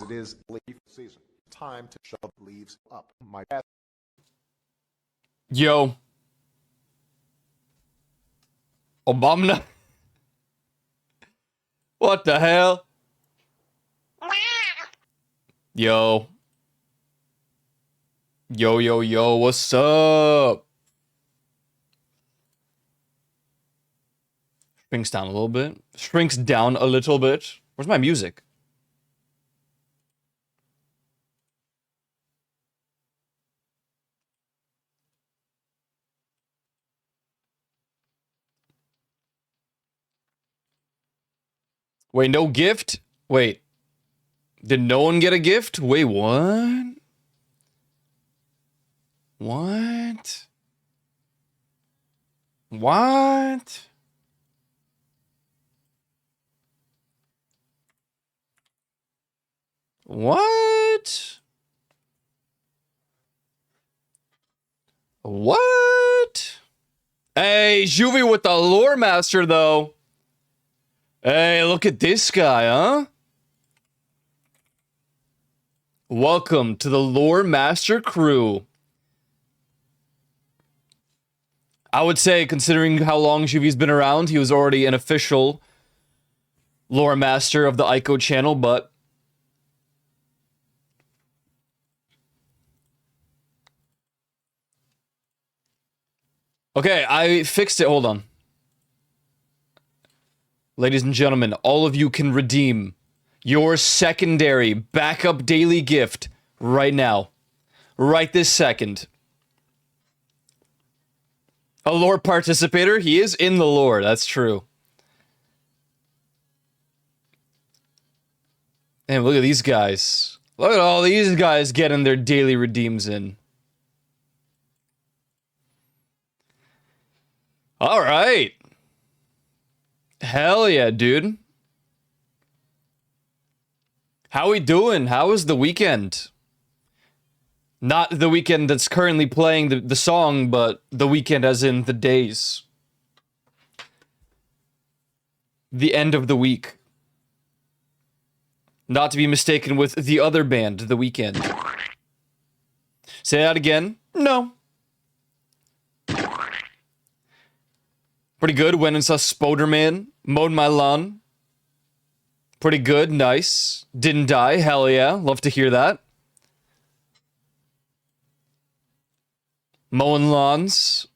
It is leaf season. Time to shove leaves up my path. Yo. Obama. What the hell? Yo. Yo, yo, yo, what's up? Shrinks down a little bit. Shrinks down a little bit. Where's my music? Wait, no gift? Wait. Did no one get a gift? Wait, what? What? What? What? What? Hey, Juvie with the lore master, though. Hey, look at this guy, huh? Welcome to the lore master crew. I would say, considering how long Juvie's been around, he was already an official lore master of the Ico channel, but okay, I fixed it. Hold on. Ladies and gentlemen, all of you can redeem your secondary backup daily gift right now. Right this second. A lore participator? He is in the lore, that's true. And look at these guys. Look at all these guys getting their daily redeems in. All right. Hell yeah, dude. How we doing? How was the weekend? Not the weekend that's currently playing the song, but the weekend as in the days. The end of the week. Not to be mistaken with the other band, The Weeknd. Say that again? No. Pretty good. Went and saw Spoderman. Mowed my lawn. Pretty good. Nice. Didn't die. Hell yeah. Love to hear that. Mowing lawns.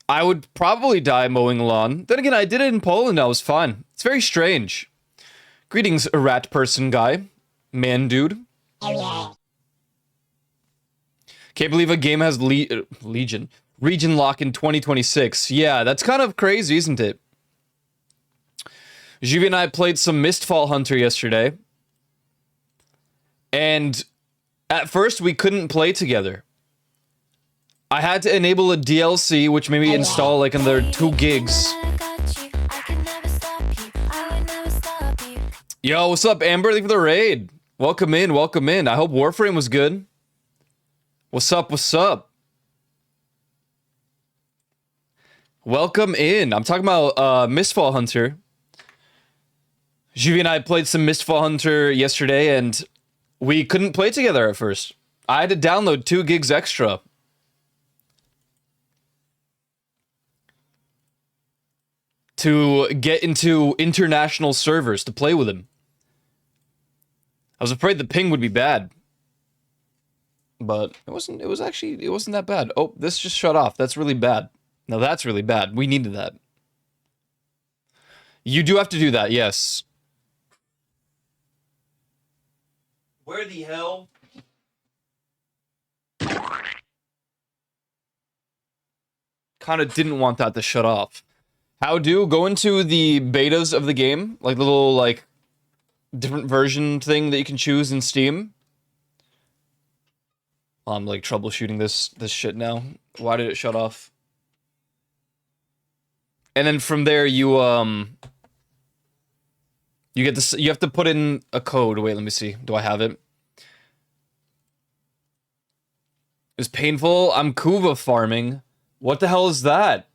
I would probably die mowing lawn. Then again, I did it in Poland. I was fine. It's very strange. Greetings, rat person guy. Man dude. Can't believe a game has Legion. Region lock in 2026. Yeah, that's kind of crazy, isn't it? Juvie and I played some Mistfall Hunter yesterday. And at first, we couldn't play together. I had to enable a DLC, which made me install like another 2 gigs. Yo, what's up, Amber? Thank you for the raid. Welcome in, welcome in. I hope Warframe was good. What's up, what's up? Welcome in. I'm talking about Mistfall Hunter. Juvie and I played some Mistfall Hunter yesterday, and we couldn't play together at first. I had to download 2 gigs extra. To get into international servers to play with him. I was afraid the ping would be bad. But it wasn't that bad. Oh, this just shut off. That's really bad. Now that's really bad. We needed that. You do have to do that, yes. Where the hell? Kind of didn't want that to shut off. How do? Go into the betas of the game, like the little, like, different version thing that you can choose in Steam. I'm, like, troubleshooting this shit now. Why did it shut off? And then from there, you get this. You have to put in a code. Wait, let me see. Do I have it? It's painful. I'm Kuva farming. What the hell is that?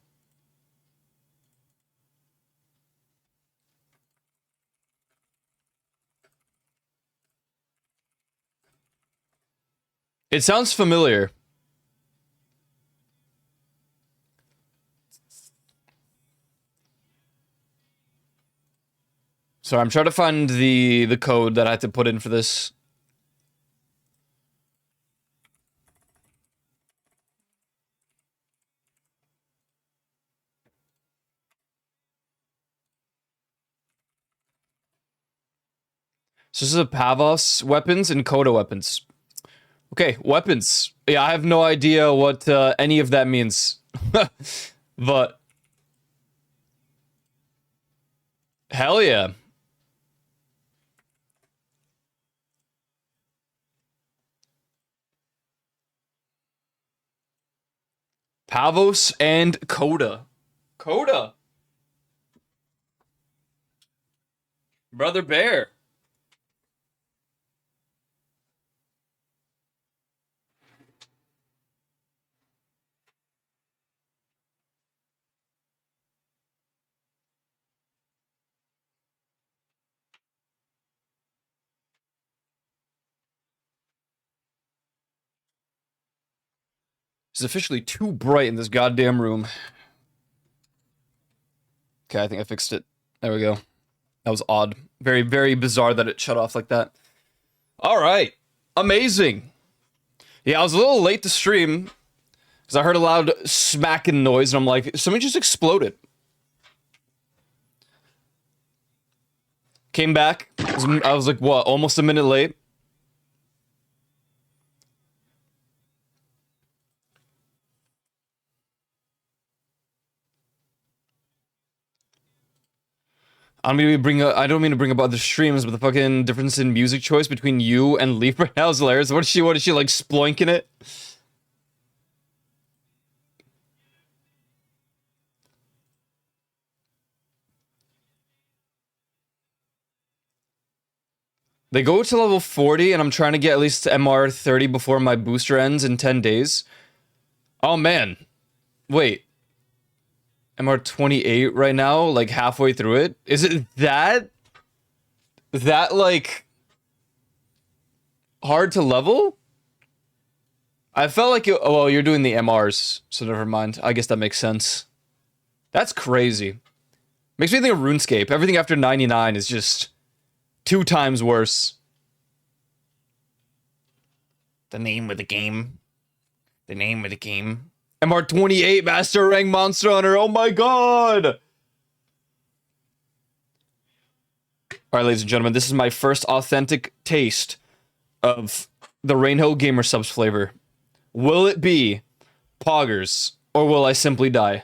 It sounds familiar. So I'm trying to find the code that I have to put in for this. So this is a Pavos weapons and Coda weapons. Okay, weapons. Yeah, I have no idea what any of that means. But hell yeah. Pavos and Coda. Coda. Brother Bear. It's officially too bright in this goddamn room. Okay, I think I fixed it. There we go. That was odd. Very, very bizarre that it shut off like that. All right. Amazing. Yeah, I was a little late to stream because I heard a loud smacking noise and I'm like, something just exploded. Came back. I was like, what, almost a minute late? I don't mean to bring up other streams, but the fucking difference in music choice between you and Leaf right now is hilarious. What is she like sploinking it? They go to level 40 and I'm trying to get at least MR 30 before my booster ends in 10 days. Oh man. Wait. MR 28 right now, like halfway through it? Is it that like hard to level? I felt like oh, well, you're doing the MRs, so never mind. I guess that makes sense. That's crazy. Makes me think of RuneScape. Everything after 99 is just 2 times worse. The name of the game. The name of the game. MR 28 Master Rank Monster Hunter. Oh my god! Alright, ladies and gentlemen, this is my first authentic taste of the Rainhill Gamer Subs flavor. Will it be Poggers, or will I simply die?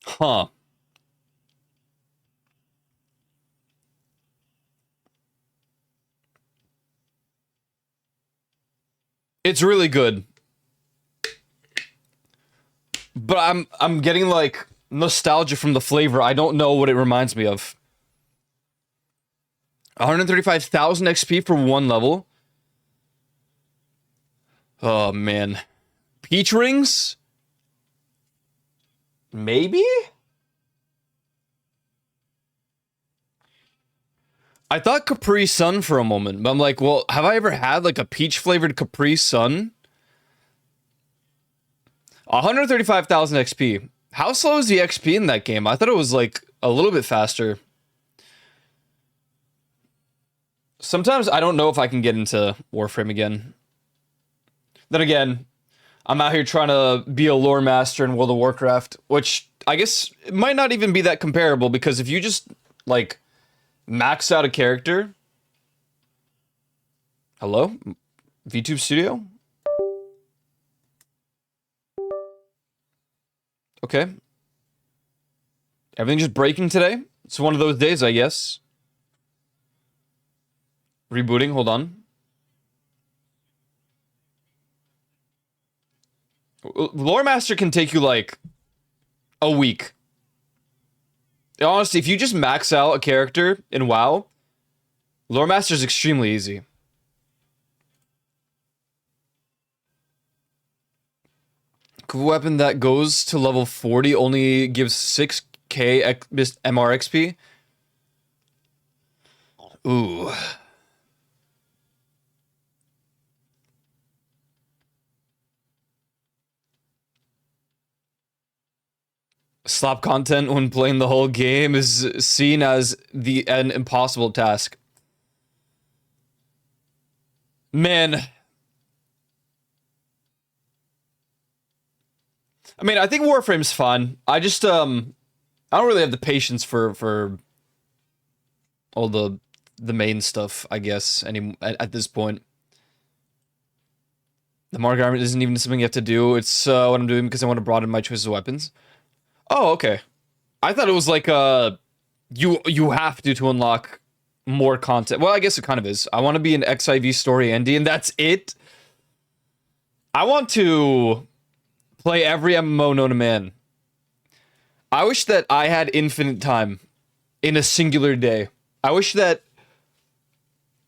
Huh. It's really good. But I'm getting like nostalgia from the flavor. I don't know what it reminds me of. 135,000 XP for 1 level. Oh man. Peach rings? Maybe? I thought Capri Sun for a moment, but I'm like, well, have I ever had like a peach flavored Capri Sun? 135,000 XP. How slow is the XP in that game? I thought it was like a little bit faster. Sometimes I don't know if I can get into Warframe again. Then again, I'm out here trying to be a lore master in World of Warcraft, which I guess it might not even be that comparable because if you just like max out a character. Hello? VTube Studio? Okay. Everything just breaking today? It's one of those days, I guess. Rebooting, hold on. Lore Master can take you like a week. Honestly, if you just max out a character in WoW, Lore Master is extremely easy. weapon that goes to level 40 only gives 6k MRXP. Ooh. Slop content when playing the whole game is seen as an impossible task. Man. I mean, I think Warframe's fun. I just, I don't really have the patience for all the main stuff, I guess, at this point. The Mark Armor isn't even something you have to do. It's what I'm doing because I want to broaden my choices of weapons. Oh, okay. I thought it was like you have to unlock more content. Well, I guess it kind of is. I want to be an XIV story Andy, and that's it. I want to play every MMO known to man. I wish that I had infinite time in a singular day. I wish that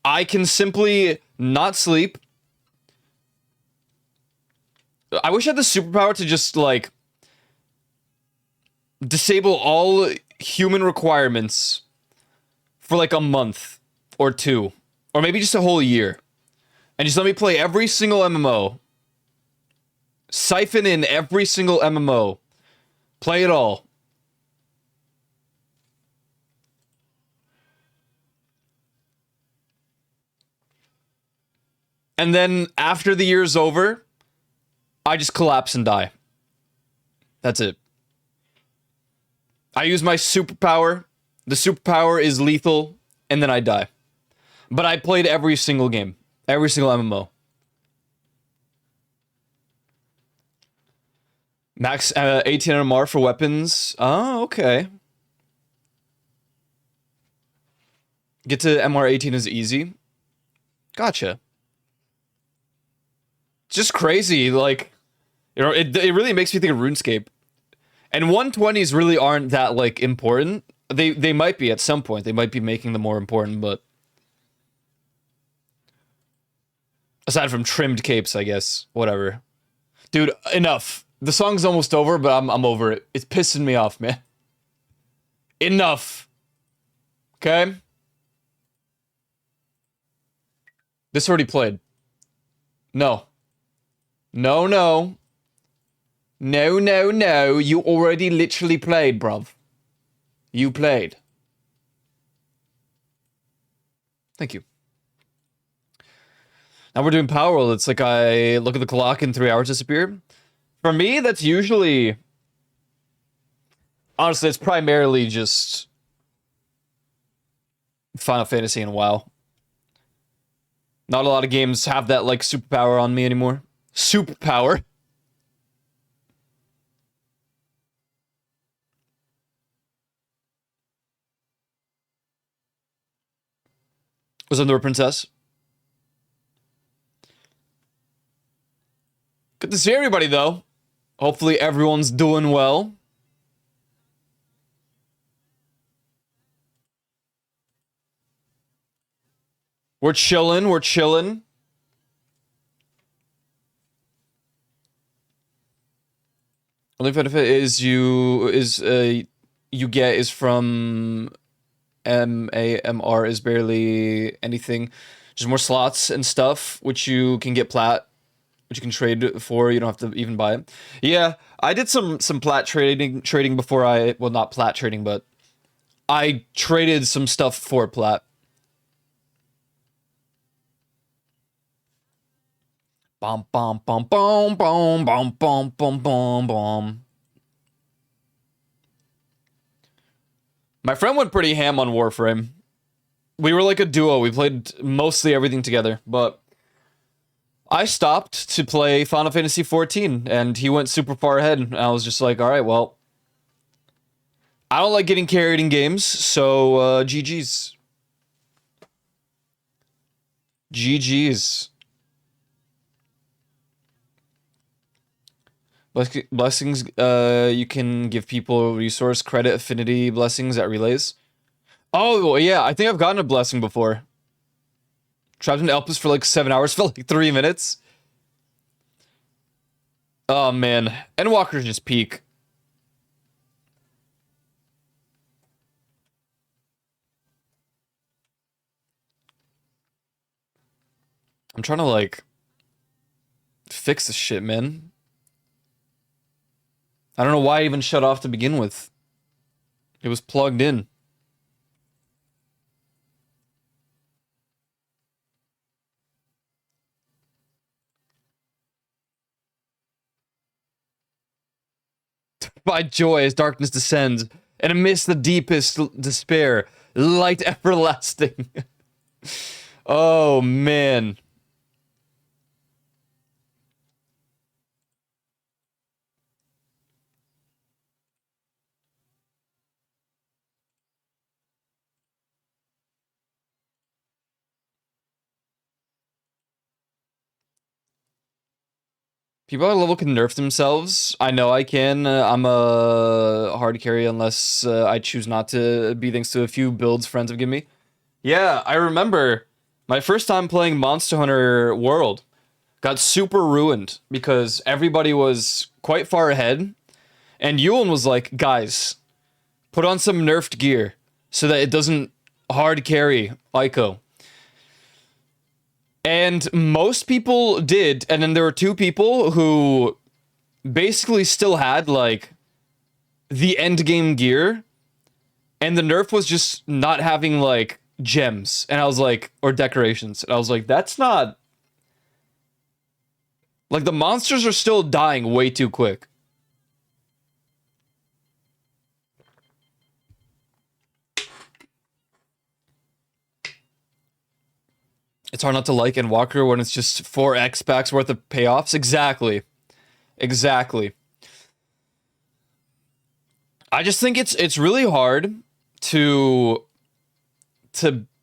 I can simply not sleep. I wish I had the superpower to just, like, disable all human requirements for, like, a month or two. Or maybe just a whole year. And just let me play every single MMO. Siphon in every single MMO. Play it all. And then, after the year's over, I just collapse and die. That's it. I use my superpower. The superpower is lethal, and then I die. But I played every single game. Every single MMO. Max 18 MR for weapons. Oh, okay. Get to MR 18 is easy. Gotcha. It's just crazy, like, you know, it really makes me think of RuneScape. And 120s really aren't that, like, important. They might be at some point. They might be making them more important, but aside from trimmed capes, I guess. Whatever. Dude, enough. The song's almost over, but I'm over it. It's pissing me off, man. Enough. Okay? This already played. No. No, no. No, no, no. You already literally played, bruv. You played. Thank you. Now we're doing Power World. It's like I look at the clock and 3 hours disappear. For me, that's usually... Honestly, it's primarily just... Final Fantasy and WoW. Not a lot of games have that, like, superpower on me anymore. Superpower? Was Under a Princess? Good to see everybody, though. Hopefully everyone's doing well. We're chilling, we're chilling. Only benefit is you get is from MAMR is barely anything. Just more slots and stuff, which you can get plat, which you can trade for. You don't have to even buy it. Yeah, I did some plat trading before well, not plat trading, but I traded some stuff for plat. Bom bom bom bom bom bom bom bom bom bom. My friend went pretty ham on Warframe. We were like a duo. We played mostly everything together, but I stopped to play Final Fantasy XIV, and he went super far ahead, and I was just like, all right, well, I don't like getting carried in games, so GG's. GG's. Blessings, you can give people resource, credit, affinity, blessings at relays. Oh, yeah, I think I've gotten a blessing before. Trapped in Elpis for like 7 hours, felt like 3 minutes. Oh man, Endwalker's just peak. I'm trying to like fix this shit, man. I don't know why I even shut off to begin with. It was plugged in. By joy as darkness descends, and amidst the deepest despair, light everlasting. Oh man. People at level can nerf themselves. I know I can. I'm a hard carry unless I choose not to be, thanks to a few builds friends have given me. Yeah, I remember my first time playing Monster Hunter World got super ruined because everybody was quite far ahead. And Ewan was like, guys, put on some nerfed gear so that it doesn't hard carry Ico. And most people did, and then there were two people who basically still had, like, the endgame gear, and the nerf was just not having, like, gems. And I was like, or decorations. And I was like, that's not... Like, the monsters are still dying way too quick. It's hard not to like Endwalker when it's just 4x packs worth of payoffs. Exactly. Exactly. I just think it's really hard to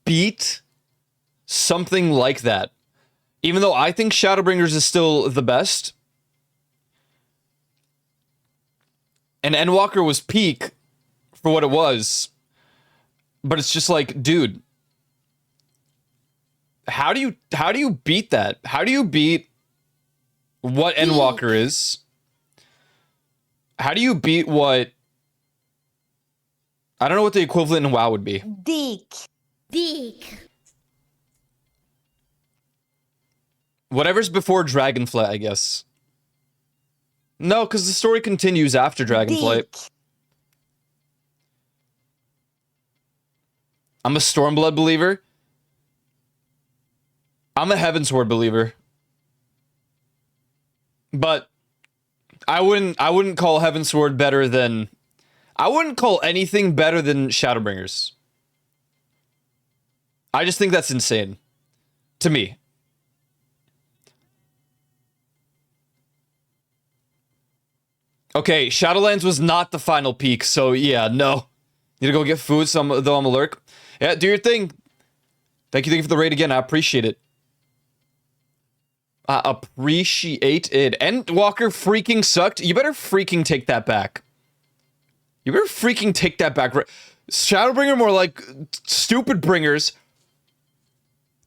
beat something like that. Even though I think Shadowbringers is still the best. And Endwalker was peak for what it was. But it's just like, dude, how do you beat that? How do you beat what Endwalker is? How do you beat what... I don't know what the equivalent in WoW would be. Dick. Whatever's before Dragonflight, I guess. No, because the story continues after Dragonflight. I'm a Stormblood believer. I'm a Heavensward believer. But I wouldn't call Heavensward better than... I wouldn't call anything better than Shadowbringers. I just think that's insane. To me. Okay, Shadowlands was not the final peak, so yeah, no. Need to go get food, so though I'm a lurk. Yeah, do your thing. Thank you for the raid again, I appreciate it. Appreciate it. Endwalker freaking sucked. You better freaking take that back. You better freaking take that back. Shadowbringer more like stupid bringers.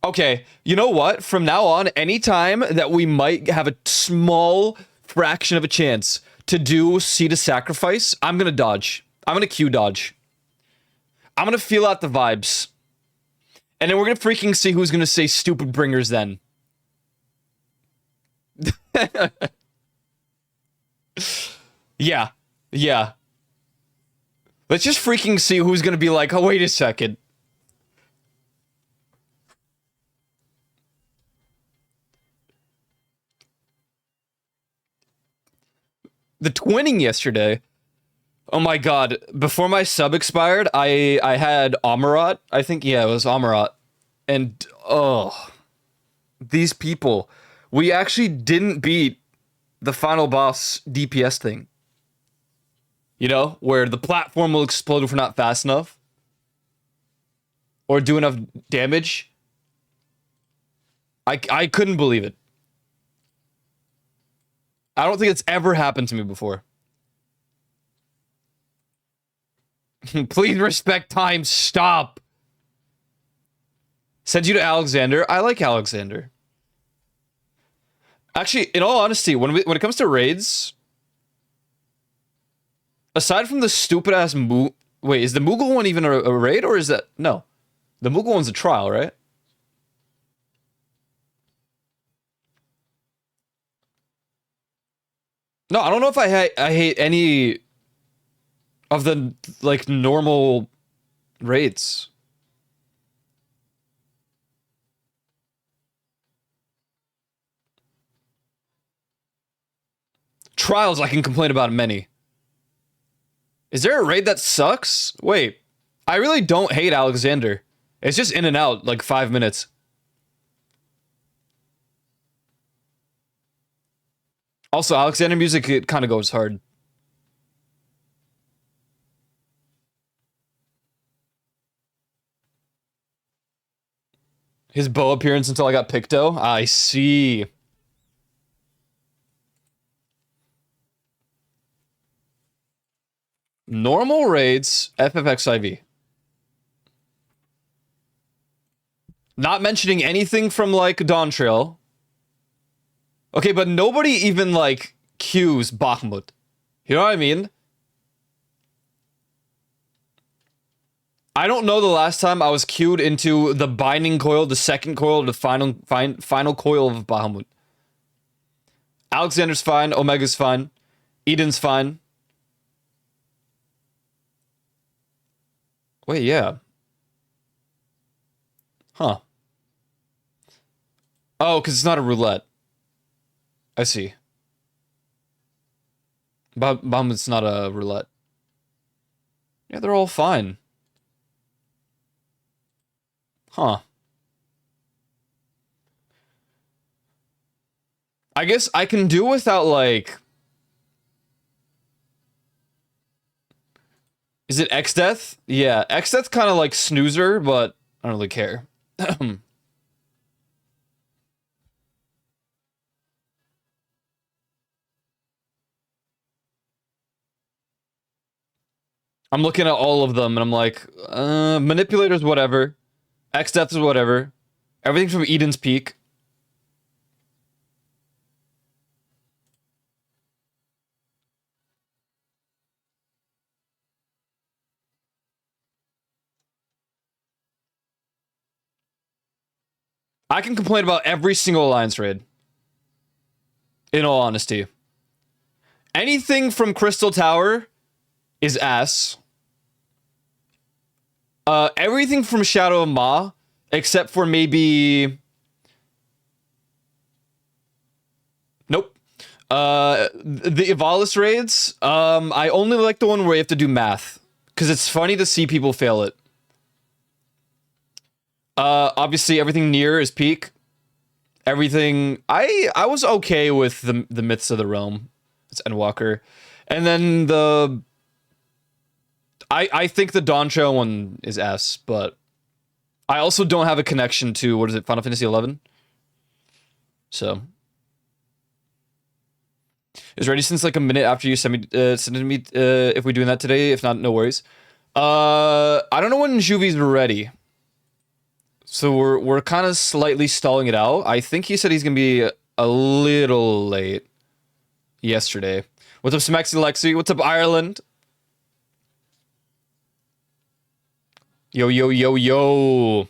Okay, you know what? From now on, anytime that we might have a small fraction of a chance to do Seed of Sacrifice, I'm gonna dodge. I'm gonna Q dodge. I'm gonna feel out the vibes. And then we're gonna freaking see who's gonna say stupid bringers then. Yeah. Yeah. Let's just freaking see who's gonna be like, oh, wait a second. The twinning yesterday. Oh my god. Before my sub expired, I had Amarat. I think, yeah, it was Amarat. And, oh. These people. We actually didn't beat the final boss DPS thing. You know, where the platform will explode if we're not fast enough. Or do enough damage. I couldn't believe it. I don't think it's ever happened to me before. Please respect time. Stop. Send you to Alexander. I like Alexander. Actually, in all honesty, when it comes to raids, aside from the stupid ass wait, is the Moogle one even a raid or is that no? The Moogle one's a trial, right? No, I don't know if I hate any of the like normal raids. Trials I can complain about many. Is there a raid that sucks? Wait, I really don't hate Alexander. It's just in and out like 5 minutes. Also, Alexander music, it kind of goes hard. His bow appearance until I got Picto? I see. Normal raids, FFXIV. Not mentioning anything from, like, Dawn Trail. Okay, but nobody even, like, queues Bakhmut. You know what I mean? I don't know the last time I was queued into the binding coil, the second coil, the final coil of Bahamut. Alexander's fine, Omega's fine, Eden's fine. Wait, yeah. Huh. Oh, because it's not a roulette. I see. Bahamut's not a roulette. Yeah, they're all fine. Huh. I guess I can do without, like... Is it X-Death? Yeah, X-Death's kind of like Snoozer, but I don't really care. I'm looking at all of them, and I'm like, Manipulators, whatever. X-Death is whatever. Everything from Eden's Peak. I can complain about every single Alliance raid. In all honesty. Anything from Crystal Tower is ass. Everything from Shadow of Ma, except for maybe... Nope. The Evalis raids, I only like the one where you have to do math. Because it's funny to see people fail it. Obviously, everything near is peak. Everything... I was okay with the Myths of the Realm. It's Endwalker. And then the... I think the Dawn Trail one is S, but... I also don't have a connection to, what is it, Final Fantasy 11? So... Is ready since like a minute after you send it to me if we're doing that today. If not, no worries. I don't know when Juvi's ready. So we're kind of slightly stalling it out. I think he said he's gonna be a little late yesterday. What's up, Smexy Lexi? What's up, Ireland? Yo, yo, yo, yo.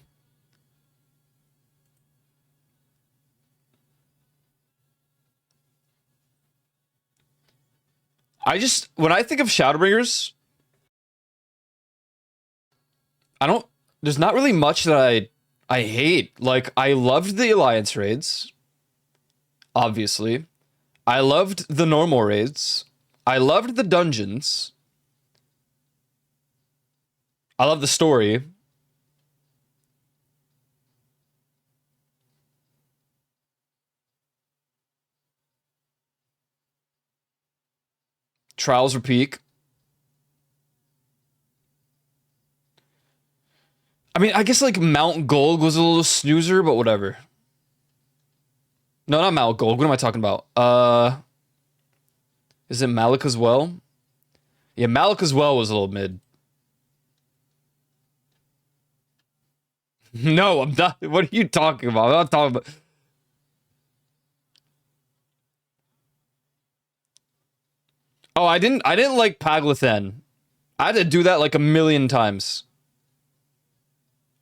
When I think of Shadowbringers, there's not really much that I hate. Like, I loved the Alliance raids. Obviously. I loved the normal raids. I loved the dungeons. I love the story. Trials were peak. I mean, I guess like Mount Gold was a little snoozer, but whatever. No, not Mount Gold. What am I talking about? Is it Malika's Well? Yeah, Malika's Well was a little mid. No, I'm not. What are you talking about? I'm not talking about... Oh, I didn't like Paglathen. I had to do that like a million times.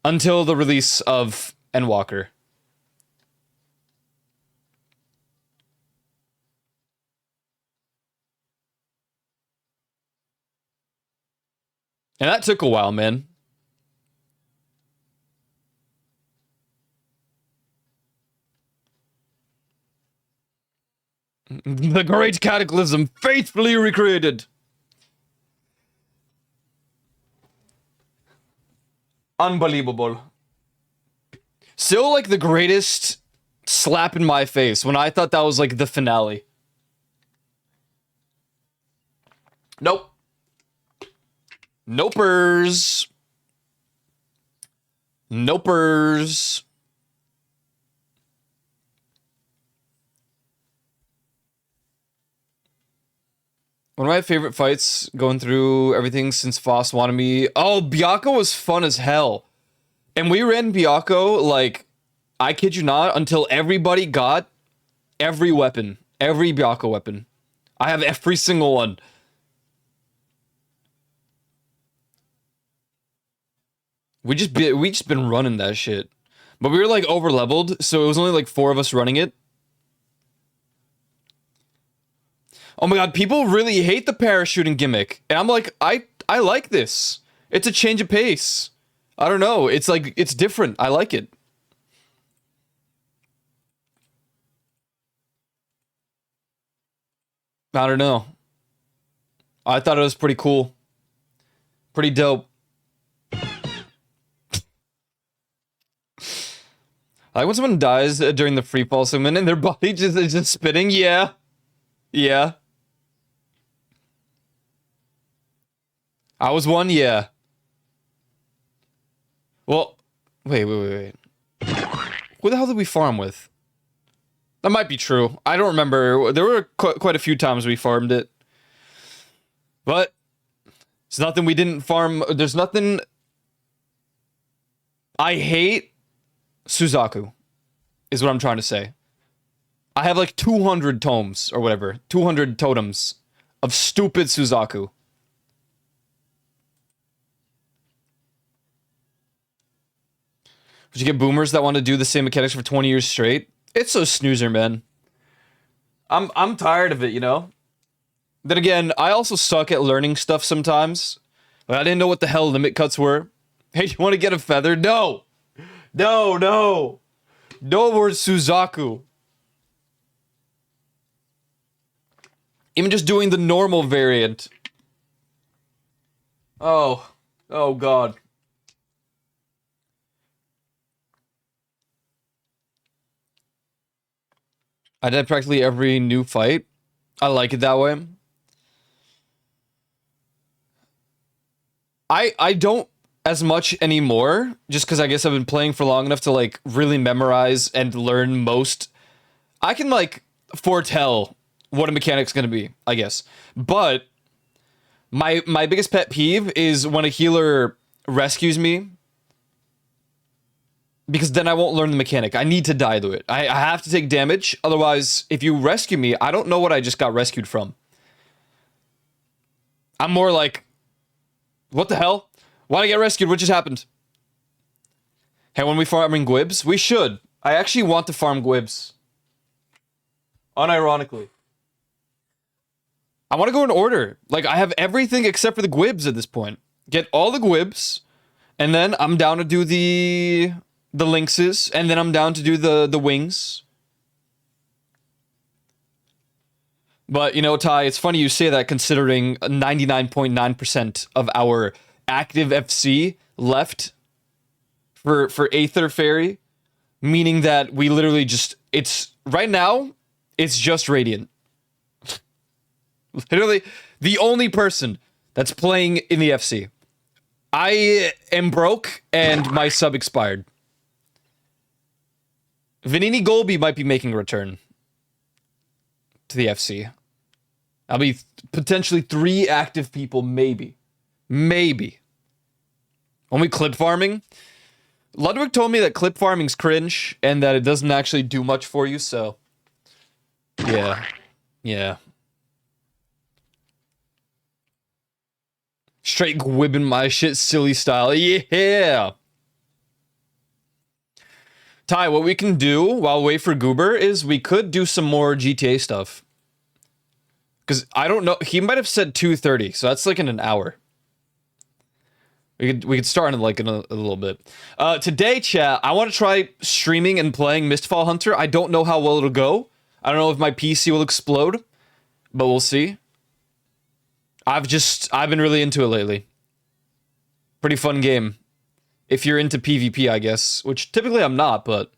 Until the release of Endwalker. And that took a while, man. The Great Cataclysm faithfully recreated. Unbelievable. Still like the greatest slap in my face when I thought that was like the finale. Nope. Nopers. Nopers. One of my favorite fights going through everything since Foss wanted me. Oh, Byakko was fun as hell. And we ran Byakko, like, I kid you not, until everybody got every weapon. Every Byakko weapon. I have every single one. We just been running that shit. But we were like over leveled, so it was only like 4 of us running it. Oh my god, people really hate the parachuting gimmick. And I'm like, I like this. It's a change of pace. I don't know. It's like, it's different. I like it. I don't know. I thought it was pretty cool. Pretty dope. I like when someone dies during the free fall segment and their body just is just spinning. Yeah. Yeah. I was one, yeah. Well, wait. Who the hell did we farm with? That might be true. I don't remember. There were quite a few times we farmed it. But it's nothing we didn't farm. There's nothing. I hate Suzaku, is what I'm trying to say. I have like 200 tomes or whatever. 200 totems of stupid Suzaku. Would you get boomers that want to do the same mechanics for 20 years straight? It's a snoozer, man. I'm tired of it, you know? Then again, I also suck at learning stuff sometimes. Like, I didn't know what the hell limit cuts were. Hey, you want to get a feather? No! No more Suzaku. Even just doing the normal variant. Oh god. I did practically every new fight. I like it that way. I don't as much anymore, just because I guess I've been playing for long enough to like really memorize and learn most. I can like foretell what a mechanic's gonna be, I guess. But my biggest pet peeve is when a healer rescues me, because then I won't learn the mechanic. I need to die to it. I have to take damage. Otherwise, if you rescue me, I don't know what I just got rescued from. I'm more like, what the hell? Why'd I get rescued? What just happened? Hey, when we farming Gwibs? We should. I actually want to farm Gwibs. Unironically. I want to go in order. Like, I have everything except for the Gwibs at this point. Get all the Gwibs, and then I'm down to do the Lynxes, and then I'm down to do the Wings. But, you know, Ty, it's funny you say that considering 99.9% of our active FC left for Aether Fairy, meaning that we literally just, right now, it's just Radiant. Literally, the only person that's playing in the FC. I am broke, and my sub expired. Vanini Golby might be making a return to the FC. I'll be potentially 3 active people, maybe. Maybe. Only clip farming? Ludwig told me that clip farming's cringe, and that it doesn't actually do much for you, so... Yeah. Straight gwibbing my shit silly style. Yeah! Ty, what we can do while we wait for Goober is we could do some more GTA stuff. Because I don't know, he might have said 2:30, so that's like in an hour. We could start in like in a little bit. Today, chat, I want to try streaming and playing Mistfall Hunter. I don't know how well it'll go. I don't know if my PC will explode, but we'll see. I've been really into it lately. Pretty fun game. If you're into PvP, I guess, which typically I'm not, but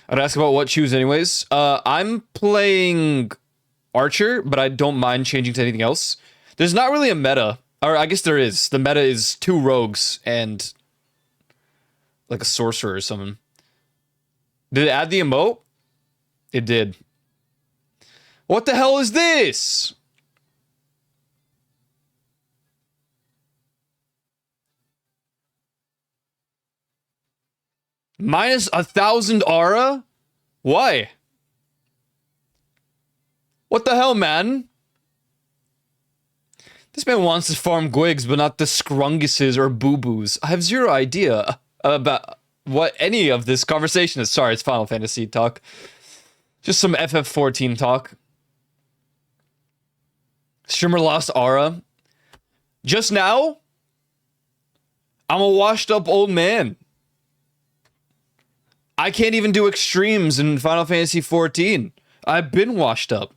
I'd ask about what choose anyways. I'm playing Archer, but I don't mind changing to anything else. There's not really a meta, or I guess there is. The meta is 2 rogues and like a sorcerer or something. Did it add the emote? It did. What the hell is this? Minus 1,000 aura? Why? What the hell, man? This man wants to farm Gwigs, but not the Scrunguses or Boo-Boos. I have zero idea about what any of this conversation is. Sorry, it's Final Fantasy talk. Just some FF14 talk. Streamer lost aura. Just now? I'm a washed up old man. I can't even do extremes in Final Fantasy 14. I've been washed up.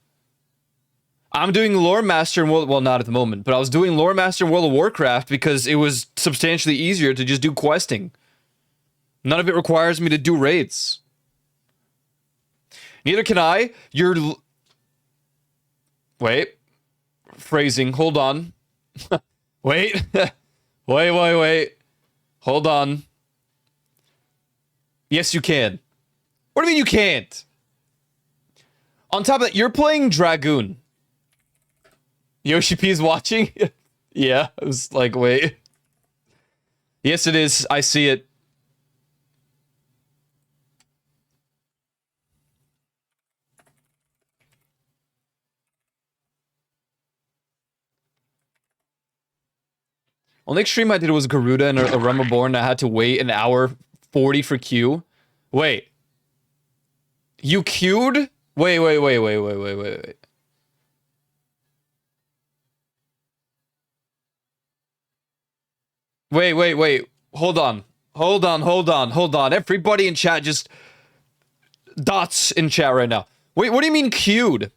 I'm doing Lore Master in World... Well, not at the moment, but I was doing Lore Master in World of Warcraft because it was substantially easier to just do questing. None of it requires me to do raids. Neither can I. Wait. Phrasing. Hold on. Wait. Wait. Hold on. Yes, you can. What do you mean you can't? On top of that, you're playing Dragoon. Yoshi P's watching? Yeah, I was like, wait. Yes, it is. I see it. Only extreme I did was Garuda and a Remoborn. I had to wait an hour 40 for Q. Wait. You queued? Wait. Wait. Hold on. Everybody in chat just... Dots in chat right now. Wait, what do you mean queued?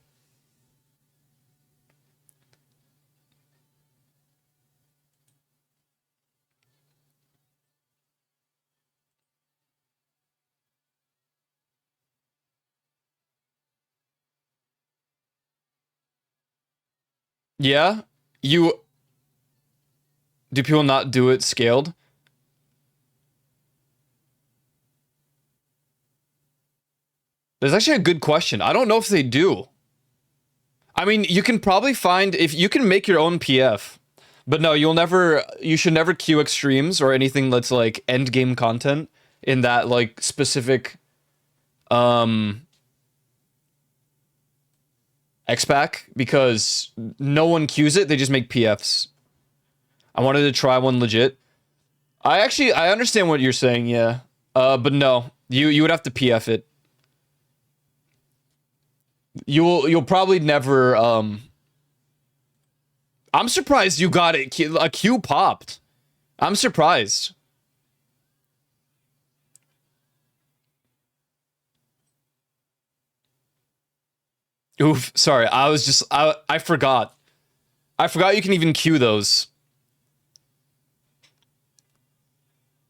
Yeah? Do people not do it scaled? That's actually a good question. I don't know if they do. I mean, you can probably find... If you can make your own PF. But no, you should never queue extremes or anything that's like end game content in that like specific X-Pack, because no one queues it, they just make PFs. I wanted to try one legit. I understand what you're saying, yeah. But no, you would have to PF it. You'll probably never I'm surprised you got it. A Q popped. I'm surprised. Oof, sorry. I forgot. I forgot you can even queue those.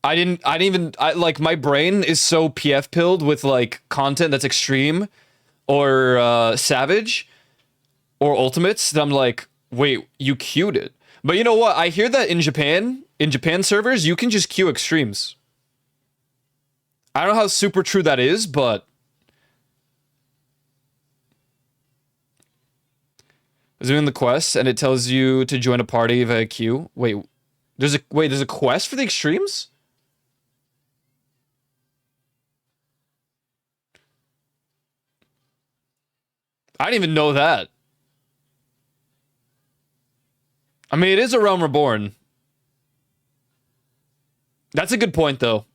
Like, my brain is so PF pilled with, like, content that's extreme or savage or ultimates that I'm like, wait, you queued it. But you know what? I hear that in Japan servers, you can just queue extremes. I don't know how super true that is, but I was doing the quest and it tells you to join a party via queue. Wait, there's a quest for the extremes? I didn't even know that. I mean, it is a Realm Reborn. That's a good point, though.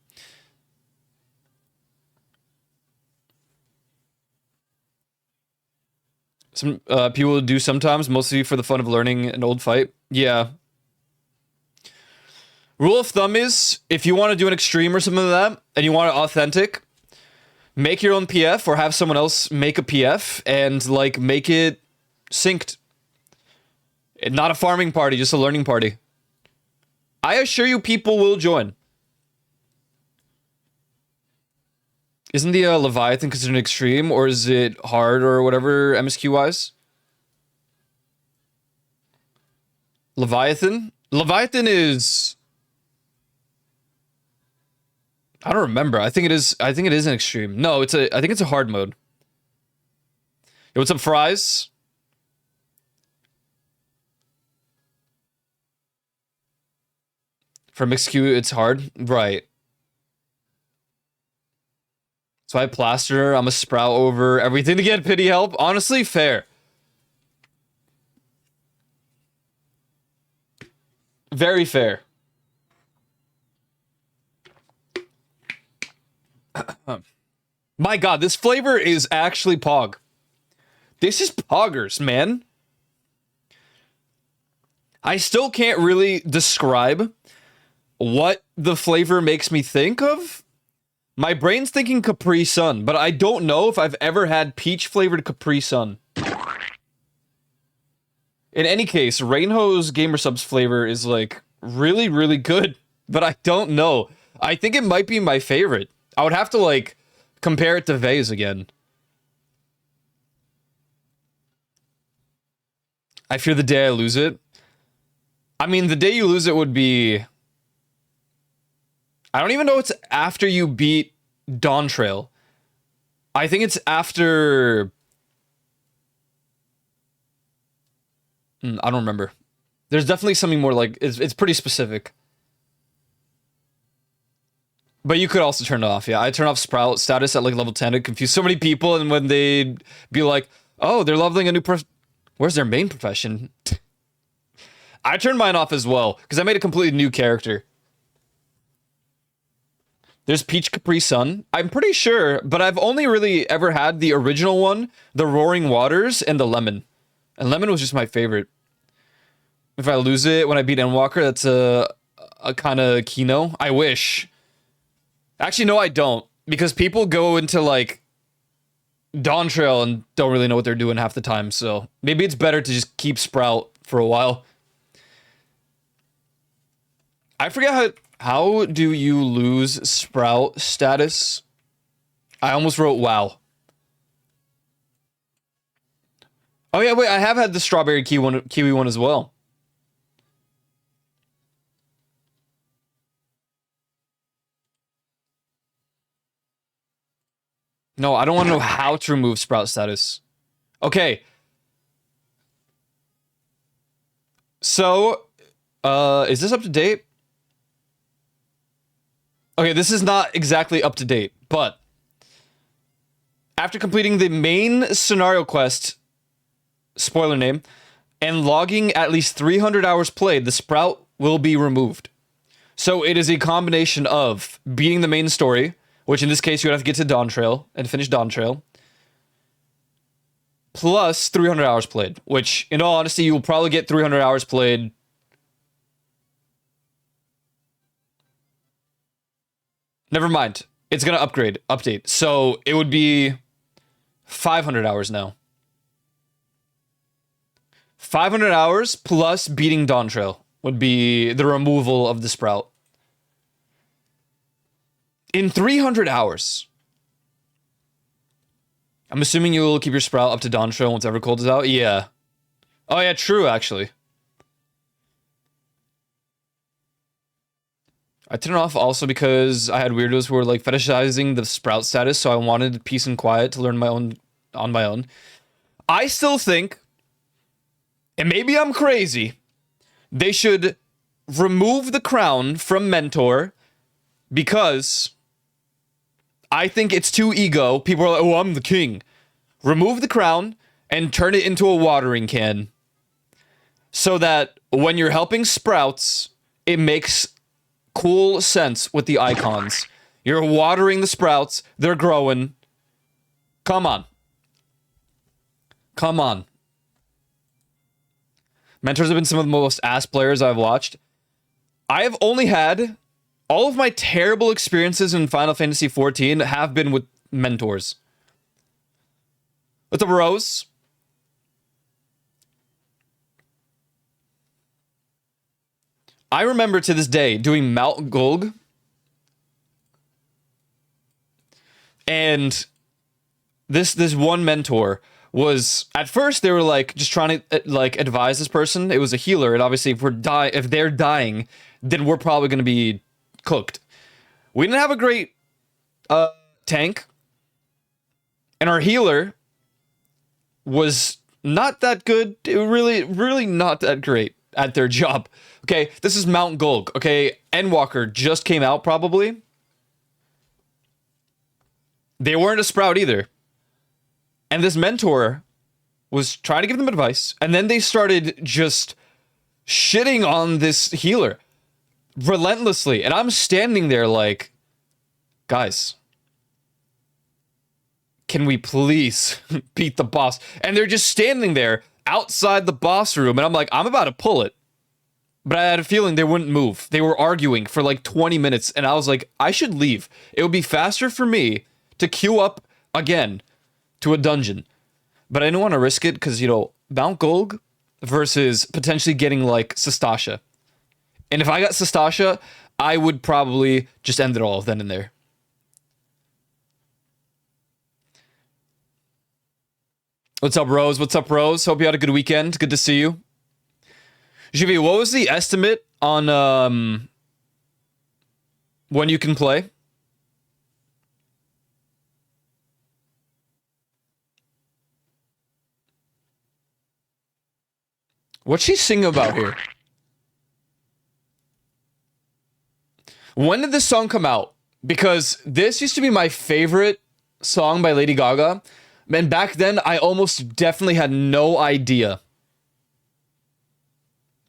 Some people do sometimes, mostly for the fun of learning an old fight. Yeah. Rule of thumb is, if you want to do an extreme or something like that, and you want it authentic, make your own PF or have someone else make a PF and, like, make it synced. Not a farming party, just a learning party. I assure you people will join. Isn't the Leviathan considered an extreme, or is it hard or whatever MSQ-wise? Leviathan? Leviathan is... I don't remember. I think it is an extreme. No, I think it's a hard mode. Yo, what's up, Fries? For mixed Q, it's hard. Right. So I plaster, I'm a sprout over everything to get pity help. Honestly, fair. Very fair. My god, this flavor is actually Pog. This is Poggers, man. I still can't really describe what the flavor makes me think of. My brain's thinking Capri Sun, but I don't know if I've ever had peach-flavored Capri Sun. In any case, Rainhow's Gamer Subs flavor is, like, really, really good, but I don't know. I think it might be my favorite. I would have to, like, compare it to Vase again. I fear the day I lose it. I mean, the day you lose it would be... I don't even know it's after you beat Dawn Trail. I think it's after... I don't remember. There's definitely something more like... It's pretty specific. But you could also turn it off, yeah. I turn off Sprout status at like level 10 to confuse so many people, and when they be like, oh, they're leveling a new where's their main profession? I turned mine off as well, because I made a completely new character. There's Peach Capri Sun. I'm pretty sure, but I've only really ever had the original one, the Roaring Waters, and the Lemon. And Lemon was just my favorite. If I lose it when I beat Endwalker, that's a kind of Kino. I wish. Actually, no, I don't. Because people go into, like, Dawn Trail and don't really know what they're doing half the time, so maybe it's better to just keep Sprout for a while. I forget how do you lose Sprout status? I almost wrote WoW. Oh yeah, wait, I have had the Strawberry Kiwi one as well. No, I don't want to know how to remove Sprout status. Okay. So, is this up to date? Okay, this is not exactly up to date, but after completing the main scenario quest, spoiler name, and logging at least 300 hours played, the Sprout will be removed. So it is a combination of beating the main story, which in this case you would have to get to Dawn Trail and finish Dawn Trail, plus 300 hours played, which in all honesty you will probably get 300 hours played. Never mind. It's going to update. So it would be 500 hours now. 500 hours plus beating Dawn Trail would be the removal of the Sprout. In 300 hours. I'm assuming you'll keep your Sprout up to Dawn Trail once Evercold is out? Yeah. Oh yeah, true actually. I turned it off also because I had weirdos who were like fetishizing the Sprout status, so I wanted peace and quiet to learn on my own. I still think, and maybe I'm crazy, they should remove the crown from Mentor because I think it's too ego. People are like, oh, I'm the king. Remove the crown and turn it into a watering can so that when you're helping sprouts, it makes cool sense with the icons. You're watering the sprouts, they're growing. Come on. Come on. Mentors have been some of the most ass players I've watched. I have only had... all of my terrible experiences in Final Fantasy XIV have been with mentors. With the Rose. I remember to this day doing Mount Gulg. And this one mentor was, at first they were like just trying to like advise this person. It was a healer, and obviously if they're dying, then we're probably going to be cooked. We didn't have a great tank, and our healer was not that good. It really not that great at their job. Okay, this is Mount Gulg. Okay, Endwalker just came out probably. They weren't a sprout either. And this mentor was trying to give them advice, and then they started just shitting on this healer relentlessly. And I'm standing there like, guys, can we please beat the boss? And they're just standing there outside the boss room, and I'm like, I'm about to pull it. But I had a feeling they wouldn't move. They were arguing for like 20 minutes, and I was like, I should leave. It would be faster for me to queue up again to a dungeon. But I didn't want to risk it because, you know, Mount Gulg versus potentially getting like Sastasha. And if I got Sastasha, I would probably just end it all then and there. What's up, Rose? What's up, Rose? Hope you had a good weekend. Good to see you. JV, what was the estimate on when you can play? What's she singing about here? When did this song come out? Because this used to be my favorite song by Lady Gaga. And back then, I almost definitely had no idea.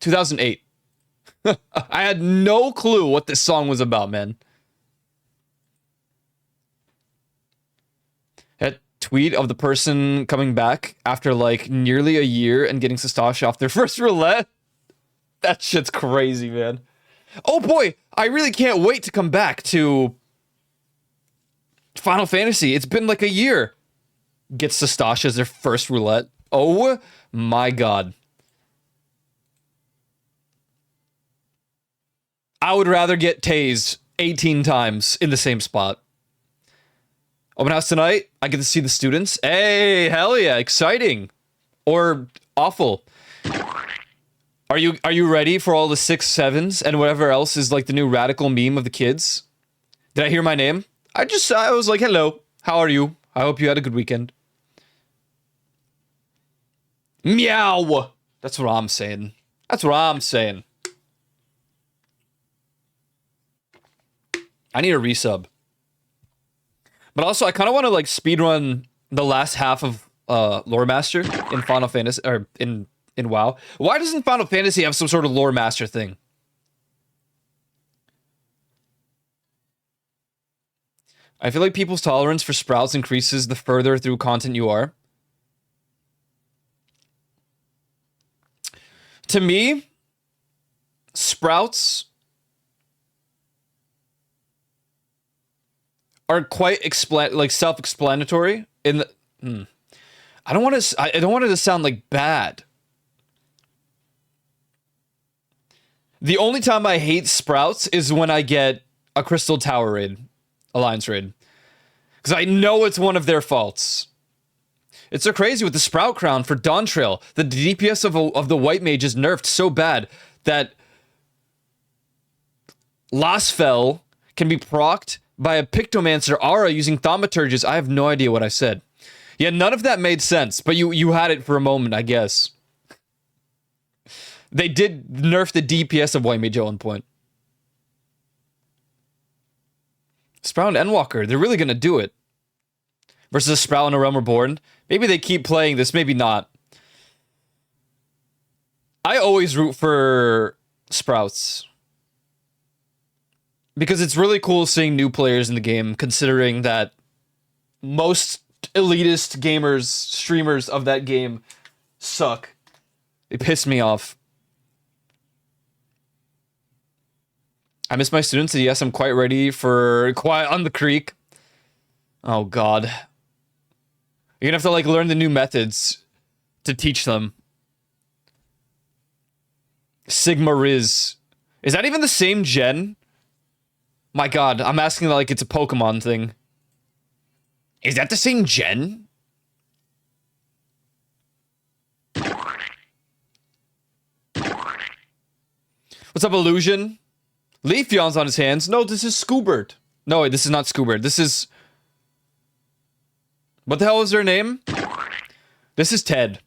2008. I had no clue what this song was about, man. That tweet of the person coming back after like nearly a year and getting Sastasha off their first roulette. That shit's crazy, man. Oh boy, I really can't wait to come back to Final Fantasy. It's been like a year. Get Sastasha as their first roulette. Oh my god. I would rather get tased 18 times in the same spot. Open house tonight. I get to see the students. Hey, hell yeah, exciting. Or awful. Are you ready for all the 6-7s and whatever else is like the new radical meme of the kids? Did I hear my name? I was like, hello, how are you? I hope you had a good weekend. Meow. That's what I'm saying. That's what I'm saying. I need a resub. But also, I kind of want to like speedrun the last half of Lore Master in Final Fantasy, or in WoW. Why doesn't Final Fantasy have some sort of Lore Master thing? I feel like people's tolerance for sprouts increases the further through content you are. To me, sprouts are quite self-explanatory in the I don't want it to sound like bad. The only time I hate sprouts is when I get a Crystal Tower raid, Alliance raid. Because I know it's one of their faults. It's so crazy with the Sprout Crown for Dawn Trail. The DPS of the White Mage is nerfed so bad that Lasfell can be procced by a Pictomancer aura using Thaumaturges. I have no idea what I said. Yeah, none of that made sense, but you had it for a moment, I guess. They did nerf the DPS of White Mage at one point. Sprout and Endwalker, they're really gonna do it. versus a Sprout and a Realm Reborn. Maybe they keep playing this, maybe not. I always root for Sprouts. Because it's really cool seeing new players in the game, considering that most elitist gamers, streamers of that game suck. They piss me off. I miss my students, and yes, I'm quite ready for Quiet on the Creek. Oh, God. You're gonna have to, like, learn the new methods to teach them. Sigma Riz. Is that even the same gen? My God, I'm asking like it's a Pokemon thing. Is that the same gen? What's up, Illusion? Leafeon's on his hands. No, this is Scoobert. No, wait, this is not Scoobert. This is... What the hell is their name? This is Ted.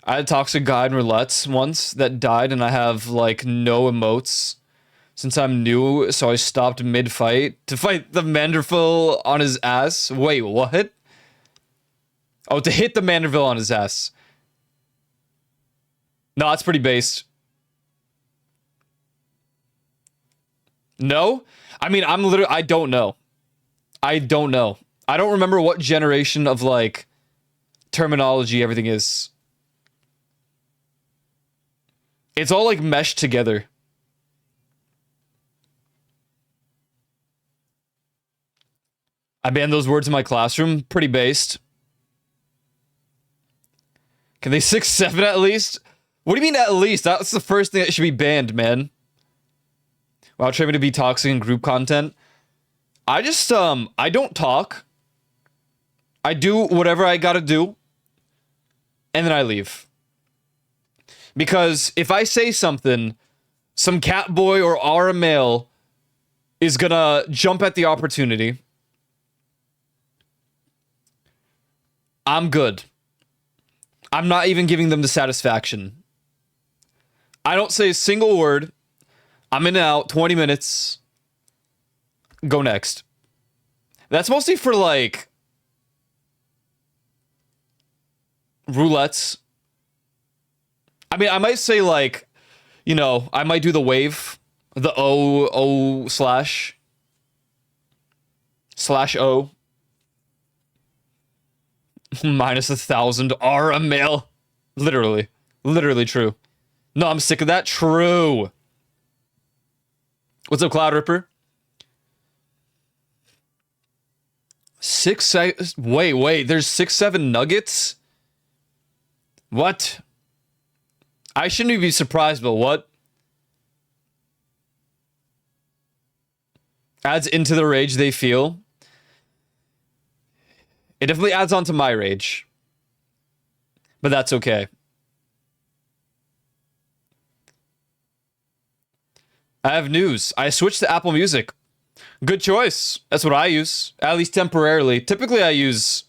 I had a toxic guy in roulettes once that died, and I have, like, no emotes since I'm new, so I stopped mid-fight to fight the Manderville on his ass. Wait, what? Oh, to hit the Manderville on his ass. No, that's pretty based. No? I mean, I don't know. I don't know. I don't remember what generation of, like, terminology everything is. It's all, like, meshed together. I banned those words in my classroom. Pretty based. Can they 6-7 at least? What do you mean at least? That's the first thing that should be banned, man. Wow, trying to be toxic in group content. I just, I don't talk. I do whatever I gotta do. And then I leave. Because if I say something, some catboy or Aura male is gonna jump at the opportunity. I'm good. I'm not even giving them the satisfaction. I don't say a single word. I'm in and out, 20 minutes. Go next. That's mostly for, like, roulettes. I mean, I might say, like, you know, I might do the wave. The O slash O. Minus 1,000 Aura male. Literally. Literally true. No, I'm sick of that. True. What's up, Cloud Ripper? Wait, there's 6-7 nuggets? What? I shouldn't even be surprised, but what? Adds into the rage they feel. It definitely adds on to my rage. But that's okay. I have news. I switched to Apple Music. Good choice. That's what I use. At least temporarily. Typically I use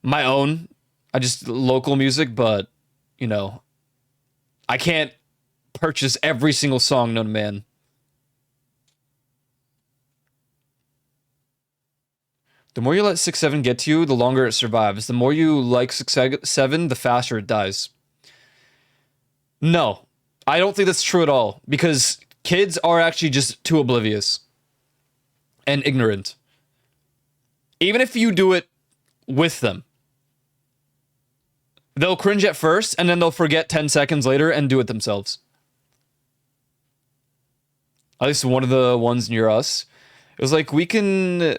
my own. I just local music, but, you know, I can't purchase every single song known to man. The more you let 6-7 get to you, the longer it survives. The more you like 6-7, the faster it dies. No, I don't think that's true at all. Because kids are actually just too oblivious. And ignorant. Even if you do it with them. They'll cringe at first, and then they'll forget 10 seconds later and do it themselves. At least one of the ones near us. It was like, we can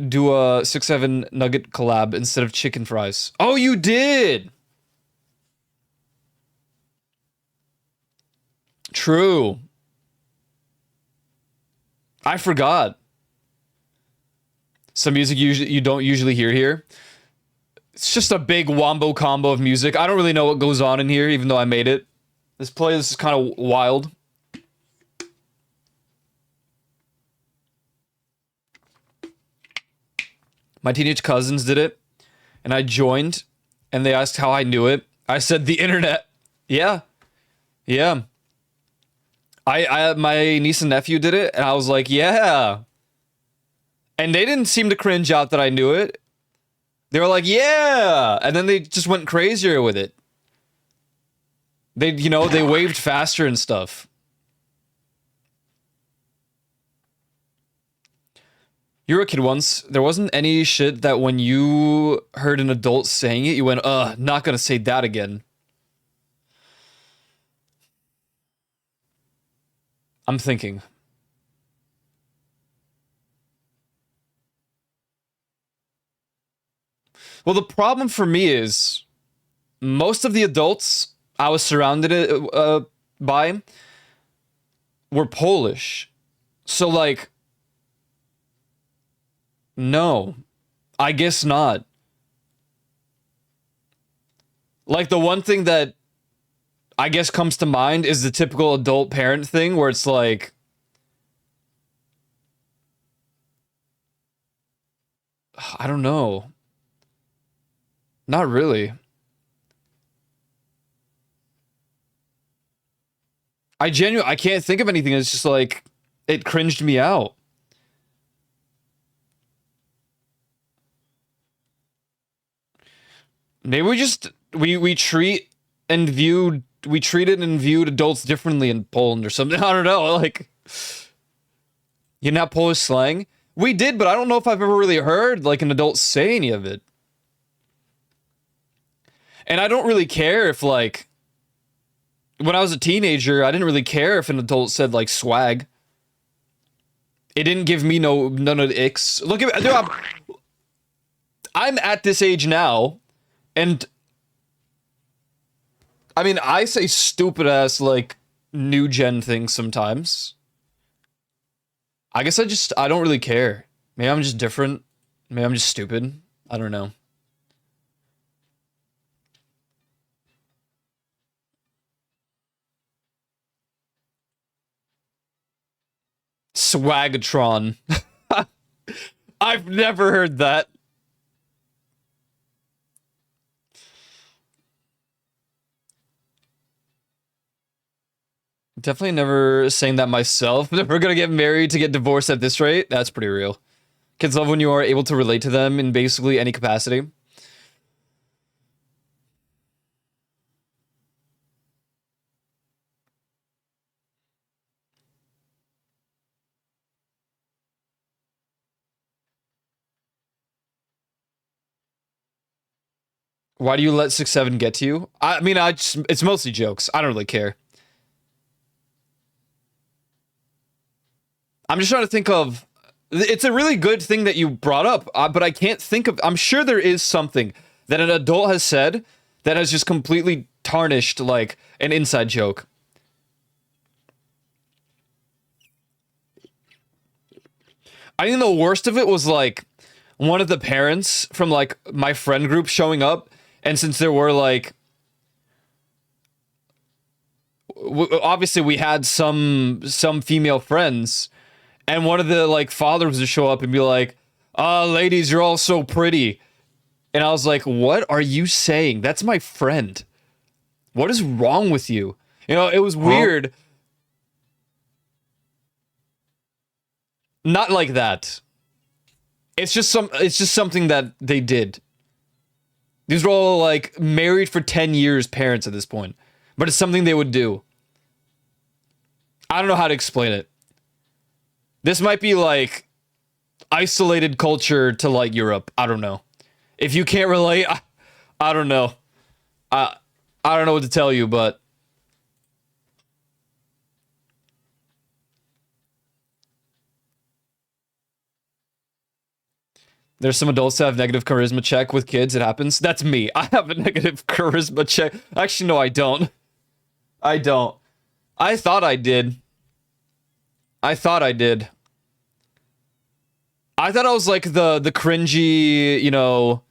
do a 6-7 nugget collab instead of chicken fries. Oh, you did! True. I forgot. Some music you don't usually hear here. It's just a big wombo combo of music. I don't really know what goes on in here, even though I made it. This playlist is kind of wild. My teenage cousins did it, and I joined, and they asked how I knew it. I said the internet. Yeah. Yeah. My niece and nephew did it, and I was like, yeah. And they didn't seem to cringe out that I knew it. They were like, yeah! And then they just went crazier with it. They, you know, they waved faster and stuff. You were a kid once. There wasn't any shit that when you heard an adult saying it, you went, not gonna say that again. I'm thinking. Well, the problem for me is most of the adults I was surrounded by were Polish. So, like, no, I guess not. Like, the one thing that I guess comes to mind is the typical adult parent thing where it's like, I don't know. Not really. I can't think of anything. It's just like, it cringed me out. Maybe we treated and viewed adults differently in Poland or something. I don't know. Like, you know, Polish slang. We did, but I don't know if I've ever really heard like an adult say any of it. And I don't really care if, like, when I was a teenager, I didn't really care if an adult said like swag. It didn't give me none of the icks. Look at me, dude, I'm at this age now. And I mean, I say stupid ass like new gen things sometimes. I guess I don't really care. Maybe I'm just different. Maybe I'm just stupid. I don't know. Swagatron. I've never heard that. Definitely never saying that myself. We're gonna get married to get divorced at this rate. That's pretty real. Kids love when you are able to relate to them in basically any capacity. Why do you let 6'7" get to you? I mean, it's mostly jokes. I don't really care. I'm just trying to think of... It's a really good thing that you brought up, but I can't think of... I'm sure there is something that an adult has said that has just completely tarnished, like, an inside joke. I think the worst of it was, like, one of the parents from, like, my friend group showing up, and since there were, like... obviously, we had some female friends... And one of the, like, fathers would show up and be like, ladies, you're all so pretty. And I was like, what are you saying? That's my friend. What is wrong with you? You know, it was weird. Not like that. It's just something that they did. These were all, like, married for 10 years parents at this point. But it's something they would do. I don't know how to explain it. This might be, like, isolated culture to, like, Europe. I don't know. If you can't relate, I don't know. I don't know what to tell you, but... There's some adults that have negative charisma check with kids. It happens. That's me. I have a negative charisma check. Actually, no, I don't. I don't. I thought I did. I thought I was like the cringy, you know,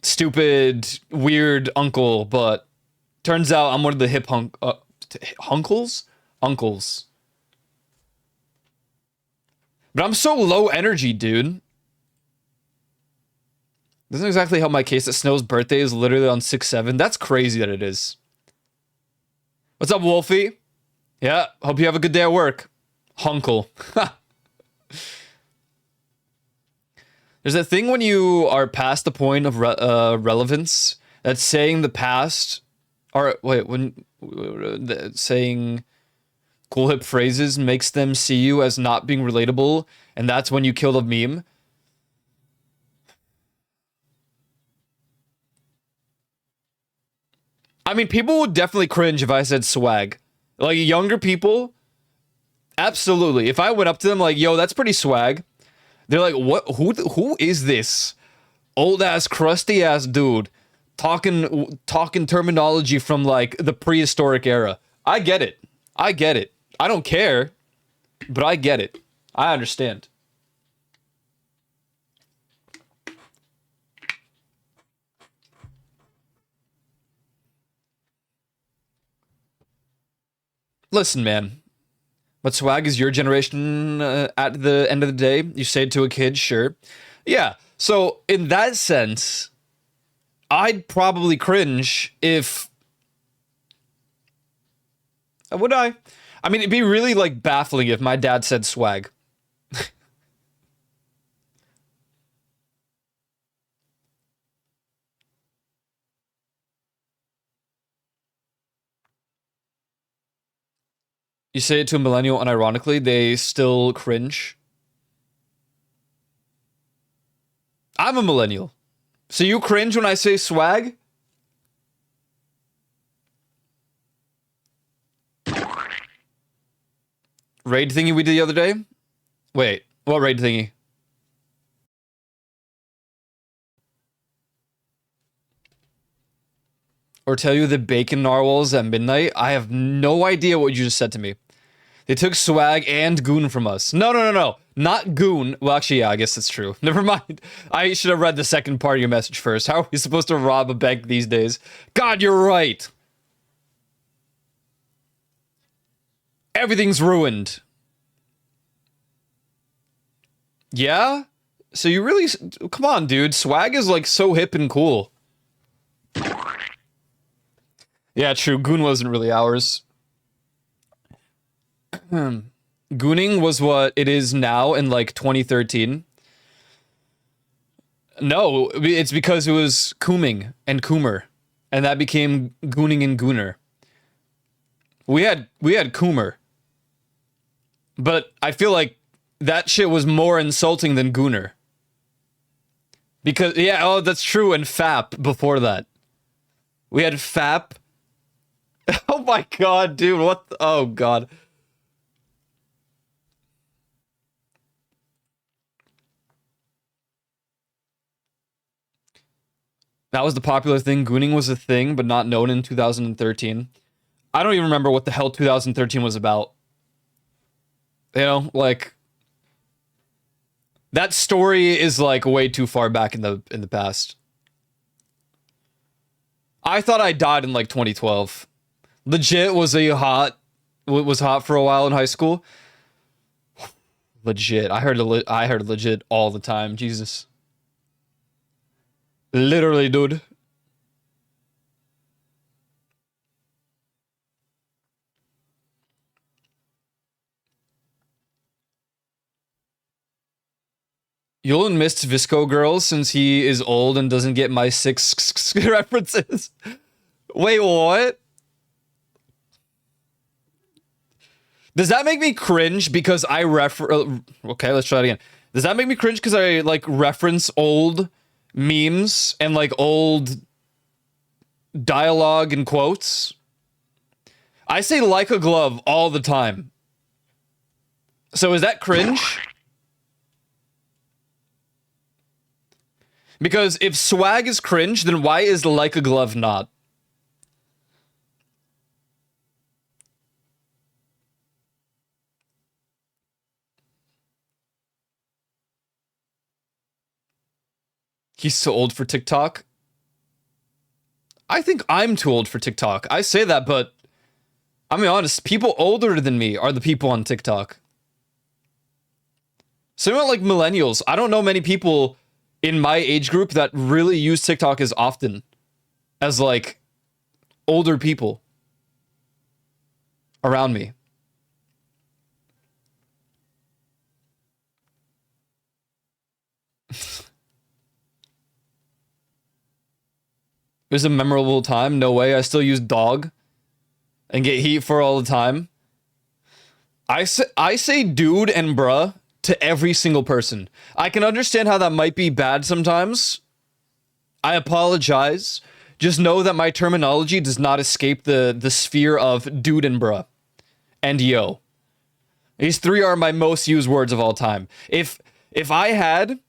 stupid, weird uncle, but turns out I'm one of the hip uncles. But I'm so low energy, dude. Doesn't exactly help my case that Snow's birthday is literally on 6/7. That's crazy that it is. What's up, Wolfie? Yeah, hope you have a good day at work. Hunkle. There's a thing when you are past the point of relevance that saying the past, or wait, saying cool hip phrases makes them see you as not being relatable, and that's when you kill the meme. I mean, people would definitely cringe if I said swag. Like, younger people, absolutely. If I went up to them like, yo, that's pretty swag, they're like, what? Who is this old ass, crusty ass dude talking terminology from like the prehistoric era? I get it. I get it. I don't care, but I get it. I understand. Listen, man. But swag is your generation at the end of the day. You say it to a kid, sure. Yeah. So in that sense, I'd probably cringe if... Would I? I mean, it'd be really like baffling if my dad said swag. You say it to a millennial unironically, they still cringe. I'm a millennial. So you cringe when I say swag? Raid thingy we did the other day? Wait, what raid thingy? Or tell you the bacon narwhals at midnight? I have no idea what you just said to me. They took swag and goon from us. No. Not goon. Well, actually, yeah, I guess that's true. Never mind. I should have read the second part of your message first. How are we supposed to rob a bank these days? God, you're right. Everything's ruined. Yeah? So you really... Come on, dude. Swag is like so hip and cool. Yeah, true. Goon wasn't really ours. Gooning was what it is now in like 2013. No, it's because it was cooming and coomer, and that became gooning and gooner. We had coomer, but I feel like that shit was more insulting than gooner. Because yeah, oh, that's true. And fap before that, we had fap. Oh my god, dude! What? Oh god. That was the popular thing. Gooning was a thing, but not known in 2013. I don't even remember what the hell 2013 was about. You know, like that story is like way too far back in the past. I thought I died in like 2012. Legit was hot for a while in high school. Legit, I heard legit all the time. Jesus. Literally, dude. Yolan missed Visco Girls since he is old and doesn't get my 6 references. Wait, what? Does that make me cringe because I okay, let's try it again. Does that make me cringe because I like reference old memes and like old dialogue and quotes? I say like a glove all the time. So is that cringe? Because if swag is cringe, then why is like a glove not? He's so old for TikTok. I think I'm too old for TikTok. I say that, but I mean, honest, people older than me are the people on TikTok. Similar like millennials. I don't know many people in my age group that really use TikTok as often as like older people around me. It was a memorable time. No way. I still use dog and get heat for all the time. I say dude and bruh to every single person. I can understand how that might be bad sometimes. I apologize. Just know that my terminology does not escape the sphere of dude and bruh and yo. These three are my most used words of all time. If I had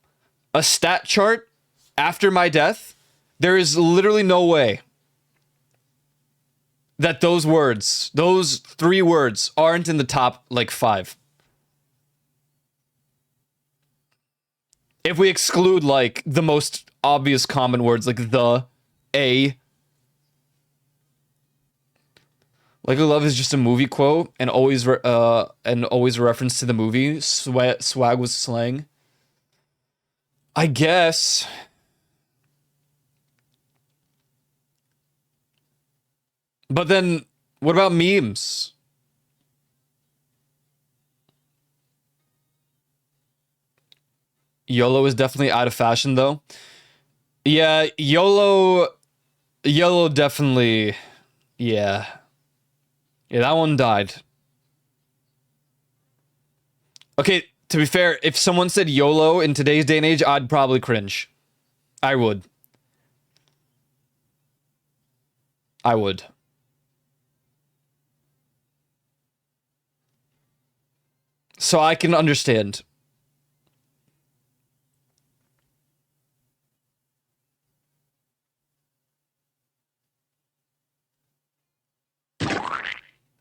a stat chart after my death, there is literally no way that those words, those three words, aren't in the top, like, 5. If we exclude, like, the most obvious common words, like the, a. Like, love is just a movie quote, and always a reference to the movie. Swag was slang. I guess. But then, what about memes? YOLO is definitely out of fashion, though. Yeah, YOLO definitely, yeah. Yeah, that one died. Okay, to be fair, if someone said YOLO in today's day and age, I'd probably cringe. I would. I would. So I can understand.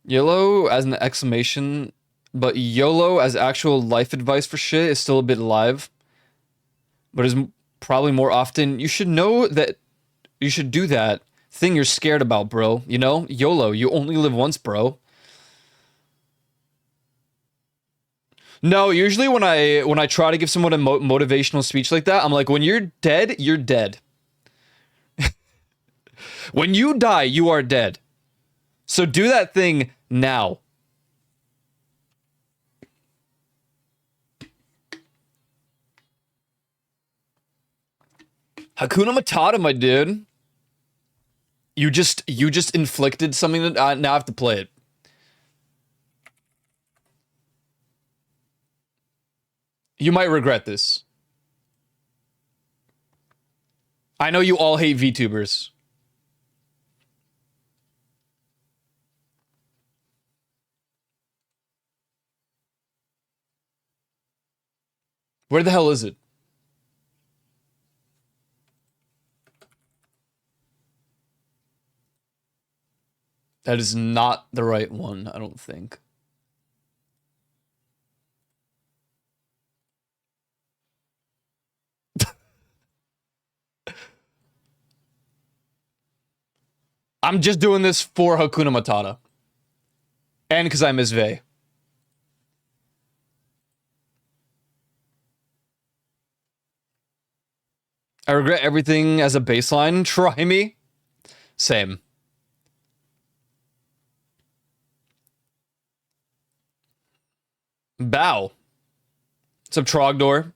YOLO as an exclamation, but YOLO as actual life advice for shit is still a bit live. But is probably more often, you should know that you should do that thing you're scared about, bro. You know? YOLO, you only live once, bro. No, usually when I try to give someone a motivational speech like that, I'm like, when you're dead, you're dead. When you die, you are dead. So do that thing now. Hakuna Matata, my dude. You just inflicted something that now I have to play it. You might regret this. I know you all hate VTubers. Where the hell is it? That is not the right one, I don't think. I'm just doing this for Hakuna Matata. And because I miss Vey. I regret everything as a baseline. Try me. Same. Bow. What's up, Trogdor?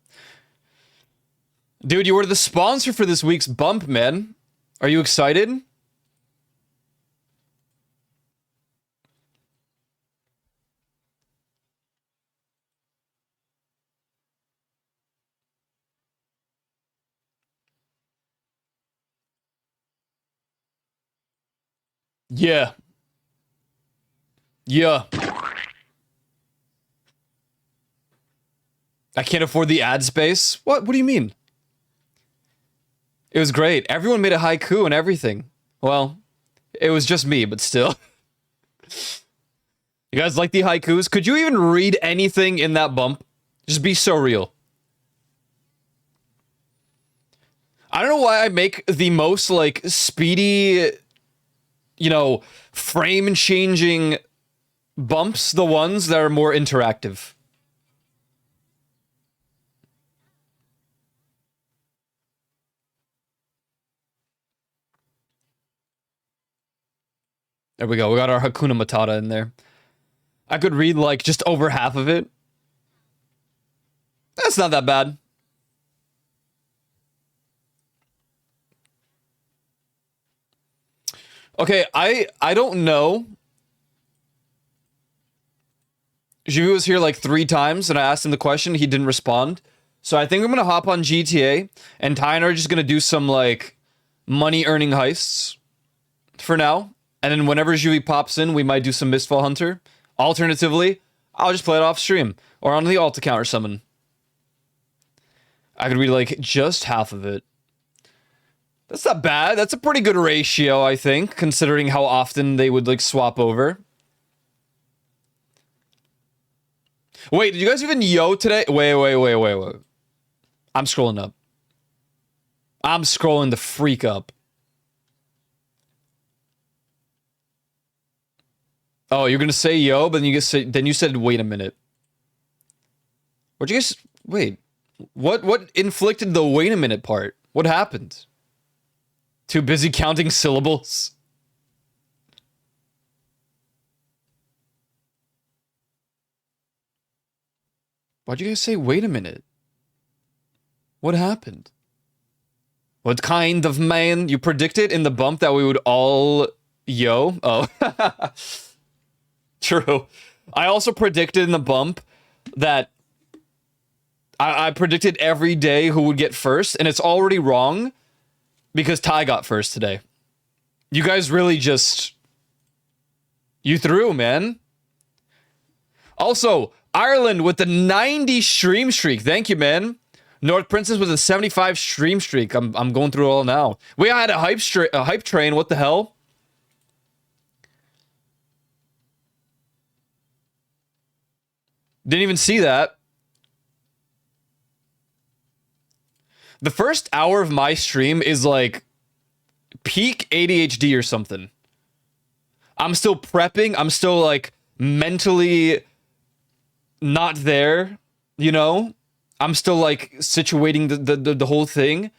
Dude, you were the sponsor for this week's bump, man. Are you excited? Yeah. Yeah. I can't afford the ad space? What do you mean? It was great. Everyone made a haiku and everything. Well, it was just me, but still. You guys like the haikus? Could you even read anything in that bump? Just be so real. I don't know why I make the most, like, speedy, you know, frame-changing bumps the ones that are more interactive. There we go. We got our Hakuna Matata in there. I could read, like, just over half of it. That's not that bad. Okay, I don't know. Jivu was here like 3 times, and I asked him the question. He didn't respond. So I think I'm gonna hop on GTA, and Ty and I are just gonna do some like money-earning heists for now. And then whenever Jivu pops in, we might do some Mistfall Hunter. Alternatively, I'll just play it off stream or on the alt account or something. I could read like just half of it. That's not bad. That's a pretty good ratio, I think, considering how often they would like swap over. Wait, did you guys even yo today? Wait. I'm scrolling up. I'm scrolling the freak up. Oh, you're gonna say yo, but then you said wait a minute. What'd you guys wait? What inflicted the wait a minute part? What happened? Too busy counting syllables? Why'd you guys say wait a minute? What happened? What kind of man? You predicted in the bump that we would all yo? Oh. True. I also predicted in the bump that I predicted every day who would get first, and it's already wrong because Ty got first today. You guys really just... You threw, man. Also, Ireland with the 90 stream streak. Thank you, man. North Princess with a 75 stream streak. I'm going through it all now. We had a hype train. What the hell? Didn't even see that. The first hour of my stream is like peak ADHD or something. I'm still prepping. I'm still like mentally not there, you know? I'm still like situating the whole thing.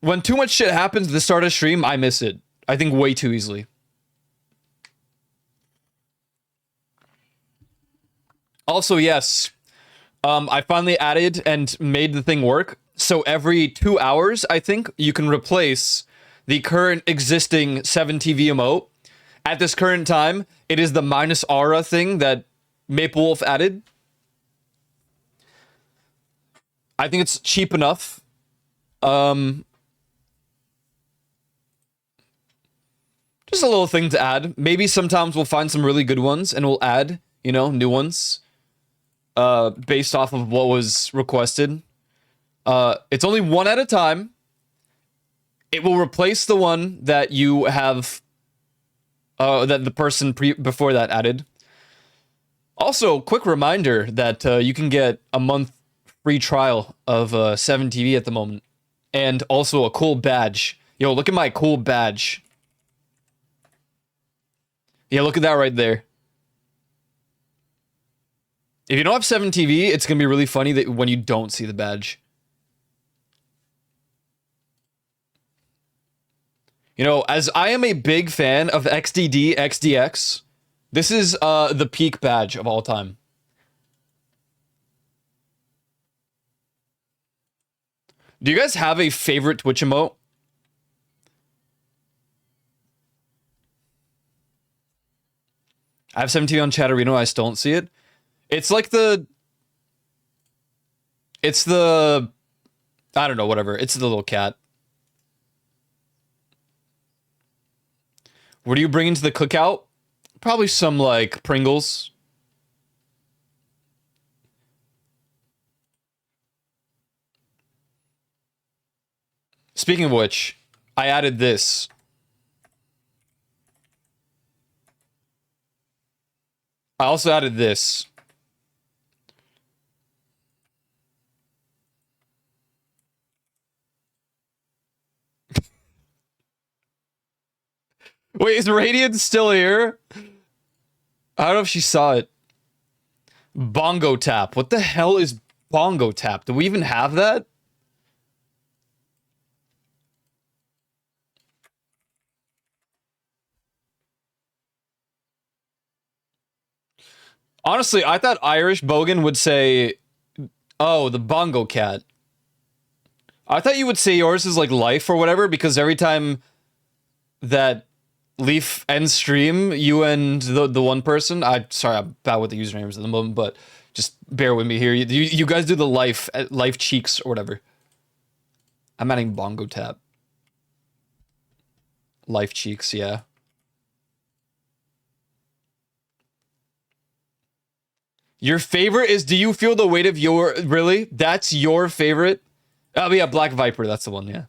When too much shit happens at the start of stream, I miss it. I think way too easily. Also, yes, I finally added and made the thing work. So every 2 hours, I think, you can replace the current existing 7TV emote. At this current time, it is the minus aura thing that Maple Wolf added. I think it's cheap enough. Just a little thing to add. Maybe sometimes we'll find some really good ones and we'll add, you know, new ones. Based off of what was requested. It's only one at a time. It will replace the one that you have, that the person before that added. Also, quick reminder that you can get a month free trial of 7TV at the moment. And also a cool badge. Yo, look at my cool badge. Yeah, look at that right there. If you don't have 7TV, it's going to be really funny that when you don't see the badge. You know, as I am a big fan of XDD, XDX, this is the peak badge of all time. Do you guys have a favorite Twitch emote? I have 7TV on Chatterino, I still don't see it. It's like the... It's the... I don't know, whatever. It's the little cat. What are you bringing to the cookout? Probably some, like, Pringles. Speaking of which, I added this. I also added this. Wait, is Radiant still here? I don't know if she saw it. Bongo tap. What the hell is bongo tap? Do we even have that? Honestly, I thought Irish Bogan would say, oh, the bongo cat. I thought you would say yours is like life or whatever, because every time that Leaf ends stream, you and the one person, sorry, I'm bad with the usernames at the moment, but just bear with me here. You guys do the life cheeks or whatever. I'm adding bongo tap. Life cheeks, yeah. Your favorite is Do You Feel the Weight of Your... Really? That's your favorite? Oh, yeah, Black Viper. That's the one, yeah.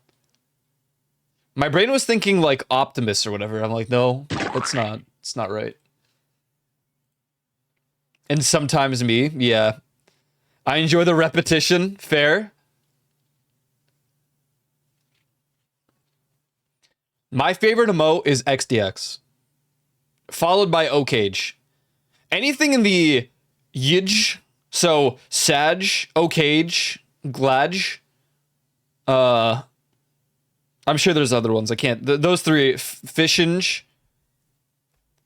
My brain was thinking, like, Optimus or whatever. I'm like, no, it's not. It's not right. And Sometimes Me, yeah. I enjoy the repetition. Fair. My favorite emote is XDX. Followed by O-Cage. Anything in the Yidge, so Sag, O-Cage, Gladge. I'm sure there's other ones. I can't. Those three, Fishinge.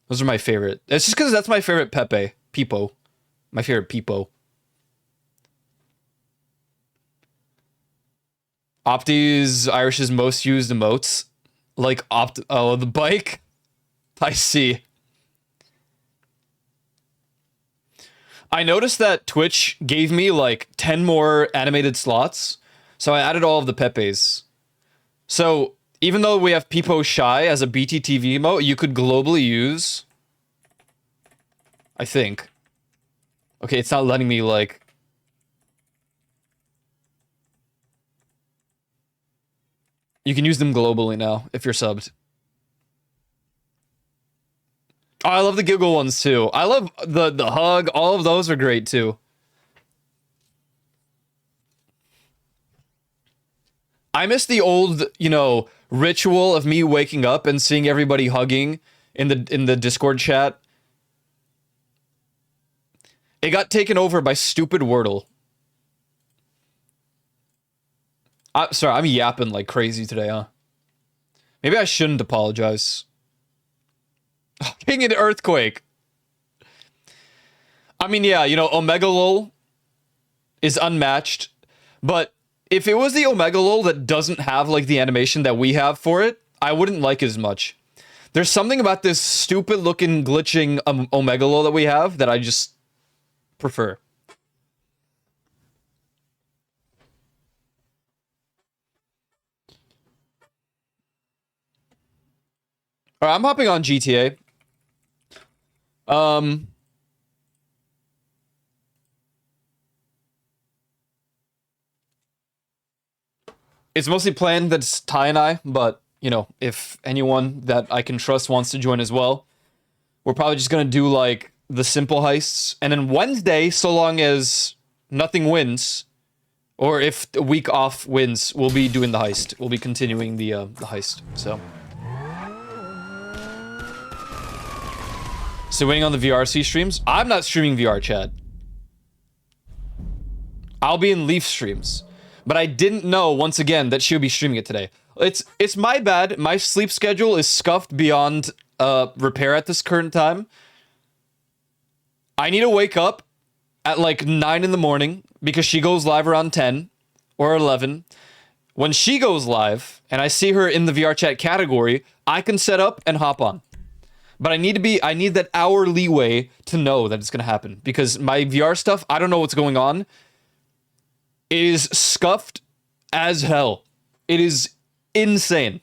Those are my favorite. It's just because that's my favorite Pepe. Peepo. My favorite Peepo. Opti's Irish's most used emotes. Like oh, the bike. I see. I noticed that Twitch gave me like 10 more animated slots, so I added all of the Pepes. So even though we have Peepo Shy as a BTTV emote, you could globally use, I think. Okay, it's not letting me like... You can use them globally now if you're subbed. Oh, I love the giggle ones too. I love the hug. All of those are great too. I miss the old, ritual of me waking up and seeing everybody hugging in the Discord chat. It got taken over by stupid Wordle. Sorry, I'm yapping like crazy today, huh? Maybe I shouldn't apologize. King and Earthquake. I mean, yeah, Omega Lol is unmatched, but if it was the Omega Lol that doesn't have, like, the animation that we have for it, I wouldn't like it as much. There's something about this stupid-looking, glitching Omega Lol that we have that I just prefer. Alright, I'm hopping on GTA. It's mostly planned that it's Ty and I, but, if anyone that I can trust wants to join as well, we're probably just gonna do, like, the simple heists. And then Wednesday, so long as nothing wins, or if the week off wins, we'll be doing the heist. We'll be continuing the heist, so. So waiting on the VRC streams? I'm not streaming VR, chat. I'll be in Leaf streams. But I didn't know, once again, that she would be streaming it today. It's my bad. My sleep schedule is scuffed beyond repair at this current time. I need to wake up at like 9 in the morning because she goes live around 10 or 11. When she goes live and I see her in the VR chat category, I can set up and hop on. But I need that hour leeway to know that it's going to happen because my VR stuff, I don't know what's going on. It is scuffed as hell. It is insane.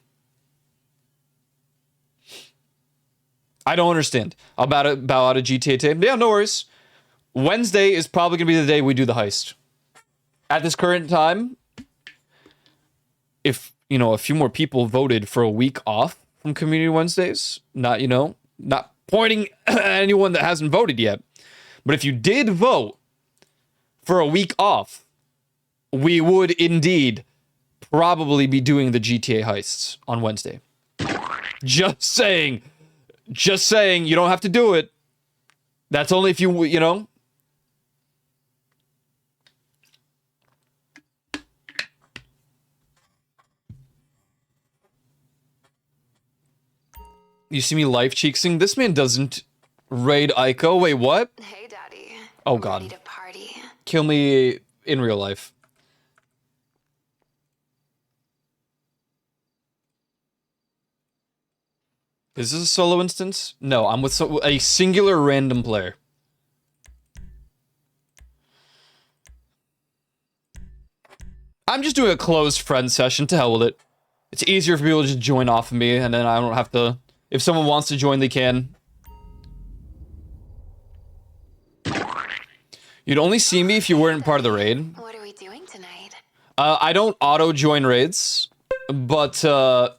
I don't understand. I'll bow out of GTA today. Yeah, no worries. Wednesday is probably going to be the day we do the heist. At this current time, if, a few more people voted for a week off from Community Wednesdays, not pointing at anyone that hasn't voted yet, but if you did vote for a week off, we would indeed probably be doing the GTA heists on Wednesday. Just saying. Just saying, you don't have to do it. That's only if you. You see me life cheeksing? This man doesn't raid Aiko. Wait, what? Hey, Daddy. Oh, God. Ready to party? Kill me in real life. Is this a solo instance? No, I'm with a singular random player. I'm just doing a closed friend session, to hell with it. It's easier for people to just join off of me, and then I don't have to... If someone wants to join, they can. You'd only see me if you weren't part of the raid. What are we doing tonight? I don't auto-join raids, but also...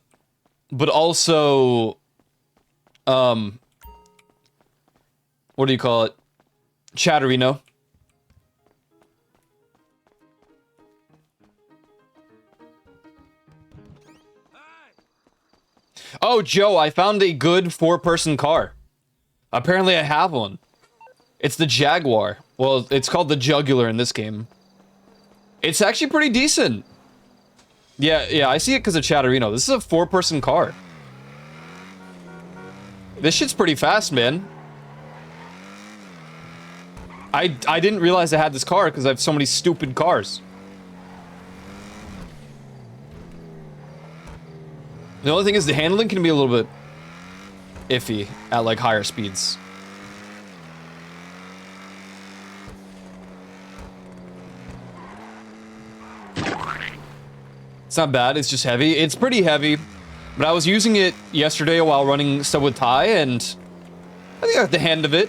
What do you call it? Chatterino. Oh, Joe, I found a good 4-person car. Apparently I have one. It's the Jaguar. Well, it's called the Jugular in this game. It's actually pretty decent. Yeah, I see it because of Chatterino. This is a 4-person car. This shit's pretty fast, man. I didn't realize I had this car because I have so many stupid cars. The only thing is the handling can be a little bit iffy at like higher speeds. It's not bad, it's just heavy. It's pretty heavy, but I was using it yesterday while running stuff with Ty, and I think I got the hand of it.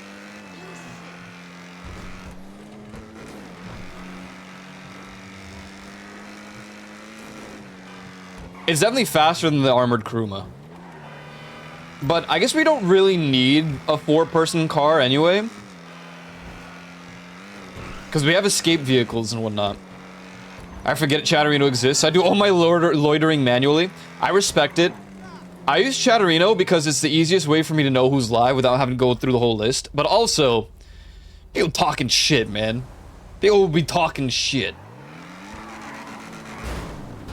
It's definitely faster than the Armored Kuruma. But I guess we don't really need a 4-person car anyway. Because we have escape vehicles and whatnot. I forget Chatterino exists. I do all my loitering manually. I respect it. I use Chatterino because it's the easiest way for me to know who's live without having to go through the whole list. But also, people talking shit, man. People will be talking shit.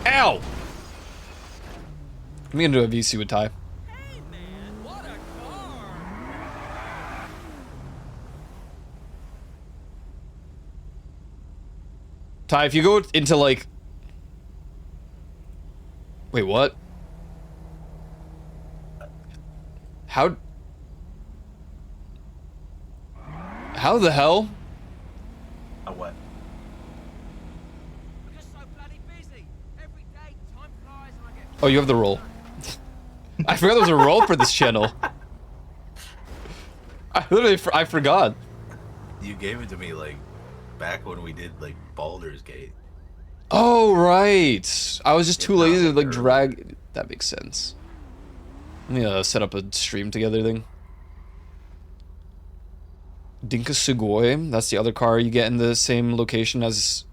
Ow! I'm gonna do a VC with Ty. Hey man, what a car! Ty, if you go into like... Wait, what? How the hell? What? I'm just so bloody busy. Every day, time flies and I get... Oh, you have the roll. I forgot there was a roll for this channel. I forgot. You gave it to me like back when we did like Baldur's Gate. Oh, right. I was just too lazy to like drag... That makes sense. Let me set up a stream together thing. Dinka Sugoi. That's the other car you get in the same location as...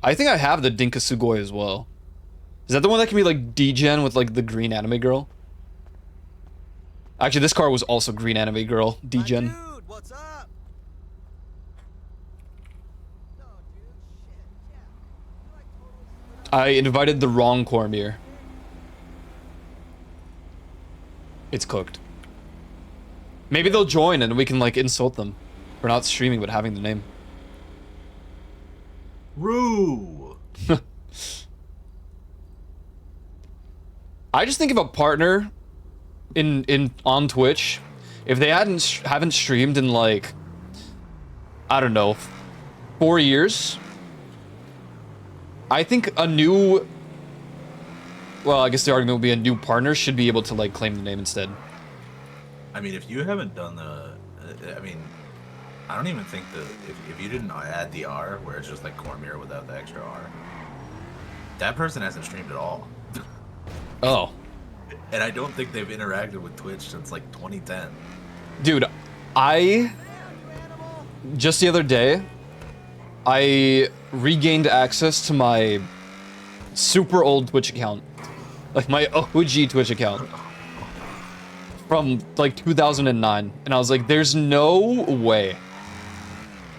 I think I have the Dinka Sugoi as well. Is that the one that can be like D-Gen with like the green anime girl? Actually, this car was also green anime girl, D-Gen. Dude, what's up? No, dude, shit, yeah. You're like totally... I invited the wrong Cormier. It's cooked. Maybe they'll join and we can like insult them for not streaming but having the name. Roo! I just think of a partner on Twitch, if they haven't streamed in like, I don't know, 4 years. I think a new, well, I guess the argument would be a new partner should be able to like claim the name instead. I mean, if you haven't done the, I mean, I don't even think if you didn't add the R, where it's just like Cormier without the extra R, that person hasn't streamed at all. Oh. And I don't think they've interacted with Twitch since like 2010. Dude, just the other day, I regained access to my super old Twitch account. Like my OG Twitch account. From like 2009. And I was like, there's no way.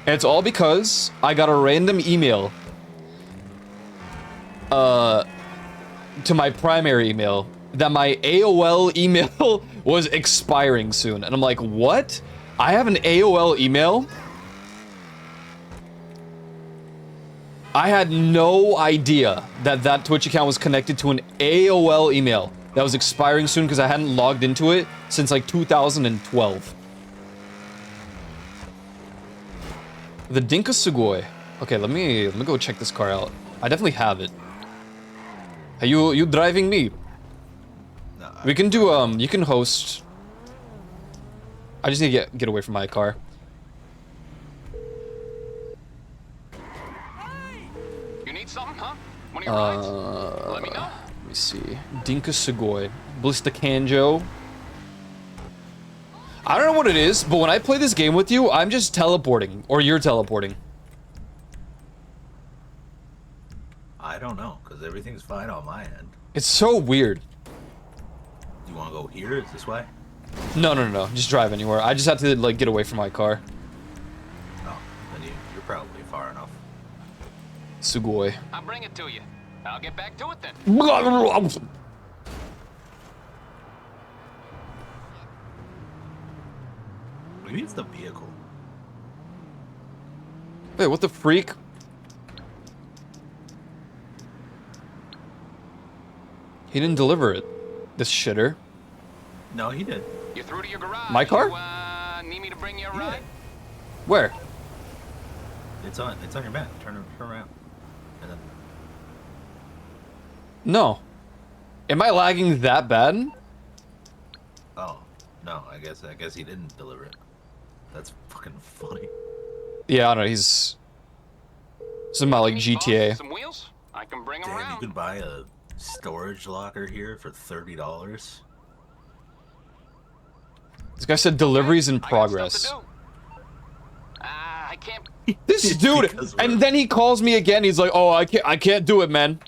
And it's all because I got a random email. To my primary email. That my AOL email was expiring soon. And I'm like, what? I have an AOL email? I had no idea that that Twitch account was connected to an AOL email. that was expiring soon because I hadn't logged into it since like 2012. The Dinka Sugoi. Okay, let me go check this car out. I definitely have it. Hey, you driving me? No, We can do you can host. I just need to get away from my car. You need something, huh? One of your rides? Let me know. Let me see. Dinka Sugoi. Blista Kanjo. I don't know what it is, but when I play this game with you, I'm just teleporting. Or you're teleporting. I don't know, because everything's fine on my end. It's so weird. You want to go here? Is this way? No. Just drive anywhere. I just have to, like, get away from my car. Oh, then you're probably far enough. Sugoi. I'll bring it to you. I'll get back to it then. Maybe it's the vehicle. Wait, what the freak? He didn't deliver it. This shitter. No, he did. You're through to your garage. My car? You, need me to bring you a ride? Where? It's on your map. Turn around. And then No. Am I lagging that bad? oh, no, I guess he didn't deliver it. That's fucking funny. Yeah, I don't know. He's somehow like Need both? GTA. Some wheels? I can bring them Damn, you around. can buy a storage locker here for $30. This guy said deliveries in I got stuff progress. to do. I can't. This dude, Because and then he calls me again. He's like, "Oh, I can't do it, man.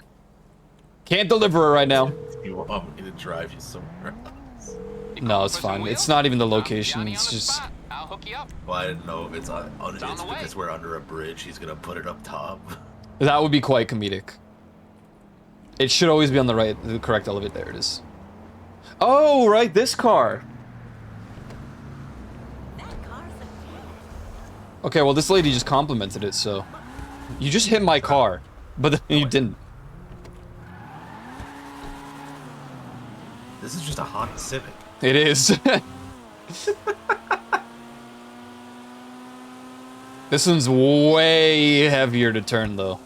Can't deliver it right now." You want me to drive you somewhere else? You No, calling it's for some fine. wheels? It's not even the I'm location. Johnny It's on the just spot. I'll hook you up. Well, I didn't know if it's on on it's the way. because we're under a bridge. He's gonna put it up top. that would be quite comedic. It should always be on the correct elevator. There it is. Oh, right, this car. That car's a cat. Okay, well, this lady just complimented it, so you just hit my car, but then you didn't. This is just a Honda Civic. It is. This one's way heavier to turn, though.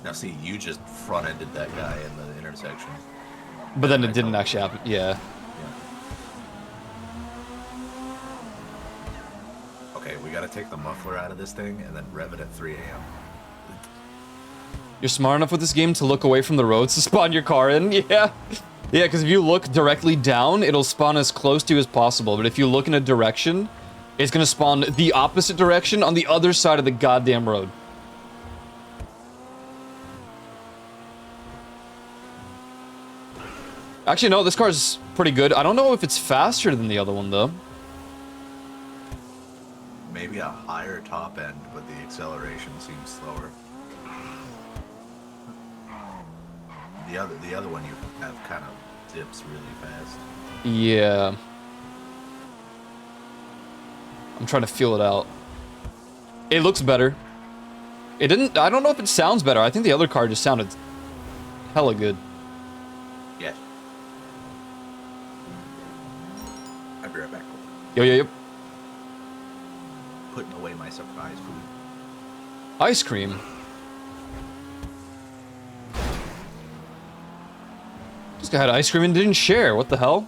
Now, see, you just front-ended that guy in the intersection. But then it didn't actually happen. Yeah. Okay, we gotta take the muffler out of this thing and then rev it at 3 a.m. You're smart enough with this game to look away from the roads to spawn your car in? Yeah. Yeah, because if you look directly down, it'll spawn as close to you as possible. But if you look in a direction, it's gonna spawn the opposite direction on the other side of the goddamn road. Actually, no, this car's pretty good. I don't know if it's faster than the other one, though. Maybe a higher top end, but the acceleration seems slower. The other one you have kind of dips really fast. Yeah. I'm trying to feel it out. It looks better. It didn't... I don't know if it sounds better. I think the other car just sounded hella good. Yeah. I'll be right back. Yo. Putting away my surprise food. Ice cream. This guy had ice cream and didn't share. What the hell?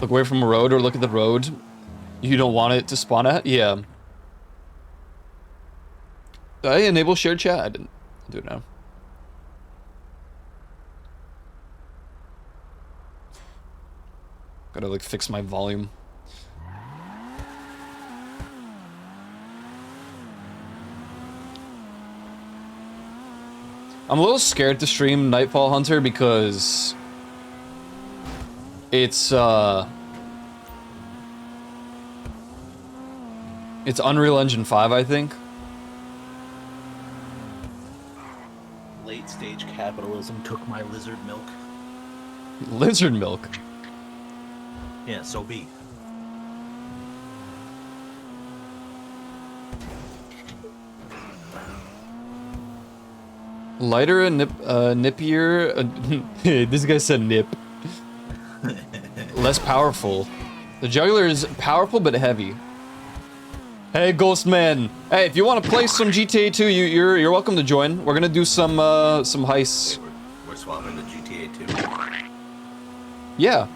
Look away from a road or look at the road you don't want it to spawn at? Yeah. Did I enable shared chat? I didn't do it now. Gotta like fix my volume. I'm a little scared to stream Nightfall Hunter because it's Unreal Engine 5, I think. Late stage capitalism took my lizard milk. Lizard milk. Yeah, so be. Lighter and nippier. This guy said nip. Less powerful. The juggler is powerful but heavy. Hey, Ghost Man. Hey, if you want to play some GTA 2, you're welcome to join. We're gonna do some heists. Okay, we're swapping to GTA 2. Yeah.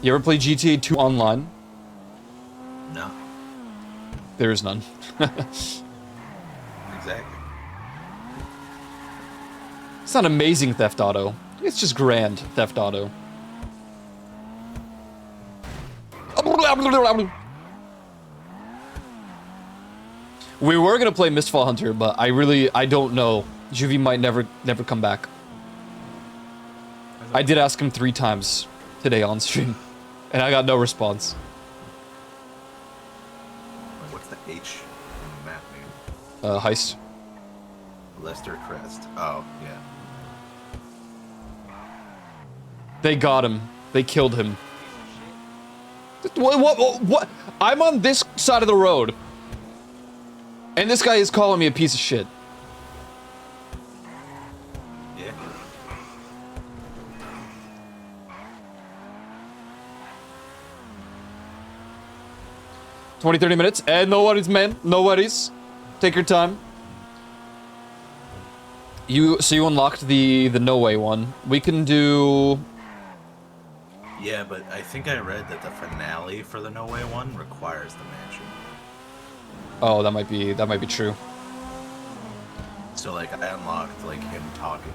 You ever play GTA 2 online? No. There is none. Exactly. It's not amazing Theft Auto. It's just grand Theft Auto. We were gonna play Mistfall Hunter, but I don't know. Juvie might never come back. I did ask him 3 times today on stream, and I got no response. Wait, what's the H in the map name? Heist. Lester Crest. Oh, yeah. They got him. They killed him. What? I'm on this side of the road. And this guy is calling me a piece of shit. Yeah. $20, 30 minutes. And no worries, man. No worries. Take your time. So you unlocked the no way one. We can do... Yeah, but I think I read that the finale for the No Way one requires the mansion. Oh, that might be true. So like I unlocked like him talking,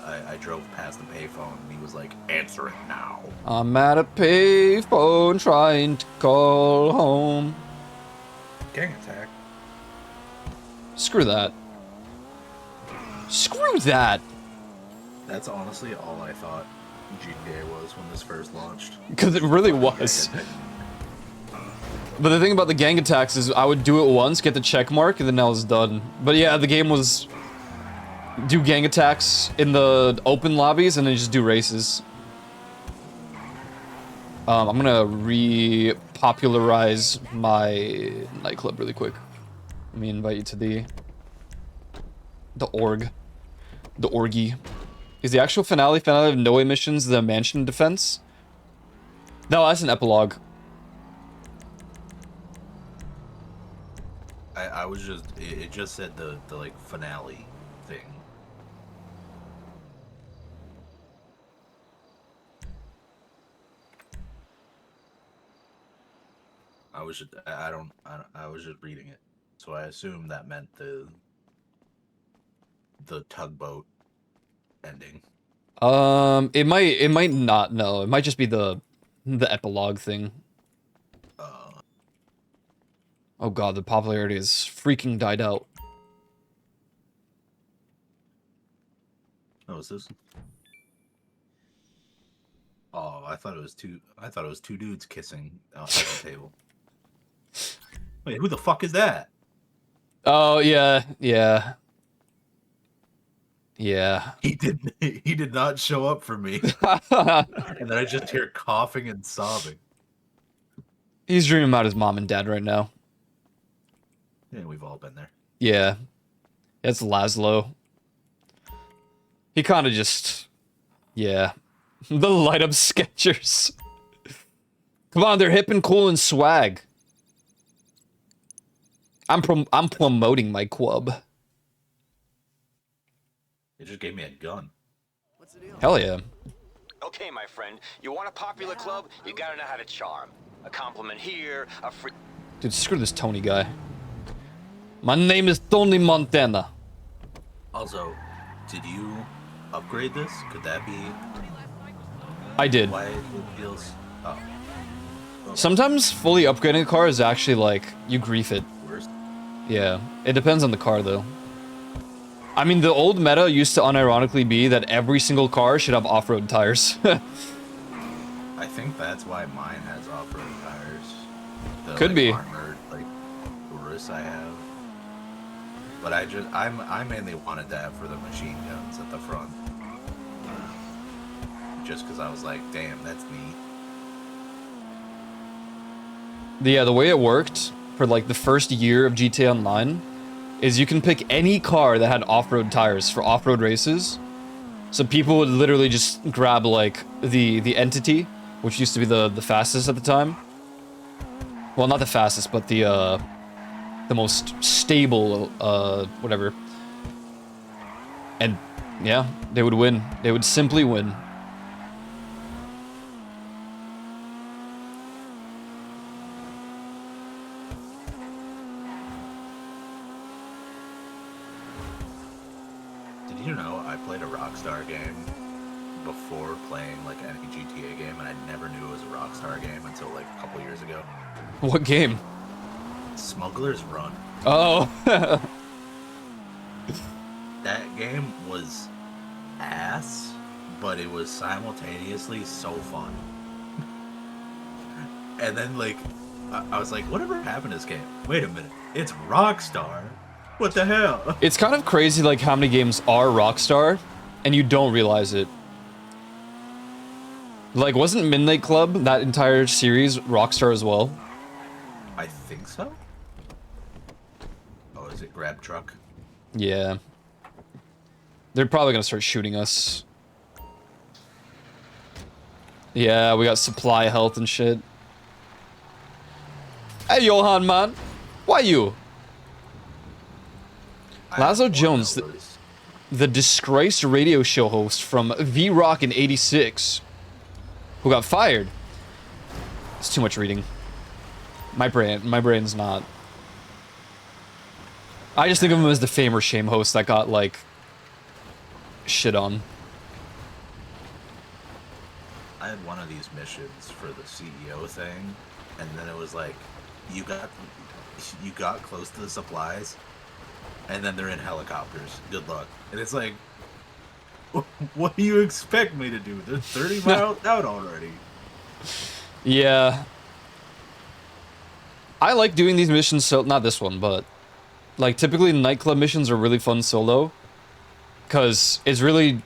I drove past the payphone and he was like, "Answer it now." I'm at a payphone trying to call home. Gang attack. Screw that. Screw that. That's honestly all I thought GTA was when this first launched. Because it really was. But the thing about the gang attacks is I would do it once, get the check mark, and then I was done. But yeah, the game was do gang attacks in the open lobbies and then just do races. I'm gonna re-popularize my nightclub really quick. Let me invite you to the org. The orgy. Is the actual finale of No Way Missions the mansion defense? No, that's an epilogue. I was just, it just said the like finale thing. I was just reading it, so I assumed that meant the tugboat ending. It might not. No, it might just be the epilogue thing. Oh god, the popularity has freaking died out. Oh, is this? Oh, I thought it was two dudes kissing at the table. Wait, who the fuck is that? Oh yeah. He did not show up for me. And then I just hear coughing and sobbing. He's dreaming about his mom and dad right now. Yeah, we've all been there. Yeah. It's Laszlo. He kind of just... Yeah. The light-up Skechers. Come on, they're hip and cool and swag. I'm promoting my club. They just gave me a gun. What's the deal? Hell yeah. Okay, my friend, you want a popular club? You gotta know how to charm. A compliment here, a free... Dude, screw this Tony guy. My name is Tony Montana. Also, did you upgrade this? Could that be I did. why it feels... Oh. Sometimes fully upgrading a car is actually like, you grief it. Worse. Yeah. It depends on the car though. I mean, the old meta used to unironically be that every single car should have off-road tires. I think that's why mine has off-road tires. The, Could be. Armored, like, Urus I have. But I mainly wanted that for the machine guns at the front. Just because I was like, damn, that's neat. Yeah, the way it worked for like the first year of GTA Online is you can pick any car that had off-road tires for off-road races. So people would literally just grab like the entity, which used to be the fastest at the time. Well, not the fastest, but the most stable whatever. And yeah, they would win. They would simply win. Did you know I played a Rockstar game before playing like any GTA game, and I never knew it was a Rockstar game until like a couple years ago? What game? Smuggler's Run. Oh. That game was ass, but it was simultaneously so fun. And then like I was like, whatever happened to this game? Wait a minute, it's Rockstar. What the hell? It's kind of crazy like how many games are Rockstar and you don't realize it. Like, wasn't Midnight Club, that entire series, Rockstar as well? I think so. Oh, is it Grab Truck? Yeah. They're probably gonna start shooting us. Yeah, we got supply health and shit. Hey, Johan, man. Why you? Lazo Jones, the disgraced radio show host from V-Rock in '86, who got fired. It's too much reading. My brain's not. I just think of him as the fame or shame host that got, like, shit on. I had one of these missions for the CEO thing, and then it was like, you got close to the supplies, and then they're in helicopters. Good luck. And it's like, what do you expect me to do? They're 30 miles out already. Yeah. I like doing these missions, so not this one, but like typically nightclub missions are really fun solo, because it's really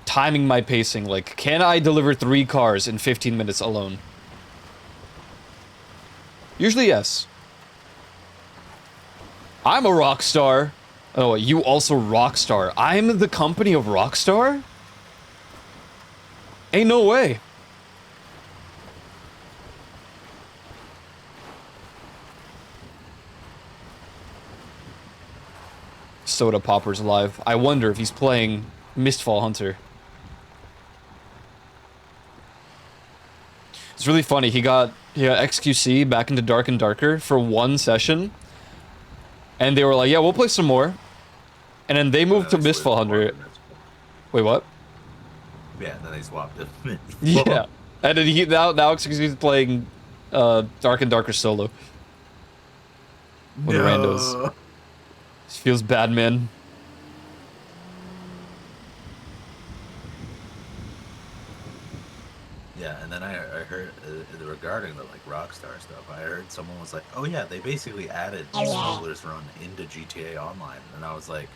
timing my pacing. Like, can I deliver 3 cars in 15 minutes alone? Usually yes. I'm a rock star. Oh, you also Rockstar. I'm the company of Rockstar? Ain't no way. Soda Popper's live. I wonder if he's playing Mistfall Hunter. It's really funny. He got XQC back into Dark and Darker for 1 session. And they were like, yeah, we'll play some more. And then they moved to Mistfall Hunter. Wait, what? Yeah, then they swapped it. Yeah. And then now XQC is playing Dark and Darker solo. With randos. This feels bad, man. Yeah, and then I heard regarding the like Rockstar stuff. I heard someone was like, "Oh yeah, they basically added Smuggler's Run into GTA Online," and I was like,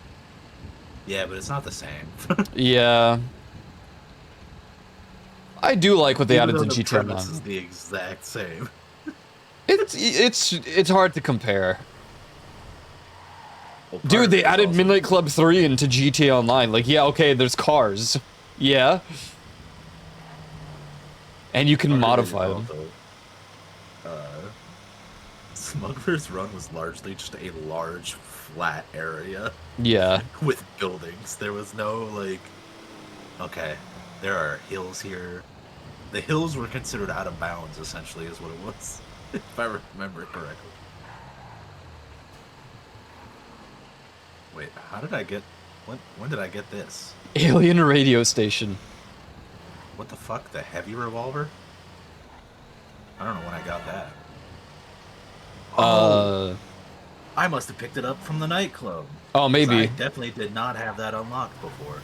"Yeah, but it's not the same." Yeah. I do like what they added to GTA Online. Is the exact same. It's hard to compare. Well, Dude, they added Midnight Club 3 into GTA Online. Like, yeah, okay, there's cars. Yeah. And you can modify them. Smuggler's Run was largely just a large, flat area. Yeah. With buildings. There was no, like... Okay, there are hills here. The hills were considered out of bounds, essentially, is what it was. If I remember correctly. Wait, how did I get... When did I get this? Alien radio station. What the fuck? The heavy revolver? I don't know when I got that. I must have picked it up from the nightclub. Oh, maybe. I definitely did not have that unlocked before.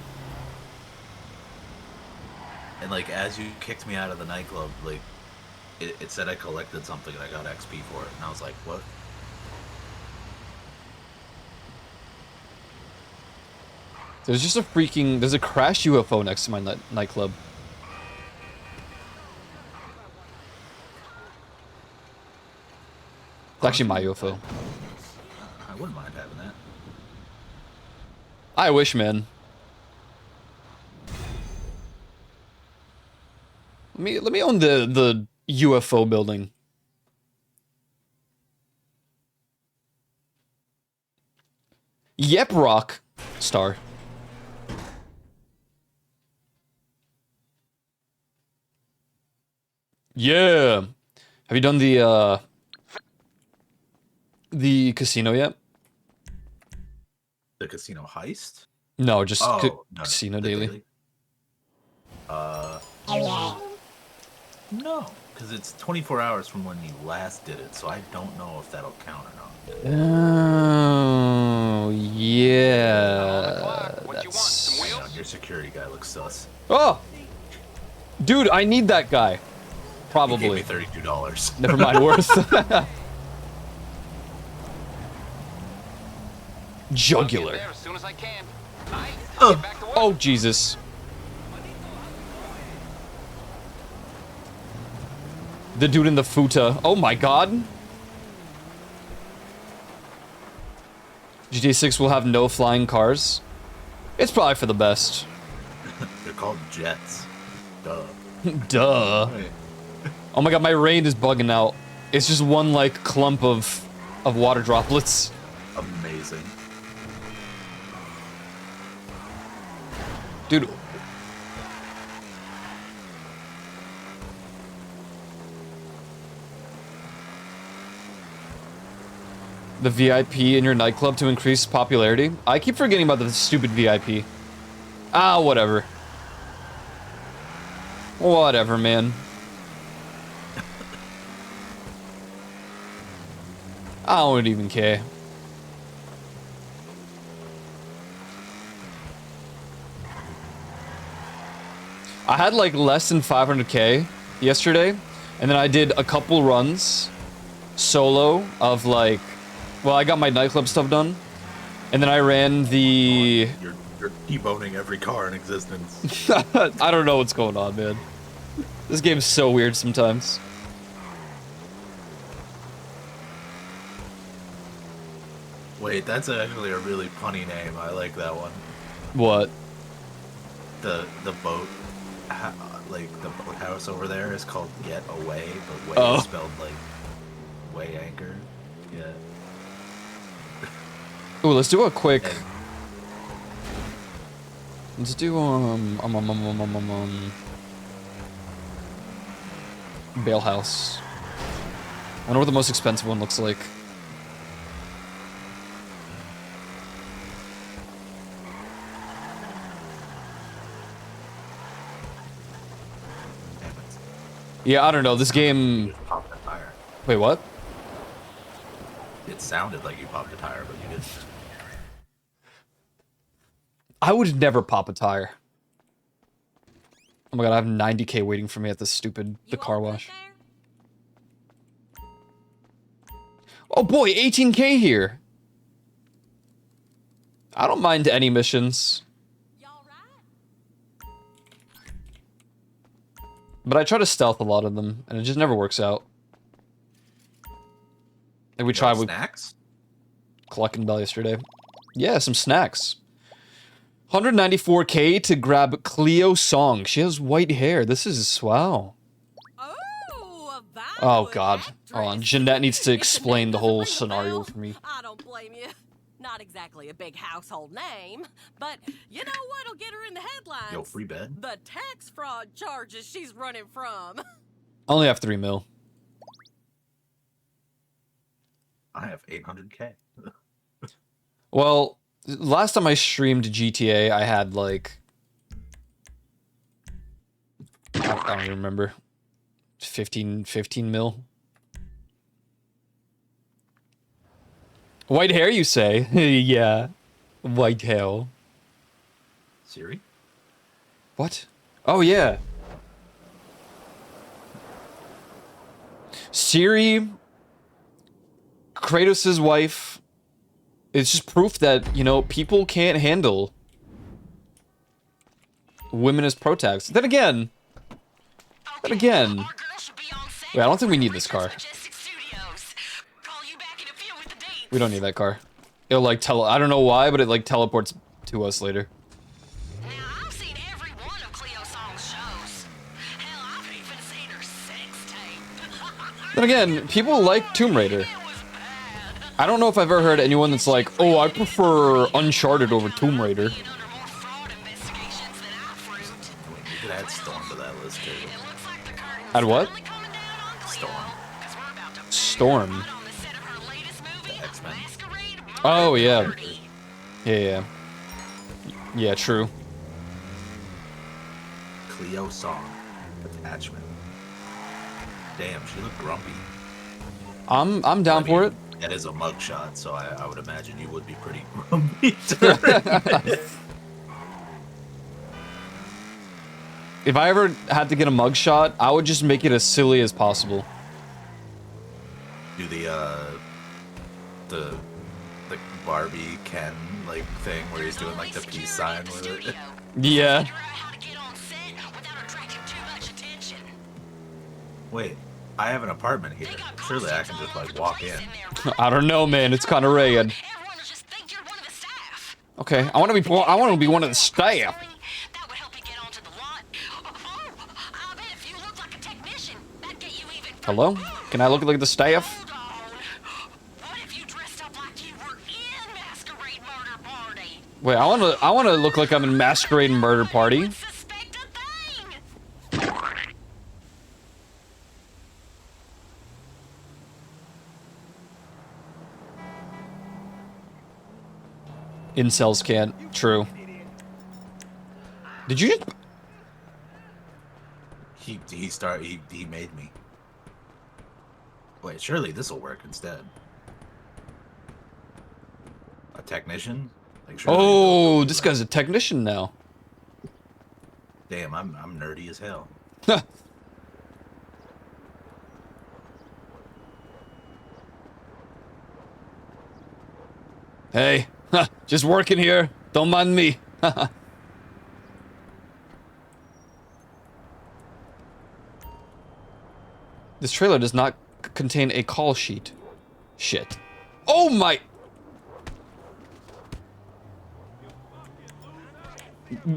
And like, as you kicked me out of the nightclub, like, it said I collected something and I got XP for it. And I was like, what? There's just there's a crashed UFO next to my nightclub. It's actually my UFO. I wouldn't mind. having that. I wish, man. Let me own the UFO building. Yep, rock star. Yeah. Have you done the casino yet? The casino heist? No, just No, casino the daily. No, because it's 24 hours from when you last did it, so I don't know if that'll count or not. Oh, yeah. What you want? Some Hang wheels? on, your security guy looks sus. Oh! Dude, I need that guy. He gave Probably. me $32. Never mind, worth. Get Jugular. there as soon as I can. Nice. Get back to work. Oh, Jesus. The dude in the futa. Oh my god. GTA 6 will have no flying cars. It's probably for the best. They're called jets. Duh. Duh. Oh my god, my rain is bugging out. It's just one, like, clump of water droplets. Amazing. Dude. The VIP in your nightclub to increase popularity? I keep forgetting about the stupid VIP. Ah, whatever. Whatever, man. I don't even care. I had like less than 500k yesterday, and then I did a couple runs solo of like, well, I got my nightclub stuff done, and then I ran the... You're deboning every car in existence. I don't know what's going on, man. This game's so weird sometimes. Wait, that's actually a really funny name. I like that one. What? The boat, like the boathouse over there is called Get Away, but way Oh. is spelled like way anchor. Yeah. Ooh, let's do a quick... And Let's do, Bale House. I wonder what the most expensive one looks like. Yeah, I don't know. This game... you popped a tire. Wait, what? It sounded like you popped a tire, but you didn't. I would never pop a tire. Oh my god, I have 90k waiting for me at the car wash. Oh boy, 18k here. I don't mind any missions. But I try to stealth a lot of them, and it just never works out. Like we tried with snacks. Clucking Bell yesterday. Yeah, some snacks. 194k to grab Cleo Song. She has white hair. This is wow. Oh god. Hold on. Jeanette needs to explain the whole scenario for me. I don't blame you. Not exactly a big household name, but you know what'll get her in the headlines? Yo, free bed. The tax fraud charges she's running from. I only have 3 mil. I have 800k. Well, last time I streamed GTA, I had like... I don't even remember. 15 mil. White hair, you say? Yeah. White hair. Siri? What? Oh, yeah. Siri, Kratos' wife, it's just proof that, you know, people can't handle women as protags. Then again, wait, I don't think we need this car. We don't need that car. It'll like I don't know why, but it like teleports to us later. Now, I've seen every one of Cleo Song's shows. Hell, I've even seen her sex tape. Then again, people like Tomb Raider. It was bad. I don't know if I've ever heard anyone that's like, oh, I prefer Uncharted over Tomb Raider. Being under more fraud investigations than I fruit. You could add Storm to that list too. It looks like the curtain's Add what? finally coming down on Cleo, Storm. 'cause we're about to Storm. on the set of her latest movie, X-Men. Masquerade Oh, Murder yeah. Party. Yeah. Yeah, true. Cleo Song attachment. Damn, she looked grumpy. I'm down for it. That is a mugshot, so I would imagine you would be pretty grumpy during it. If I ever had to get a mugshot, I would just make it as silly as possible. Do the Barbie Ken like thing where he's doing like the peace sign with it. Yeah. Figure out how to get on set without attracting too much attention. Wait, I have an apartment here. They got Surely I can costumes just all like over the walk place in. there. I don't know, man. It's kind of ragged. Everyone will just think you're one of the staff. Okay, I want to be one of the staff. That would help you get onto the lot. Oh, I bet if you look like a technician, that'd get you even further. Hello? Can I look like the staff? Hold on. What if you dressed up like you were in Masquerade Murder Party? Wait, I want to look like I'm in Masquerade Murder Party. Wouldn't suspect a thing. Incels can't. True. Did you just... He made me. Wait, surely this will work instead. A technician? Like surely Oh, they'll this do guy's a technician now. that. Damn, I'm nerdy as hell. Hey, just working here. Don't mind me. This trailer does not contain a call sheet. Shit. Oh my...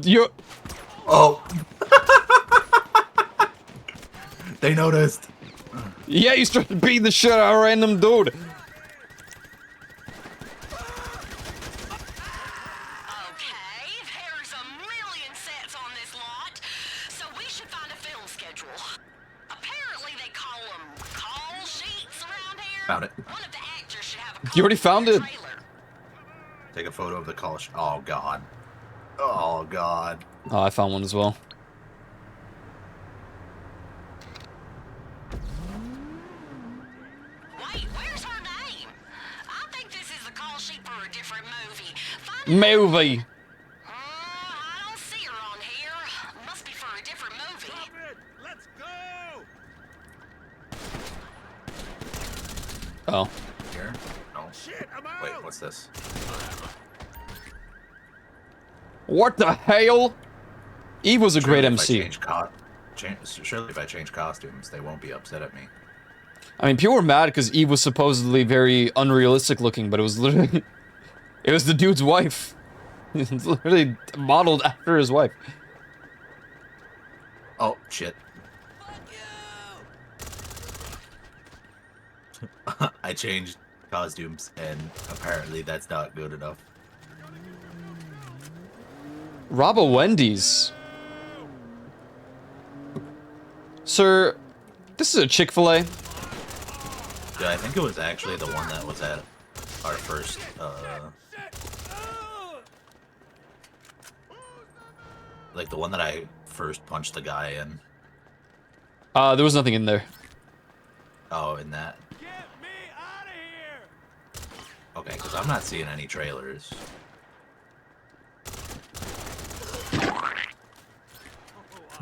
You're... Oh! They noticed. Yeah, you started beating the shit out of a random dude. Okay, there's a million sets on this lot, so we should find a film schedule. Apparently they call them call sheets around here. Found it. One of the actors should have a You already copy found of the it? trailer. Take a photo of the call. Oh god. Oh god. Oh, I found one as well. Wait, where's her name? I think this is the call sheet for a different movie. Find Movie. I don't see her on here. Must be for a different movie. Let's go! Oh. Here? No. Shit, I'm out! Wait, what's this? What the hell? Eve was a great MC. Surely if I change costumes, they won't be upset at me. I mean, people were mad because Eve was supposedly very unrealistic looking, but it was literally... It was the dude's wife. It's literally modeled after his wife. Oh, shit. I changed costumes, and apparently that's not good enough. Rob a Wendy's. Sir, this is a Chick-fil-A. Yeah, I think it was actually the one that was at our first, like the one that I first punched the guy in. There was nothing in there. Oh, in that. Get me out of here! Okay, because I'm not seeing any trailers.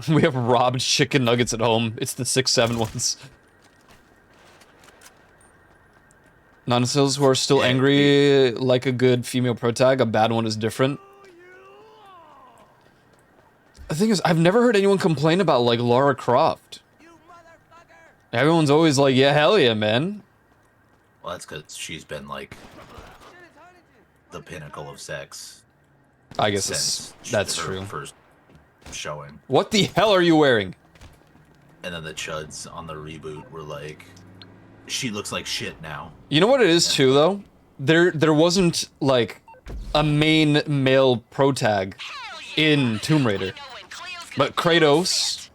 We have robbed chicken nuggets at home. It's the 6-7 ones. Non-sales who are still angry like a good female protag. A bad one is different. The thing is, I've never heard anyone complain about, like, Lara Croft. You motherfucker! Everyone's always like, yeah, hell yeah, man. Well, that's because she's been like Shit is Huntington! the pinnacle of sex. I guess Since that's her true. first showing. What the hell are you wearing? And then the chuds on the reboot were like, she looks like shit now. You know what it is too, though? There wasn't like a main male pro tag in Tomb Raider, but Kratos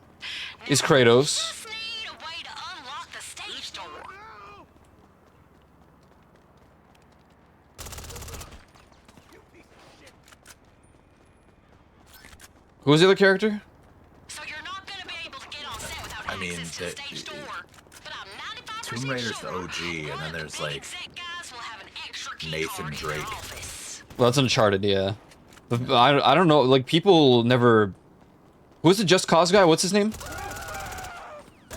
is Kratos. Just need a way to unlock the stage door. Who was the other character? So you're not gonna be able to get on set without I mean, access to the stage door. But I'm 95% Tomb Raider's the sure OG, and then there's like guys will have an extra key Nathan card in Drake. their office. Well, that's Uncharted, yeah. But I don't know, like people never. Who's the Just Cause guy? What's his name?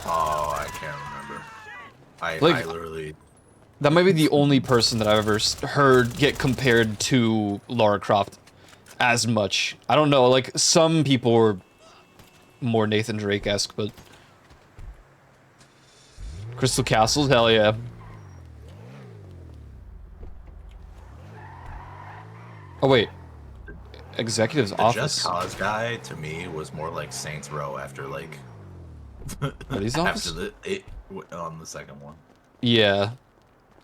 Oh, I can't remember. I literally. That might be the only person that I've ever heard get compared to Lara Croft as much. I don't know, like some people were more Nathan Drake-esque, but Crystal Castles, hell yeah. Oh wait, Executive's The office. Just Cause guy to me was more like Saints Row after like. What, his office? After on the second one. Yeah,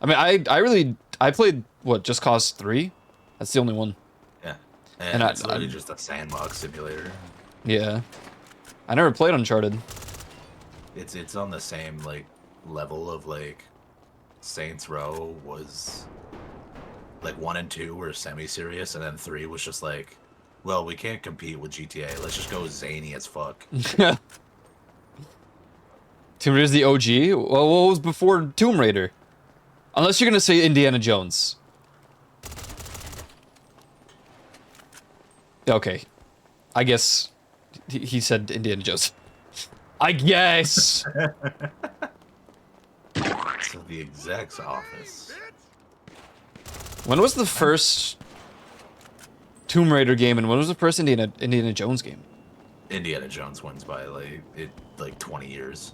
I mean, I played what, Just Cause 3. That's the only one. Yeah, And and it's literally just a sandbox simulator. Yeah, I never played Uncharted. It's on the same like level of like Saints Row was like 1 and 2 were semi-serious, and then 3 was just like, well, we can't compete with GTA. Let's just go zany as fuck. Tomb Raider's the OG? Well, what was before Tomb Raider? Unless you're gonna say Indiana Jones. Okay. I guess he said Indiana Jones. I guess! So the exec's office. When was the first Tomb Raider game, and when was the first Indiana Jones game? Indiana Jones wins by like 20 years.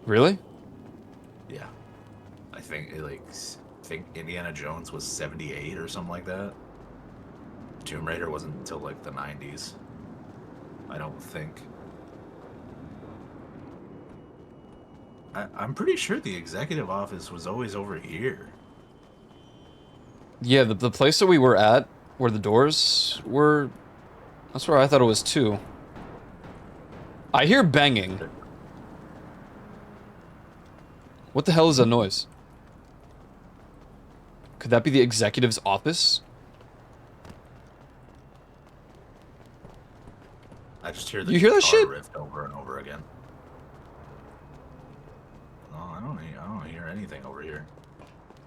Really? Yeah, I think Indiana Jones was 78 or something like that. Tomb Raider wasn't until like the 90s. I don't think. I'm pretty sure the executive office was always over here. Yeah, the place that we were at, where the doors were, that's where I thought it was too. I hear banging. What the hell is that noise? Could that be the executive's office? I just hear the You hear that guitar shit? riff over and over again. No, I don't hear anything over here.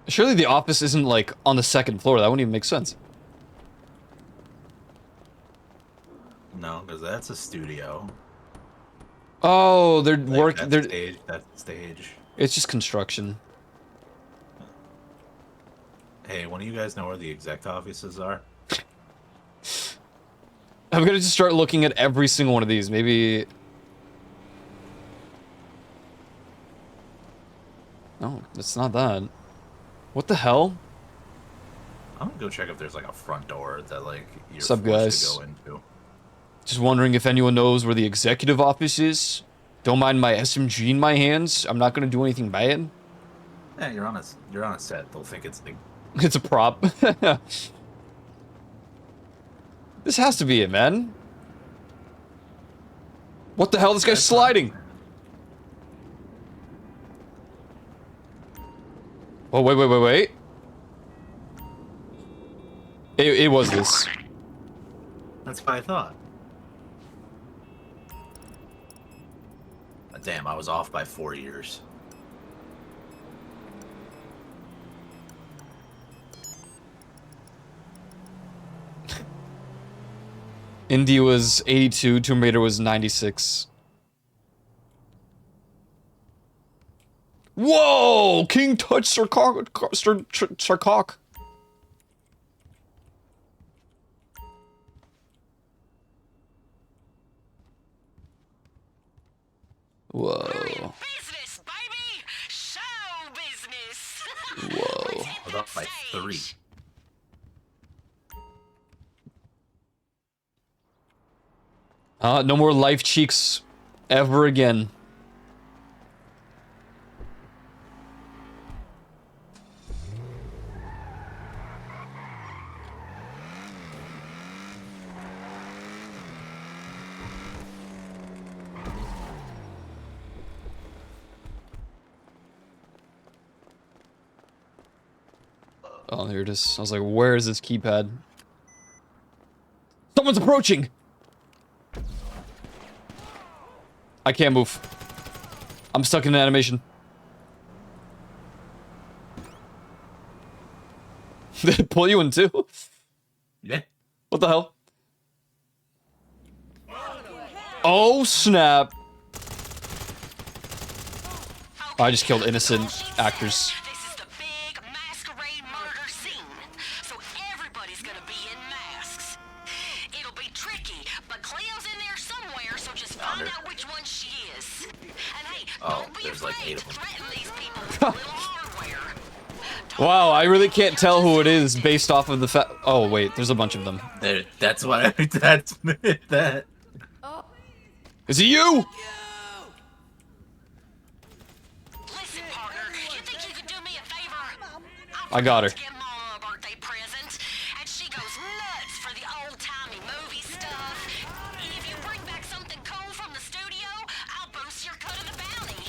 Surely the office isn't like on the second floor. That wouldn't even make sense. No, because that's a studio. Oh, they're Like, working. That's stage. That's stage. It's just construction. Hey, one of you guys know where the exec offices are? I'm gonna just start looking at every single one of these. Maybe. No, it's not that. What the hell? I'm gonna go check if there's like a front door that like you're Sup, forced guys? to go into. Just wondering if anyone knows where the executive office is. Don't mind my SMG in my hands. I'm not gonna do anything bad. Yeah, you're on a set. They'll think it's the. It's a prop. This has to be it, man. What the hell? This guy's sliding. Oh, wait. It was this. That's what I thought. Damn, I was off by 4 years. Indy was 82, Tomb Raider was 96. Whoa! King Tut Sarkok. Whoa. Business, baby! Show business! Whoa. I was off by 3. No more life cheeks ever again. Oh, there it is. I was like, where is this keypad? Someone's approaching! I can't move. I'm stuck in an animation. Did it pull you in too? Yeah. What the hell? Oh, snap. I just killed innocent actors. This is the big masquerade murder scene, so everybody's gonna be in masks. It'll be tricky, but Cleo's in there somewhere, so just find out which one she is. And hey, don't be there's like afraid 8 to of them. threaten these people with a little hardware. Wow, I really can't tell who it is based off of the fact. Oh, wait, there's a bunch of them. That's why that's that. Is it you? Listen, partner, you think you could do me a favor? I got her. To get Mom a birthday present, and she goes nuts for the old-timey movie stuff. If you bring back something cool from the studio, I'll boost your cut of the bounty.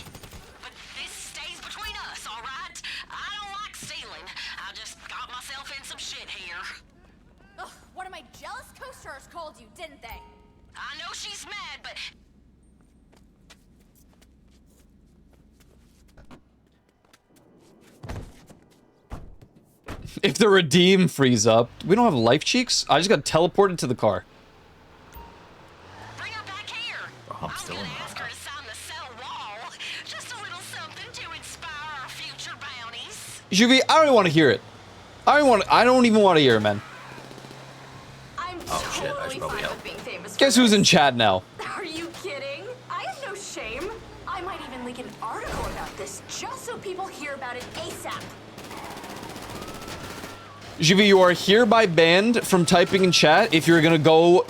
But this stays between us, all right? I don't like stealing. I just got myself in some shit here. Ugh, one of my jealous co-stars called you, didn't they? I know she's mad, but If the redeem frees up, we don't have life cheeks? I just got teleported to the car. bring her back here. I'm still in gonna the ask her to sign the cell wall. Just a little something to inspire our future bounties. Juvie, I don't even want to hear it. I don't even want to hear it, man. I'm Oh, shit, I totally should probably fine help. with being famous. Guess who's in chat now? Are you kidding? I have no shame. I might even leak an article about this just so people hear about it ASAP. Juvie, you are hereby banned from typing in chat if you're gonna go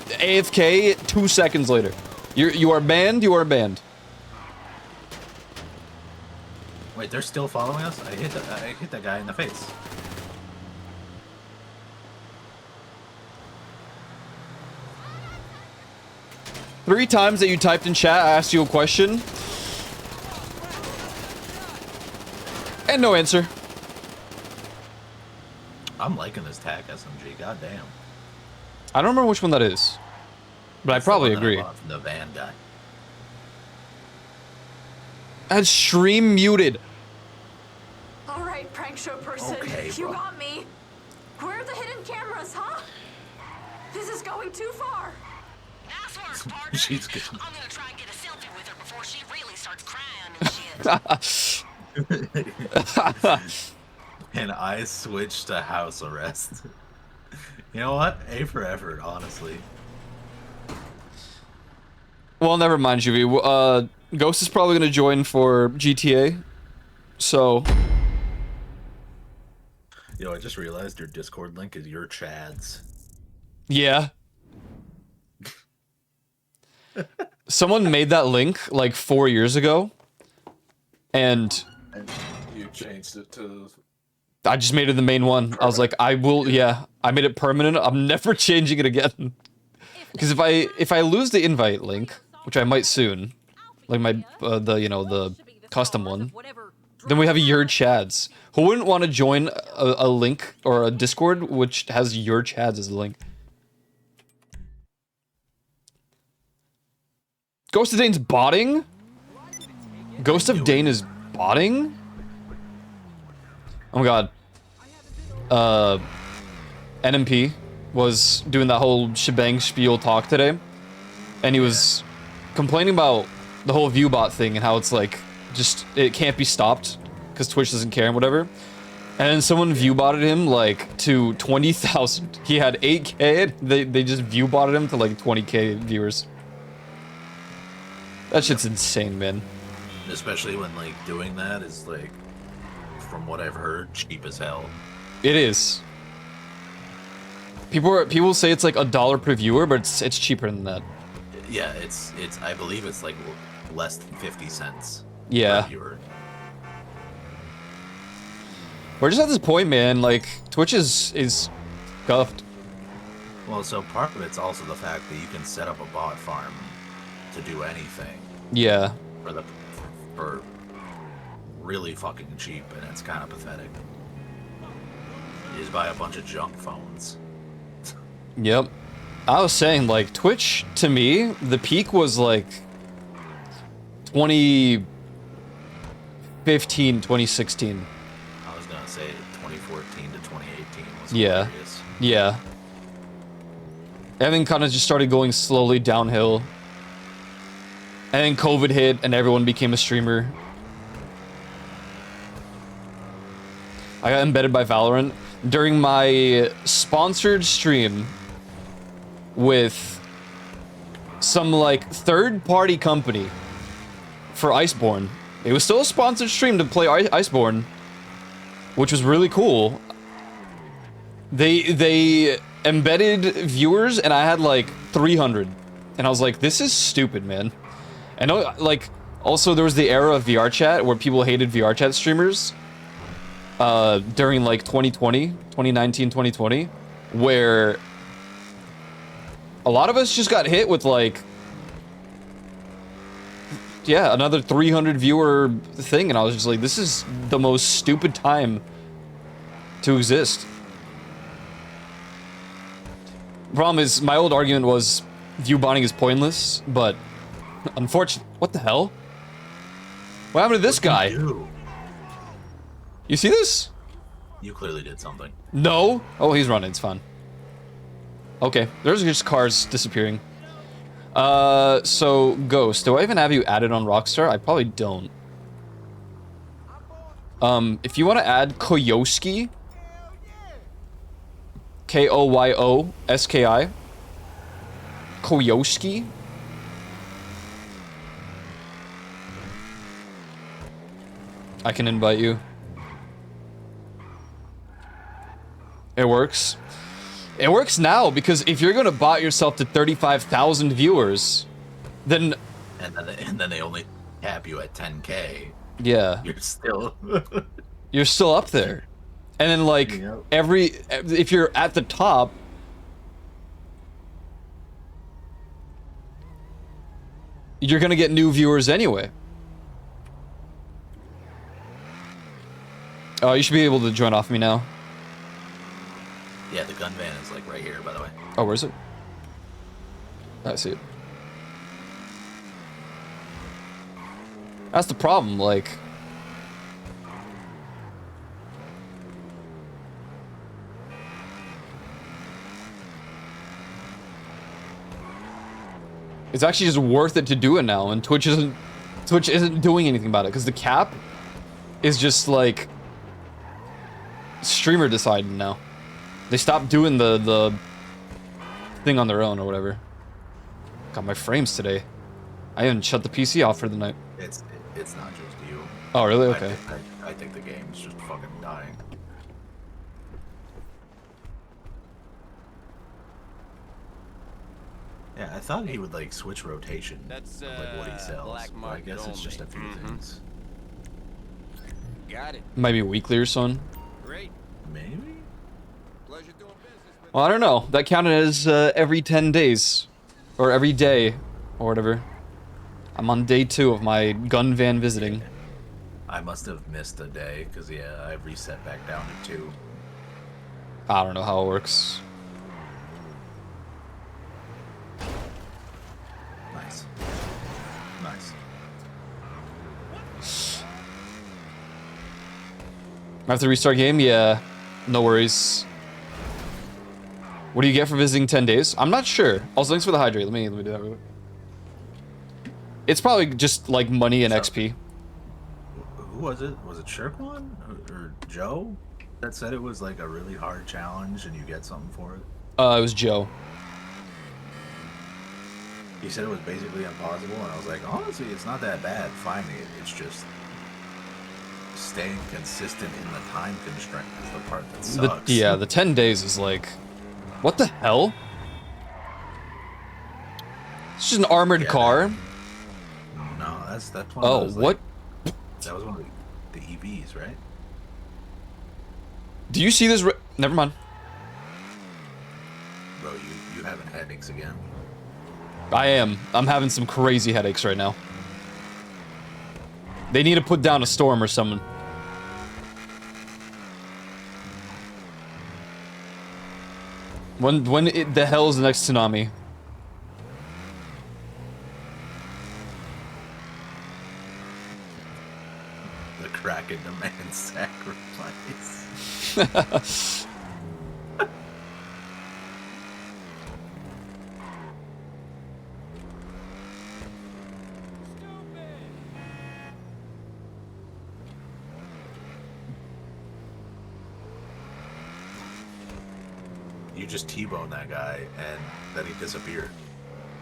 AFK 2 seconds later. You are banned, you are banned. Wait, they're still following us? I hit that guy in the face. Three times that you typed in chat, I asked you a question. And no answer. I'm liking this TAC SMG, goddamn. I don't remember which one that is. But I probably agree. From the van guy. That's stream muted. All right, prank show person, Okay, you bro. got me. Where are the hidden cameras, huh? This is going too far. Nice work, partner. She's good. I'm gonna try and get a selfie with her before she really starts crying and shit. And I switched to house arrest. You know what? A for effort, honestly. Well, never mind, Juvie. Ghost is probably gonna join for GTA. So... Yo, I just realized your Discord link is your Chad's. Yeah. Someone made that link like 4 years ago. And You changed it to... I just made it the main one. I was like, I will, yeah. I made it permanent. I'm never changing it again. Because if I lose the invite link, which I might soon, like my the custom one, then we have your Chads. Who wouldn't want to join a link or a Discord which has your Chads as a link? Ghost of Dane's botting? Ghost of Dane is botting? Oh my god. NMP was doing that whole shebang spiel talk today. And he was complaining about the whole viewbot thing and how it's like, just, it can't be stopped because Twitch doesn't care and whatever. And then someone viewbotted him like to 20,000. He had 8K, they just viewbotted him to like 20K viewers. That shit's insane, man. Especially when, like, doing that is, like, from what I've heard, cheap as hell. It is. People say it's like $1 per viewer, but it's cheaper than that. Yeah, it's I believe it's like less than 50 cents. Yeah. Per viewer. We're just at this point, man. Like Twitch is scuffed. Well, so part of it's also the fact that you can set up a bot farm to do anything. Yeah. For really fucking cheap, and it's kind of pathetic. You just buy a bunch of junk phones. Yep. I was saying, like, Twitch, to me, the peak was, like, 2015, 2016. I was gonna say 2014 to 2018 was Yeah. hilarious. Yeah. Everything kind of just started going slowly downhill. And then COVID hit, and everyone became a streamer. I got embedded by Valorant during my sponsored stream with some like third-party company for Iceborne. It was still a sponsored stream to play Iceborne, which was really cool. They embedded viewers, and I had like 300, and I was like, "This is stupid, man." And like, also there was the era of VR chat where people hated VR chat streamers. During like 2019, 2020, where a lot of us just got hit with like, yeah, another 300 viewer thing, and I was just like, this is the most stupid time to exist. Problem is, my old argument was view bonding is pointless, but unfortunately, what the hell? What happened to this guy? You see this? You clearly did something. No. Oh, he's running. It's fine. Okay, there's just cars disappearing. So Ghost, do I even have you added on Rockstar? I probably don't. If you want to add Koyoski, Koyoski, Koyoski. I can invite you. It works. It works now, because if you're gonna bot yourself to 35,000 viewers, then... And then they only cap you at 10K. Yeah. You're still... You're still up there. And then, like, Yep. if you're at the top... You're gonna get new viewers anyway. Oh, you should be able to join off me now. Yeah, the gun van is like right here, by the way. Oh, where is it? I see it. That's the problem, like... It's actually just worth it to do it now, and Twitch isn't doing anything about it, because the cap is just like streamer deciding now. They stopped doing the thing on their own or whatever. Got my frames today. I even shut the PC off for the night. It's not just you. Oh, really? Okay. I think the game's just fucking dying. Yeah, I thought he would like switch rotation. That's of, like what he sells. black But I market guess it's only. just a few things. Got it. Might be weekly or something. Great. Maybe. Pleasure doing business with Well, I don't know. That counted as every 10 days. Or every day. Or whatever. I'm on day 2 of my gun van visiting. I must have missed a day because yeah, I reset back down to 2. I don't know how it works. Nice. Nice. I have to restart game? Yeah. No worries. What do you get for visiting 10 days? I'm not sure. Also, thanks for the hydrate. Let me do that real quick. It's probably just like money and XP. Who was it? Was it Shirkwan or Joe that said it was like a really hard challenge and you get something for it? It was Joe. He said it was basically impossible, and I was like, honestly, it's not that bad finding it. It's just staying consistent in the time constraint is the part that sucks. Yeah, the 10 days is like... What the hell? It's just an armored car. No, that's one of Oh, those, what? That was one of the EVs, right? Do you see this? Never mind. Bro, you having headaches again? I am. I'm having some crazy headaches right now. They need to put down a storm or something. When the hell is the next tsunami? The Kraken demands sacrifice. You just T-boned that guy, and then he disappeared.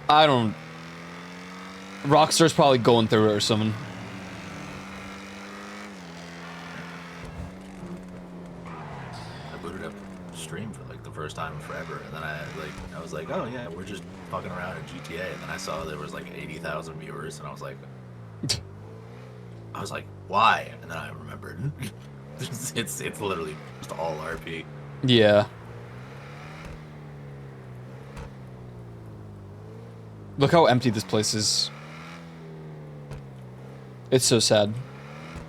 I don't... Rockstar's probably going through it or something. I booted up stream for like the first time in forever, and then I was like, oh yeah, we're just fucking around in GTA, and then I saw there was like 80,000 viewers, and I was like, why? And then I remembered. it's literally just all RP. Yeah. Look how empty this place is. It's so sad.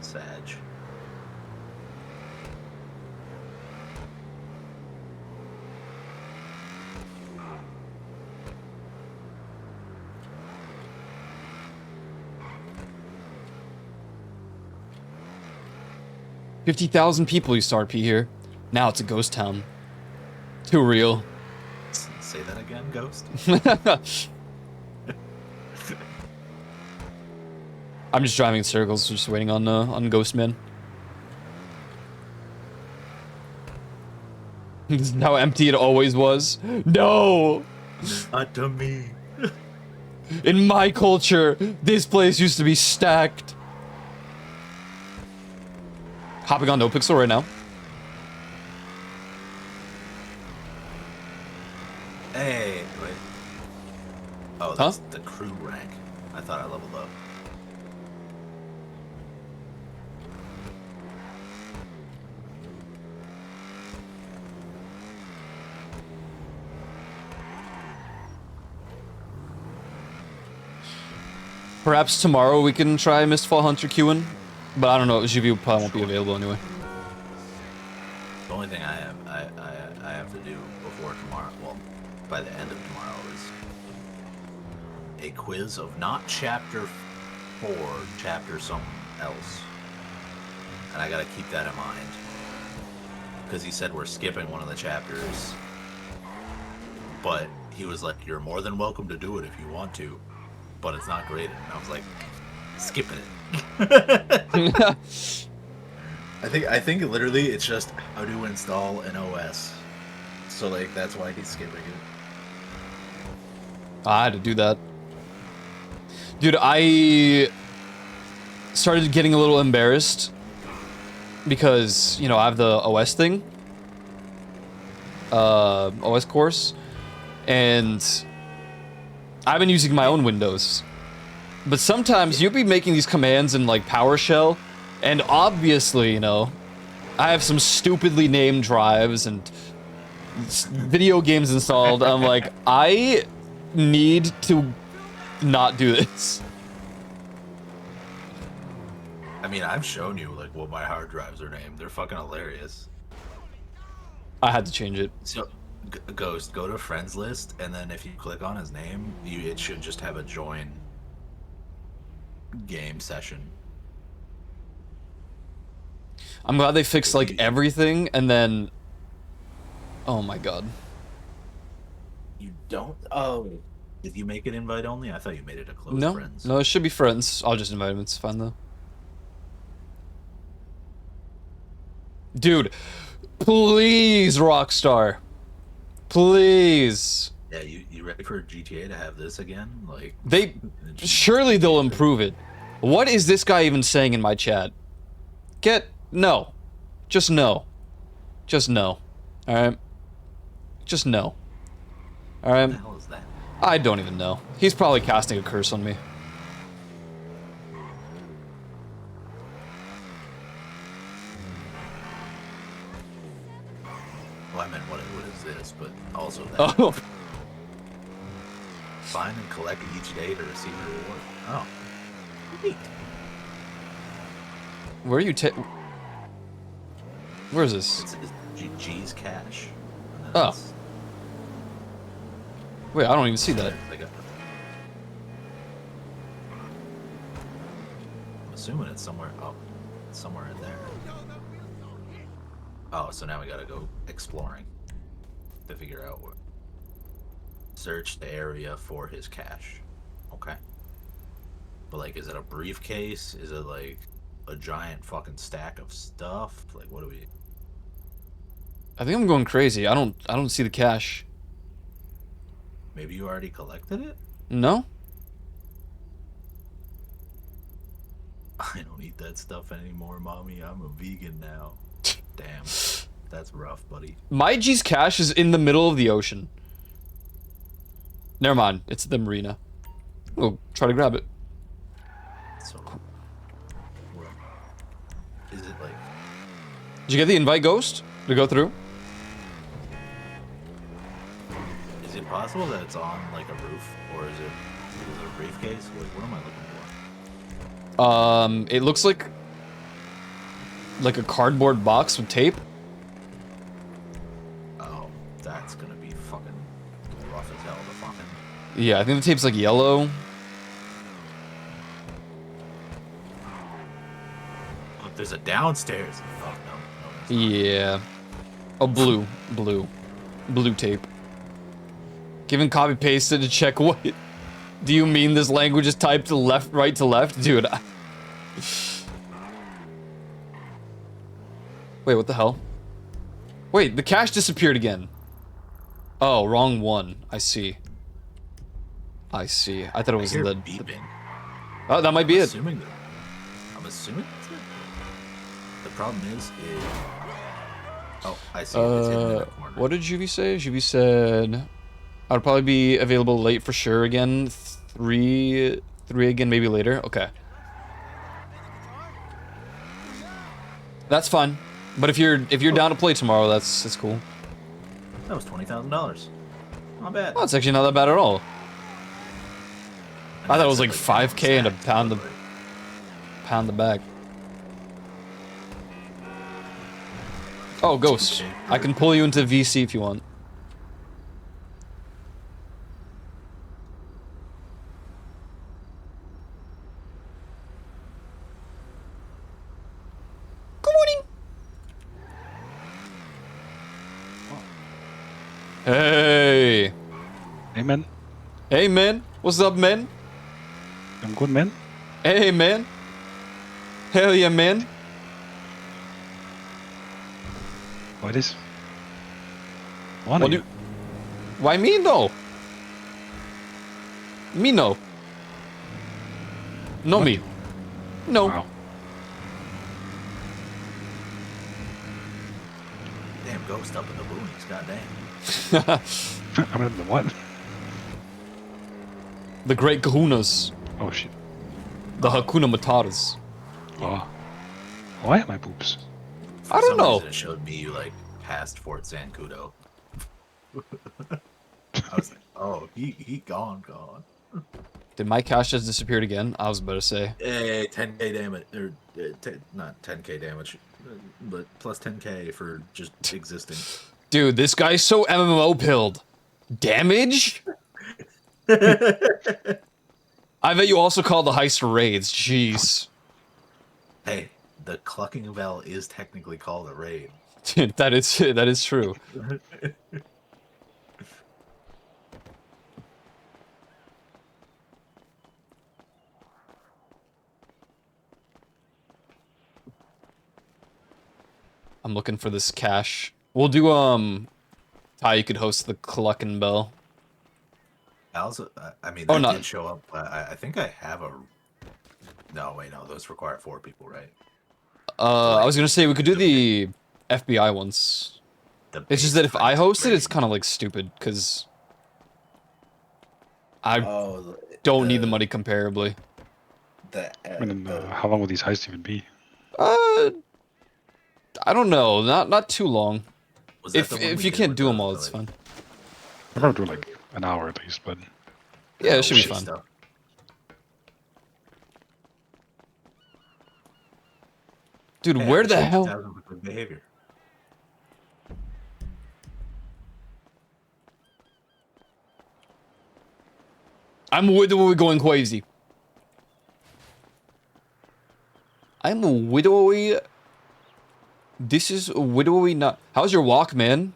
Sag. $50,000 people used to RP here. Now it's a ghost town. Too real. Say that again, Ghost? I'm just driving in circles, just waiting on Ghost Man. This is how empty it always was. No! Not to me. In my culture, this place used to be stacked. Hopping on NoPixel right now. Hey, wait. Oh, that's the crew rank. I thought I leveled up. Perhaps tomorrow we can try Mistfall Hunter queuing, but I don't know. GV probably won't be available anyway. The only thing I have to do before tomorrow, well, by the end of tomorrow, is a quiz of not chapter 4, chapter something else. And I gotta keep that in mind. Because he said we're skipping one of the chapters. But he was like, you're more than welcome to do it if you want to. But it's not graded. And I was like, skipping it. I think literally it's just how to install an OS. So like that's why he's skipping it. I had to do that. Dude, I started getting a little embarrassed because, you know, I have the OS thing. OS course. And I've been using my own Windows. But sometimes you'll be making these commands in like PowerShell, and obviously, you know, I have some stupidly named drives and video games installed. I'm like, I need to not do this. I mean, I've shown you like what my hard drives are named. They're fucking hilarious. I had to change it. So, Ghost, go to friends list, and then if you click on his name, it should just have a join game session. I'm glad they fixed like everything, and then, oh my god. You don't? Oh, did you make it invite only? I thought you made it a close friends. No, it should be friends. I'll just invite him. It's fine though. Dude, please, Rockstar. Please. Yeah, you ready for GTA to have this again? Like surely they'll improve it. What is this guy even saying in my chat? No. Just no. Just no. Alright? Just no. Alright. What the hell is that? I don't even know. He's probably casting a curse on me. Well, I meant what is this, but also that. Oh. Find and collect each day to receive a reward. Oh. Neat. Where are you Where is this? It's G's cash. Oh. It's- Wait, I don't even see that. I'm assuming it's somewhere. Oh, it's somewhere in there. Oh, so now we gotta go exploring to figure out what. Search the area for his cash. Okay. But like, is it a briefcase? Is it like a giant fucking stack of stuff? Like, what do we? I think I'm going crazy. I don't see the cash. Maybe you already collected it? No? I don't eat that stuff anymore, mommy. I'm a vegan now. Damn. That's rough, buddy. My G's cash is in the middle of the ocean. Never mind. It's the marina. We'll try to grab it. So, what? Is it like? Did you get the invite ghost to go through? Is it possible that it's on like a roof, or is it a briefcase? What am I looking for? It looks like a cardboard box with tape. Oh, that's gonna be fucking rough as hell to fucking. Yeah, I think the tape's like yellow. Look, there's a downstairs. Oh no, that's not. Yeah. Oh, blue tape. Given copy pasted to check what. Do you mean this language is typed to left, right to left? Dude, Wait, what the hell? Wait, the cash disappeared again. Oh, wrong one. I see. I thought it was I hear the... beeping. Oh, that might be I'm it. assuming that's it. The problem is oh, I see it. It's hidden in the corner. What did Juvie say? Juvie said... I'd probably be available late for sure again. 3 again, maybe later. Okay. That's fine. But if you're down to play tomorrow, that's cool. That was $20,000. Not bad. Oh, it's actually not that bad at all. I thought it was like 5K and a pound the bag. Oh, Ghost. I can pull you into VC if you want. Good morning. Hey. Hey, man. Hey, man. What's up, man? I'm good, man. Hey, man. Hell yeah, man. What is? What do? Why me though? Me no. No What? me. No. Wow. Damn ghost up in the boonies, goddamn. I'm in the what? The great kahunas. Oh shit. The Hakuna Matatas. Oh. Why are my boobs? For I don't some know. reason, it showed me you like past Fort Zancudo. I was like, oh, he gone. Did my cash just disappeared again? I was about to say. Hey, 10k damage, or not 10k damage, but plus 10k for just existing. Dude, this guy's so MMO pilled. Damage? I bet you also call the heist raids. Jeez. Hey, the clucking bell is technically called a raid. Dude, that is true. I'm looking for this cash. We'll do Ty, you could host the Cluckin' Bell. I also, I mean, Oh, that no. did show up. I think I have a. No, wait, no, those require 4 people, right? I was gonna say we could do the FBI ones. The It's just base that if I price host it, it's raid. kind of like stupid, because I Oh, don't need the money comparably. I mean, how long will these heists even be? I don't know. Not too long. Was that the one If we you did can't with do them the, all, the, it's like, fine. I'm gonna do like an hour at least, but Yeah, it should be shitty fun. stuff? Dude, Hey, where the appreciate hell? 2,000 for good behavior. I'm widowy going crazy. I'm widowy. This is widowy not. How's your walk, man?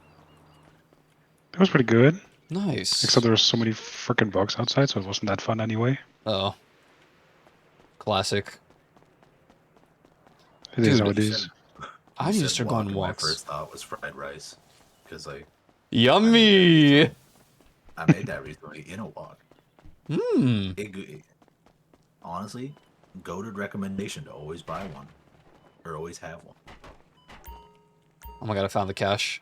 it was pretty good. Nice. Except there were so many freaking bugs outside, so it wasn't that fun anyway. Oh. Classic. It is Dude, how it is. I need to start going on walking, my walks. first thought was fried rice. Because, like, Yummy! I made that recently in a walk. Hmm. Honestly, goated recommendation to always buy one. Or always have one. Oh my god, I found the cash.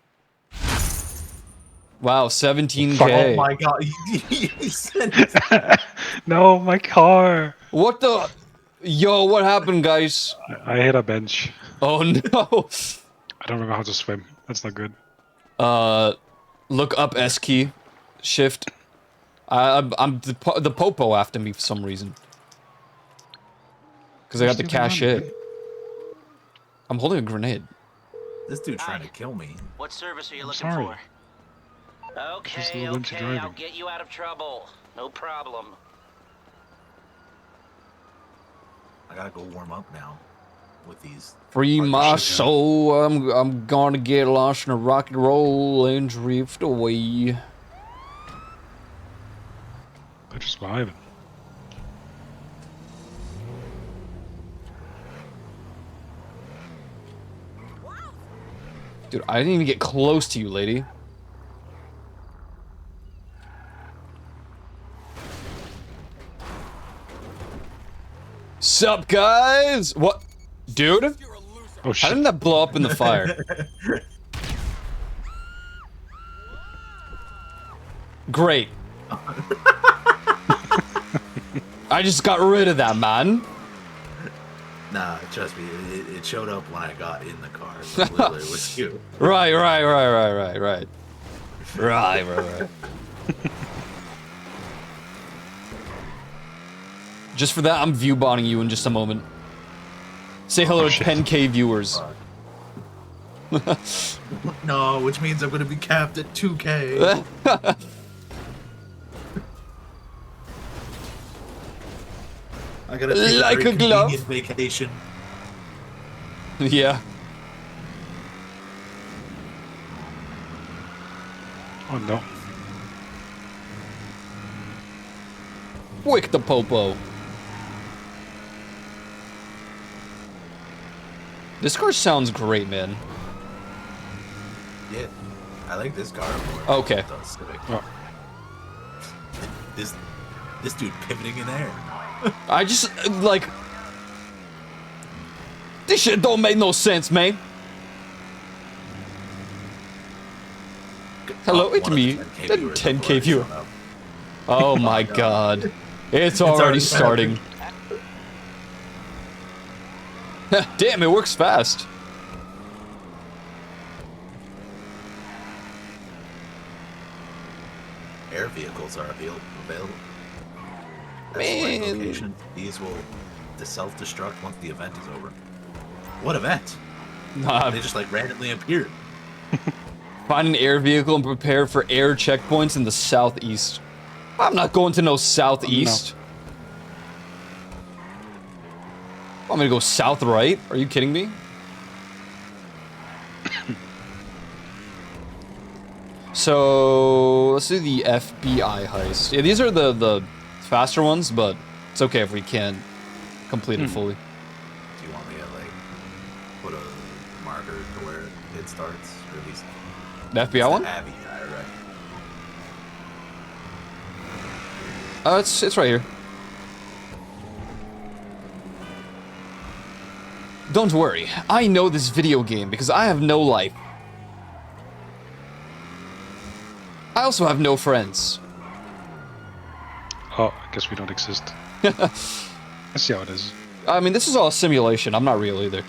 Wow, 17K. Oh my god, you said it. No, my car! What the? Yo, what happened, guys? I hit a bench. Oh no. I don't remember how to swim. That's not good. Look up S key. Shift. I'm the popo after me for some reason. Because I got the cash hit. I'm holding a grenade. This dude's trying to kill me. What service are you looking sorry. for? Just a Okay, little into okay, I'll driving. get you out of trouble. No problem. I gotta go warm up now. With these. Free my partnerships. soul. I'm gonna get lost in a rock and roll and drift away. They're just vibing. Dude, I didn't even get close to you, lady. Sup, guys? What? Dude? Oh How shit. didn't that blow up in the fire? Great. I just got rid of that, man. Nah, trust me, it showed up when I got in the car. So clearly it was you. Right. Right. Just for that, I'm view botting you in just a moment. Say hello to shit. 10K viewers. No, which means I'm gonna be capped at 2K. I gotta take Like a very a glove. convenient vacation. Yeah. Oh no. Wick the popo. This car sounds great, man. Yeah, I like this car more. Okay. than the Civic. Oh. This dude pivoting in air. I just, like... This shit don't make no sense, man. Hello, it's One of me. the 10K The viewers 10K before I viewer. showed up. Oh my god. It's already already starting. Damn, it works fast. Air vehicles are available. At Man. select locations, these will self-destruct once the event is over. What event? Nah, They just like randomly appeared. find an air vehicle and prepare for air checkpoints in the southeast. I'm not going to no southeast. Want me to go south right? Are you kidding me? So let's do the FBI heist. Yeah, these are the faster ones, but it's okay if we can't complete it fully. Do you want me to like put a marker to where it starts, or at least The FBI one? the Abbey guy, right? It's right here. Don't worry, I know this video game because I have no life. I also have no friends. Oh, I guess we don't exist. I see how it is. I mean, this is all a simulation. I'm not real either.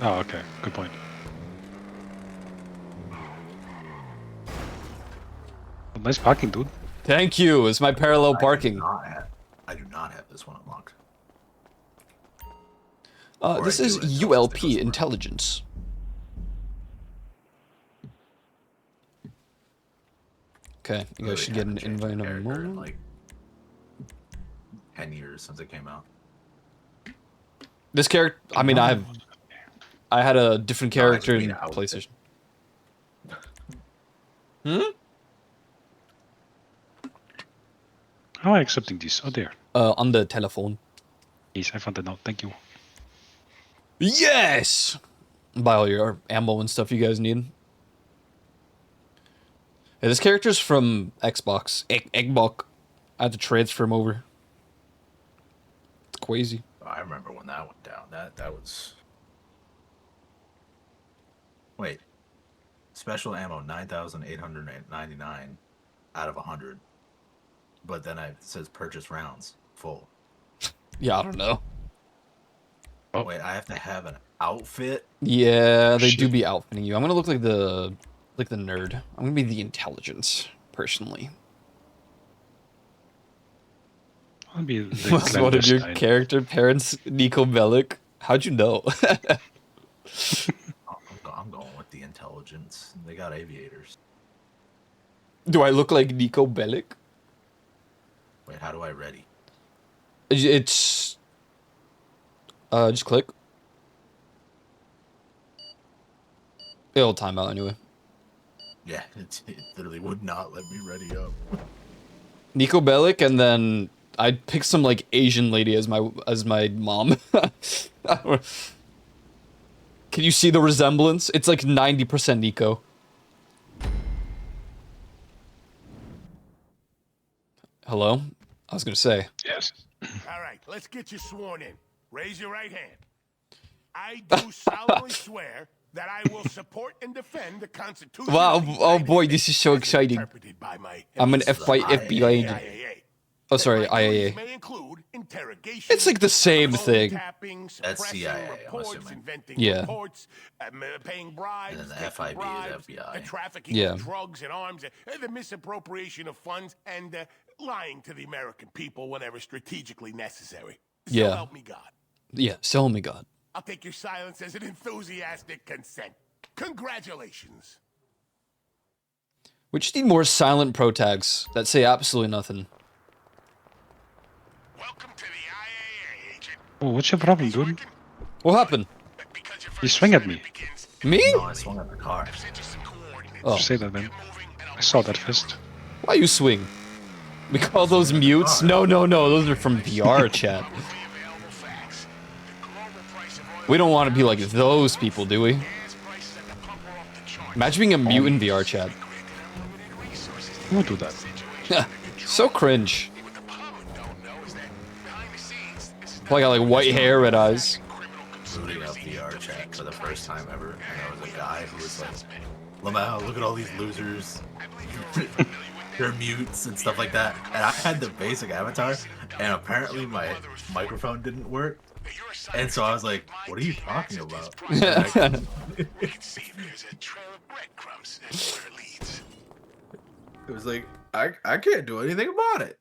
Oh, okay. Good point. Nice parking, dude. Thank you. It's my parallel parking. I do not have this one unlocked. This is ULP intelligence. Okay, you guys should get an invite in a moment. Like 10 years since it came out. This character, I mean, I had a different character in PlayStation. How am I accepting these? Oh, there. On the telephone. Yes, I found it now. Thank you. Yes! Buy all your ammo and stuff you guys need. Yeah, this character's from Xbox. Xbox. I had to transfer him over. It's crazy. I remember when that went down. That was... Wait. Special ammo, 9,899 out of 100. But then it says purchase rounds, full. Yeah, I don't know. Oh. Wait, I have to have an outfit? Yeah, they do be outfitting you. I'm gonna look like the nerd. I'm gonna be the intelligence, personally. I'll be the Was one of your clandestine. character parents Nico Bellic? How'd you know? I'm going with the intelligence. They got aviators. Do I look like Nico Bellic? Wait, how do I ready? It's... just click. It'll time out anyway. Yeah, it literally would not let me ready up. Nico Bellic, and then I'd pick some like Asian lady as my mom. Can you see the resemblance? It's like 90% Nico. Hello? I was gonna say. Yes. All right, let's get you sworn in. Raise your right hand. I do solemnly swear that I will support and defend the Constitution. Wow! Oh boy, this is so exciting. I'm an FBI agent. Oh, sorry, IAA. It's like the same thing. That's CIA, I'm assuming. Yeah. Paying bribes, And then the FIB is FBI. the trafficking of drugs and arms, the misappropriation of funds, and lying to the American people whenever strategically necessary. So Yeah. help me God. Yeah, so help me God. I'll take your silence as an enthusiastic consent. Congratulations. We just need more silent pro tags that say absolutely nothing. Oh, what's your problem, dude? What happened? You swing at me. Me? No, I swung at the car. Oh. Say that, man. I saw that fist. Why you swing? We call those mutes? No, those are from VR chat. We don't want to be like those people, do we? Imagine being a mute in VR chat. Who would do that? So cringe. I got like white hair, red eyes. Booting up VR chat for the first time ever, and there was a guy who was like, Lamau, look at all these losers. They're mutes and stuff like that. And I had the basic avatar, and apparently my microphone didn't work. And so I was like, what are you talking about? It was like, I can't do anything about it.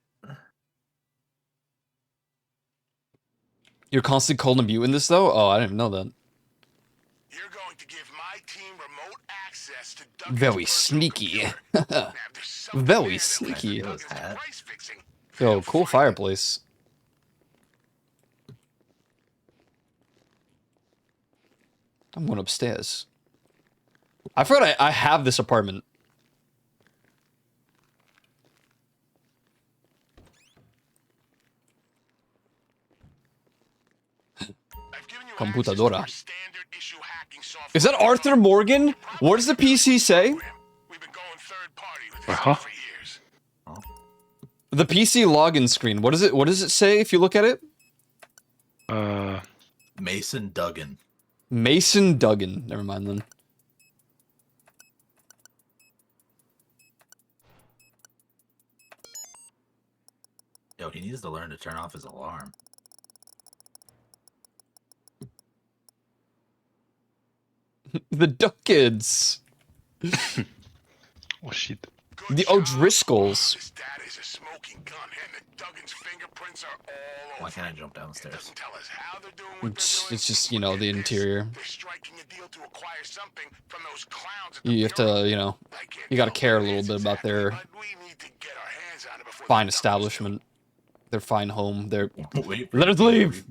You're constantly called a mute in this though? Oh, I didn't even know that. You're going to give my team remote access to Very sneaky. Very sneaky. Yo, cool fireplace. I'm going upstairs. I forgot I have this apartment. Computadora. Is that Arthur Morgan? What does the PC say? Uh-huh. The PC login screen. What does it say if you look at it? Mason Duggan. Mason Duggan. Never mind then. Yo, he needs to learn to turn off his alarm. The Duck Kids. Oh shit. The O'Driscolls. His dad is a smoking gun, and the Duggan's fingerprints are all Why over. can't I jump downstairs? Doesn't tell us how they're doing what It's they're just, doing. you know, the Look at this. interior. They're striking a deal to acquire something from those clowns at the You have Bureau. to, you know, I can't you gotta tell care a what it little is bit about their exactly, but we need to get our hands on it before fine the Duggans do. establishment, their fine home, their... Wait for Let us leave!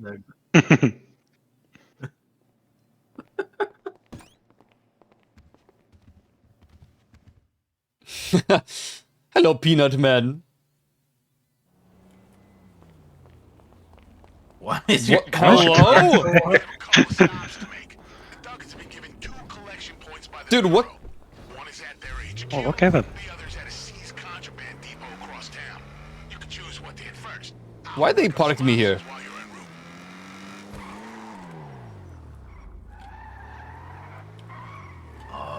Hello, Peanut Man. Why is your What? Hello? Dude, what? One is at their HQ. Oh, okay then. The other's at a seized contraband depot across town. You can choose what to hit first. Why are they producting me here? While you're en route.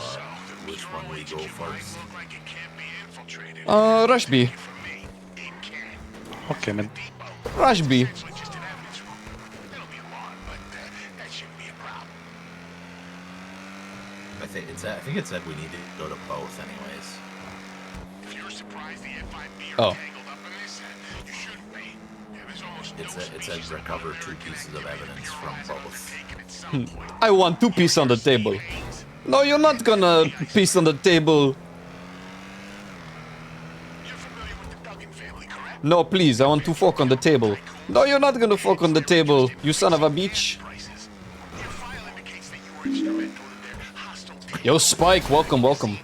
So, the Which one we go first? look like it can't be infiltrated. Rush B. For me, it can. Okay, man. Rush B. Essentially just an evidence room. It'll be alarmed, but that shouldn't be a problem. I think it said we need to go to both anyways. If you're surprised the FIB Oh. are tangled up in this, you shouldn't be. Yeah, there's almost no It said species recover out there 2 pieces of evidence from both. taken at some point. I want 2 pieces on the table. No, you're not gonna piece on the table. You're familiar with the Duggan family, correct? No, please, I want to fork on the table. No, you're not gonna fork on the table, you son of a bitch. Prices. Your file indicates that you were instrumental in their hostile takeover. Yo, Spike, welcome, welcome.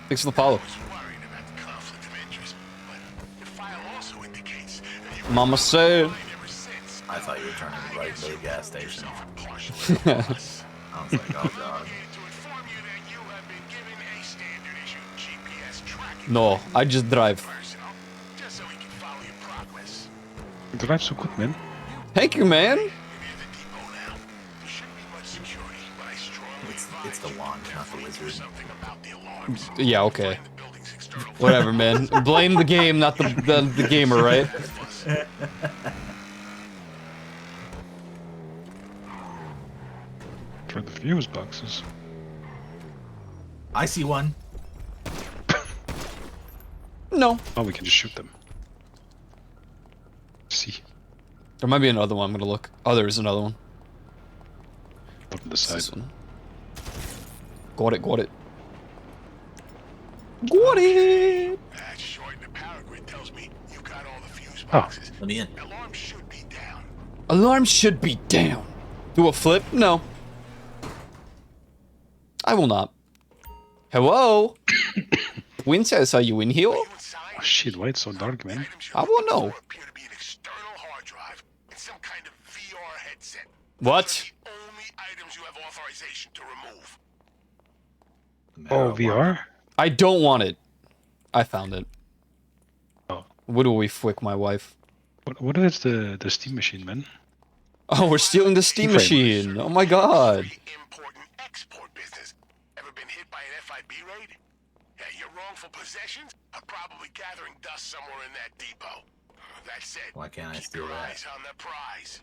Thanks for the follow. I was worried about the conflict of interest, but your file also indicates that you were Mama said. ever since. I thought you were turning right to the gas station. Partially us. I was like, oh god. To inform you that you have been given a standard issue GPS tracking No, I just drive. personal, just so we can follow your progress. You drive so good, man. Thank you, man. You're near the depot now. There shouldn't be much security, but I strongly It's the wand, not the wizard. something about the alarms. Yeah, okay. The building's external Whatever, man. Blame the game, not the gamer, right? For the fuse boxes. I see one. No. Oh, we can just shoot them. See. There might be another one, I'm gonna look. Oh, there is another one. Up on the It's side. this one. Got it, got it. Got it! That's short. The power grid tells me you got all the fuse Oh. boxes. Let me in. Alarm should be down. Alarm should be down. Do a flip? No. I will not. Hello? Princess, are you in here? You inside? Oh shit, why it's so dark, man? Items I you're won't looking know. for appear to be an external hard drive and some kind of VR headset. What? The only items you have authorization to remove. Oh, VR? I don't want it. I found it. Oh. What do we flick my wife? What is the steam machine, man? Oh, we're stealing the steam machine. Oh my god. Import and export business. Ever been hit by an FIB raid? Yeah, your wrongful possessions are probably gathering dust somewhere in that depot. That said, Why can't I keep steal your that? eyes on the prize.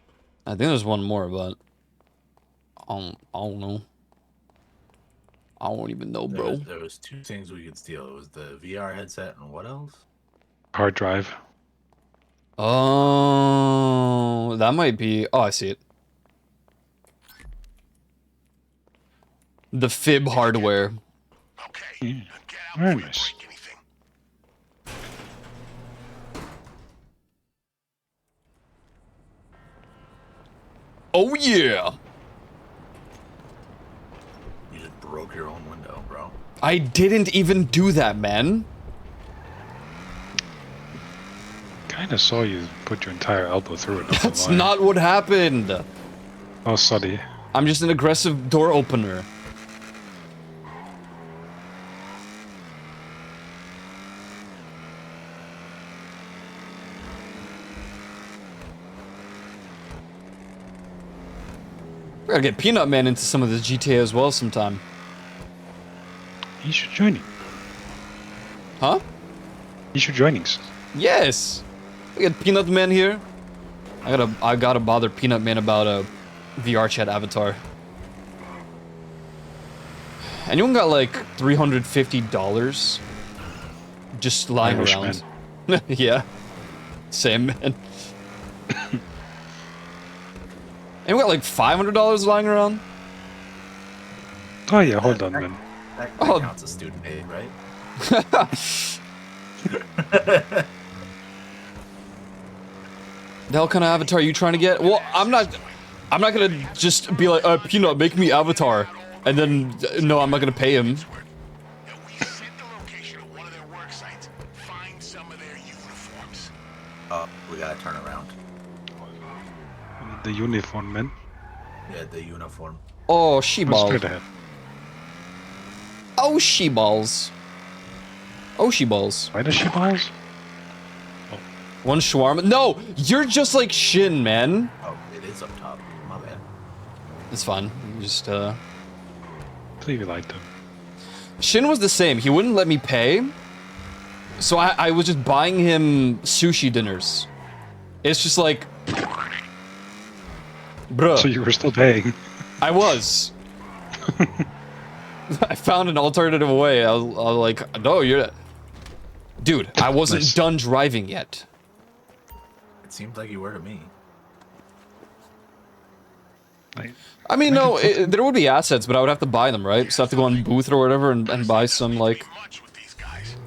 I think there's one more, but I don't know. I don't even know, bro. There was 2 things we could steal. It was the VR headset and what else? Hard drive. Oh, that might be. Oh, I see it. The fib hardware. Okay, Yeah. now get out Very before you nice. break anything. Oh yeah. You just broke your own window, bro. I didn't even do that, man. Kinda saw you put your entire elbow through it. That's not what happened. Oh, sorry. I'm just an aggressive door opener. We gotta get Peanut Man into some of this GTA as well sometime. He should join you. Huh? He should join us. Yes. We got Peanut Man here. I gotta bother Peanut Man about a VR chat avatar. Anyone got like $350 just lying around? Yeah, same man. Anyone got like $500 lying around? Oh yeah, hold on, man. That counts as student aid, right? The hell kind of avatar are you trying to get? Well, I'm not gonna just be like, Peanut, make me avatar, and then no, I'm not gonna pay him. Oh, we gotta turn around. The uniform, man. Yeah, the uniform. Oh, she balls. Straight ahead. Oh, she balls. Oh, she balls. Why does she balls? One shawarma. No, you're just like Shin, man. Oh, it is up top. My bad. It's fine. Just I believe you liked him. Shin was the same. He wouldn't let me pay, so I was just buying him sushi dinners. It's just like, bruh. So you were still paying. I was. I found an alternative way. I was like, no, you're... Dude, I wasn't done driving yet. It seemed like you were to me. I mean, no, there would be assets, but I would have to buy them, right? So I have to go on Booth or whatever and buy some, like...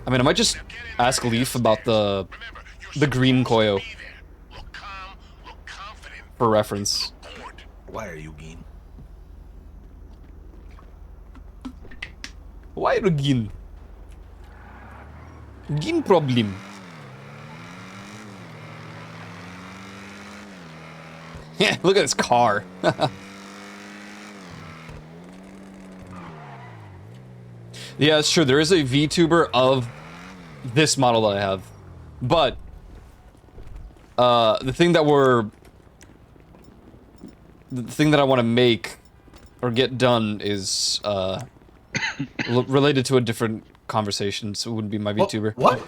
I mean, I might just ask Leaf about the green Koyo. For reference. Why are you Geen? Why are you Geen? Geen problem. Yeah, look at this car. Yeah, it's true. There is a VTuber of this model that I have. But the thing that I want to make or get done is related to a different conversation, so it wouldn't be my VTuber. What?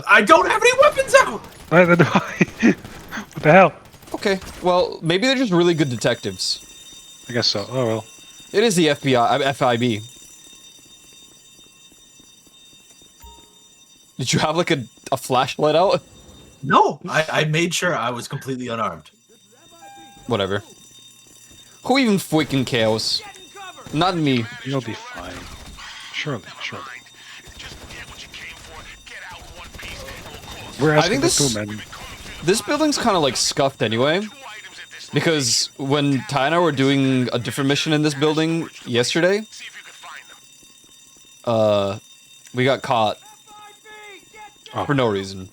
I don't have any weapons out! What the hell? Okay, well, maybe they're just really good detectives. I guess so. Oh well. It is the FBI, FIB. Did you have like a flashlight out? No, I made sure I was completely unarmed. Whatever. Who even freaking cares? Not me. You'll be fine. Surely. We're I asking think for two men. This building's kind of like scuffed anyway. Because when Ty and I were doing a different mission in this building yesterday, we got caught for no reason.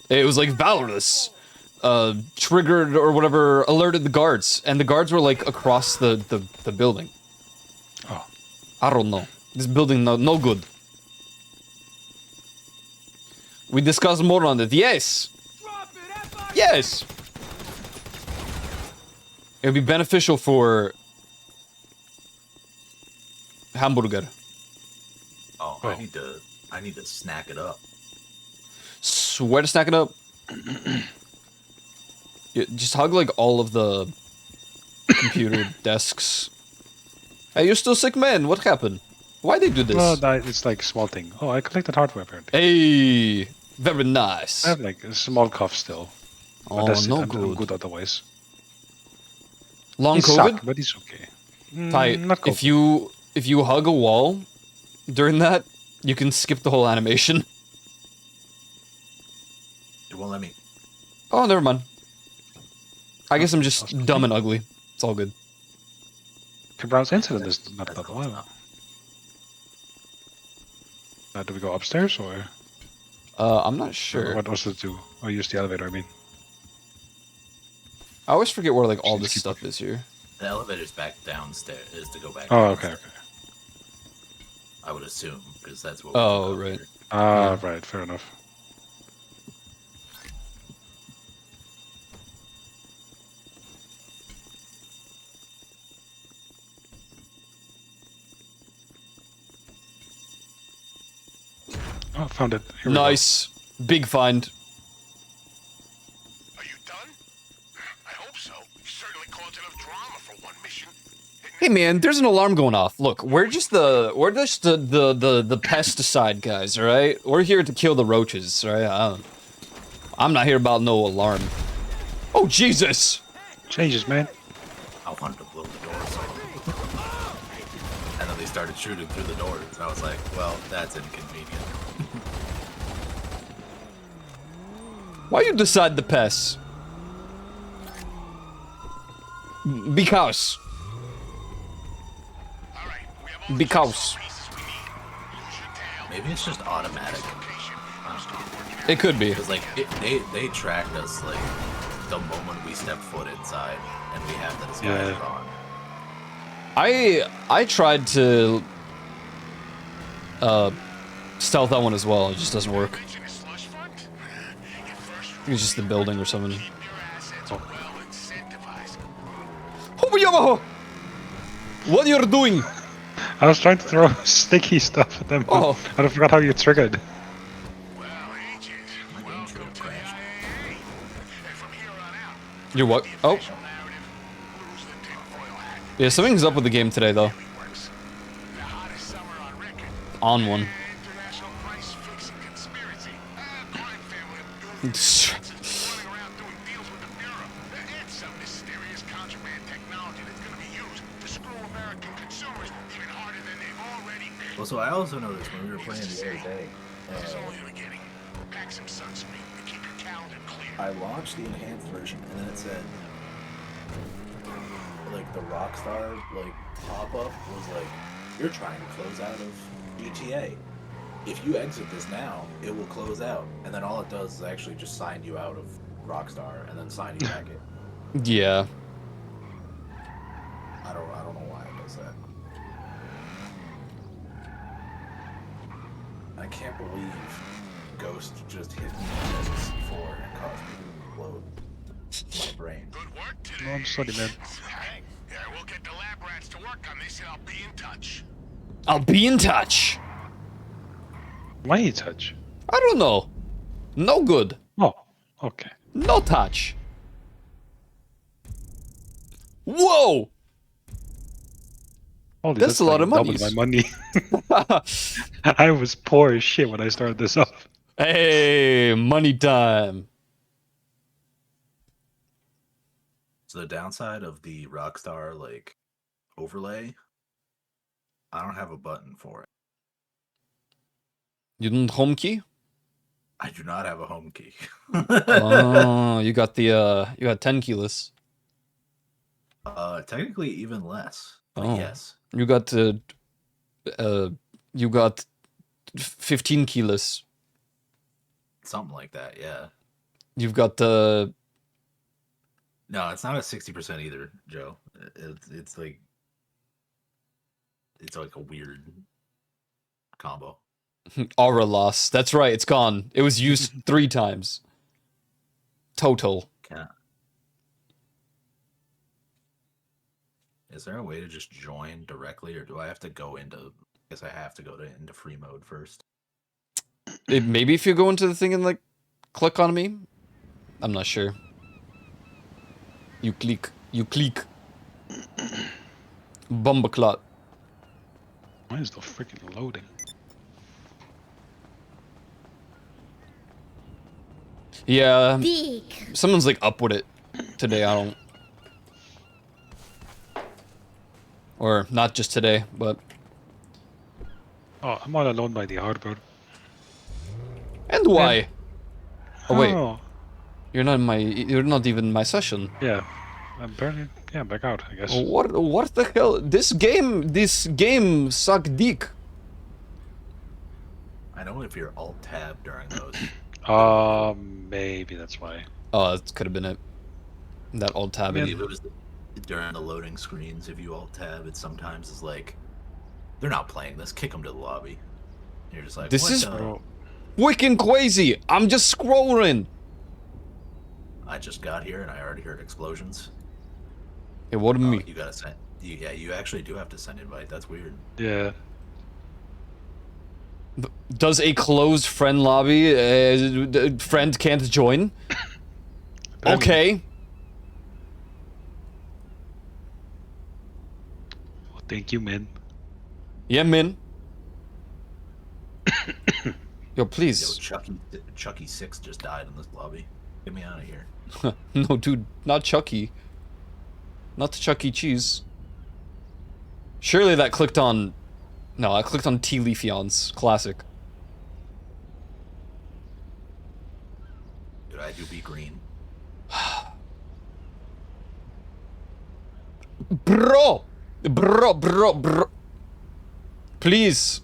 It was like Valorous triggered or whatever, alerted the guards, and the guards were like across the building. Oh. I don't know. This building no good. We discussed more on it. Yes! Yes! It would be beneficial for hamburger. Oh, I need to snack it up. Swear to snack it up. Yeah, just hug like all of the computer desks. Hey, you're still sick, man. What happened? Why they do this? Well, it's like small thing. Oh, I collected hardware apparently. Hey, very nice. I have like a small cough still. But Oh, that's no I'm good. good otherwise. Long He's COVID? suck, but he's okay. Ty, Not if you hug a wall during that, you can skip the whole animation. It won't let me. Oh, never mind. I guess I'm just dumb and ugly. It's all good. Brown's incident is not that long. Do we go upstairs or? I'm not sure. What was it to? Or use the elevator? I mean. I always forget where like all this stuff is here. The elevator's back downstairs. Is to go back. Oh, downstairs. okay. I would assume because that's what. Oh, right. Ah, right. Fair enough. Oh, found it. Here we go. Nice. Big find. Are you done? I hope so. You certainly caused enough drama for one mission. Hey man, there's an alarm going off. Look, we're just the pesticide guys, all right? We're here to kill the roaches, all right? I'm not here about no alarm. Oh Jesus! Changes, man. I wanted to blow the doors open. And then they started shooting through the doors. And I was like, well, that's inconvenient. Why you decide the pests? Because. Because. Maybe it's just automatic. It could be. Because, like, they tracked us, like, the moment we step foot inside, and we have the disguise on. I tried to stealth that one as well. It just doesn't work. It's just the building or something. Oh, what you're doing? I was trying to throw sticky stuff at them. Oh. And I forgot how you triggered. You're what? Oh. Yeah, something's up with the game today, though. On one. Well, so I also noticed when we were playing the other day, I launched the enhanced version, and then it said, like, the Rockstar, like, pop-up was like, you're trying to close out of GTA. If you exit this now, it will close out. And then all it does is actually just sign you out of Rockstar, and then sign you back in. Yeah. I don't know why it does that. I can't believe Ghost just hit me with a C4 and caused me to explode my brain. No, I'm sorry, man. Yeah, we'll get the lab rats to work on this, and I'll be in touch. I'll be in touch. Why you touch? I don't know. No good. Oh, okay. No touch. Whoa! Holy, That's a lot of double money. my money. I was poor as shit when I started this off. Hey, money time. So the downside of the Rockstar, like, overlay, I don't have a button for it. You didn't home key? I do not have a home key. Oh, you got the you got 10 keyless. Technically even less. But Oh. yes. You got 15 keyless. Something like that, yeah. You've got No, it's not a 60% either, Joe. It's like a weird combo. aura loss. That's right, it's gone. It was used 3 times. Total. Yeah. Is there a way to just join directly, or do I have to go into? I guess I have to go into free mode first. Maybe if you go into the thing and like click on me. I'm not sure. You click. Bombaclot. Why is the freaking loading? Yeah. Someone's like up with it today. I don't. Or not just today, but. Oh, I'm all alone by the harbor. And why? Oh wait. Oh. You're not in my. You're not even in my session. Yeah. I'm barely. Yeah, back out, I guess. What the hell? This game suck dick. I know if you're alt tab during those. Maybe that's why. Oh, that could have been it. That alt tab. I believe it was during the loading screens. If you alt tab, it sometimes is like, they're not playing this. Kick them to the lobby. And you're just like, This what is the? wicked crazy. I'm just scrolling. I just got here and I already heard explosions. It wasn't me. You gotta send. Yeah, you actually do have to send invite. That's weird. Yeah. Does a closed friend lobby friend can't join? Okay. Well, thank you, man. Yeah, Min. Yo, Yo, please. Chucky 6 just died in this lobby. Get me out of here. No, dude, not Chucky. Not the Chuck E. Cheese. Surely that clicked on... No, I clicked on T. Leafeon's classic. Dude, I do be green. Bro! Bro. Please.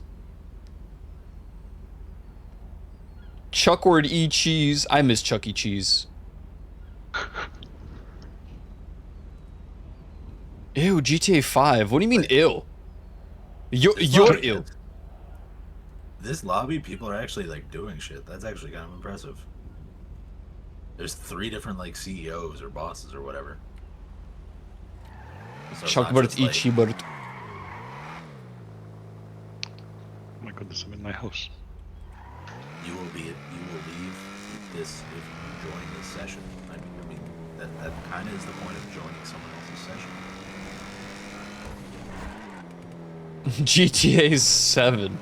Chuckward E. Cheese. I miss Chuck E. Cheese. Ew, GTA 5. What do you mean, ew? You're ill. This lobby, people are actually like doing shit. That's actually kind of impressive. There's 3 different like CEOs or bosses or whatever. So Chuckbird Ichibird. Oh my goodness, I'm in my house. You will leave this if you join this session. I mean that kind of is the point of joining someone else's session. GTA 7.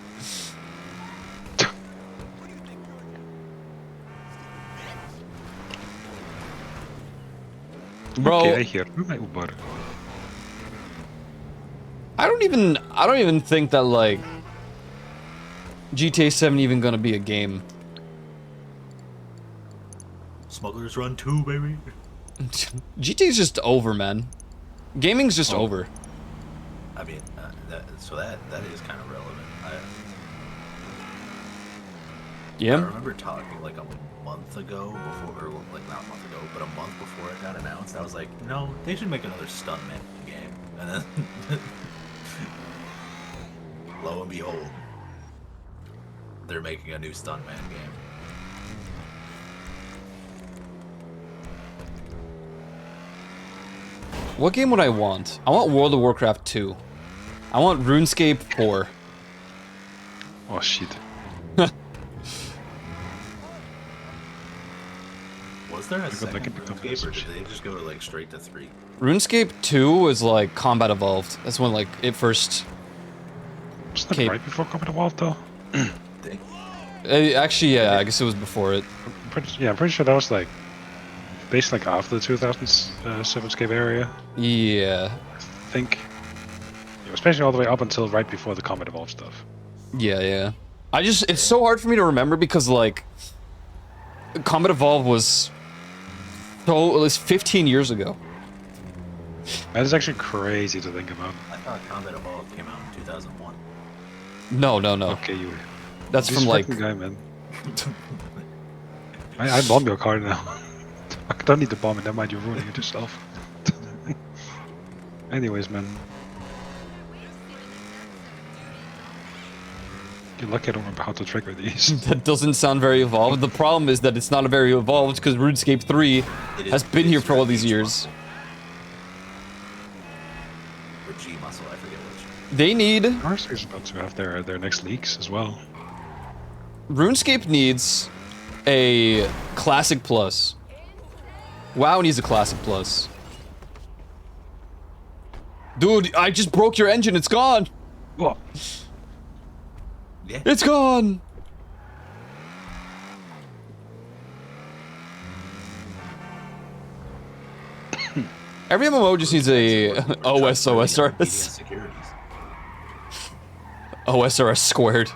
Bro, Okay, I hear my Uber. I don't even think that like GTA 7 even gonna be a game. Smugglers Run 2, baby. GTA's just over, man. Gaming's just over. I mean, that is kind of relevant. Yeah. I remember talking like a month ago before, or like not a month ago, but a month before it got announced. I was like, no, they should make another Stuntman game. And then, lo and behold, they're making a new Stuntman game. What game would I want? I want World of Warcraft 2. I want RuneScape 4. Oh shit. Was there a second RuneScape, or did they just go like straight to 3? RuneScape 2 is like Combat Evolved. That's when like it first Wasn't that right before Combat Evolved though? Actually, yeah, I guess it was before it. I'm pretty sure that was like basically like after the 2007 area. Yeah. I think. Yeah, especially all the way up until right before the Combat Evolved stuff. Yeah. It's so hard for me to remember because like Combat Evolved was it was 15 years ago. That is actually crazy to think about. I thought Combat Evolved came out in 2001. No. Okay, you. That's from like. Guy, man. I bomb your car now. I don't need to bomb it. Never mind, you're ruining it yourself. Anyways, man. You're lucky I don't remember how to trigger these. That doesn't sound very evolved. The problem is that it's not a very evolved because RuneScape 3 has been here for all these years. Or G muscle, I forget which. They need. RSA is about to have their next leaks as well. RuneScape needs a Classic Plus. WoW needs a Classic Plus. Dude, I just broke your engine. It's gone. What? Yeah. It's gone. Every MMO just needs a OSRS. OSRS squared.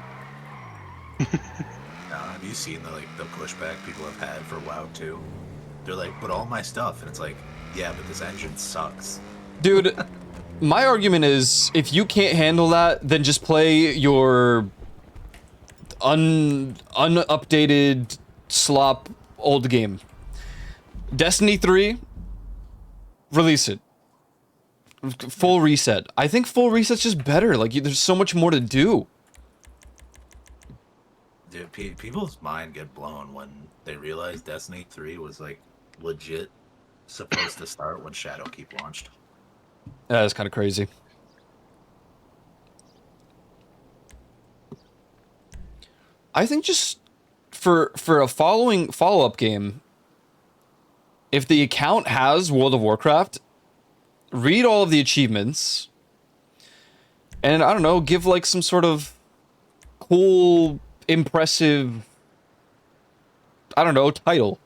Have you seen the pushback people have had for WoW 2? They're like, but all my stuff, and it's like, yeah, but this engine sucks. Dude, my argument is, if you can't handle that, then just play your unupdated slop old game. Destiny 3, release it. Full reset. I think full reset's just better. Like, there's so much more to do. Dude, people's mind get blown when they realize Destiny 3 was like legit supposed to start when Shadowkeep launched. That is kind of crazy. I think just for a follow-up game, if the account has World of Warcraft, read all of the achievements, and I don't know, give like some sort of cool, impressive, I don't know, title.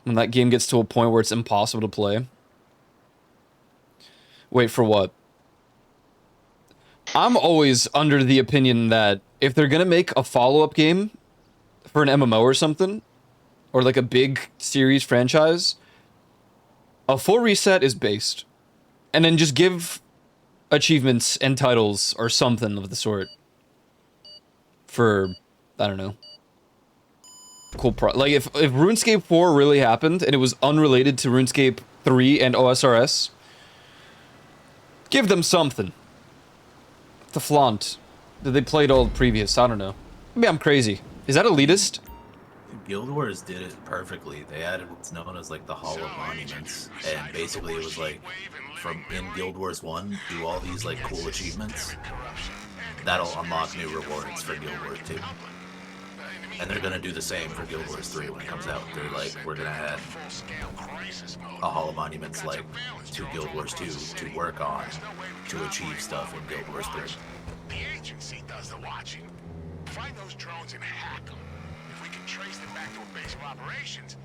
When that game gets to a point where it's impossible to play. Wait, for what? I'm always under the opinion that if they're gonna make a follow-up game for an MMO or something, or like a big series franchise, a full reset is based. And then just give achievements and titles or something of the sort. For, I don't know. Cool like if RuneScape 4 really happened and it was unrelated to RuneScape 3 and OSRS, give them something to flaunt that they played all previous. I don't know. Maybe I'm crazy. Is that elitist? Guild Wars did it perfectly. They added what's known as like the Hall of Monuments, and basically it was like from in Guild Wars 1, do all these like cool achievements. That'll unlock new rewards for Guild Wars 2. And they're gonna do the same for Guild Wars 3 when it comes out. They're like, we're gonna add a Hall of Monuments like to Guild Wars 2 to work on to achieve stuff in Guild Wars 3. The agency does the watching. Find those drones and hack them. If we can trace them back to a base of operations,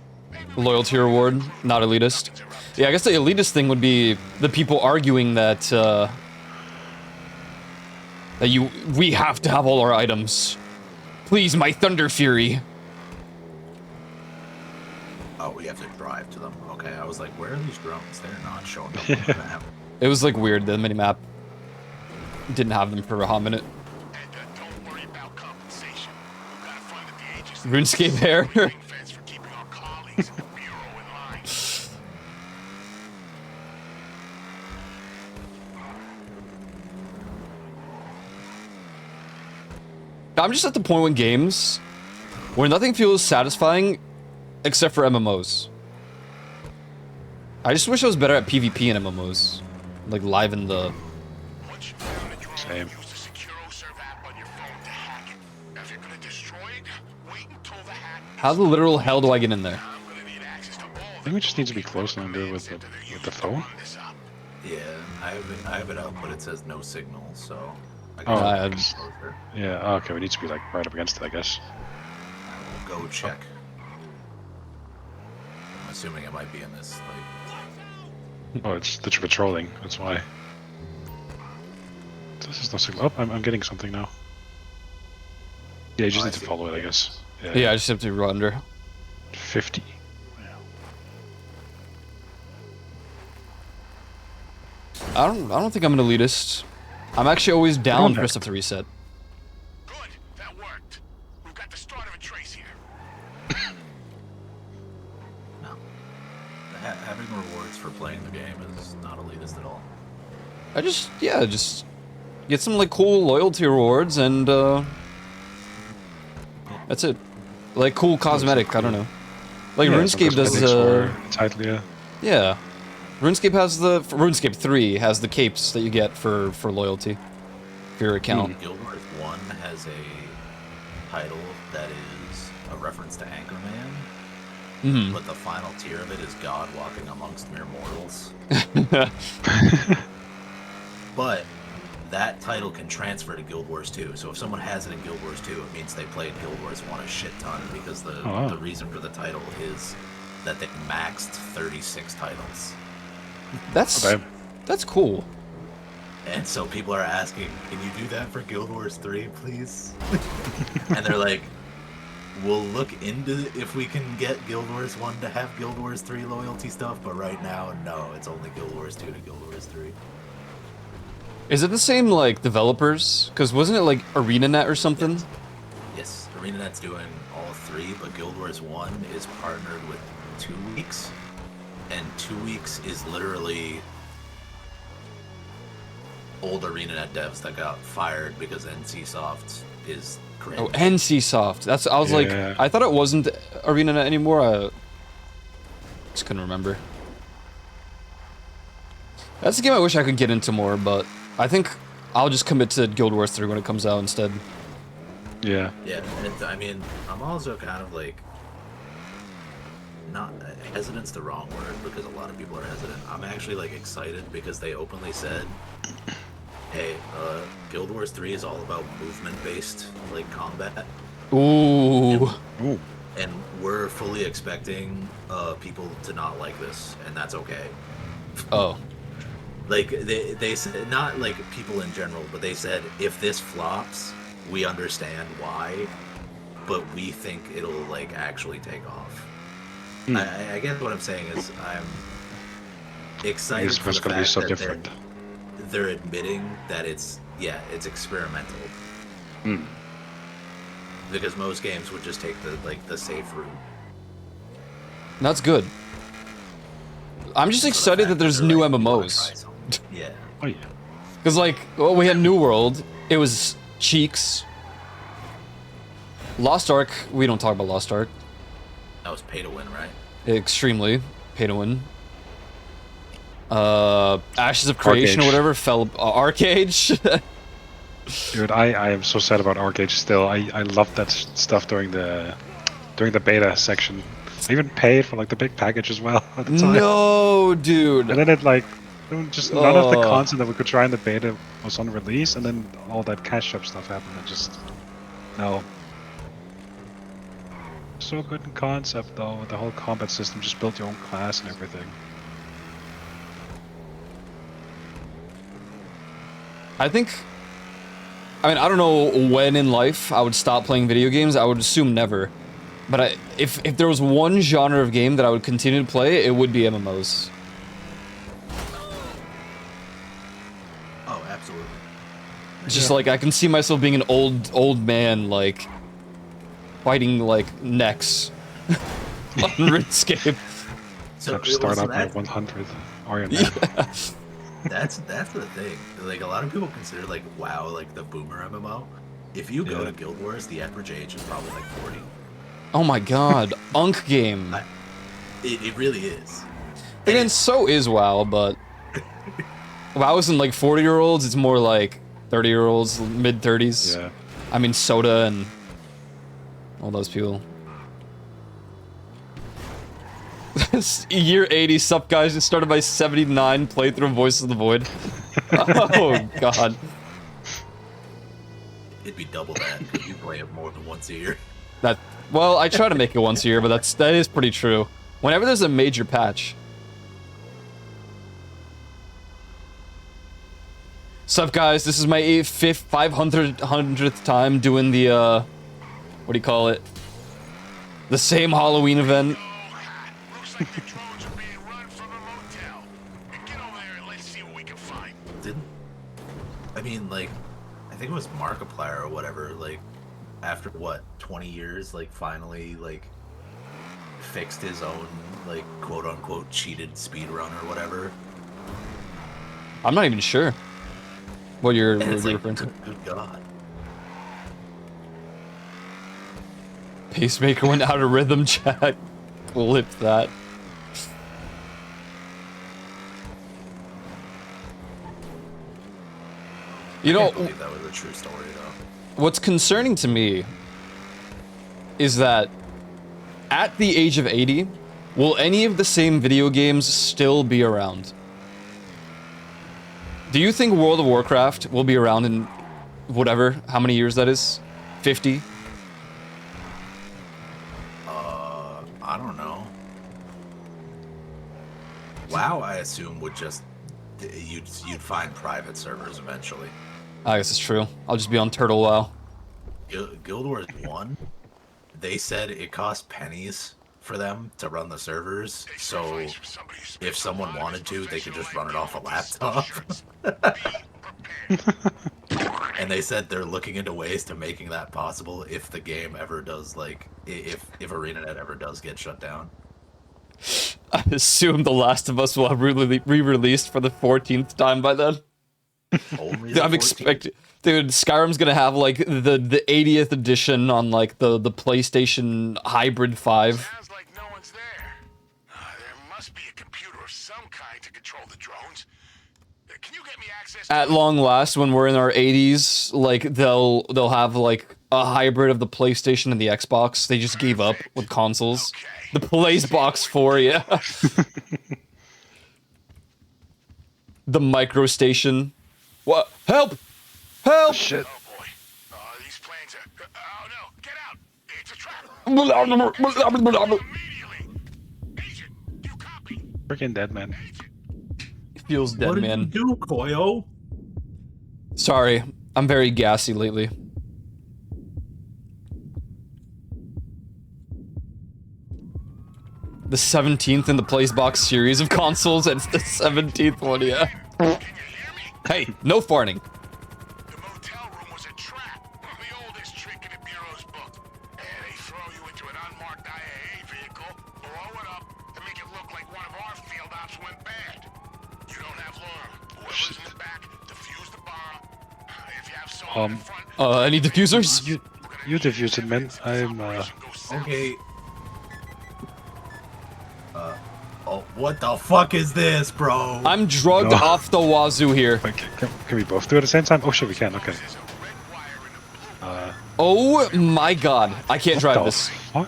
Loyalty reward, not elitist. Yeah, I guess the elitist thing would be the people arguing that we have to have all our items. Please, my Thunder Fury. Oh, we have to drive to them. Okay, I was like, where are these drones? They're not showing up on the map. It was like weird, the minimap didn't have them for a hot minute. don't worry about compensation. We've got to fund the agency. RuneScape hair. Fence for keeping our colleagues in the bureau in line. I'm just at the point with games where nothing feels satisfying except for MMOs. I just wish I was better at PvP in MMOs. Like live in the... Same. How the literal hell do I get in there? I think we just need to be close and do it with the phone. Yeah, I have it up, but it says no signal, so I Oh, guess yeah. Okay, we need to be like right up against it, I guess. I will go check. I'm assuming it might be in this. Like... Oh, it's literally patrolling. That's why. This is no signal. Oh, I'm getting something now. Yeah, you just need to follow it, I guess. Yeah, I just have to run under. 50. I don't think I'm an elitist. I'm actually always down for stuff to reset. Good, that worked. We've got the start of a trace here. No. Having rewards for playing the game is not elitist at all. I just get some like cool loyalty rewards and that's it. Like cool cosmetic, I don't know. Like RuneScape does title, yeah. Yeah. RuneScape has RuneScape 3 has the capes that you get for loyalty for your account. Guild Wars 1 has a title that is a reference to Anchorman, but the final tier of it is God walking amongst mere mortals. But that title can transfer to Guild Wars 2, so if someone has it in Guild Wars 2, it means they played Guild Wars 1 a shit ton, because the reason for the title is that they maxed 36 titles. That's cool. And so people are asking, can you do that for Guild Wars 3, please? And they're like, we'll look into if we can get Guild Wars 1 to have Guild Wars 3 loyalty stuff, but right now, no, it's only Guild Wars 2 to Guild Wars 3. Is it the same, like, developers? Because wasn't it, like, ArenaNet or something? Yes, ArenaNet's doing all 3, but Guild Wars 1 is partnered with 2 Weeks. And 2 Weeks is literally old ArenaNet devs that got fired because NCSoft is cringe. Oh, NCSoft. I was like, I thought it wasn't ArenaNet anymore. I just couldn't remember. That's a game I wish I could get into more, but I think I'll just commit to Guild Wars 3 when it comes out instead. Yeah. Yeah, and I mean, I'm also kind of like, not hesitant's the wrong word because a lot of people are hesitant. I'm actually like excited because they openly said, "Hey, Guild Wars 3 is all about movement-based like combat." Ooh. And we're fully expecting people to not like this, and that's okay. Oh. Like they said, not like people in general, but they said if this flops, we understand why, but we think it'll like actually take off. I guess what I'm saying is I'm excited for the fact so that different. they're admitting that it's experimental. Because most games would just take the safe route. That's good. I'm just excited that there's new MMOs. Yeah. Oh yeah. Because like, well, we had New World. It was Cheeks. Lost Ark. We don't talk about Lost Ark. That was pay to win, right? Extremely pay to win. Ashes of Creation or whatever fell. Arcage. Dude, I am so sad about Arcage still. I loved that stuff during the beta section. I even paid for like the big package as well at the time. No, dude. And then it like just none of the content that we could try in the beta was on release, and then all that cash shop stuff happened. And just no. So good in concept though. The whole combat system, just built your own class and everything. I mean, I don't know when in life I would stop playing video games. I would assume never. But if there was one genre of game that I would continue to play, it would be MMOs. Oh, absolutely. Just like I can see myself being an old man, like fighting like necks on RuneScape. So start out by 100 Iron Man. Yeah. That's the thing. Like a lot of people consider like WoW like the boomer MMO. If you go to Guild Wars, the average age is probably like 40. Oh my god, Unk game. It really is. Again, so is WoW, but WoW isn't like 40-year-olds. It's more like 30-year-olds, mid-30s. Yeah. I mean, Soda and all those people. Year 80, sup guys, it started by 79, playthrough of Voices of the Void. Oh god. It'd be double that if you play it more than once a year. Well, I try to make it once a year, but that is pretty true. Whenever there's a major patch. Sup guys, this is my 500th time doing the what do you call it? The same Halloween event. Looks like the drones are being run from a motel. Get over there and let's see what we can find. I mean, like, I think it was Markiplier or whatever, like, after, what, 20 years, like, finally, like, fixed his own, like, quote-unquote cheated speedrun or whatever. I'm not even sure what you're referring to. Good God. Pacemaker went out of rhythm, chat. Clip that. You know, I can't believe that was a true story, though. What's concerning to me is that at the age of 80, will any of the same video games still be around? Do you think World of Warcraft will be around in whatever, how many years that is? 50? I don't know. WoW, I assume, would just... You'd find private servers eventually. I guess it's true. I'll just be on Turtle WoW. Guild Wars 1, they said it cost pennies for them to run the servers, so if someone wanted to, they could just run it off a laptop. And they said they're looking into ways to making that possible if the game ever does, like, if ArenaNet ever does get shut down. I assume The Last of Us will have re-released for the 14th time by then. Only I'm expecting, dude. Skyrim's gonna have like the 80th edition on like the PlayStation Hybrid 5. Sounds like no one's there. There must be a computer of some kind to control the drones. Can you get me access at long last, when we're in our 80s, like they'll have like a hybrid of the PlayStation and the Xbox. They just gave up with consoles. The PlaySbox 4, yeah. The micro station. What? Help! Help! Shit. Oh boy. These planes are. Oh no! Get out! It's a trap! Immediately! Agent, you copy? Freaking dead man. Feels dead, What did man. you do, Koyo? Sorry, I'm very gassy lately. The 17th in the PlaySbox series of consoles, and it's the 17th one, yeah. Hey, no farting. The motel room was a trap. The oldest trick in the Bureau's book. And they throw you into an unmarked IAA vehicle, blow it up, and make it look like one of our field ops went bad. You don't have long. Whoever's in the back, defuse the bomb. If you have someone in front, Any diffusers? You defuse it, man. I'm Okay. Oh, what the fuck is this, bro? I'm drugged No. off the wazoo here. Wait, can we both do it at the same time? Oh shit, we can. Okay. Oh my god, I can't drive What the this. fuck?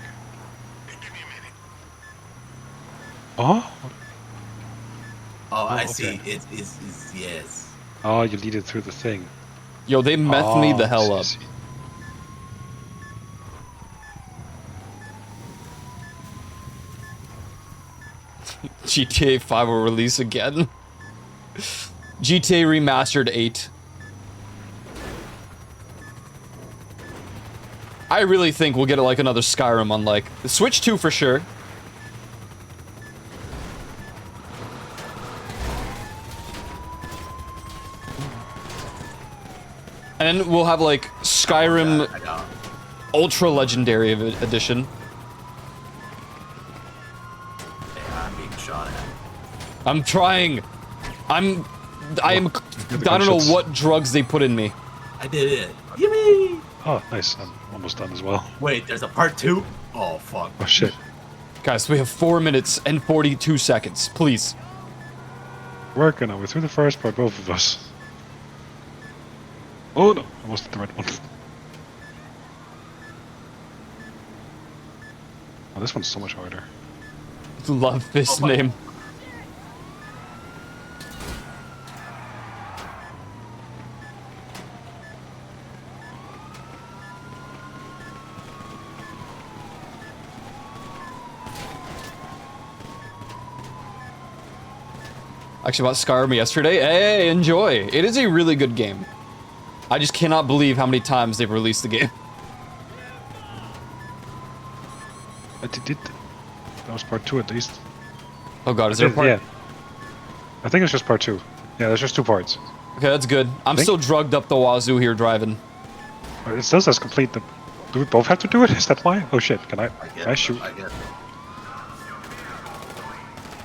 Oh? Oh, I okay. see. It's yes. Oh, you lead it through the thing. Yo, they meth me the Oh, hell I up. see. GTA 5 will release again. GTA Remastered 8. I really think we'll get like another Skyrim on like Switch 2 for sure. And then we'll have like Skyrim I know. Ultra Legendary Edition. Yeah, I'm being shot at. I'm trying. I am. the I don't know gunshots. what drugs they put in me. I did it. Yippee! Oh, nice. I'm almost done as well. Wait, there's a part 2? Oh, fuck. Oh shit. Guys, we have 4 minutes and 42 seconds. Please. Working on. We're through the first part, both of us. Oh no, almost hit the right one. Oh, this one's so much harder. Love this name. Actually bought Skyrim yesterday. Hey, enjoy. It is a really good game. I just cannot believe how many times they've released the game. I did. That was part 2 at least. Oh god, is there a part? Yeah. I think it's just part 2. Yeah, there's just 2 parts. Okay, that's good. I'm still drugged up the wazoo here driving. It still says complete the... Do we both have to do it? Is that why? Oh shit, can I shoot? I guess.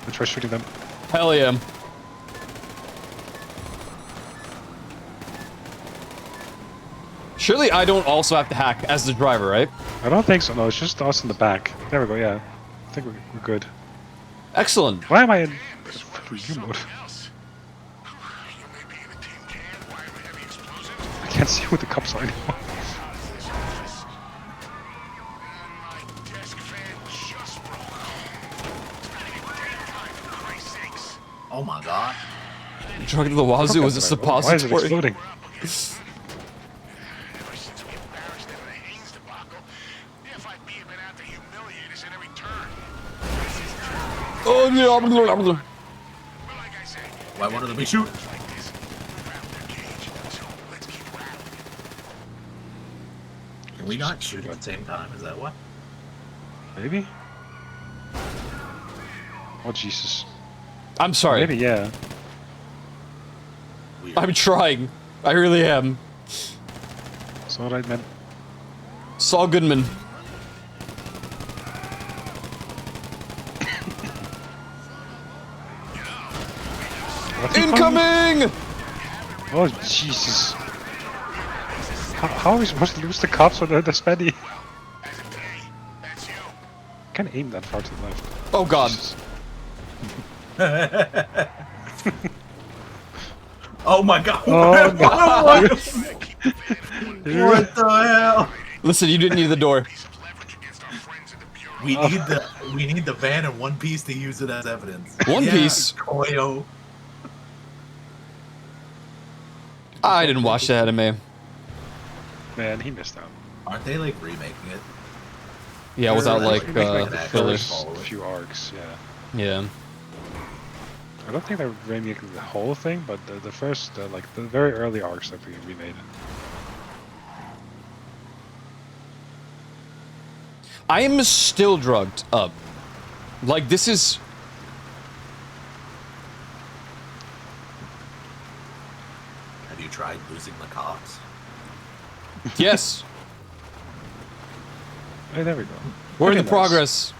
Let's try shooting them. Hell yeah. Surely I don't also have to hack as the driver, right? I don't think so, no, it's just us in the back. There we go, yeah. I think we're good. Excellent. Why am I in fucking U mode? I can't see who the cops are anymore. Oh my god. Drugged to the wazoo was a suppository. Why is it exploding? Oh yeah. Why won't let me shoot? Can we not shoot at the same time? Is that what? Maybe? Oh Jesus. I'm sorry. Maybe, yeah. Weird. I'm trying. I really am. It's alright, man. Saul Goodman. Incoming! Oh Jesus. How are we supposed to lose the cops or the Spenny? Can't aim that far to the left. Oh god. Oh my god! Oh, no. What the hell? Listen, you didn't need the door. We need the van in one piece to use it as evidence. One Piece? Koyo. I didn't watch the anime. Man, he missed out. Aren't they like remaking it? Yeah, without like The fillers. first few arcs, yeah. Yeah. I don't think they're remaking the whole thing, but the first, like the very early arcs, are being remade. I am still drugged up. Like, this is... Have you tried losing the cops? Yes. Hey, there we go. We're in Okay, the nice. progress.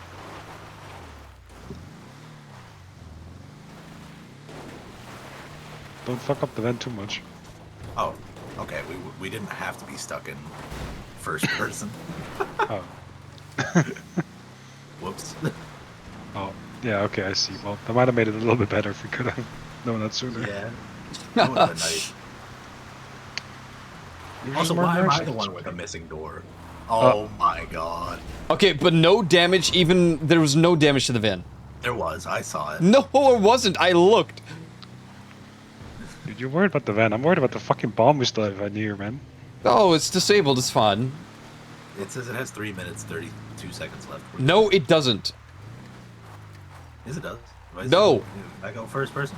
Don't fuck up the vent too much. Oh, okay. We didn't have to be stuck in first person. Oh. Whoops. Oh, yeah, okay, I see. Well, that might have made it a little bit better if we could have known that sooner. Yeah. That would have been nice. Also, why am I the one with a missing door? Oh my god. Okay, but no damage, even... There was no damage to the van. There was. I saw it. No, it wasn't. I looked. Dude, you're worried about the van. I'm worried about the fucking bomb we still have right here, man. Oh, it's disabled. It's fine. It says it has 3 minutes, 32 seconds left. No, it doesn't. Yes, it does. No. I go first person.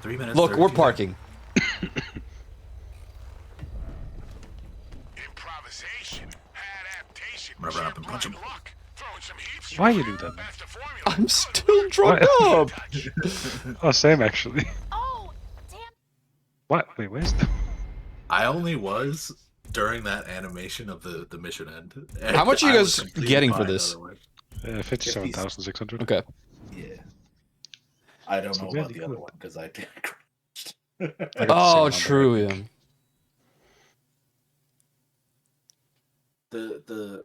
3 minutes. Look, we're 32 parking. Improvisation, adaptation, I'm gonna run up and punch him. luck, throwing some heaps. Why you do that, man? I'm still drunk up. Oh, same actually. Oh, damn. What? Wait, where's the... I only was during that animation of the mission end. How much are you I was guys completely getting for fine this? otherwise. 57,600. Okay. Yeah. I don't So know really about the other good. one because I did. I got the Oh, same amount, true, I yeah. think. The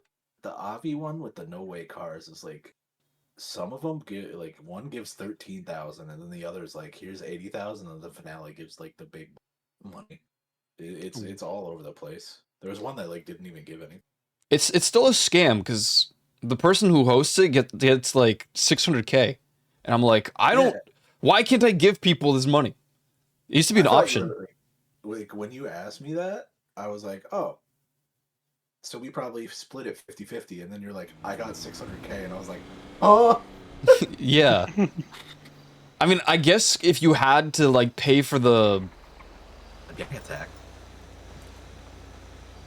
Avi one with the no way cars is like some of them give like one gives 13,000 and then the other is like here's 80,000 and the finale gives like the big money. It's all over the place. There was one that like didn't even give any. It's still a scam because the person who hosts it gets like 600K, and I'm like, I don't. Why can't I give people this money? It used to be an I thought option. like when you asked me that, I was like, oh. So we probably split it 50-50, and then you're like, I got 600K, and I was like, oh. Yeah. I mean, I guess if you had to like pay for the. I'm getting attacked.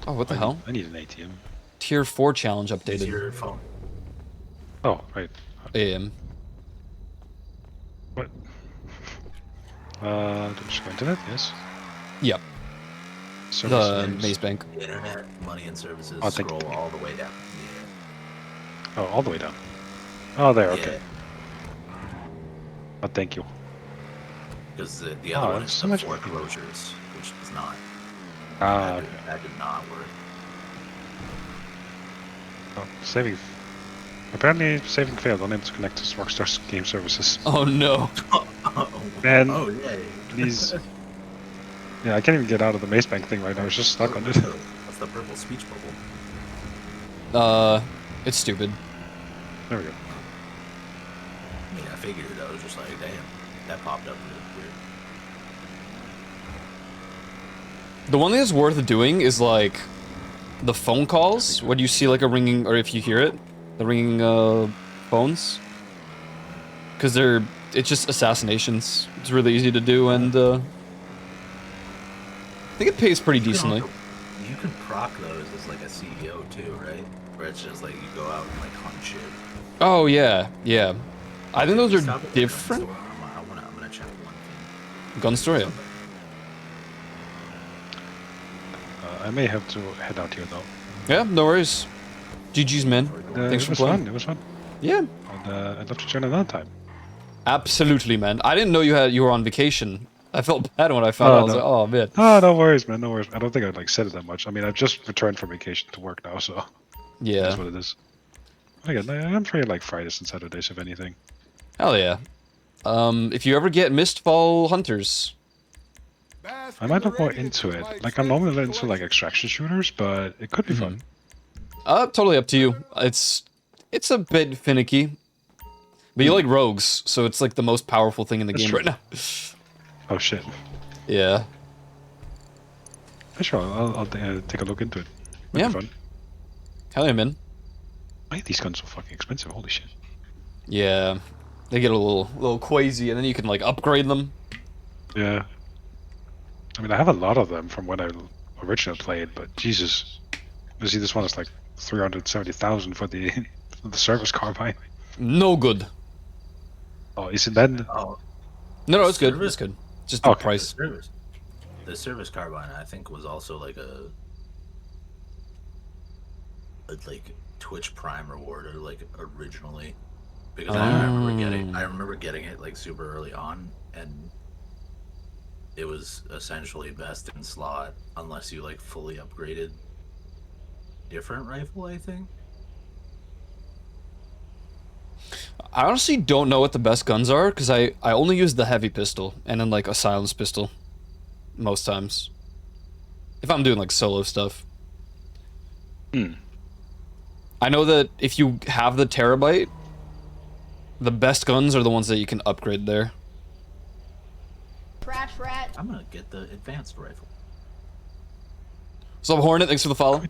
Oh, what the hell? I need an ATM. Tier 4 challenge Use updated. your phone. Oh, right. AM. What? Just go internet, yes. Yep. Service The names. Maze Bank. Internet, money, and services. Oh, thank Scroll you. all the way down. Oh, all the way down. Oh, there, Yeah. okay. Oh, thank you. Because the other one it's is so the much foreclosures, which is not. Ah, okay. That did not work. Oh, saving. Apparently, saving failed. Unable to connect to Rockstar's game services. Oh no. Man, Oh, yeah. please. Yeah, I can't even get out of the Maze Bank thing right now. I was just stuck on it. What's the purple speech bubble? It's stupid. There we go. I mean, I figured. I was just like, damn, that popped up weird. The one thing that's worth doing is like the phone calls when you see like a ringing, or if you hear it, the ringing phones, because it's just assassinations. It's really easy to do, and I think it pays pretty decently. You can proc those as like a CEO too, right? Where it's just like you go out and like hunt shit. Oh yeah, yeah. I think those are Stop at the gun different. store. I'm gonna check one thing. Gun store, yeah. I may have to head out here though. Yeah, no worries. GG's, man. Thanks It for was playing. fun. It was fun. Yeah. And, I'd love to join another time. Absolutely, man. I didn't know you were on vacation. I felt bad when I found out. I was no. like, oh man. Oh, no worries, man. No worries. I don't think I'd like said it that much. I mean, I've just returned from vacation to work now, so Yeah. that's what it is. Again, I'm free like Fridays and Saturdays, if anything. Hell yeah. If you ever get Mistfall Hunters, I might look more into it. Like, I'm normally not into like extraction shooters, but it could be fun. Totally up to you. It's a bit finicky. But you like rogues, so it's like the most powerful thing in the game right now. Oh shit. Yeah. Sure, I'll take a look into it. Might Yeah. be fun. Hell yeah, man. Why are these guns so fucking expensive? Holy shit. Yeah. They get a little quasi, and then you can like upgrade them. Yeah. I mean, I have a lot of them from when I originally played, but Jesus. You see, this one is like 370,000 for the for the service carbine. No good. Oh, is it then? Oh, No, it's good. Service? It's good. Just the price. The service carbine, I think, was also like a like Twitch Prime reward, or like originally, because I remember getting it like super early on, and it was essentially best in slot unless you like fully upgraded different rifle, I think. I honestly don't know what the best guns are, because I only use the heavy pistol, and then like a silenced pistol. Most times. If I'm doing like solo stuff. I know that if you have the terabyte, the best guns are the ones that you can upgrade there. Trash rat. I'm gonna get the advanced rifle. What's up, Hornet? Thanks for the follow.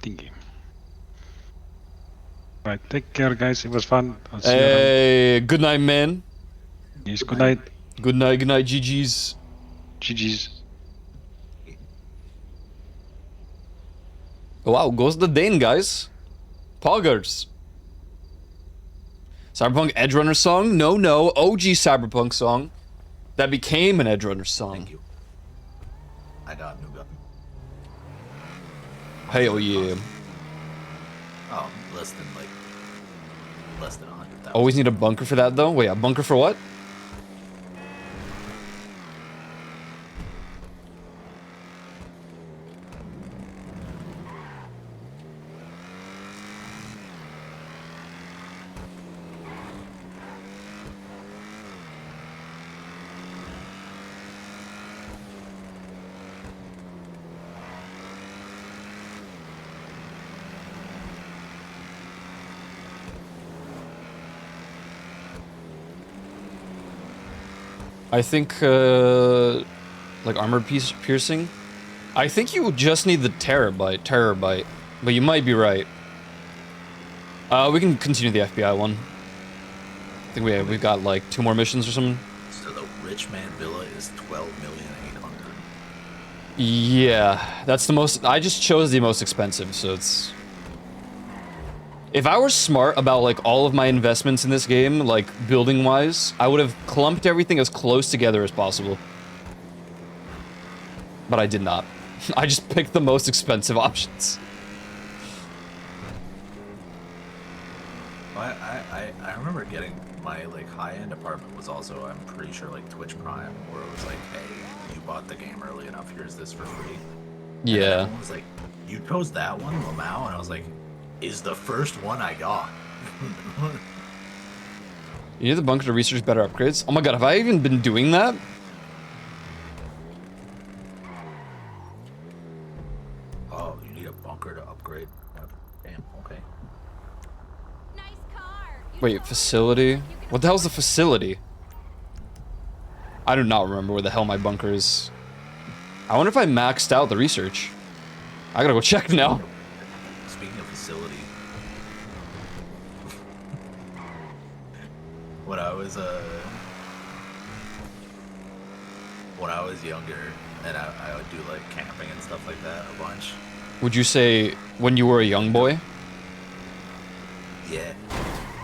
Right, take care, guys. It was fun. I'll see you around. Hey, good night, man. Yes, good night. Good night, GG's. GG's. Wow, goes the Dane, guys. Poggers. Cyberpunk Edge Runner song? No, OG Cyberpunk song. That became an Edge Runner song. Thank you. I got a new gun. Hell yeah. Oh, less than 100,000. Always need a bunker for that, though? Wait, a bunker for what? I think, like armor piercing. I think you just need the terabyte, but you might be right. We can continue the FBI one. I think we've got like 2 more missions or something. So the rich man villa is 12,800,000. Yeah, that's the most. I just chose the most expensive, so it's. If I were smart about like all of my investments in this game, like building wise, I would have clumped everything as close together as possible. But I did not. I just picked the most expensive options. I remember getting my like high-end apartment was also, I'm pretty sure, like Twitch Prime, where it was like, hey, you bought the game early enough, here's this for free. Yeah. And it was like, you chose that one, Lamau, and I was like, is the first one I got. You need the bunker to research better upgrades. Oh my god, have I even been doing that? Oh, you need a bunker to upgrade? Damn, okay. Wait, facility? What the hell's the facility? I do not remember where the hell my bunker is. I wonder if I maxed out the research. I gotta go check now. Speaking of facility, when I was younger, and I would do like camping and stuff like that a bunch. Would you say when you were a young boy? Yeah,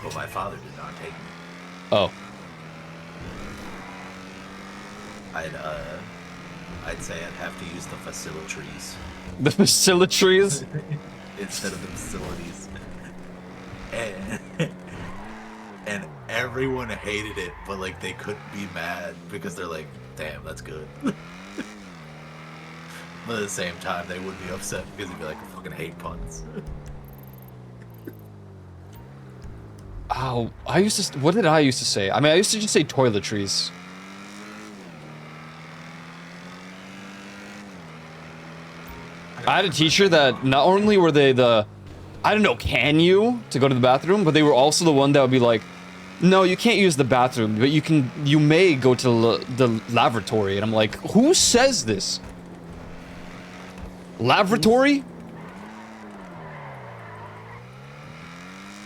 but my father did not take me. Oh. I'd say I'd have to use the facilities. The facilities? Instead of the facilities. And everyone hated it, but like they couldn't be mad because they're like, damn, that's good. But at the same time, they would be upset because they'd be like, I fucking hate puns. Oh, what did I used to say? I mean, I used to just say toiletries. I had a teacher that not only were they the, I don't know, can you to go to the bathroom, but they were also the one that would be like, no, you can't use the bathroom, but you may go to the lavatory. And I'm like, who says this? Lavatory?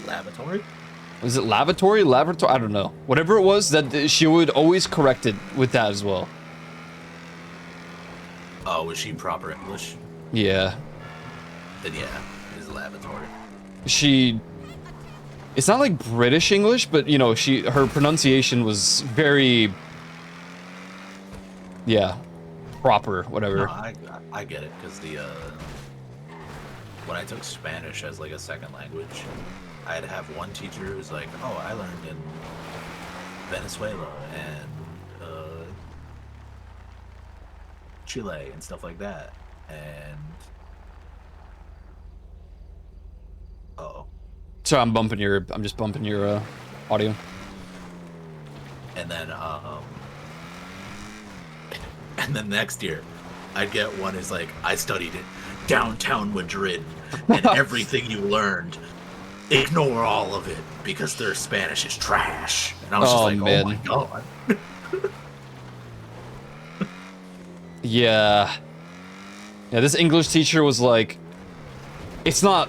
Lavatory? Is it lavatory? Laboratory? I don't know. Whatever it was, that she would always correct it with that as well. Oh, was she proper English? Yeah. Then yeah, it is lavatory. It's not like British English, but you know, her pronunciation was very, yeah, proper, whatever. No, I get it, because when I took Spanish as like a second language, I had to have one teacher who's like, oh, I learned in Venezuela and Chile and stuff like that, and So I'm just bumping your audio. And then next year, I'd get one who's like, I studied in downtown Madrid, and everything you learned, ignore all of it because their Spanish is trash. And I was just like, man. Oh my god. Yeah, this English teacher was like, it's not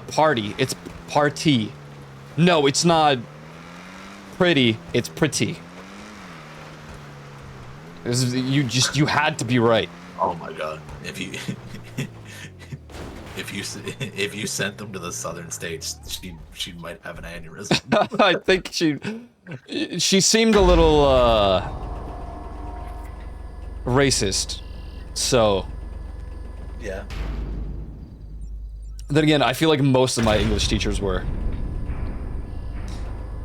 party, it's party. No, it's not pretty, it's pretty. You had to be right. Oh my god. If you sent them to the southern states, she might have an aneurysm. I think she seemed a little racist. So yeah. Then again, I feel like most of my English teachers were.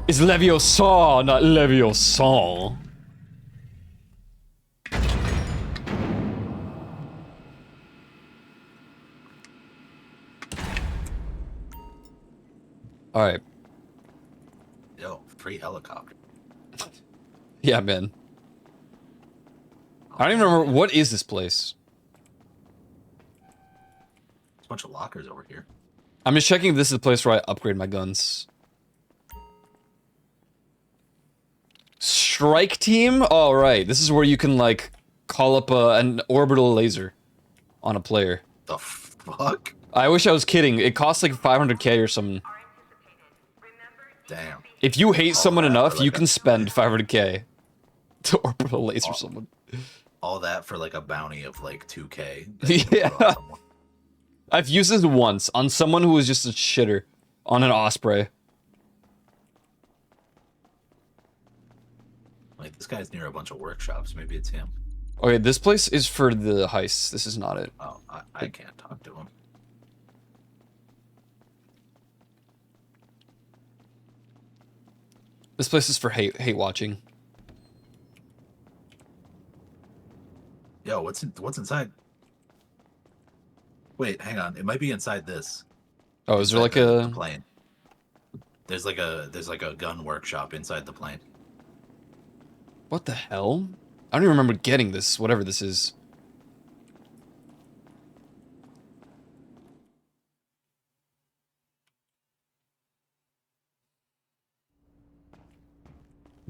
It's Leviosa, not Leviosa. Alright. Yo, free helicopter. Yeah, man. I don't even remember, what is this place? There's a bunch of lockers over here. I'm just checking if this is the place where I upgrade my guns. Strike team? Oh, right. This is where you can, like, call up an orbital laser on a player. The fuck? I wish I was kidding. It costs like 500k or something. Damn. If you hate someone enough, you can spend 500k to orbital laser someone. All that for like a bounty of like 2k. Yeah. I've used this once on someone who was just a shitter on an Osprey. Like, this guy's near a bunch of workshops. Maybe it's him. Okay, this place is for the heists. This is not it. Oh, I can't talk to him. This place is for hate watching. Yo, what's inside? Wait, hang on. It might be inside this. Oh, is there like the plane? There's like a gun workshop inside the plane. What the hell? I don't even remember getting this, whatever this is.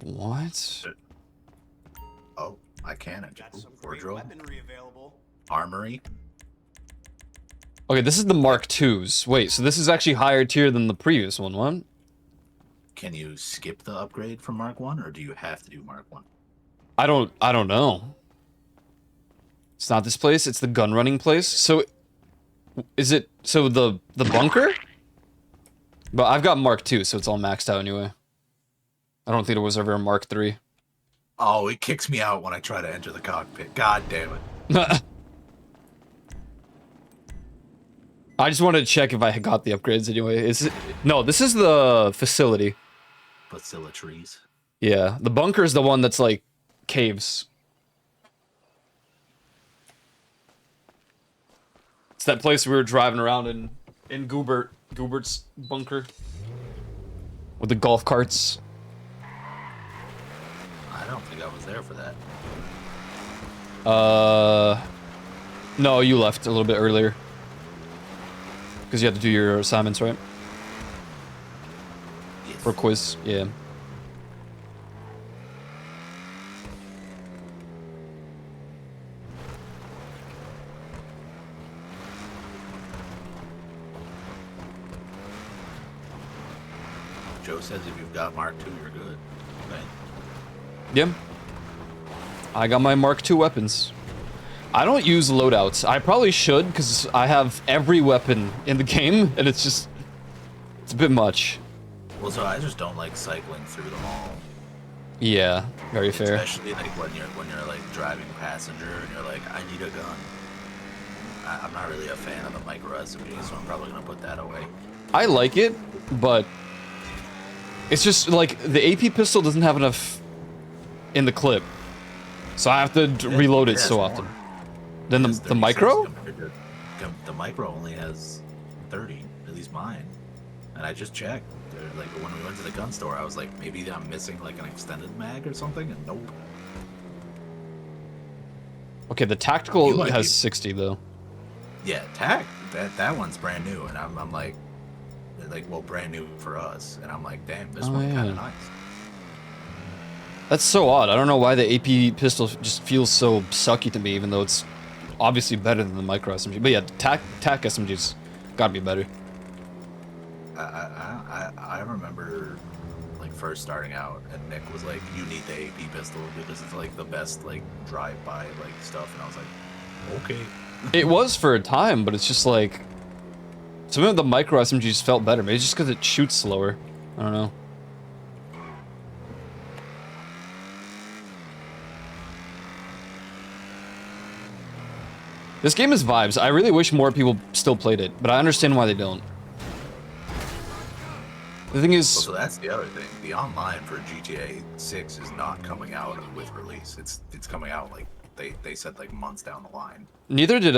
What? Oh, I can. Wardrobe. Armory. Okay, this is the Mark IIs. Wait, so this is actually higher tier than the previous one, what? Can you skip the upgrade from Mark 1, or do you have to do Mark 1? I don't know. It's not this place, it's the gun running place. So is it the bunker? But I've got Mark II, so it's all maxed out anyway. I don't think there was ever a Mark III. Oh, it kicks me out when I try to enter the cockpit. God damn it. I just wanted to check if I had got the upgrades anyway. Is it? No, this is the facility. Facilities. Yeah, the bunker is the one that's like caves. It's that place we were driving around in Goobert's bunker with the golf carts. I don't think I was there for that. No, you left a little bit earlier. Because you have to do your assignments, right? Yes. Or quiz, yeah. Joe says if you've got Mark II, you're good. Okay. Yeah. I got my Mark II weapons. I don't use loadouts. I probably should, because I have every weapon in the game, and it's just... It's a bit much. Well, so I just don't like cycling through them all. Yeah, very fair. Especially like when you're like driving passenger and you're like, I need a gun. I'm not really a fan of the micro SMG, so I'm probably gonna put that away. I like it, but... It's just, like, the AP pistol doesn't have enough in the clip. So I have to reload it so often. Then the micro? The micro only has 30, at least mine. And I just checked. Like when we went to the gun store, I was like, maybe I'm missing like an extended mag or something, and nope. Okay, the tactical has 60 though. Yeah, that one's brand new, and I'm like, well, brand new for us, and I'm like, damn, this one kind of nice. That's so odd. I don't know why the AP pistol just feels so sucky to me, even though it's obviously better than the micro SMG. But yeah, TAC SMG's gotta be better. I remember like first starting out, and Nick was like, "You need the AP pistol because it's like the best like drive-by like stuff," and I was like, "Okay." It was for a time, but it's just like some of the micro SMGs felt better. Maybe it's just because it shoots slower. I don't know. This game is vibes. I really wish more people still played it, but I understand why they don't. The thing is... So that's the other thing. The online for GTA 6 is not coming out with release. It's coming out like they said like months down the line. Neither did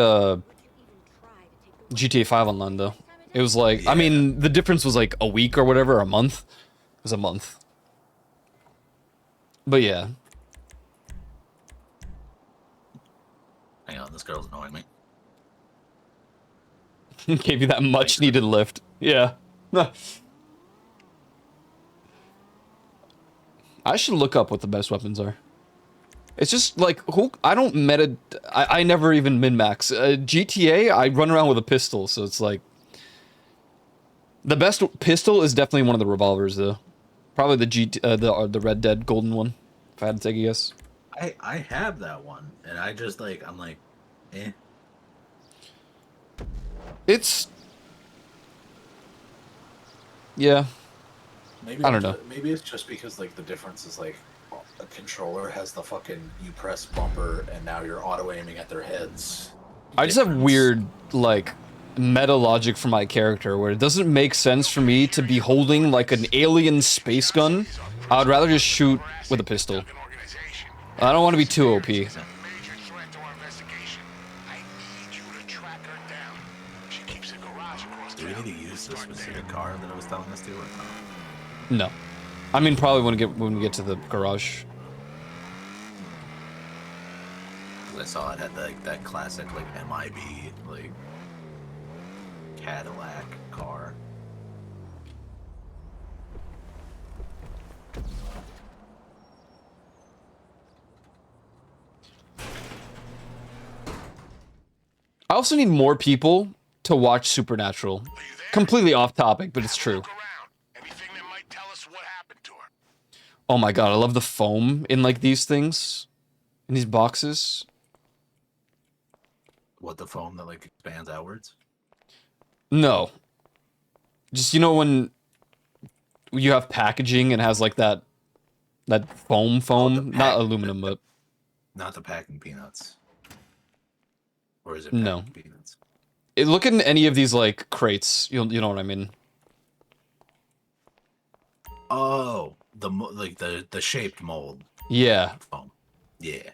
GTA 5 Online though. It was like, yeah. I mean, the difference was like a week or whatever, a month. It was a month. But yeah. Hang on, this girl's annoying me. Gave you that much needed lift. Yeah. I should look up what the best weapons are. It's just like, I don't I never even min-max. GTA, I run around with a pistol, so it's like... The best pistol is definitely one of the revolvers, though. Probably the Red Dead golden one, if I had to take a guess. I have that one, and I just like, I'm like, eh. It's... Yeah. Maybe I don't know. Maybe it's just because like the difference is like a controller has the fucking you press bumper and now you're auto aiming at their heads. I just have weird like meta logic for my character where it doesn't make sense for me to be holding like an alien space gun. I would rather just shoot with a pistol. I don't want to be too OP. Do we need to use the specific car that I was telling us to, or not? No. I mean, probably when we get to the garage. I saw it had like that classic like MIB like Cadillac car. I also need more people to watch Supernatural. Completely off topic, but it's true. Oh my god, I love the foam in like these things. In these boxes. What, the foam that like expands outwards? No. Just, you know, when you have packaging and has like that foam, not aluminum, but not the packing peanuts. Or is it no peanuts? Look in any of these like crates. You know what I mean? Oh, the shaped mold. Yeah. Foam. Yeah.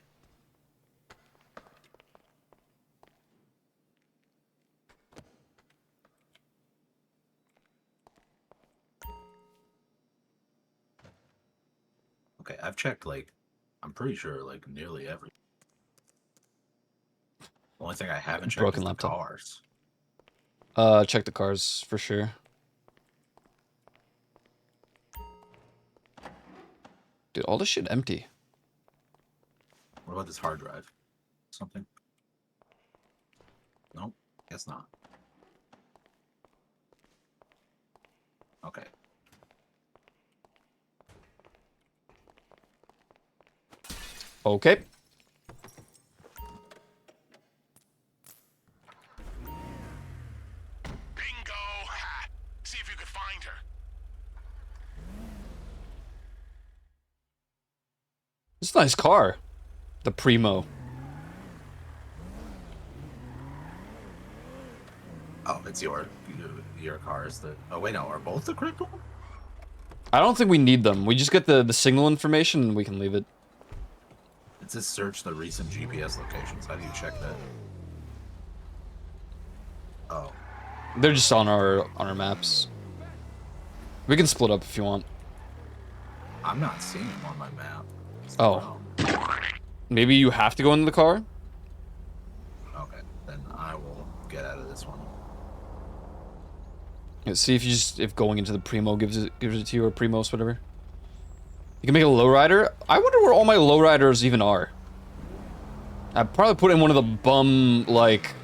Okay, I've checked like, I'm pretty sure like nearly every. The only thing I haven't checked Broken is the laptop. cars. Check the cars for sure. Dude, all this shit empty. What about this hard drive? Something? Nope, guess not. Okay. Okay. Bingo! See if you can find her. It's a nice car. The Primo. Oh, it's your cars that. Oh wait, no, are both the correct one? I don't think we need them. We just get the signal information and we can leave it. It says search the recent GPS locations. How do you check that? Oh. They're just on our maps. We can split up if you want. I'm not seeing them on my map. Oh. Maybe you have to go into the car? Okay, then I will get out of this one. Yeah, see if going into the Primo gives it to you, or Primos, whatever. You can make a lowrider. I wonder where all my lowriders even are. I probably put in one of the bum, like...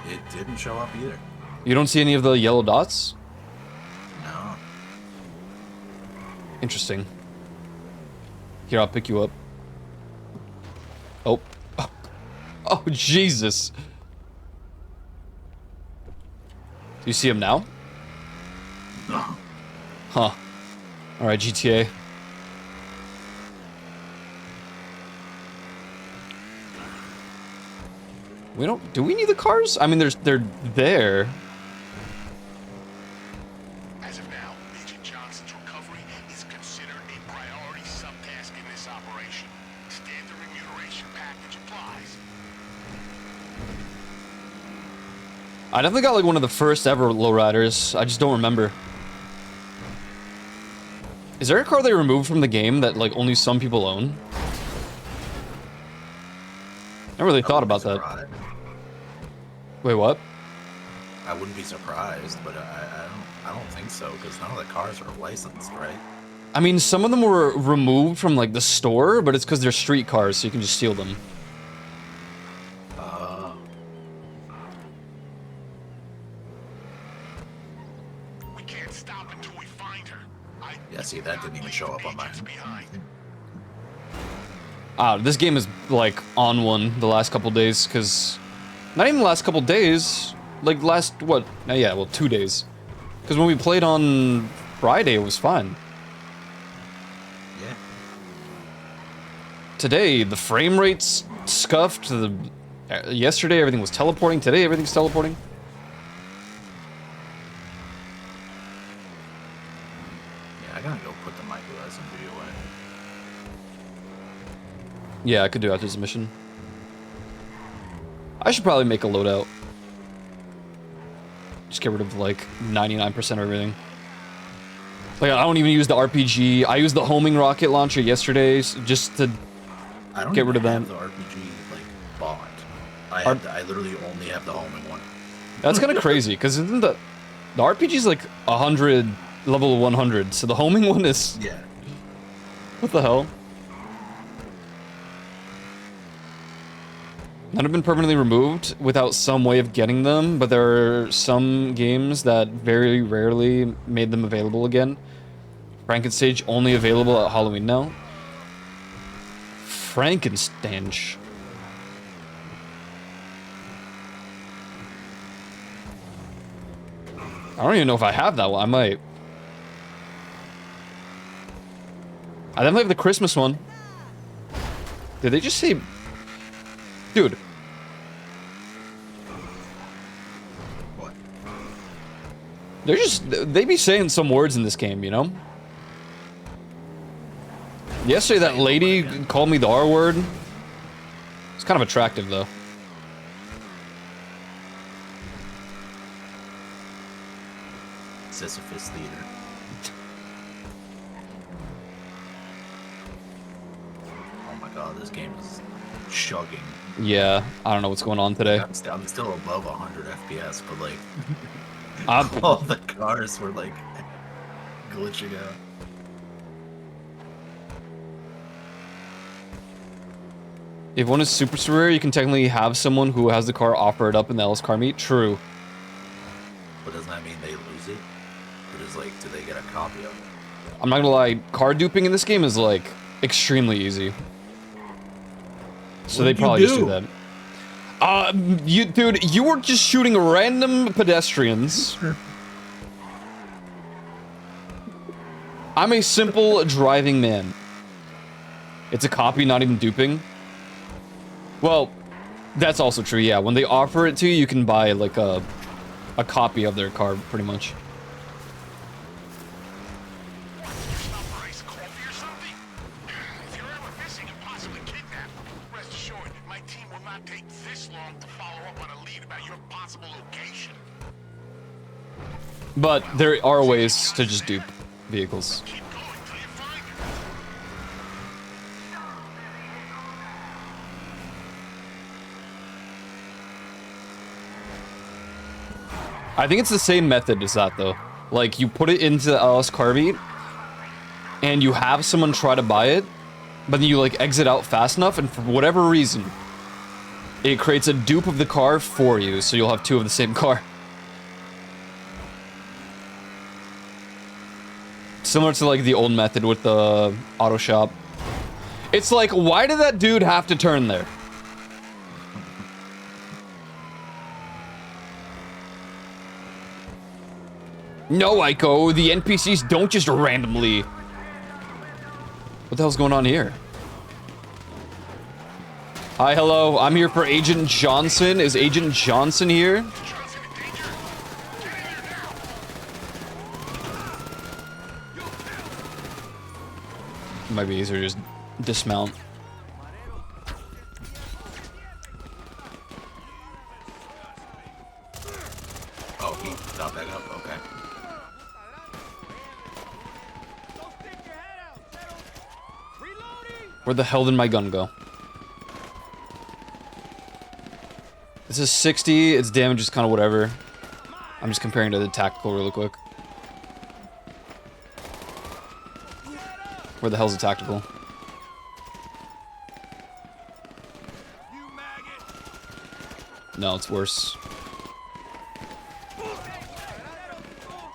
It didn't show up either. You don't see any of the yellow dots? No. Interesting. Here, I'll pick you up. Oh. Oh, Jesus. Do you see him now? No. Huh. Alright, GTA. Do we need the cars? I mean, they're there. As of now, Agent Johnson's recovery is considered a priority subtask in this operation. Standard remuneration package applies. I definitely got like one of the first ever lowriders. I just don't remember. Is there a car they removed from the game that like only some people own? I really thought about that. Wait, what? I wouldn't be surprised, but I don't think so, because none of the cars are licensed, right? I mean, some of them were removed from like the store, but it's because they're street cars, so you can just steal them. We can't stop until we find her. Yeah, see, that didn't even show up on mine. This game is like on one the last couple days, because not even the last couple days, like last what? Yeah, well, 2 days. Because when we played on Friday, it was fine. Yeah. Today, the frame rate's scuffed. Yesterday, everything was teleporting. Today, everything's teleporting. Yeah, I gotta go put the micro SMG away. Yeah, I could do after this mission. I should probably make a loadout. Just get rid of like 99% of everything. Like, I don't even use the RPG. I used the homing rocket launcher yesterday just to get rid of that. The RPG like bought. I literally only have the homing one. That's kind of crazy because isn't the RPG is like 100 level 100, so the homing one is What the hell? None have been permanently removed without some way of getting them, but there are some games that very rarely made them available again. Frankenstein only available at Halloween now. Frankenstein. I don't even know if I have that one. I might. I definitely have the Christmas one. Did they just say... Dude. What? They be saying some words in this game, you know? Yesterday that lady called me the R word. It's kind of attractive though. Sisyphus Theater. Oh my god, this game is chugging. Yeah, I don't know what's going on today. I'm still above 100 FPS, but like I'm, all the cars were like glitching out. if one is super rare, you can technically have someone who has the car offer it up in the LS car meet. True. But doesn't that mean they lose it? Or just like, do they get a copy of it? I'm not gonna lie, car duping in this game is like extremely easy. So they probably just do that. Dude, you were just shooting random pedestrians. I'm a simple driving man. It's a copy, not even duping. Well, that's also true, yeah. When they offer it to you, you can buy like a copy of their car, pretty much. But there are ways to just dupe vehicles. I think it's the same method as that, though. Like, you put it into the LS car meet, and you have someone try to buy it, but then you, like, exit out fast enough, and for whatever reason, it creates a dupe of the car for you, so you'll have two of the same car. Similar to, like, the old method with the auto shop. It's like, why did that dude have to turn there? No, Aiko, the NPCs don't just randomly... What the hell's going on here? Hi, hello, I'm here for Agent Johnson. Is Agent Johnson here? Might be easier to just dismount. Oh, he got back up, okay. Where the hell did my gun go? This is 60, its damage is kind of whatever. I'm just comparing to the tactical really quick. Where the hell's the tactical? No, it's worse.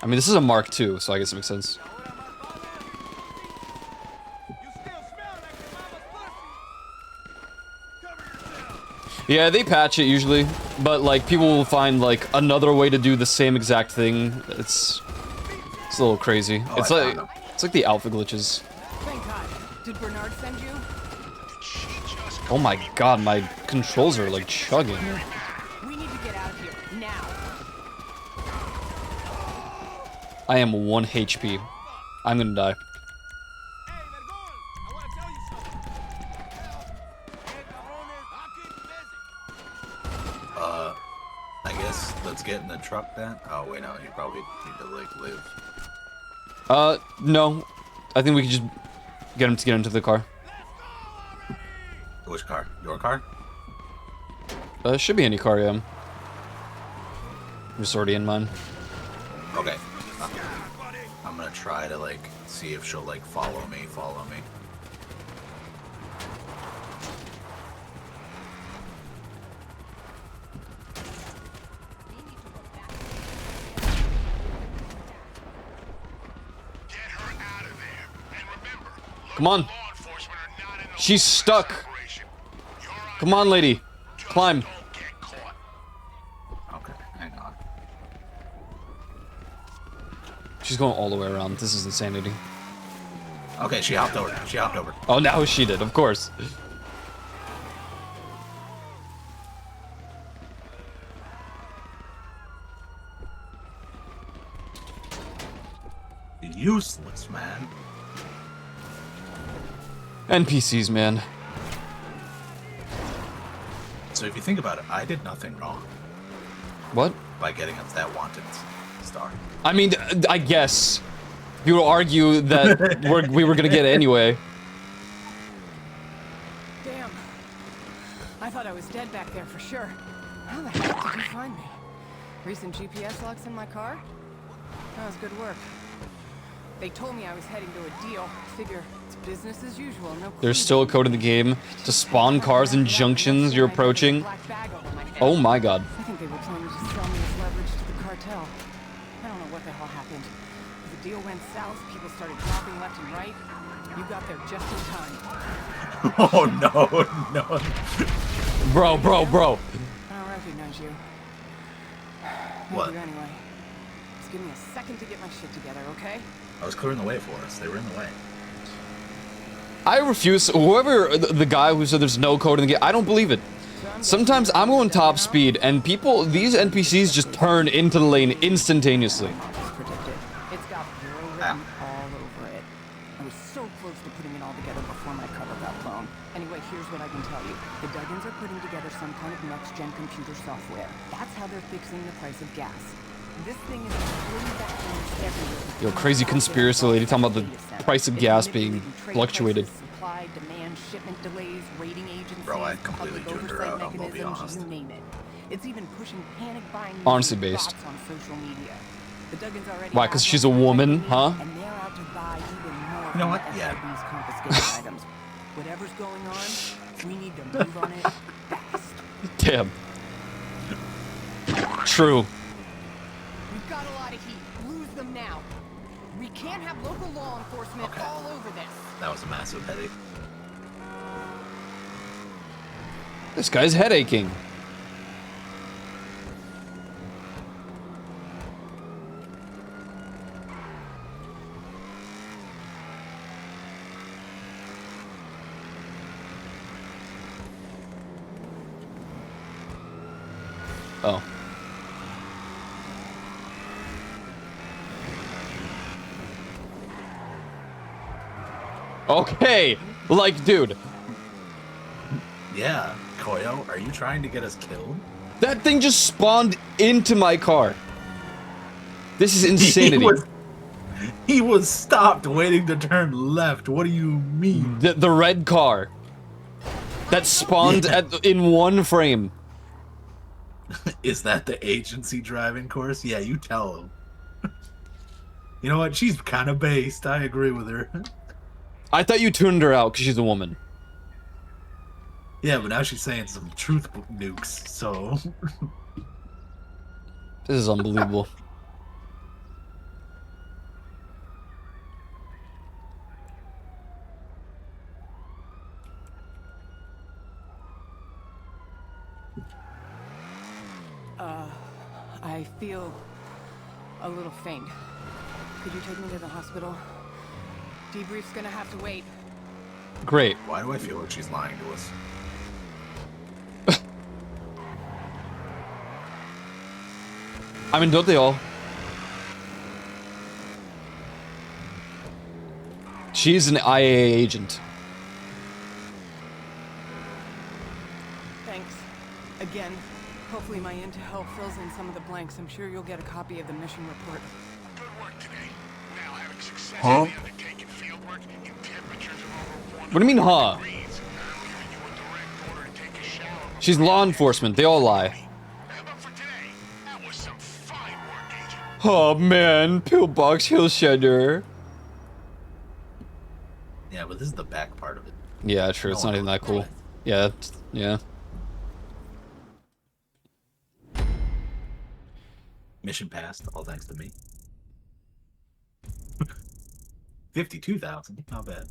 I mean, this is a Mark II, so I guess it makes sense. Yeah, they patch it usually, but like people will find like another way to do the same exact thing. It's a little crazy. Oh, It's like the alpha glitches. Thank God. Did Bernard send you? Oh my god, my controls are like chugging. We need to get out of here now. I am 1 HP. I'm gonna die. I guess let's get in the truck then. Oh wait, no, you probably need to like live. No. I think we can just get him to get into the car. Which car? Your car? Should be any car, yeah. I'm just already in mine. Okay. I'm gonna try to like see if she'll like follow me. Come on. She's stuck. Come on, lady. Climb. Okay, hang on. She's going all the way around. This is insanity. Okay, she hopped over. Oh, now she did, of course. Useless, man. NPCs, man. So if you think about it, I did nothing wrong. What? By getting up that wanted star. I mean, I guess. You would argue that we were gonna get it anyway. Damn. I thought I was dead there for sure. How the heck did you find me? Recent GPS logs in my car? That was good work. They told me I was heading to a deal. Figure it's business as usual. No. There's still a code in the game to spawn cars in junctions you're approaching. Oh my god. I think they were planning to sell me as leverage to the cartel. I don't know what the hell happened. The deal went south, people started dropping left and right. You got there just in time. Oh no. Bro. I don't recognize you. What? You anyway. Just give me a second to get my shit together, okay? I was clearing the way for us. They were in the way. I refuse. Whoever the guy who said there's no code in the game, I don't believe it. Sometimes I'm going top speed, and these NPCs just turn into the lane instantaneously. It's got Bureau written all over it. I was so close to putting it all together before my cover got blown. Anyway, here's what I can tell you. The Duggins are putting together some kind of next-gen computer software. That's how they're fixing the price of gas. This thing is everywhere. Yo, crazy conspiracy lady talking about the price of gas being fluctuated. Supply, demand, shipment delays, rating agencies, Bro, I completely tuned her out, I'm gonna be honest. you name it. It's even pushing panic buying Honestly based. on social media. The Duggins already Why, because she's a woman, huh? and they're out to buy even more You know what? from the Yeah. SRB's confiscated items. Whatever's going on, we need to move on it fast. Damn. True. We've got a lot of heat. Lose them now. We can't have local law enforcement all over this. That was a massive headache. This guy's head aching. Oh. Okay. Like, dude. Yeah, Koyo, are you trying to get us killed? That thing just spawned into my car. This is insanity. He was stopped waiting to turn left. What do you mean? The red car. That spawned in one frame. Is that the agency driving course? Yeah, you tell him. You know what? She's kind of based. I agree with her. I thought you tuned her out because she's a woman. Yeah, but now she's saying some truth nukes, so... This is unbelievable. I feel a little faint. Could you take me to the hospital? Debrief's gonna have to wait. Great. Why do I feel like she's lying to us? I mean, don't they all? She's an IA agent. Thanks. Again. Hopefully my intel fills in some of the blanks. I'm sure you'll get a copy of the mission report. Good work today. Now having successfully undertaken field work in temperatures of over 100 What do you mean, huh? degrees, I'm giving you a direct order to take a shower. She's law enforcement. They all lie. But for today, that was some fine work, Agent. Oh man, Pillbox Hill Shedder. Yeah, but this is the back part of it. Yeah, true. It's not even that cool. Yeah, yeah. Mission passed, all thanks to me. 52,000, not bad.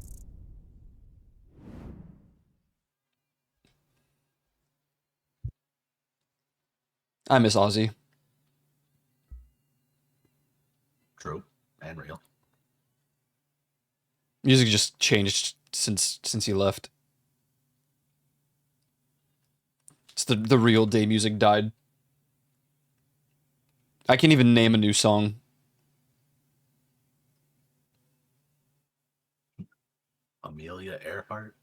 I miss Ozzy. True and real. Music just changed since he left. It's the real day music died. I can't even name a new song. Amelia Earhart.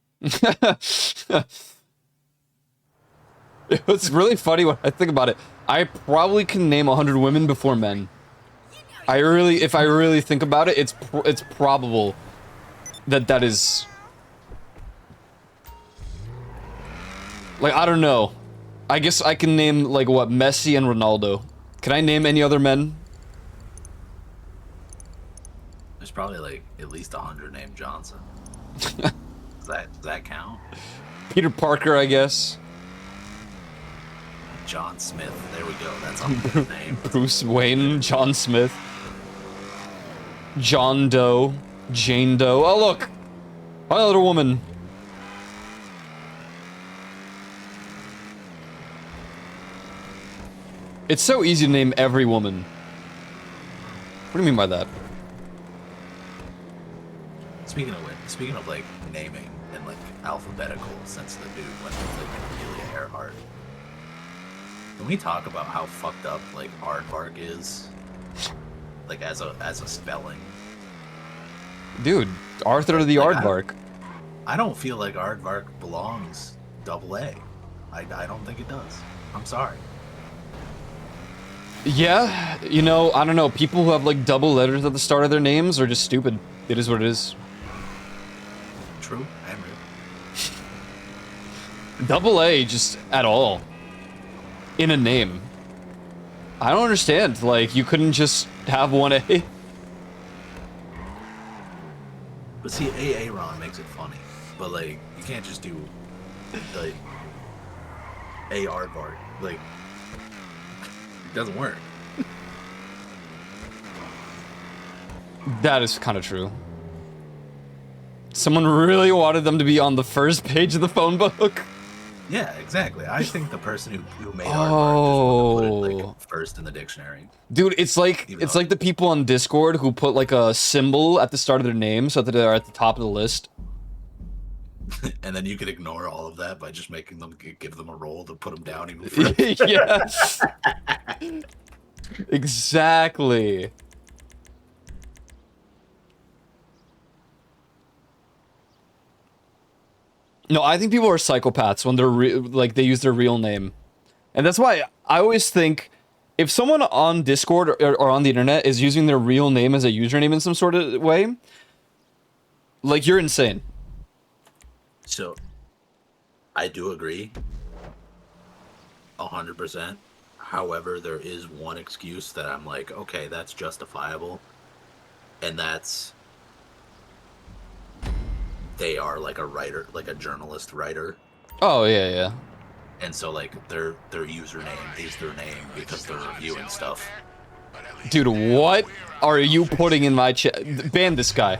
It's really funny when I think about it. I probably can name 100 women before men. If I really think about it, it's probable that is, like, I don't know. I guess I can name, like, what, Messi and Ronaldo. Can I name any other men? There's probably, like, at least 100 named Johnson. Does that count? Peter Parker, I guess. John Smith. There we go. That's a good name. Bruce Wayne, John Smith. John Doe. Jane Doe. Oh, look! My little woman. It's so easy to name every woman. What do you mean by that? Speaking of like naming and like alphabetical, since the dude went with like Amelia Earhart, can we talk about how fucked up like aardvark is, like as a spelling? Dude, Arthur the Like, Aardvark. I don't feel like aardvark belongs double A. I don't think it does. I'm sorry. Yeah, you know, I don't know. People who have like double letters at the start of their names are just stupid. It is what it is. True and real. Double A just at all. In a name. I don't understand. Like, you couldn't just have one A. But see, Aaron makes it funny. But like, you can't just do like A aardvark. Like, it doesn't work. That is kind of true. Someone really wanted them to be on the first page of the phone book. Yeah, exactly. I think the person who made aardvark just wanted to put it like first in the dictionary. Dude, it's like the people on Discord who put like a symbol at the start of their name so that they're at the top of the list. And then you could ignore all of that by just making them give them a roll to put them down even further. Yes. Exactly. No, I think people are psychopaths when they're like they use their real name, and that's why I always think if someone on Discord or on the internet is using their real name as a username in some sort of way, like you're insane. So, I do agree, 100%. However, there is one excuse that I'm like, okay, that's justifiable, and that's they are like a writer, like a journalist writer. Oh yeah, yeah. And so like their username is their name because they're reviewing stuff. Dude, what are you putting in my chat? Ban this guy.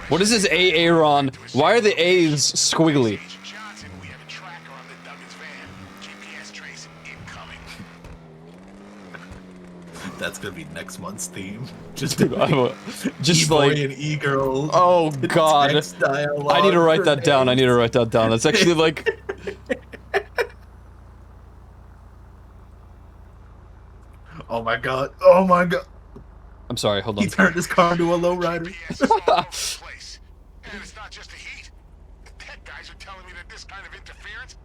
What is this Aaron? Why are the A's squiggly? That's gonna be next month's theme. Just just like an e-girl. Oh god. I need to write that down. I need to write that down. That's actually like Oh my god. Oh my god. I'm sorry, hold on. He turned his car into a lowrider. And it's not just the heat. Tech guys are telling me that this kind of interference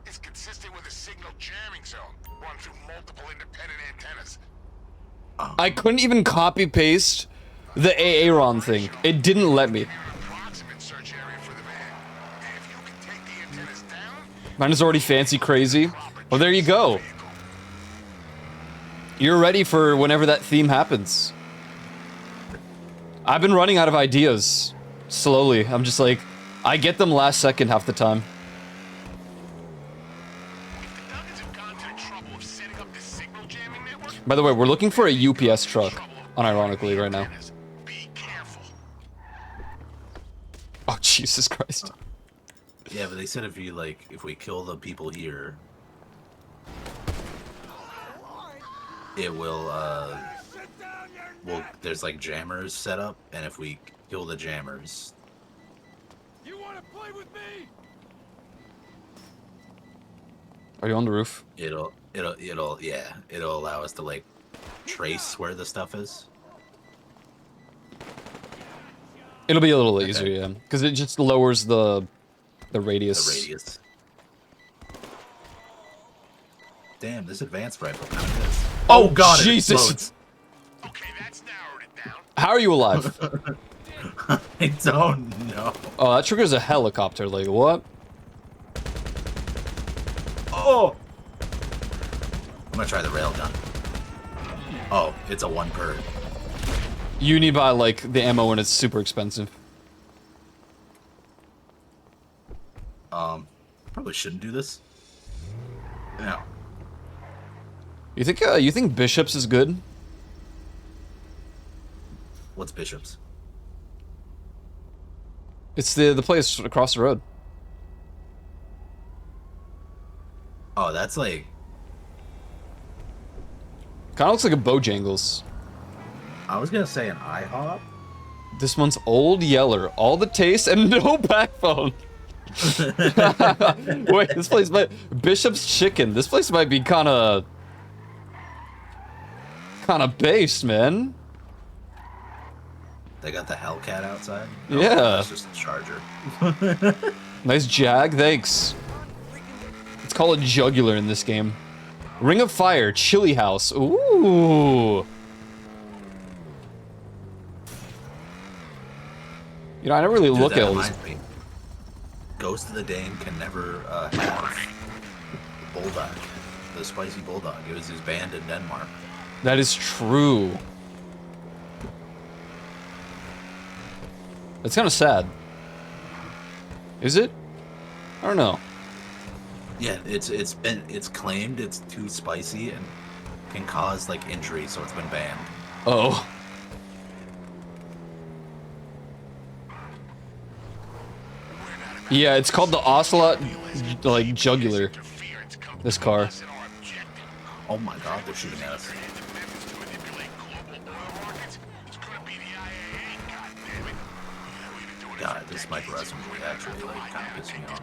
is consistent with a signal jamming zone run through multiple independent antennas. I couldn't even copy paste the Aaron thing. It didn't let me. Mine is already fancy crazy. Well, there you go. You're ready for whenever that theme happens. I've been running out of ideas. Slowly. I'm just like, I get them last second half the time. By the way, we're looking for a UPS truck, unironically, right now. Oh, Jesus Christ. Yeah, but they said if we kill the people here, it will, well, there's like jammers set up, and if we kill the jammers, You want to play with me? Are you on the roof? it'll allow us to like trace where the stuff is. It'll be a little easier, yeah, because it just lowers the radius. The radius. Damn, this advanced rifle kind of is. Oh god, Jesus! How are you alive? I don't know. Oh, that triggers a helicopter. Like what? Oh! I'm gonna try the railgun. Oh, it's a 1 per. You need to buy, like, the ammo when it's super expensive. Probably shouldn't do this. Yeah. You think Bishops is good? What's Bishops? It's the place across the road. Oh, that's like... Kinda looks like a Bojangles. I was gonna say an IHOP. This one's Old Yeller. All the taste and no backbone. Wait, this place might... Bishop's Chicken. This place might be kinda based, man. They got the Hellcat outside? Yeah. That's just a Charger. Nice Jag, thanks. Let's call it Jugular in this game. Ring of Fire, Chili House. Ooh. You know, I never really look at all this. Ghost of the Dane can never have Bulldog, the spicy Bulldog. It was his band in Denmark. That is true. That's kind of sad. Is it? I don't know. Yeah, it's claimed it's too spicy and can cause like injury, so it's been banned. Oh. Yeah, it's called the Ocelot, like, Jugular. This car. Oh my god, they're shooting at us. God, this Mike Russell actually like kind of pissed me off.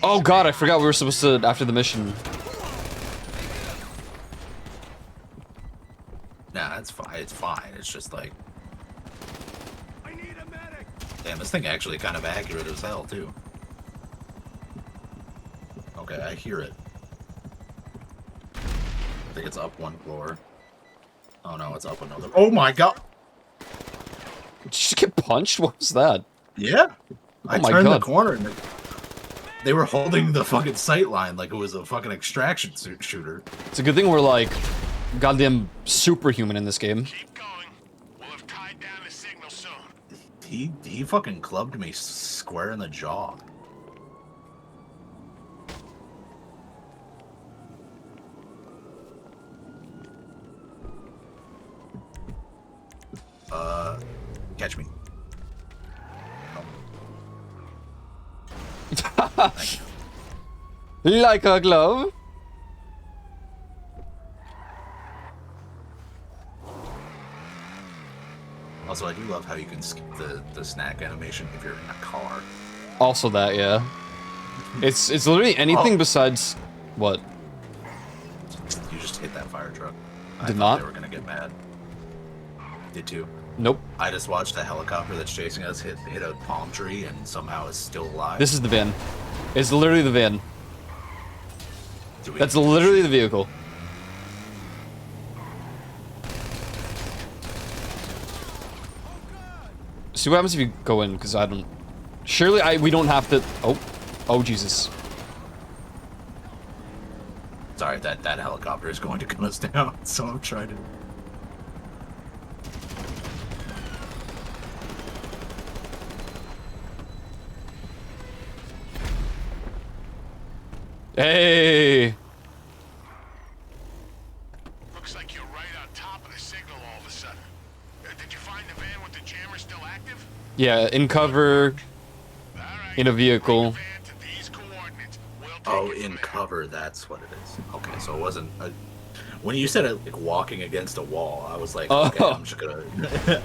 Oh god, I forgot we were supposed to after the mission. Nah, it's fine. It's fine. It's just like, damn, this thing actually kind of accurate as hell too. Okay, I hear it. I think it's up 1 floor. Oh no, it's up another. Oh my god! Did you just get punched? What was that? Yeah. Oh I my turned god. the corner and they were holding the fucking sight line like it was a fucking extraction shooter. It's a good thing we're like goddamn superhuman in this game. He fucking clubbed me square in the jaw. Catch me. Like a glove. Also, I do love how you can skip the snack animation if you're in a car. Also that, yeah. It's literally anything besides what? You just hit that fire truck. Did I not. They were gonna get mad. Did too. Nope. I just watched a helicopter that's chasing us hit a palm tree and somehow is still alive. This is the van. It's literally the van. That's literally the vehicle. See what happens if you go in, because I don't... Surely we don't have to... Oh, Jesus. Sorry, that helicopter is going to gun us down, so I'm trying to... Hey! Looks like you're right on top of the signal all of a sudden. Did you find the van with the jammer still active? Yeah, in cover, in a vehicle. Oh, in cover, that's what it is. Okay, so it wasn't... when you said it, like, walking against a wall, I was like, okay, I'm just gonna...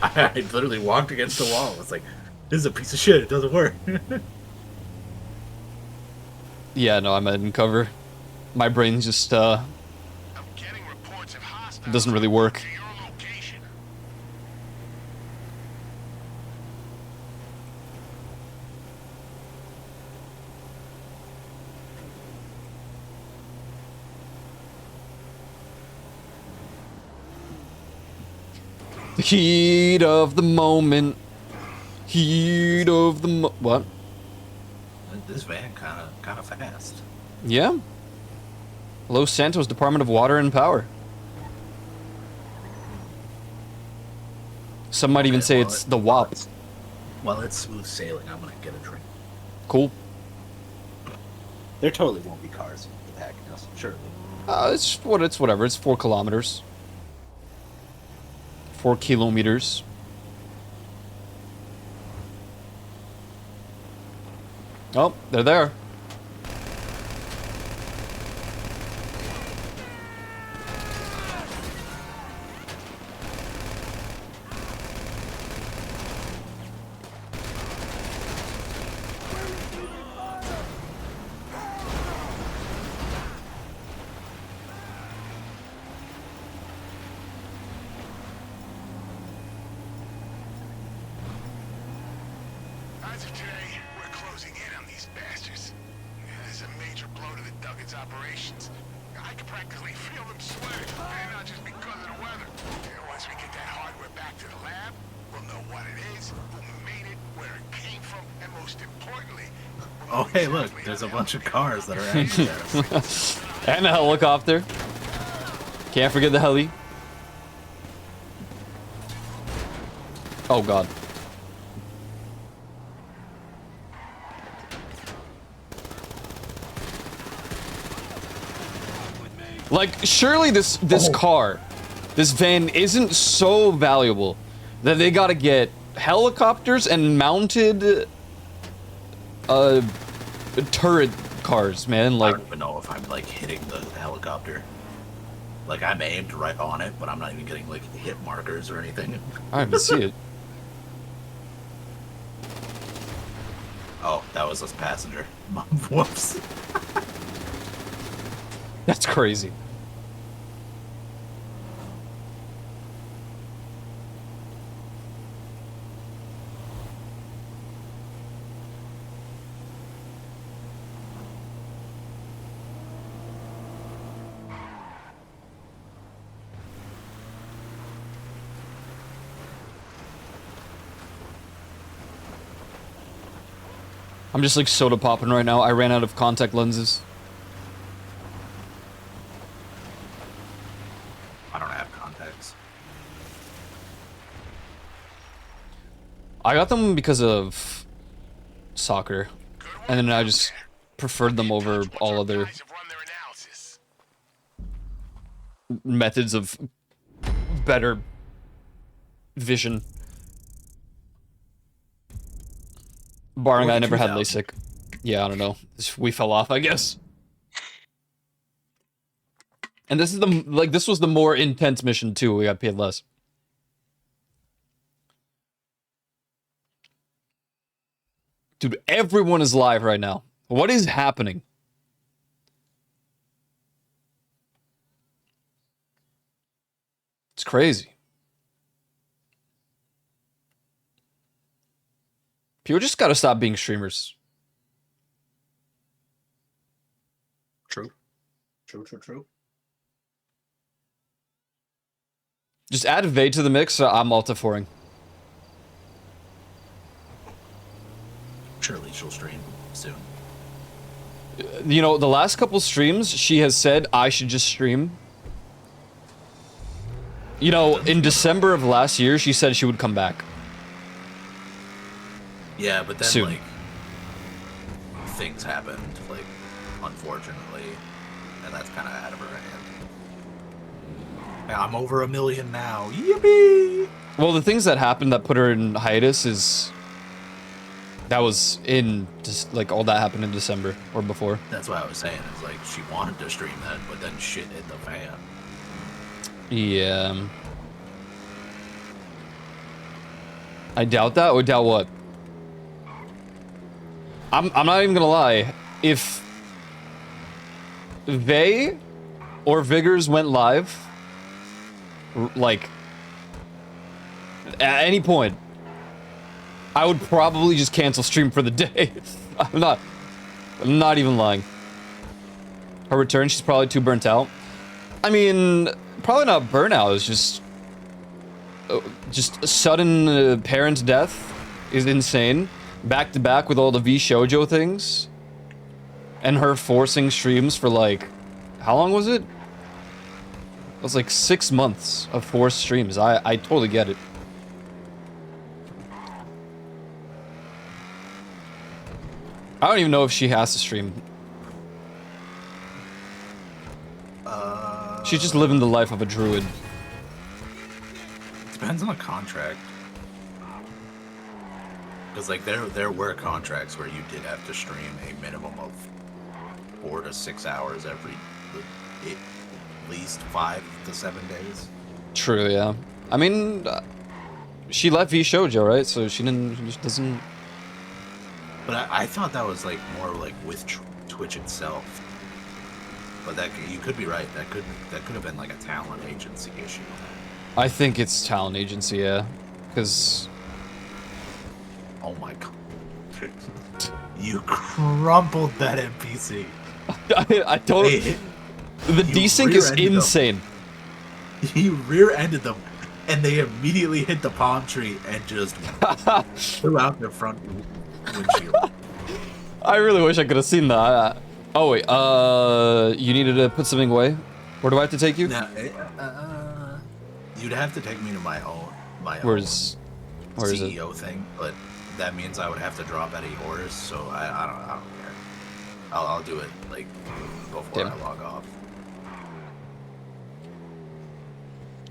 I literally walked against a wall. I was like, this is a piece of shit, it doesn't work. Yeah, no, I'm in cover. My brain just, doesn't really work. The heat of the moment. Heat of the what? this van kind of fast. Yeah. Los Santos Department of Water and Power. Some might even say it's the WAP. Well, it's smooth sailing. I'm gonna get a drink. Cool. There totally won't be cars attacking us, surely. It's whatever. It's 4 kilometers. 4 kilometers. Oh, they're there. As of today, we're closing in on these bastards. This is a major blow to the Duggins operations. I can practically feel them sweating, and not just because of the weather. Once we get that hardware back to the lab, we'll know what it is, who made it, where it came from, and most importantly... Oh, hey, look, there's a bunch of cars that are actually there. And a helicopter. Can't forget the heli. Oh, God. Like, surely this car, this van isn't so valuable that they gotta get helicopters and mounted turret cars, man. Like, I don't even know if I'm like hitting the helicopter. Like, I'm aimed right on it, but I'm not even getting like hit markers or anything. I don't even see it. Oh, that was a passenger. Whoops. That's crazy. I'm just like soda popping right now. I ran out of contact lenses. I don't have contacts. I got them because of soccer, and then I just preferred them over all other methods of better vision. Barring I never had LASIK. Yeah, I don't know. We fell off, I guess. And this is this was the more intense mission too. We got paid less. Dude, everyone is live right now. What is happening? It's crazy. People just gotta stop being streamers. True. True. Just add Vay to the mix, I'm multiforing. Surely she'll stream soon. You know, the last couple streams, she has said I should just stream. You know, in December of last year, she said she would come back. Yeah, but then, soon. like, things happened, like, unfortunately, and that's kind of out of her hand. I'm over 1 million now. Yippee! Well, the things that happened that put her in hiatus is... That was in... just like, all that happened in December, or before. That's what I was saying, is like, she wanted to stream that, but then shit hit the fan. Yeah. I doubt that, or doubt what? I'm not even gonna lie. If Vay or Vigors went live, like, at any point, I would probably just cancel stream for the day. I'm not even lying. Her return, she's probably too burnt out. I mean, probably not burnout, it's just sudden parent death is insane. Back to back with all the V Shoujo things. and her forcing streams for like, how long was it? It was like 6 months of forced streams. I totally get it. I don't even know if she has to stream. She's just living the life of a druid. Depends on the contract. Because like there were contracts where you did have to stream a minimum of 4 to 6 hours every, at least 5 to 7 days. True, yeah. I mean, she left V Shoujo, right? So she doesn't. But I thought that was like more like with Twitch itself. But that you could be right. That could have been like a talent agency issue. I think it's talent agency, yeah. Because. Oh my god. You crumpled that NPC. I don't. The desync is insane. You rear-ended them, and they immediately hit the palm tree and just threw out their front windshield. I really wish I could have seen that. Oh wait, you needed to put something away? Where do I have to take you? Now, you'd have to take me to my own where is CEO thing, but that means I would have to drop out of yours, so I don't care. I'll do it like before I log off.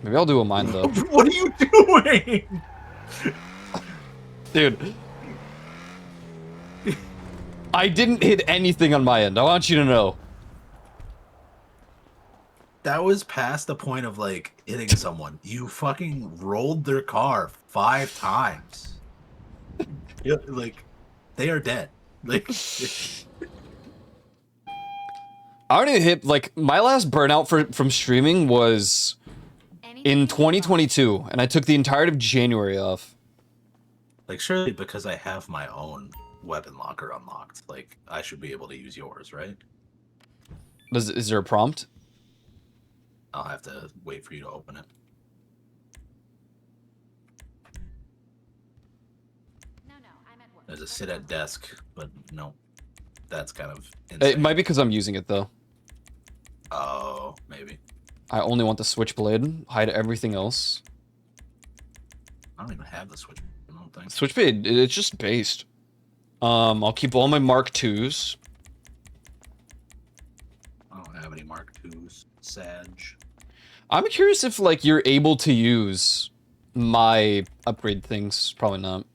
Maybe I'll do a mine though. What are you doing? Dude. I didn't hit anything on my end. I want you to know. That was past the point of like hitting someone. You fucking rolled their car 5 times. Like, they are dead. Like, I don't even hit, like, my last burnout from streaming was in 2022, and I took the entirety of January off. like surely because I have my own weapon locker unlocked, like I should be able to use yours, right? Is there a prompt? I'll have to wait for you to open it. There's a sit at desk, but no, that's kind of insane. It might be because I'm using it though. Oh, maybe. I only want the switchblade. Hide everything else. I don't even have the switchblade. I don't think. Switchblade, it's just based. I'll keep all my Mark IIs. I don't have any Mark IIs. Sag. I'm curious if like you're able to use my upgrade things. Probably not.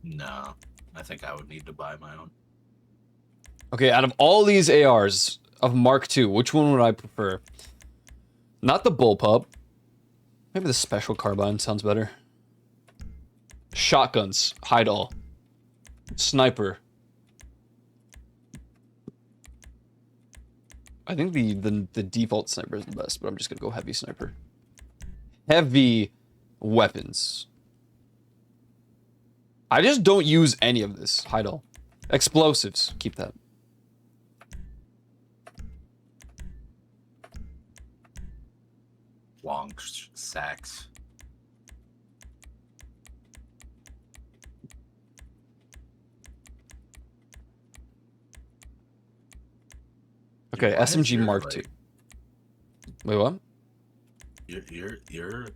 No, I think I would need to buy my own. Okay, out of all these ARs of Mark II, which one would I prefer? Not the bullpup. Maybe the special carbine sounds better. Shotguns, hide all. Sniper. I think the default sniper is the best, but I'm just gonna go heavy sniper. Heavy weapons. I just don't use any of this. Hide all. Explosives. Keep that. Long sacks. Okay, Why SMG your, Mark II. Wait, what? Your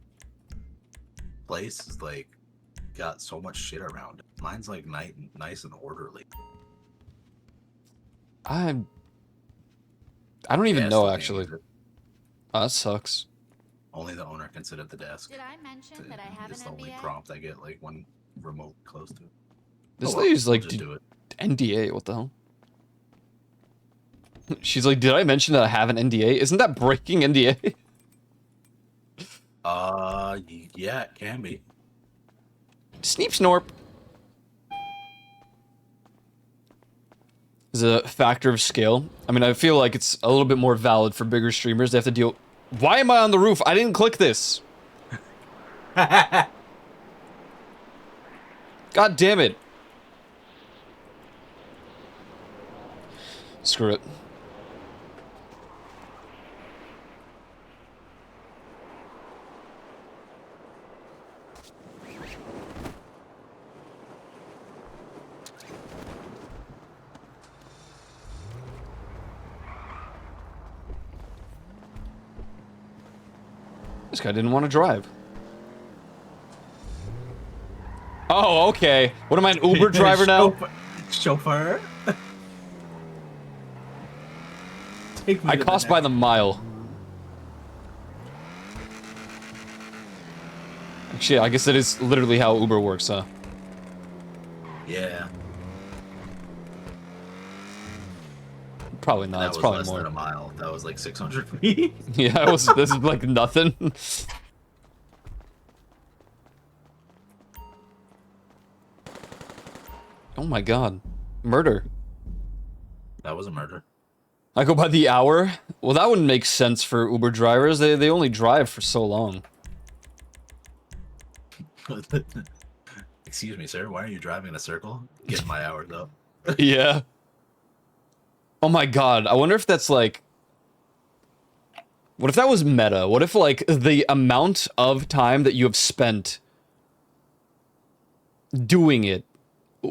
place is like got so much shit around it. Mine's like nice and orderly. I don't even know actually. Oh, that sucks. Only the owner can sit at the desk. Did I mention that I have It's an the only MBA? prompt I get like one remote close to. This well, lady's like, just do it. NDA, what the hell? She's like, did I mention that I have an NDA? Isn't that breaking NDA? Yeah, it can be. Sneep snorp. Is a factor of scale. I mean, I feel like it's a little bit more valid for bigger streamers. They have to deal. Why am I on the roof? I didn't click this. God damn it. Screw it. This guy didn't want to drive. Oh, okay. What am I, an Uber driver now? Chauffeur? I cost by the mile. Actually, I guess that is literally how Uber works, huh? Yeah. Probably not. It's probably less more than a mile. That was like 600 feet. Yeah, this is like nothing. Oh my god. Murder. That was a murder. I go by the hour? Well, that wouldn't make sense for Uber drivers. They only drive for so long. Excuse me, sir. Why are you driving in a circle? Getting my hours up. Yeah. Oh my god. I wonder if that's like... What if that was meta? What if, like, the amount of time that you have spent doing it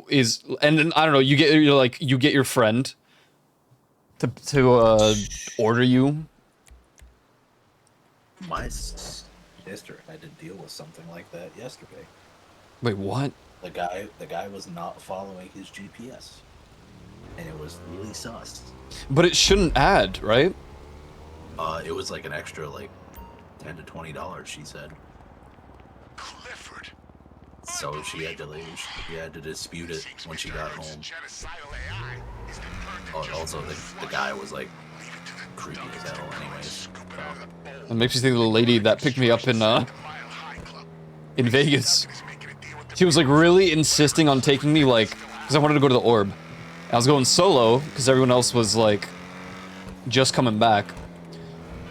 is... And then, I don't know, you get your friend to order you? My sister had to deal with something like that yesterday. Wait, what? The guy was not following his GPS. And it was really sus. But it shouldn't add, right? It was like an extra, like, $10 to $20, she said. Clifford. So she had to dispute it when she got home. Also, the guy was, like, creepy as hell anyways. It makes me think of the lady that picked me up in Vegas. She was, like, really insisting on taking me, like, because I wanted to go to the Orb. I was going solo, because everyone else was, like, just coming back.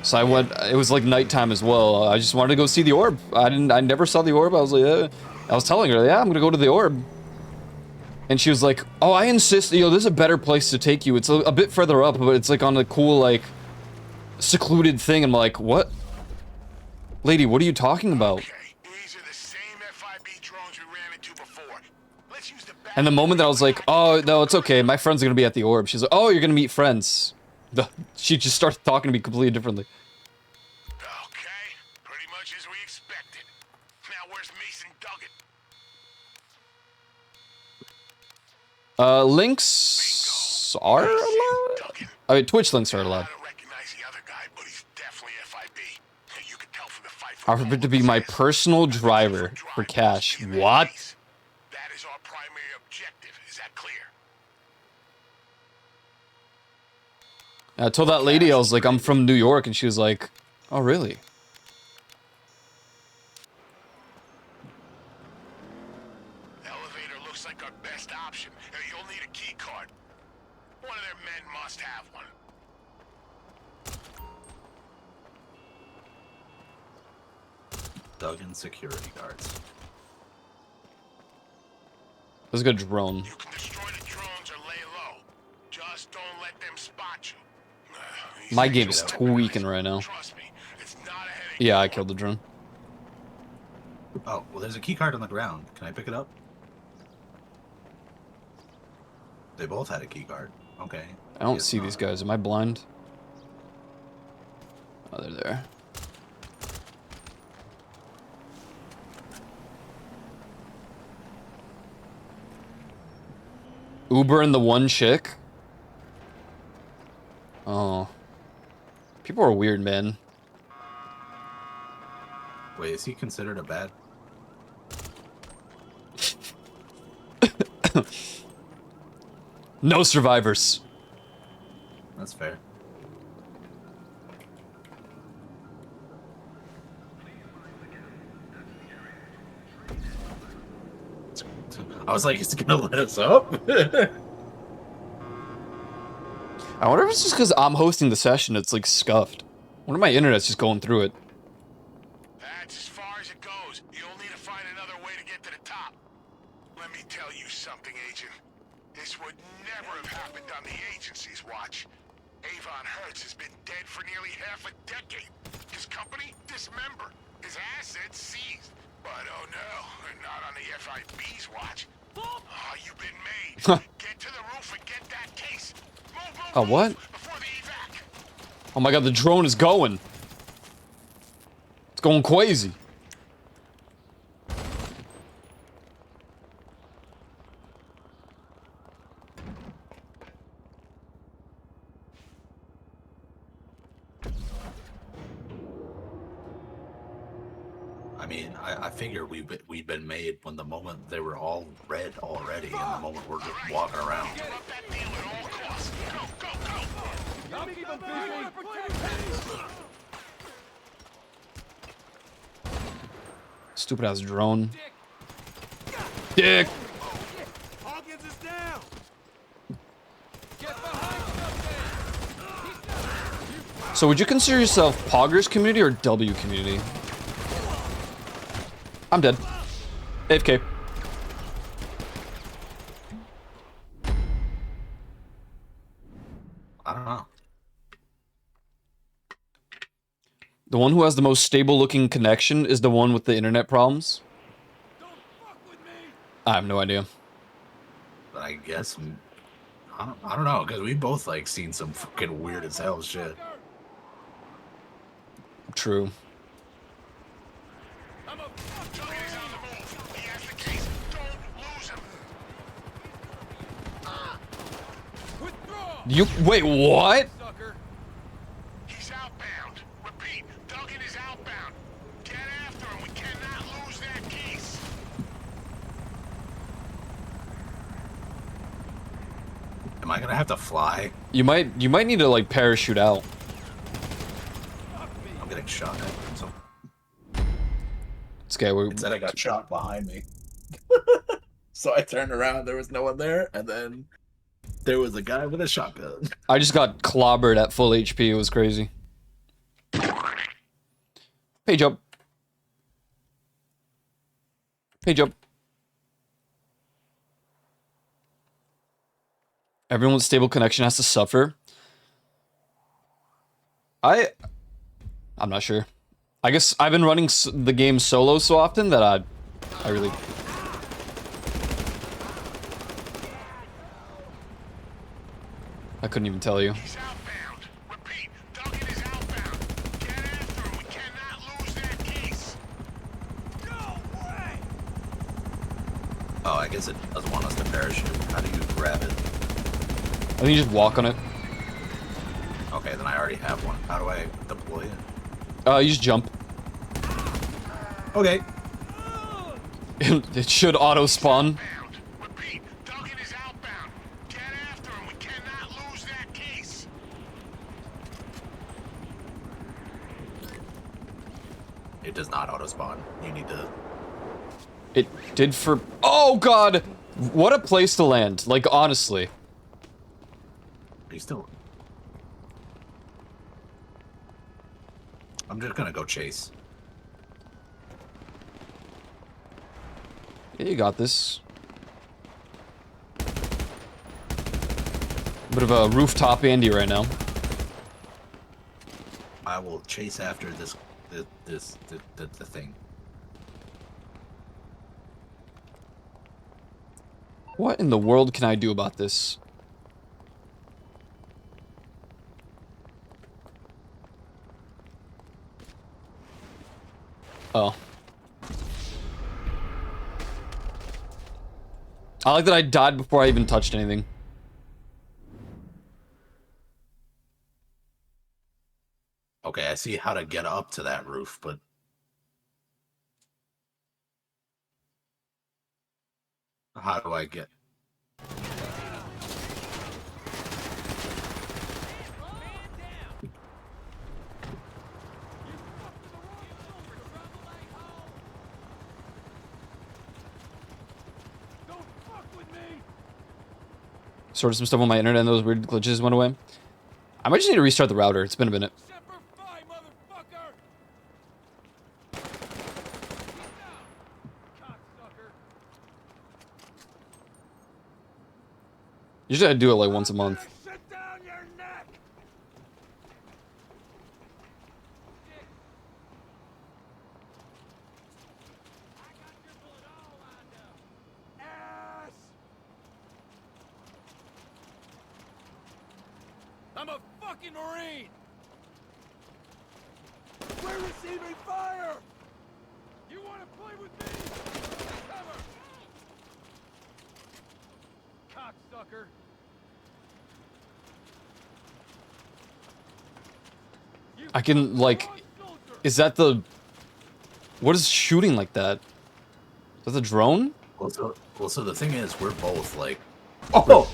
So I went, it was, like, nighttime as well. I just wanted to go see the Orb. I never saw the Orb. I was like, I was telling her, yeah, I'm gonna go to the Orb. And she was like, oh, I insist, there's a better place to take you. It's a bit further up, but it's, like, on a cool, like, secluded thing. I'm like, what? Lady, what are you talking about? And the moment that I was like, oh, no, it's okay, my friends are gonna be at the Orb, she's like, oh, you're gonna meet friends. She just started talking to me completely differently. Okay, pretty much as we expected. Now where's Mason Duggan? Links are allowed? I mean, Twitch links are allowed. I forbid to be my personal driver for cash. What? That is our primary objective. Is that clear? I told that lady, I was like, I'm from New York, and she was like, oh, really? Elevator looks like our best option. You'll need a key card. One of their men must have one. Duggan security guards. There's a good drone. You can destroy the drones or lay low. Just don't let them spot you. My game is tweaking right now. Yeah, I killed the drone. Oh, well, there's a key card on the ground. Can I pick it up? They both had a key card. Okay. I don't see these guys. Am I blind? Oh, they're there. Uber and the one chick? Oh. People are weird, man. Wait, is he considered a bad? No survivors. That's fair. I was like, is it gonna let us up? I wonder if it's just because I'm hosting the session, it's like scuffed. I wonder if my internet's just going through it. That's as far as it goes. You'll need to find another way to get to the top. Let me tell you something, Agent. This would never have happened on the agency's watch. Avon Hertz has been dead for nearly half a decade. His company dismembered. His assets seized. But oh no, not on the FIB's watch. Oh, you've been made. Get to the roof and get that case. Oh, what? Oh my god, the drone is going. It's Going crazy. I mean, I figure we'd been made when the moment they were all red already, and the moment we're just walking around. Stupid ass drone. Dick. Hawkins is down. So would you consider yourself Poggers community or W community? I'm dead. AFK. I don't know. The one who has the most stable looking connection is the one with the internet problems? I have no idea. But I guess I don't know, because we both like seen some fucking weird as hell shit. True. You wait, what? He's outbound. Repeat, Duggan is outbound. Get after him. We cannot lose that case. Am I gonna have to fly? You might need to like parachute out. I'm getting shot at. So It's okay, it said I got shot behind me. So I turned around, there was no one there, and then there was a guy with a shotgun. I just got clobbered at full HP, it was crazy. Page up. Page up. Everyone with stable connection has to suffer. I'm not sure. I guess I've been running the game solo so often that I really... I couldn't even tell you. He's outbound. Repeat, Duggan is outbound. Get after him. We cannot lose that case. No way! Oh, I guess it doesn't want us to parachute. How do you grab it? I think you just walk on it. Okay, then I already have one. How do I deploy it? You just jump. Okay. It should auto spawn. Repeat, Duggan is outbound. Get after him. We cannot lose that case. It does not auto spawn. You need to. It did for... Oh, God! What a place to land. Like, honestly. Are you still? I'm just gonna go chase. Yeah, you got this. Bit of a rooftop Andy right now. I will chase after the thing. What in the world can I do about this? Oh. I like that I died before I even touched anything. Okay, I see how to get up to that roof, but how do I get? Sorted some stuff on my internet and those weird glitches went away. I might just need to restart the router. It's been a minute. Usually I do it like once a month. I'm a fucking Marine! Where is he? Receiving fire! You want to play with me? Cover! Cocksucker! I can, like... Is that the... What is shooting like that? Is that the drone? Well, so the thing is, we're both, like... Oh!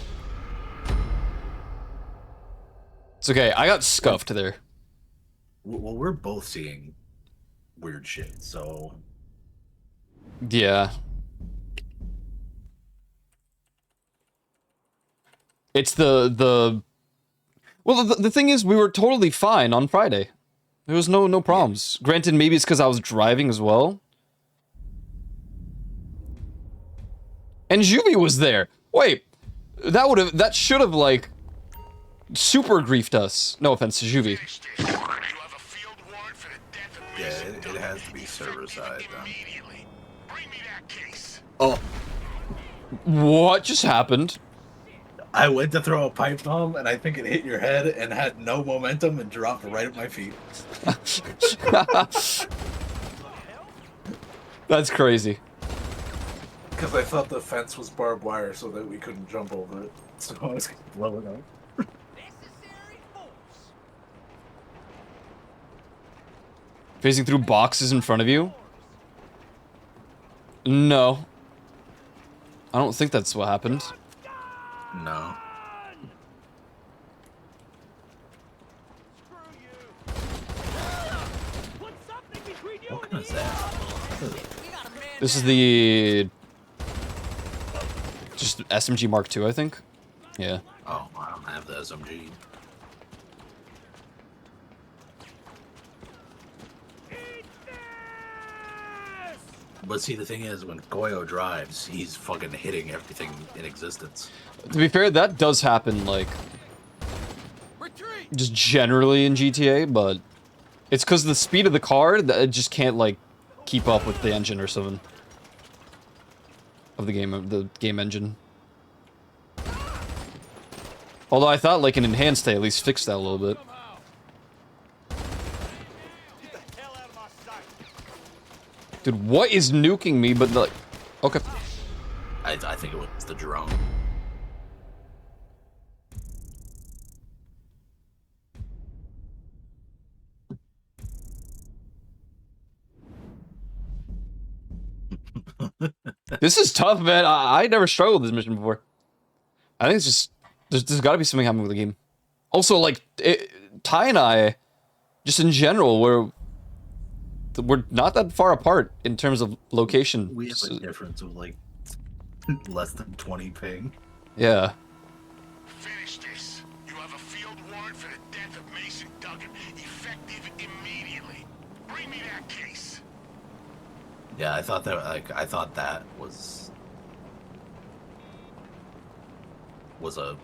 It's okay, I got scuffed there. Well, we're both seeing weird shit, so... Yeah. It's the... Well, the thing is, we were totally fine on Friday. There was no problems. Yeah. Granted, maybe it's because I was driving as well. And Juvie was there. Wait, that should have, like, super griefed us. No offense to Juvie. Yeah, it has to be server side, Oh. What just happened? I went to throw a pipe bomb, and I think it hit your head and had no momentum and dropped right at my feet. That's crazy. Because I thought the fence was barbed wire so that we couldn't jump over it. So I was blowing up. Facing through boxes in front of you? No. I don't think that's what happened. No. What kind is that? This is the... Just SMG Mark II, I think? Yeah. Oh, I don't have the SMG. But see, the thing is, when Goyo drives, he's fucking hitting everything in existence. To be fair, that does happen, like... just generally in GTA, but... It's because the speed of the car, that it just can't, like, keep up with the engine or something. Of the game engine. Although I thought, like, an enhanced they at least fixed that a little bit. Dude, what is nuking me, but, like... Okay. I think it was the drone. This is tough, man. I never struggled with this mission before. I think it's just... There's gotta be something happening with the game. Also, like, Ty and I, just in general, we're not that far apart in terms of location. We have a difference of, like, less than 20 ping. Yeah. Finish this. You have a field warrant for the death of Mason Duggan, effective immediately. Bring me that case. Yeah, I thought that was a...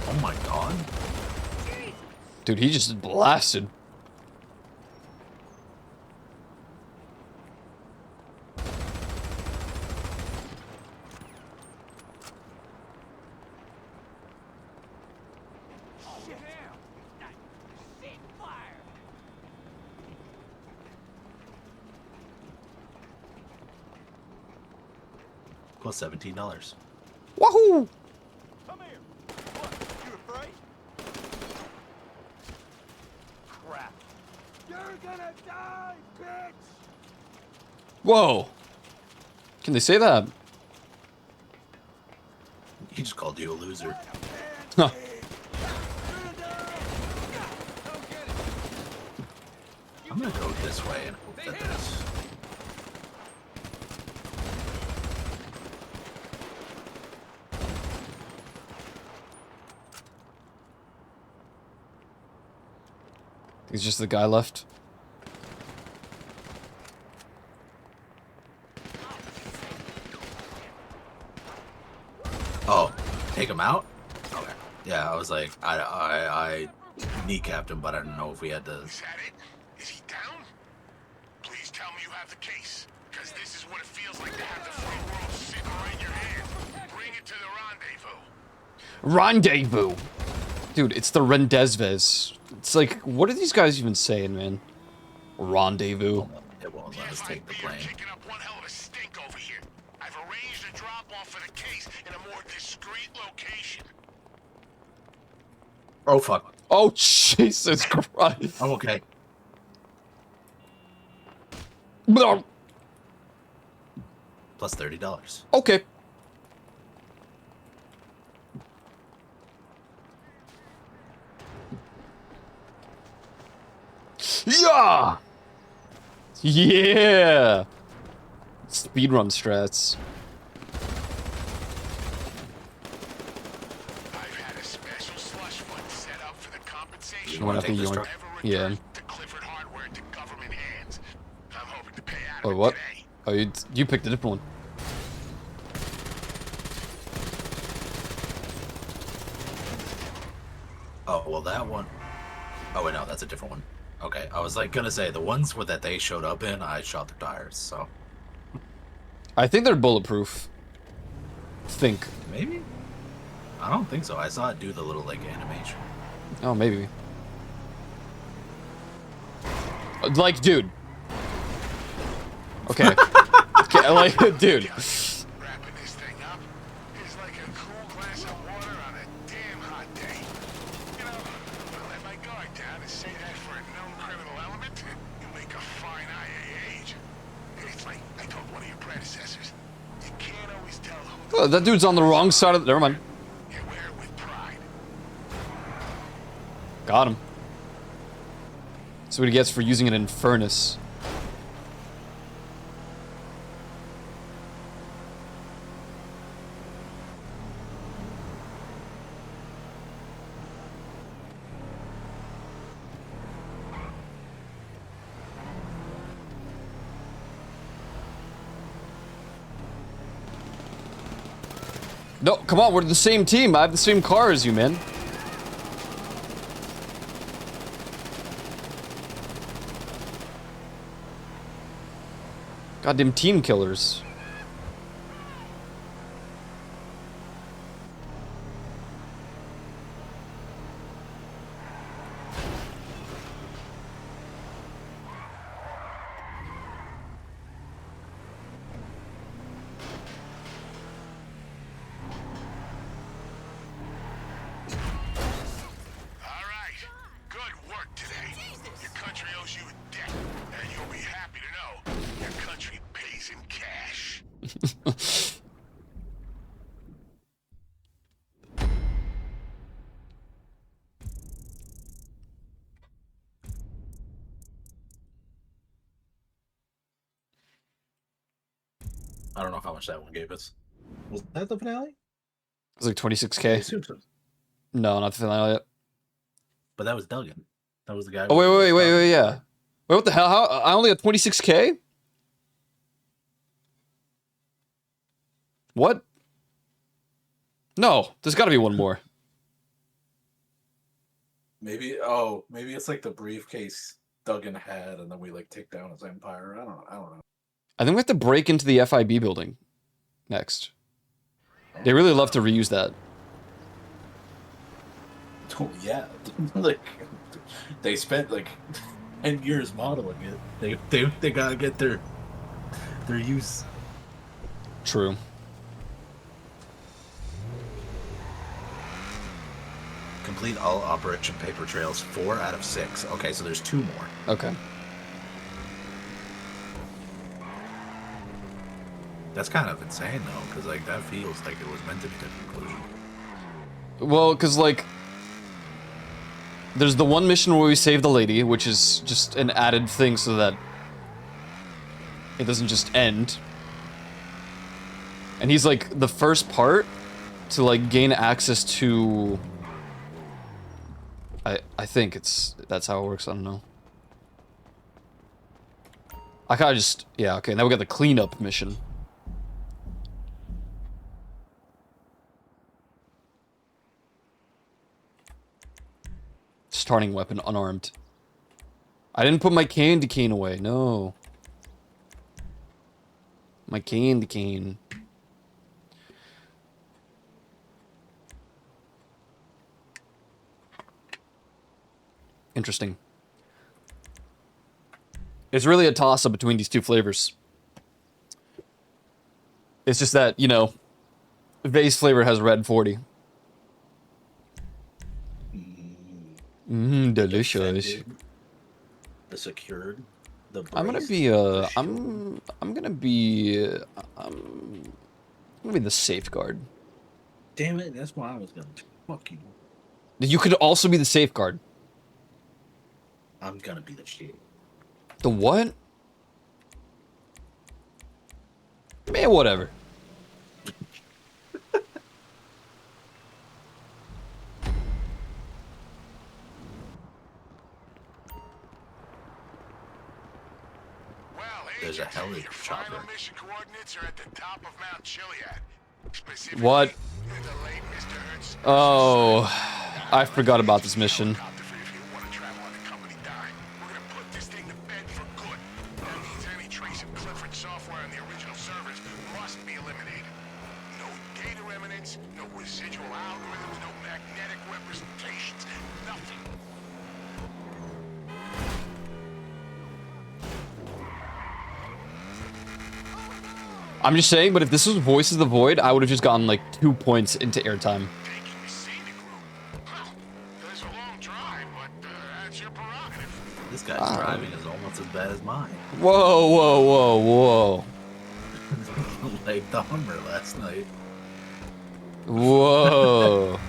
Oh my god. Dude, he just blasted. Plus $17. Wahoo! Come here. What? You afraid? Crap. You're gonna die, bitch! Whoa! Can they say that? He just called you a loser. Huh. I'm gonna go this way and hope that there's... He's just the guy left. Oh, take him out? Okay. Yeah, I was like, I kneecapped him, but I don't know if we had to... Is that it? Is he down? Please tell me you have the case, because this is what it feels like to have the free world sitting right in your hand. Bring it to the rendezvous. Rendezvous! Dude, it's the Rendezvous. It's like, what are these guys even saying, man? Rendezvous. It won't let us take the plane. Kicking up one hell of a stink over here. I've arranged a drop-off for the case in a more discreet location. Oh, fuck. Oh, Jesus Christ. I'm okay. No. Plus $30. Okay. Yeah! Yeah! Speedrun strats. I've had a special slush fund set up for the compensation. You wanna take this Ever truck? Yeah. returned to Clifford Hardware to government hands. I'm hoping to pay out Oh, of it what? today. Oh, you picked a different one. Oh, well, that one. Oh, wait, no, that's a different one. Okay, I was like gonna say the ones that they showed up in, I shot their tires. So I think they're bulletproof. Think. maybe. I don't think so. I saw it do the little like animation. Oh, maybe. Like, dude. Okay. Okay, like, dude. Wrapping this thing up is like a cool glass of water on a damn hot day. You know, I let my guard down and say that for a known criminal element, you make a fine IAA agent. It's like I told one of your predecessors. You can't always tell who Oh, that dude's on the wrong side of the... Never mind. you wear with pride. Got him. That's what he gets for using it in Furnace. No, come on, we're the same team. I have the same car as you, man. Goddamn team killers. All right. Good work today. Your country owes you a debt, and you'll be happy to know your country pays in cash. I don't know how much that one gave us. Was that the finale? It's like I 26K. assume so. No, not the finale yet. But that was Duggan. That was the guy. Oh, wait, yeah. Wait, what the hell? How? I only got 26K? What? No, there's gotta be one more. Maybe it's like the briefcase Duggan had, and then we like take down his empire. I don't know. I think we have to break into the FIB building next. They really love to reuse that. Oh, yeah, like they spent like 10 years modeling it. They gotta get their use. True. Complete all Operation Paper Trails 4 out of 6. Okay, so there's 2 more. Okay. That's kind of insane though, because like that feels like it was meant to be the conclusion. Well, because, like, there's the one mission where we save the lady, which is just an added thing so that it doesn't just end. And he's, like, the first part to, like, gain access to... I think that's how it works, I don't know. I kinda just... Yeah, okay, now we got the cleanup mission. Starting weapon unarmed. I didn't put my candy cane away, no. My candy cane. Interesting. It's really a toss-up between these two flavors. It's just that, you know, Vase flavor has red 40. Delicious. The secured. The I'm gonna braced, be the I'm gonna be the safeguard. Damn it, that's why I was gonna fuck you. You could also be the safeguard. I'm gonna be the shit. The what? Man, whatever. There's a heli chopper. Mission coordinates are at the top of Mount Chiliad. What? Oh, I forgot about this mission. Software on the original servers must be eliminated. No data remnants, no residual algorithms, no magnetic representations, nothing. I'm just saying, but if this was Voice of the Void, I would have just gotten like 2 points into airtime. This guy's driving is almost as bad as mine. Whoa, whoa, whoa, whoa. Like the Hummer last night. Whoa.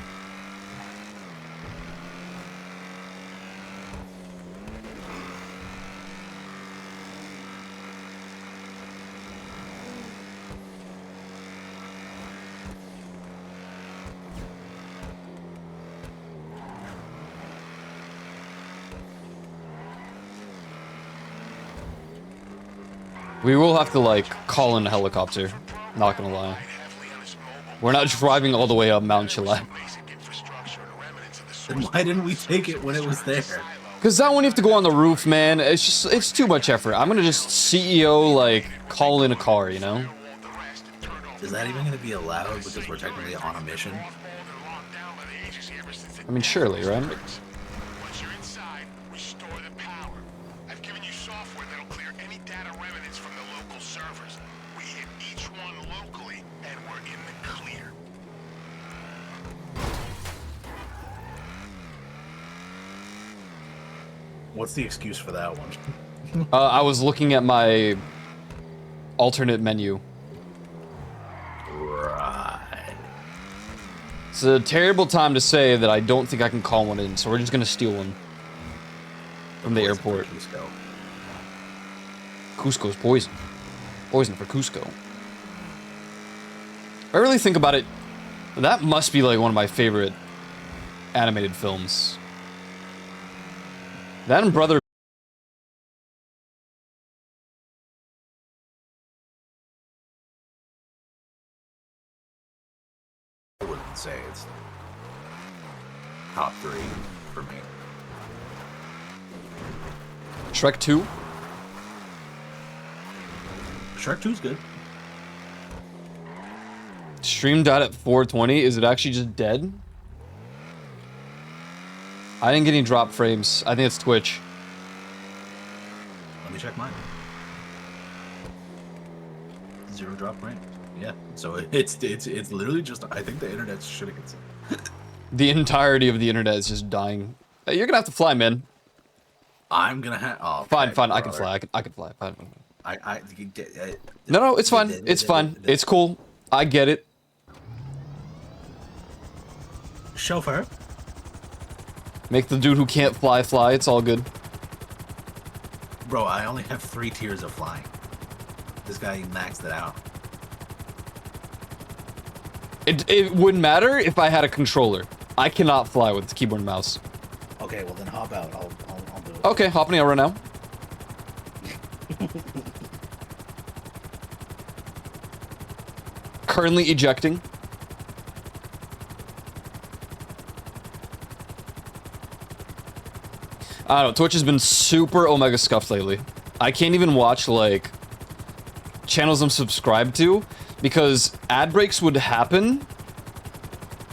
We will have to, like, call in a helicopter. Not gonna lie. We're not driving all the way up Mount Chiliad. Then why didn't we take it when it was there? Because that one you have to go on the roof, man. It's just, it's too much effort. I'm gonna just CEO, like, call in a car, you know? Is that even gonna be allowed because we're technically on a mission? I mean, surely, right? Once you're inside, restore the power. I've given you software that'll clear any data remnants from the local servers. We hit each one locally, and we're in the clear. What's the excuse for that one? I was looking at my alternate menu. Right. It's a terrible time to say that I don't think I can call one in, so we're just gonna steal one from the airport. Cusco. Cusco's poison. Poison for Cusco. If I really think about it, that must be like one of my favorite animated films. That and Brother. I wouldn't say it's top 3 for me. Shrek 2? Shrek 2's good. Stream died at 420. Is it actually just dead? I didn't get any drop frames. I think it's Twitch. Let me check mine. 0 drop rank. Yeah. So it's literally just, I think the internet's shitting itself. The entirety of the internet is just dying. Hey, you're gonna have to fly, man. I'm gonna have. Oh, fine, fine. I can fly. I can fly. Fine. No, it's fine. It's fine. It's cool. I get it. Chauffeur. Make the dude who can't fly fly. It's all good. Bro, I only have 3 tiers of flying. This guy maxed it out. It wouldn't matter if I had a controller. I cannot fly with keyboard and mouse. Okay, well then hop out. I'll do it. Okay, hopping out right now. Currently ejecting. I don't know, Twitch has been super Omega scuffed lately. I can't even watch, like, channels I'm subscribed to, because ad breaks would happen,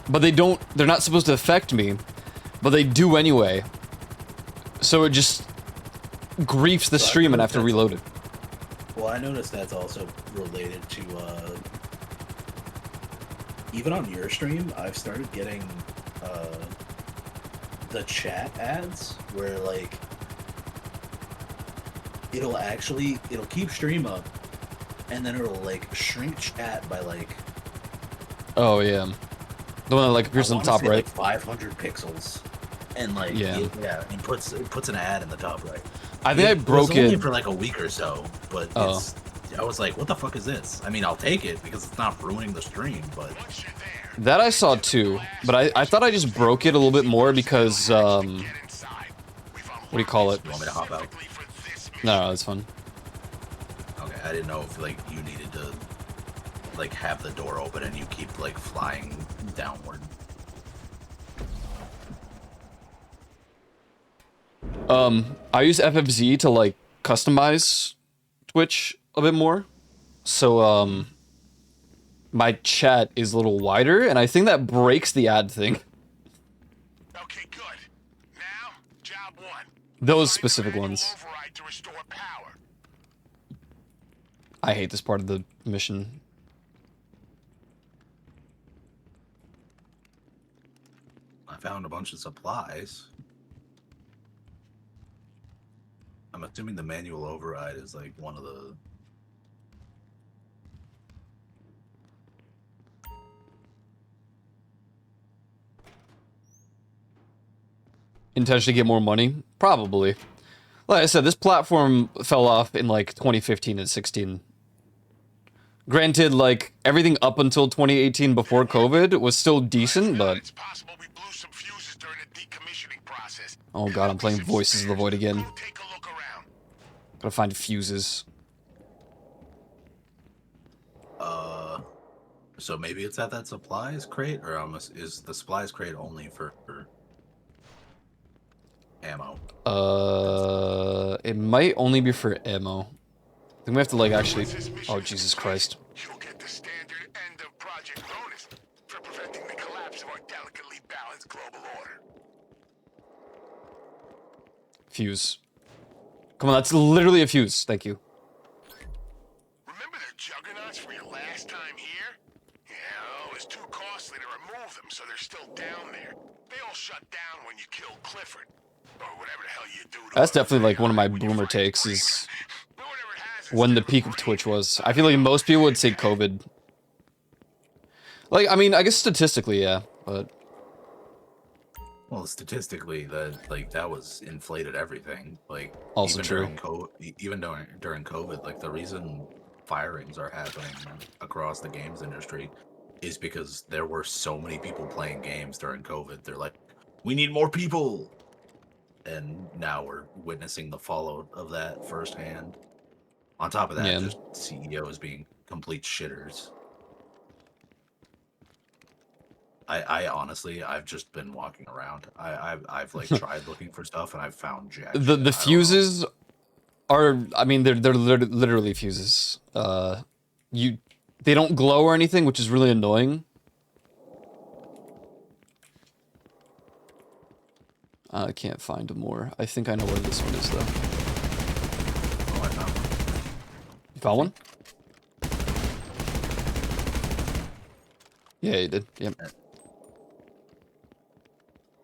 but they're not supposed to affect me, but they do anyway. So it just, griefs the stream and have to reload it. Well, I noticed that's also related to, even on your stream, I've started getting, the chat ads, where, like, it'll keep stream up, and then it'll, like, shrink chat by, like... Oh, yeah. The one that, like, appears on the top right. Like 500 pixels. And, like, it puts an ad in the top right. I think I broke it only for like a week or so, but I was like, what the fuck is this? I mean, I'll take it because it's not ruining the stream, but... That I saw too, but I thought I just broke it a little bit more because, what do you call it? You want me to hop out? No, that's fun. Okay, I didn't know if, like, you needed to, like, have the door open and you keep, like, flying downward. I use FFZ to, like, customize Twitch a bit more. So, my chat is a little wider, and I think that breaks the ad thing. Okay, good. Now, job one. Those specific ones. I hate this part of the mission. I found a bunch of supplies. I'm assuming the manual override is like one of the... Intentionally get more money? Probably. Like I said, this platform fell off in like 2015 and 16. Granted, like, everything up until 2018 before COVID was still decent, but... Oh god, I'm playing Voices of the Void again. Gotta find fuses. So maybe it's at that supplies crate, or is the supplies crate only for ammo? It might only be for ammo. I think we have to, like, actually... Oh, Jesus Christ. You'll get the standard end of project bonus for preventing the collapse of our delicately balanced global order. Fuse. Come on, that's literally a fuse. Thank you. Remember the juggernauts from your last time here? Yeah, it was too costly to remove them, so they're still down there. They all shut down when you killed Clifford. Or whatever the hell you do to That's definitely, like, one of my boomer takes, is... when the peak of Twitch was. I feel like most people would say COVID. Like, I mean, I guess statistically, yeah, but... Well, statistically, that was inflated everything. Like, also even true. during COVID, like, the reason firings are happening across the games industry is because there were so many people playing games during COVID. They're like, we need more people! And now we're witnessing the fallout of that firsthand. On top of that, just CEOs being complete shitters. I honestly, I've just been walking around. I've like tried looking for stuff and I've found jack. The fuses are, I mean, they're literally fuses. They don't glow or anything, which is really annoying. I can't find more. I think I know where this one is though. Oh, I found one. You found one? Yeah, you did. Yep.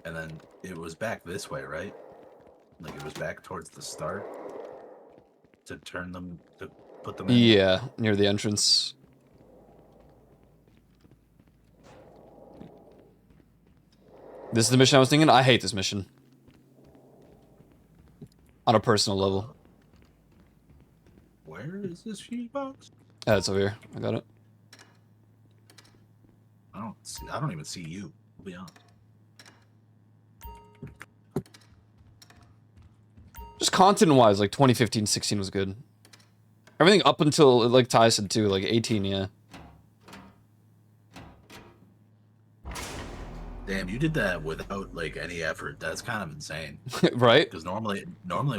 And then it was back this way, right? Like it was back towards the start to turn them, to put them in. Yeah, near the entrance. This is the mission I was thinking. I hate this mission. On a personal level. Where is this fuse box? It's over here. I got it. I don't even see you. I'll be honest. Just content-wise, like 2015, 16 was good. Everything up until, like Ty said too, like 18, yeah. Damn, you did that without like any effort. That's kind of insane. Right? Because normally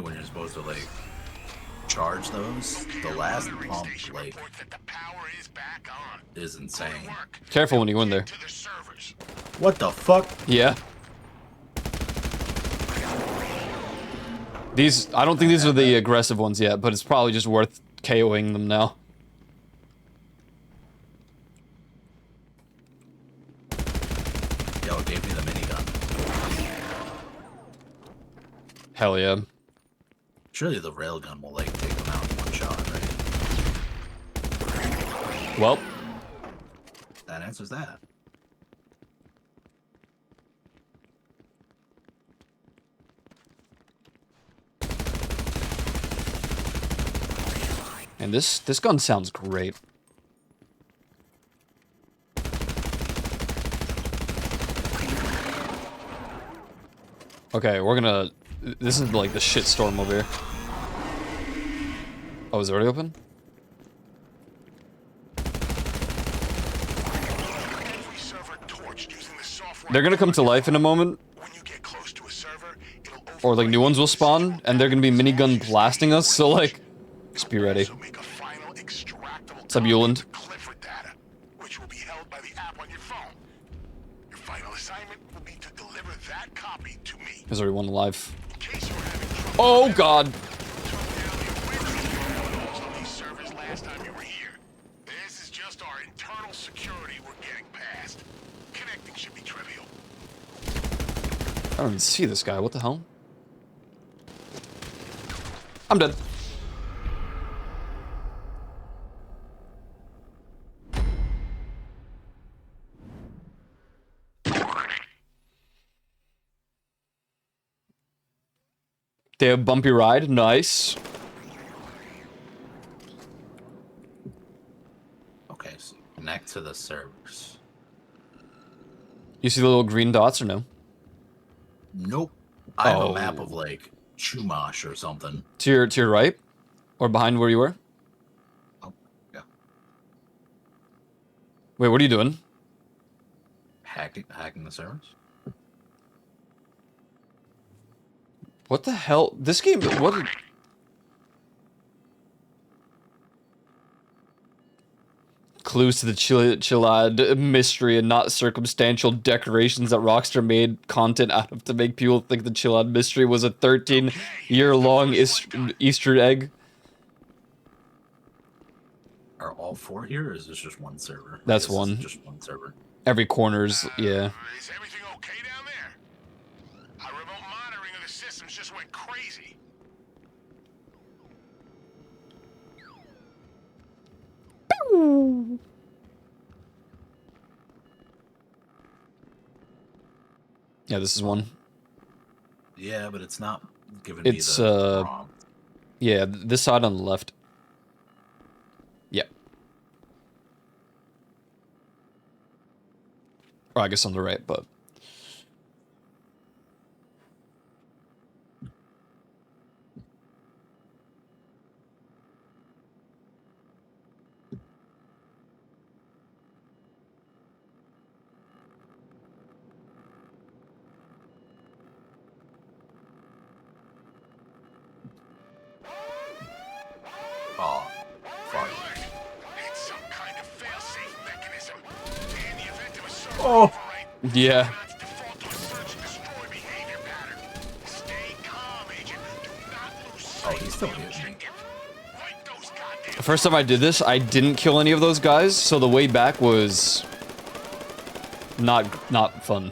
when you're supposed to like charge those, the last pump like is insane. Careful when you go in there. What the fuck? Yeah. These, I don't think these are the aggressive ones yet, but it's probably just worth KOing them now. Yo, it gave me the minigun. Hell yeah. Surely the railgun will, like, take them out in one shot, right? Well. That answers that. And this gun sounds great. Okay, we're gonna... This is like the shitstorm over here. Oh, is it already open? They're gonna come to life in a moment. Or like new ones will spawn, and they're gonna be minigun blasting us, so like... Just be ready. What's up, Yuland? There's already one alive. Oh god! This is just our internal security we're getting past. Connecting should be trivial. I don't even see this guy, what the hell? I'm dead. They have bumpy ride, nice. Okay, so connect to the servers. You see the little green dots or no? Nope. I have a map of like Chumash or something. To your right? Or behind where you were? Oh, yeah. Wait, what are you doing? Hacking the servers? What the hell? This game, what? Clues to the Chillad mystery and not circumstantial decorations that Rockstar made content out of to make people think the Chillad mystery was a 13-year-long Easter egg. Are all four here, or is this just one server? That's one. Just one server. Every corner's, yeah. Is everything okay down there? Our remote monitoring of the systems just went crazy. Yeah, this is one. Yeah, but it's not giving It's, me the prompt. yeah, this side on the left. Yep. Or I guess on the right, but... Oh, fuck. It's some kind of fail-safe mechanism. In the event of a server Oh, overwrite, yeah. default to a search and destroy behavior pattern. Stay calm, agent. Do not lose sight Oh, he's still hitting me. objective. Wipe those goddamn The first time I did this, I didn't kill any of those guys, so the way back was... not fun.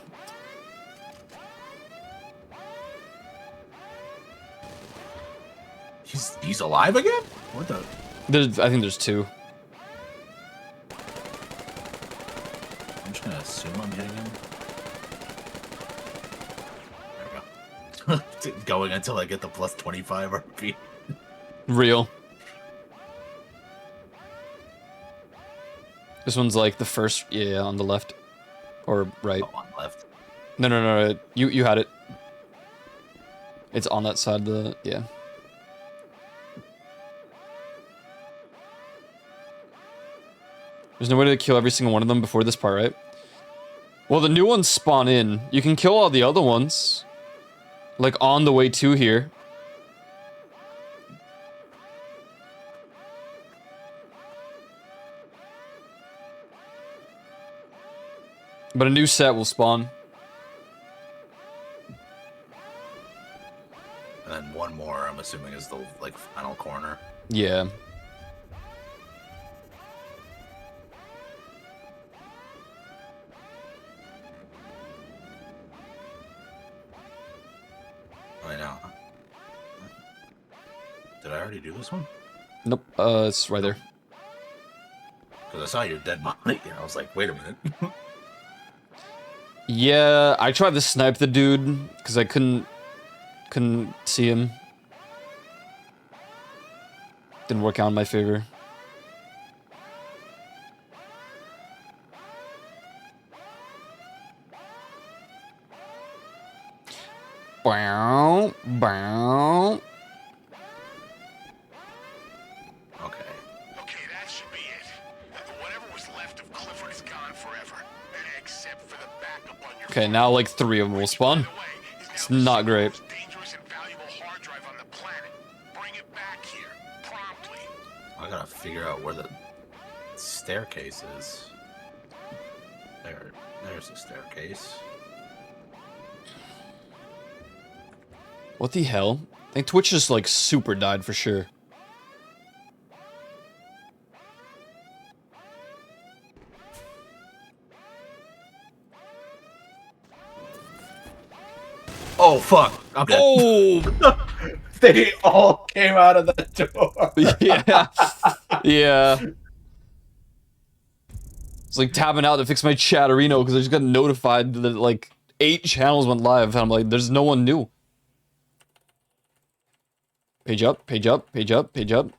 He's alive again? What the? I think there's two. I'm just gonna assume I'm hitting him. There we go. Going until I get the plus 25 RP. Real. This one's like the first, yeah, on the left. Or right. Oh, on left. No. You had it. It's on that side of the, yeah. There's no way to kill every single one of them before this part, right? Well, the new ones spawn in. You can kill all the other ones. Like, on the way to here. But a new set will spawn. And then one more assuming is the like final corner. Yeah. Right now. Did I already do this one? Nope. It's right there. Because I saw your dead body, and I was like, wait a minute. Yeah, I tried to snipe the dude because I couldn't see him. Didn't work out in my favor. Bow, bow. Okay, that should be it. Whatever was left of Clifford is gone forever, except for the backup on your. Okay, now like 3 of them will spawn. It's not great. Dangerous and valuable hard drive on the planet. Bring it back here promptly. I gotta figure out where the staircase is. There's the staircase. What the hell? I think Twitch just like super died for sure. Oh fuck! I'm dead. Oh! They all came out of the door. Yeah. Yeah. It's like tapping out to fix my chatterino because I just got notified that like 8 channels went live and I'm like, there's no one new. Page up, page up, page up, page up.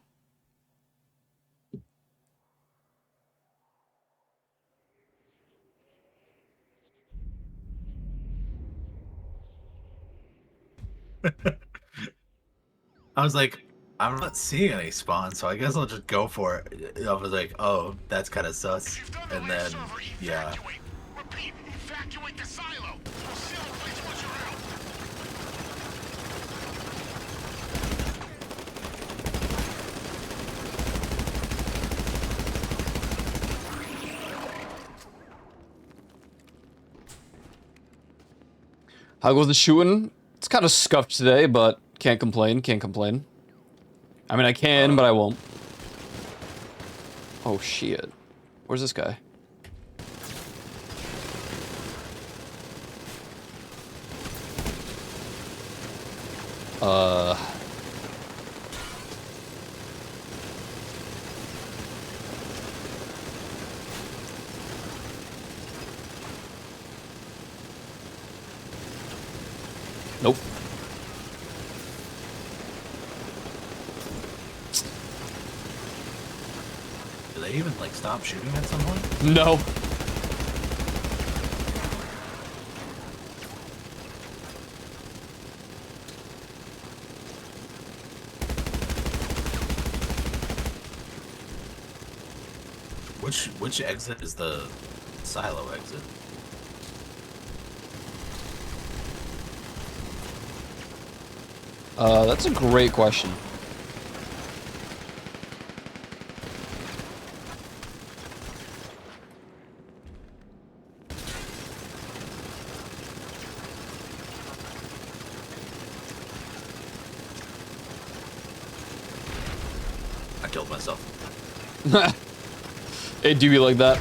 I was like, I'm not seeing any spawn, so I guess I'll just go for it. I was like, oh, that's kind of sus. And then, yeah. Repeat, evacuate the silo. We'll seal the place once you're out. How goes the shooting? It's kind of scuffed today, but can't complain, can't complain. I mean, I can, but I won't. Oh, shit. Where's this guy? Nope. Do they even like stop shooting at some point? No. Which exit is the silo exit? That's a great question. I killed myself. It do be like that.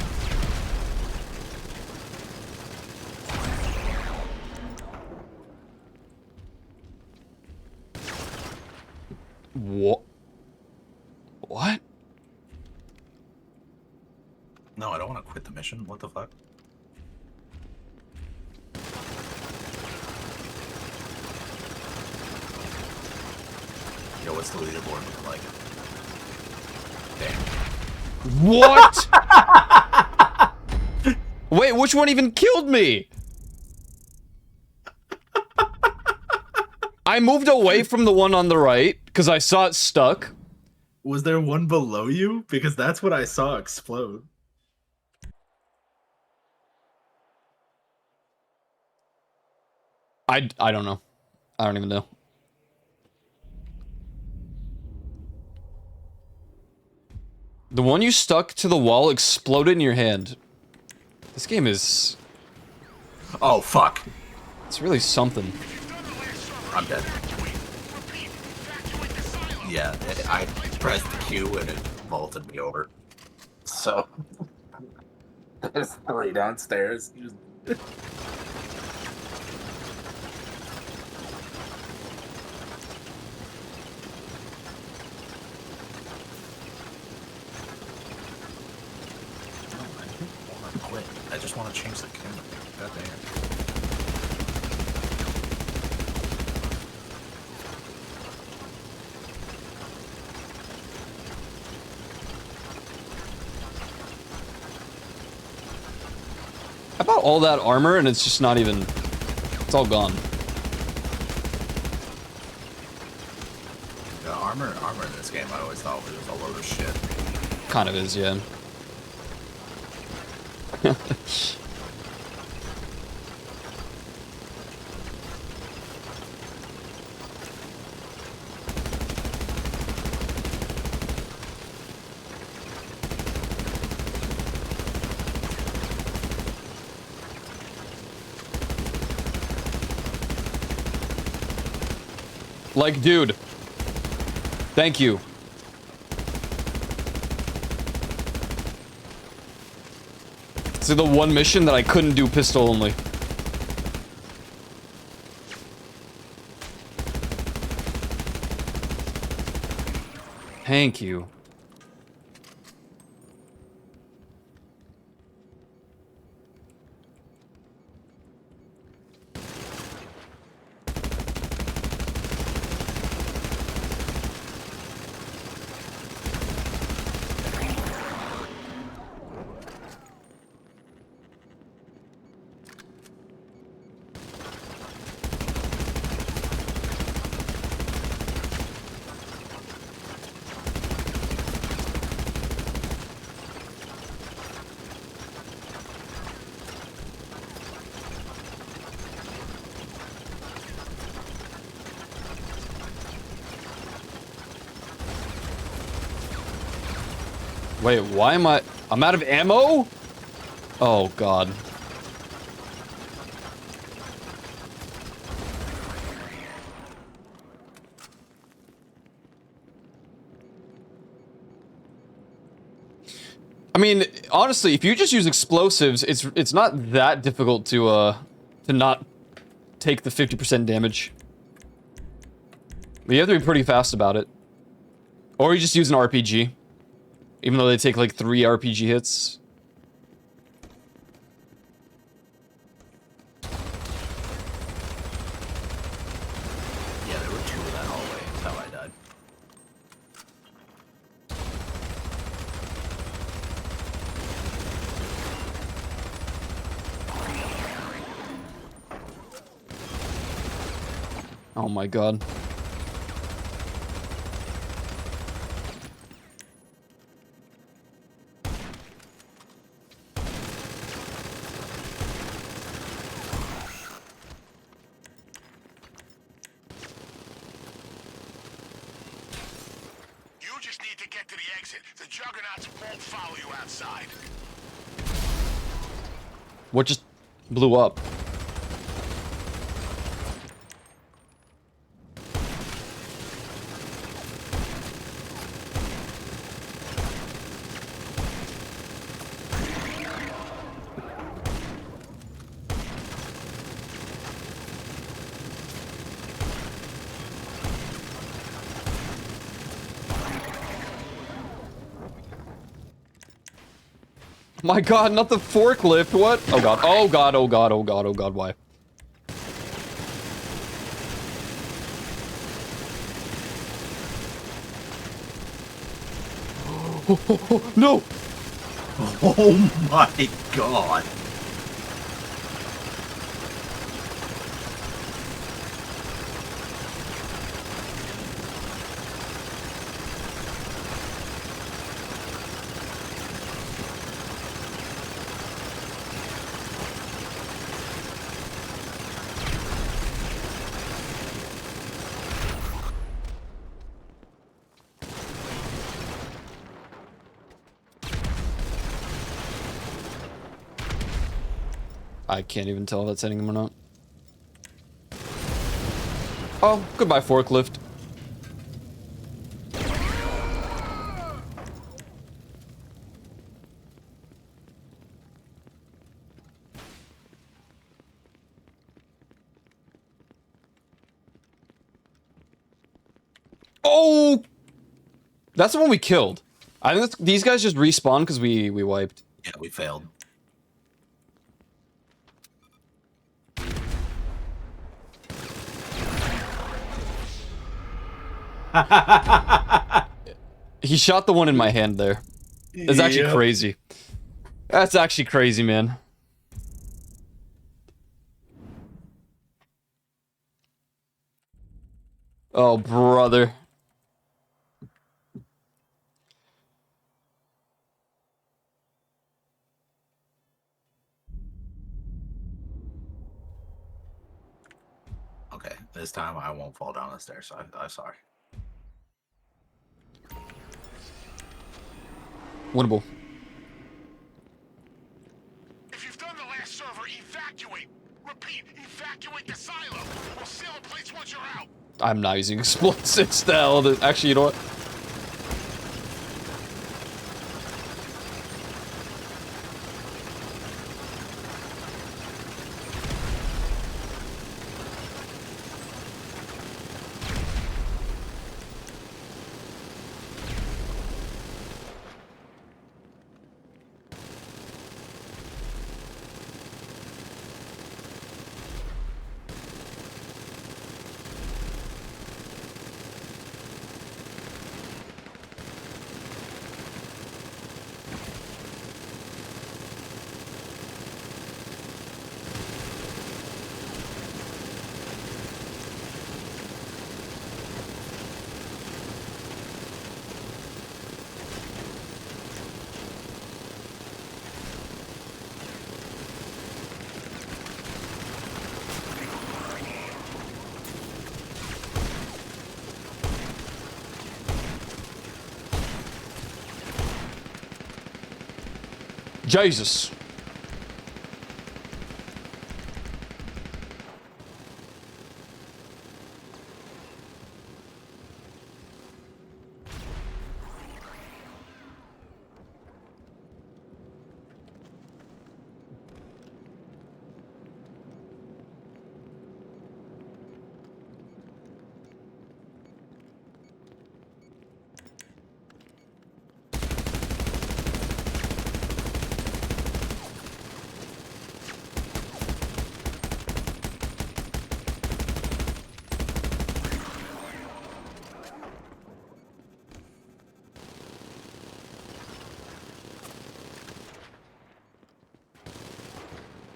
What? What? No, I don't want to quit the mission. What the fuck? Yo, what's the leaderboard looking like? Damn. What? Wait, which one even killed me? I moved away from the one on the right because I saw it stuck. Was there one below you? Because that's what I saw explode. I don't know. I don't even know. The one you stuck to the wall exploded in your hand. This game is... Oh, fuck. It's really something. I'm dead. Yeah, I pressed Q and it vaulted me over. So there's 3 downstairs. I just want to change the camera. God damn. How about all that armor and it's just not even... It's all gone. The armor in this game I always thought was a load of shit. Kind of is, yeah. Like, dude. Thank you. This is the one mission that I couldn't do pistol only. Thank you. Wait, why am I... I'm out of ammo? Oh, God. I mean, honestly, if you just use explosives, it's not that difficult to not take the 50% damage. But you have to be pretty fast about it. Or you just use an RPG. Even though they take like 3 RPG hits. Yeah, there were 2 in that hallway. That's how I died. Oh my God. What just blew up? My God, not the forklift, what? Oh God, oh God, oh God, oh God, oh God, why? No! Oh my God. I can't even tell if that's hitting him or not. Oh, goodbye forklift. That's the one we killed. I think these guys just respawned because we wiped. Yeah, we failed. He shot the one in my hand there. It's actually crazy. That's actually crazy, man. Oh, brother. Okay, this time I won't fall down the stairs. I'm sorry. Winnable. If you've done the last server, evacuate. Repeat, evacuate the silo. We'll seal in place once you're out. I'm not using explosives now. Actually, you know what? Jesus.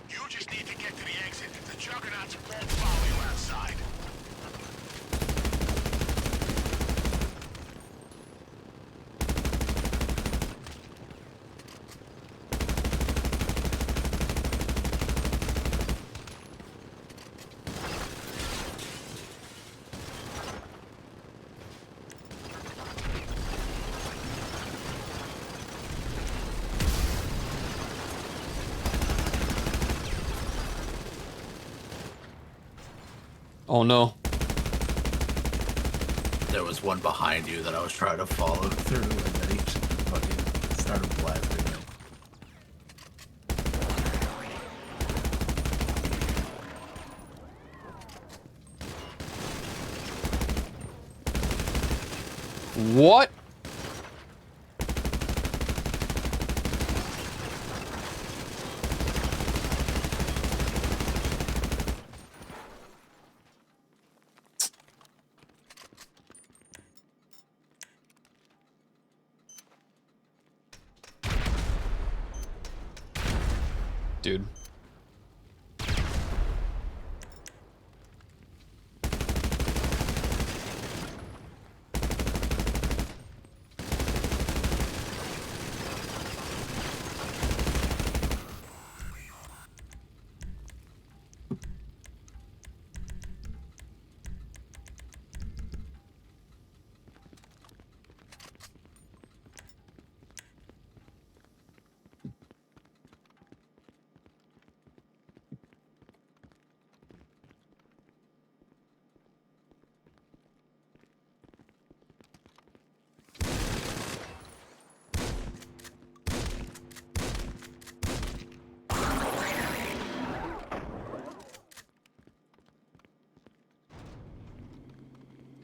You just need to get to the exit. The juggernauts won't follow you outside. Oh no. There was one behind you that I was trying to follow through, and then he just fucking started blasting him. What? Dude.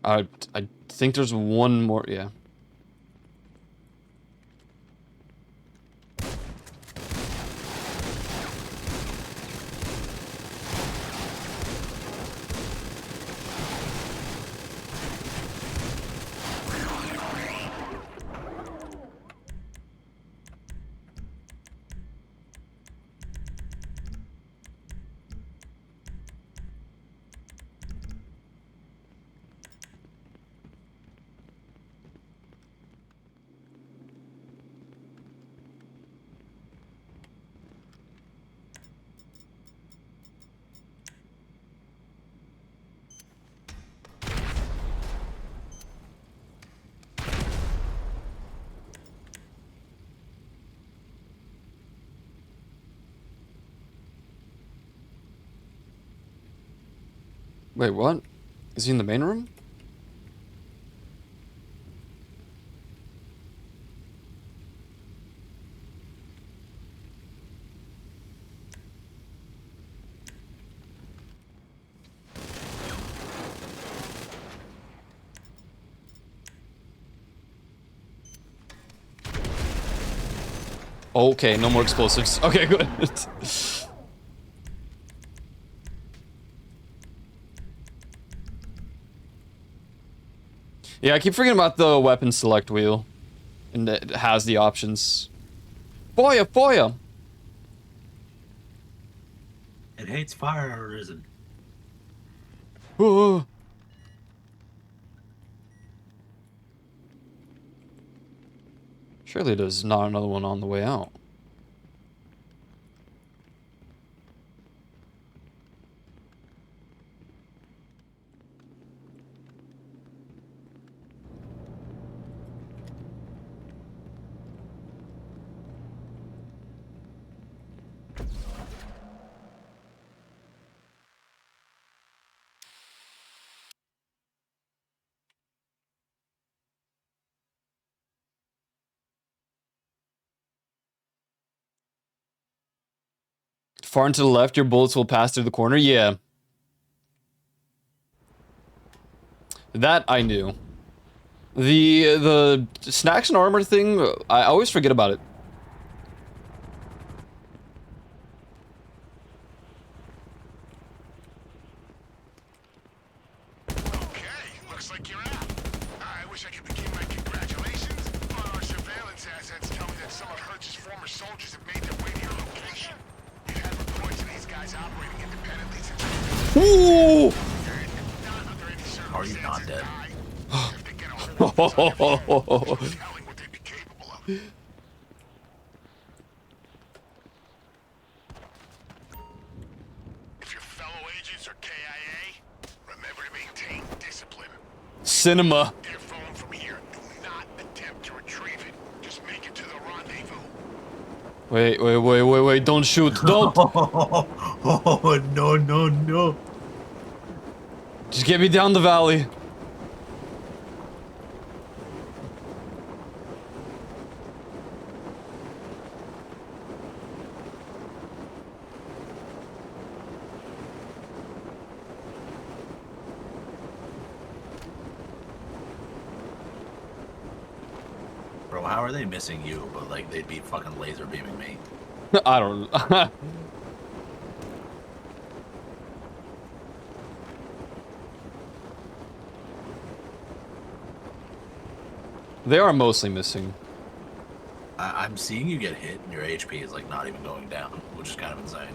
I think there's one more, yeah. Wait, what? Is he in the main room? Okay, no more explosives. Okay, good. Yeah, I keep forgetting about the weapon select wheel. And it has the options. Fire, fire! It hates fire arisen. Oh. Surely there's not another one on the way out. Far and to the left, your bullets will pass through the corner? Yeah. That I knew. The snacks and armor thing, I always forget about it. Okay, looks like you're out. I wish I could begin my congratulations, but our surveillance assets tell me that some of Hertz's former soldiers have made their way to your location. You had reports of these guys operating independently since... Ooh! Are you not dead? If your fellow agents are KIA, remember to maintain discipline. Cinema. Their phone from here. Do not attempt to retrieve it. Just make it to the rendezvous. Wait, don't shoot, don't! Oh, no, no, no. Just get me down the valley. Bro, how are they missing you, but like they'd be fucking laser beaming me? I don't... They are mostly missing. I'm seeing you get hit and your HP is like not even going down, which is kind of insane.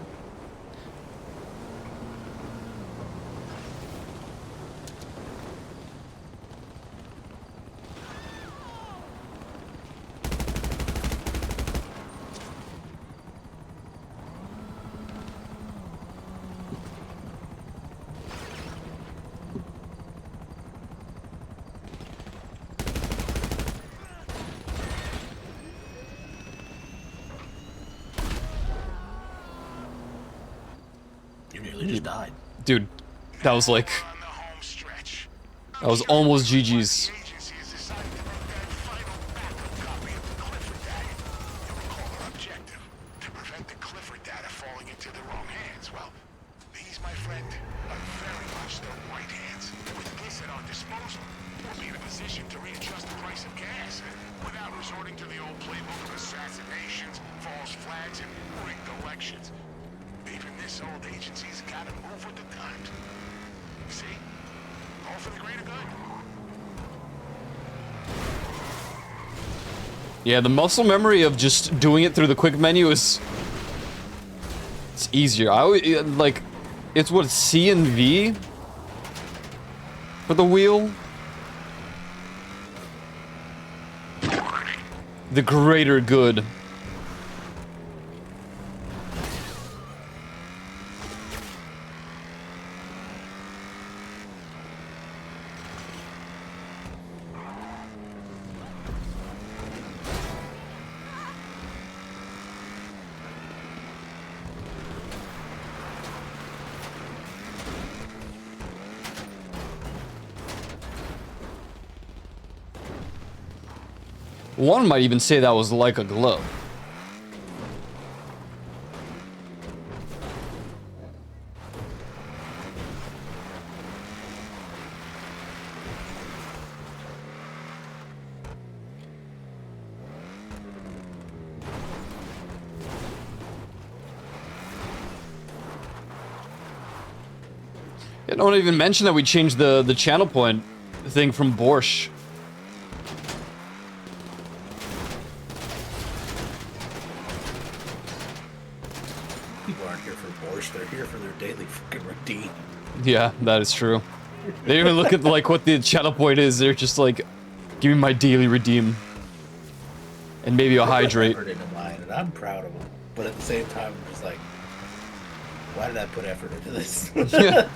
You nearly just died. Dude, that was like... That was almost GG's. To prevent the Clifford data falling into the wrong hands. Well, these, my friend, are very much their right hands. With this at our disposal, we'll be in a position to readjust the price of gas without resorting to the old playbook of assassinations, false flags, and rigged elections. Even this old agency's gotta move with the times. See? All for the greater good. Yeah, the muscle memory of just doing it through the quick menu is... It's easier. I always, like, it's what, C and V? For the wheel? The greater good. One might even say that was like a glove. Yeah, no one even mentioned that we changed the channel point thing from Borscht. People aren't here for Borscht, they're here for their daily fucking redeem. Yeah, that is true. They don't even look at like what the channel point is. They're just like, give me my daily redeem, and maybe a hydrate. Effort into mine, and I'm proud of them. But at the same time, I'm just like, why did I put effort into this? Yeah.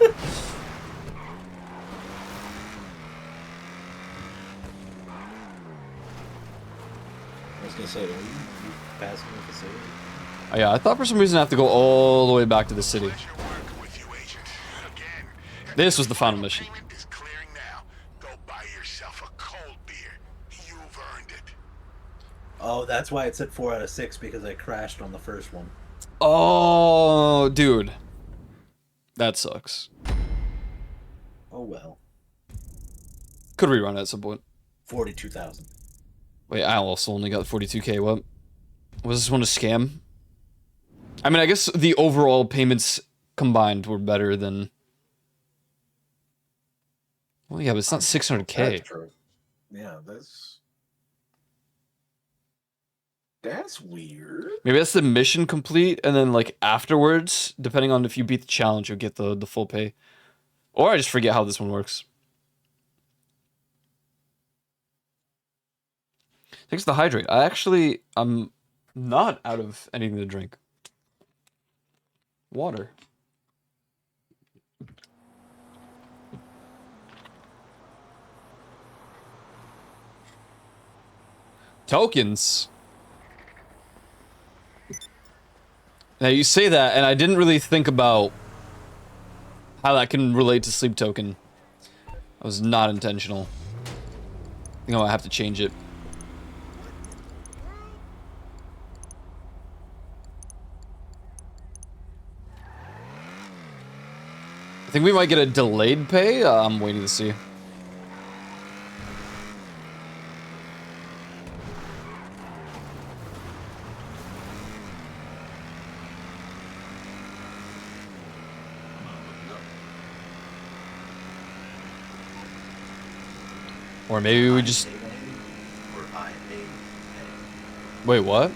I was gonna say, are you passing the facility? Oh, yeah, I thought for some reason I have to go all the way back to the city. This was the final mission. Oh, that's why it said 4 out of 6, because I crashed on the first one. Oh, dude. That sucks. Oh well. Could rerun it at some point. 42,000. Wait, I also only got 42k. What? Was this one a scam? I mean, I guess the overall payments combined were better than... Well, yeah, but it's not 600k. That's true. Yeah, that's weird. Maybe that's the mission complete, and then, like, afterwards, depending on if you beat the challenge, you'll get the full pay. Or I just forget how this one works. Thanks to the hydrate. I'm not out of anything to drink. Water. Tokens. Now you say that, and I didn't really think about how that can relate to sleep token. That was not intentional. I think I might have to change it. I think we might get a delayed pay. I'm waiting to see. Or maybe we just... Or IAA. Wait, what?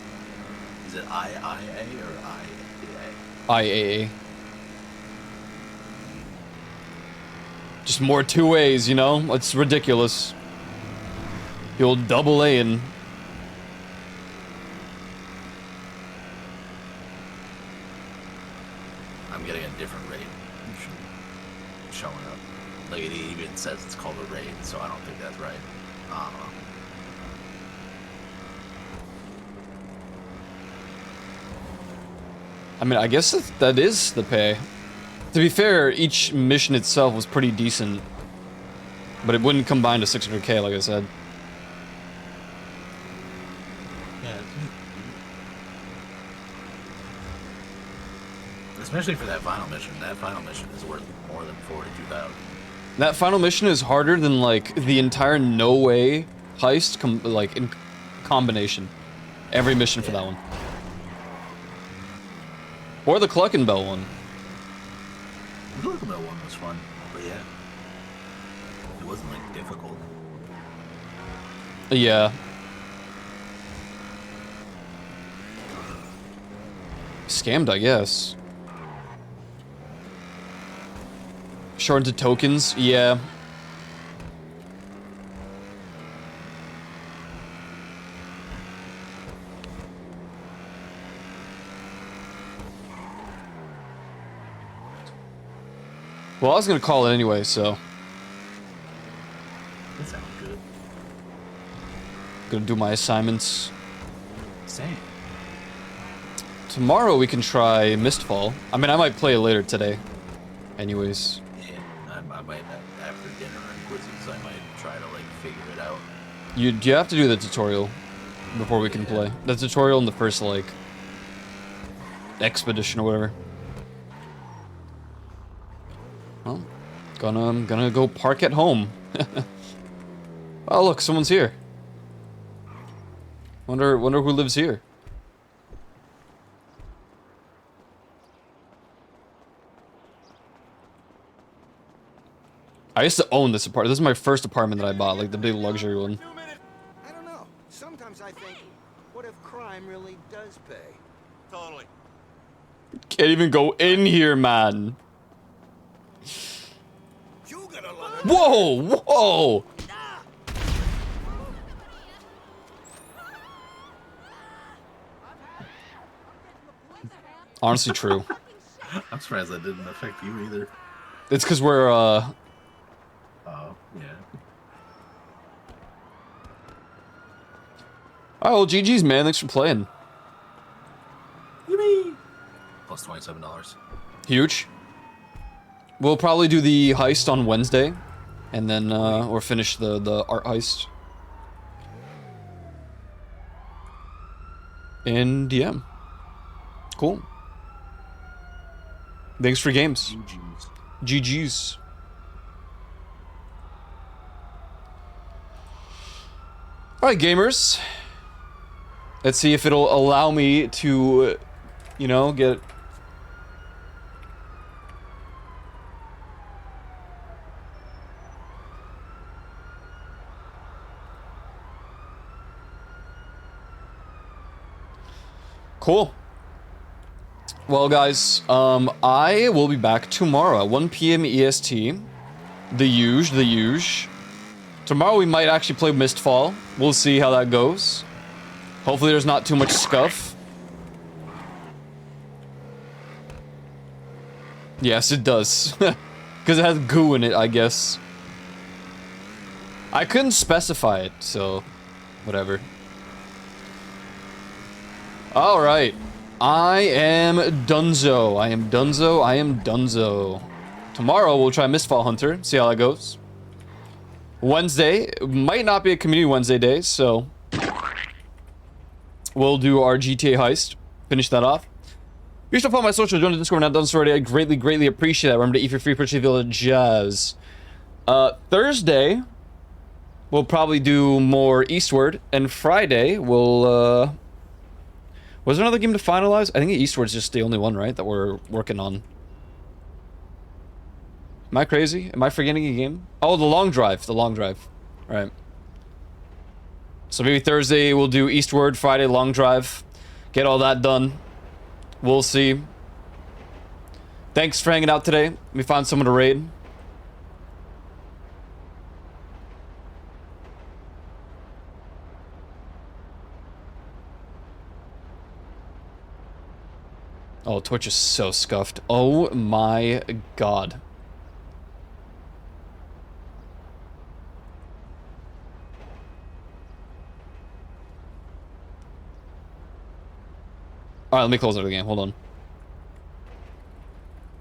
Is it IIA or IAA? IAA. Just more 2 ways, you know? It's ridiculous. The old double A and... I'm getting a different raid. Showing up. Like, it even says it's called a raid, so I don't think that's right. I don't know. I mean, I guess that is the pay. To be fair, each mission itself was pretty decent. But it wouldn't combine to 600k, like I said. Yeah. Especially for that final mission. That final mission is worth more than 42,000. That final mission is harder than, like, the entire No Way heist, in combination. Every mission for that one. Or the Cluckenbell one. The Cluckenbell one was fun, but yeah. It wasn't, like, difficult. Yeah. Scammed, I guess. Short into tokens, yeah. Well, I was gonna call it anyway, so. That sounds good. Gonna do my assignments. Same. Tomorrow we can try Mistfall. I mean, I might play it later today. Anyways. Yeah, I might, after dinner and quizzes, I might try to, like, figure it out. You have to do the tutorial. before we can play. The tutorial in the first, like, expedition or whatever. Well, gonna go park at home. Oh, look, someone's here. Wonder who lives here. I used to own this apartment. This is my first apartment that I bought, like the big luxury one. I don't know. Sometimes I think, what if crime really does pay? Totally. Can't even go in here, man. Whoa, whoa. Honestly, true. I'm surprised that didn't affect you either. It's because we're, Oh, yeah. Oh, well, GG's, man. Thanks for playing. Yippee! Plus $27. Huge. We'll probably do the heist on Wednesday. And then, or finish the art heist. And, yeah. Cool. Thanks for games. GG's. Alright, gamers. Let's see if it'll allow me to, you know, get... Cool. Well, guys, I will be back tomorrow at 1 PM EST. The huge. Tomorrow we might actually play Mistfall. We'll see how that goes. Hopefully there's not too much scuff. Yes, it does. Because it has goo in it, I guess. I couldn't specify it, so... whatever. Alright. I am Dunzo. I am Dunzo. Tomorrow we'll try Mistfall Hunter, see how that goes. Wednesday might not be a community Wednesday day, so we'll do our GTA heist. Finish that off. If you're still following my social, join the Discord, not done so already. I greatly appreciate that. Remember to eat your free purchase the jazz. Thursday we'll probably do more Eastward, and Friday we'll was there another game to finalize? I think Eastward's just the only one, right, that we're working on. Am I crazy? Am I forgetting a game? Oh, the long drive. Alright. So maybe Thursday we'll do Eastward, Friday long drive. Get all that done. We'll see. Thanks for hanging out today. Let me find someone to raid. Oh, Twitch is so scuffed. Oh my god. Alright, let me close out the game. Hold on.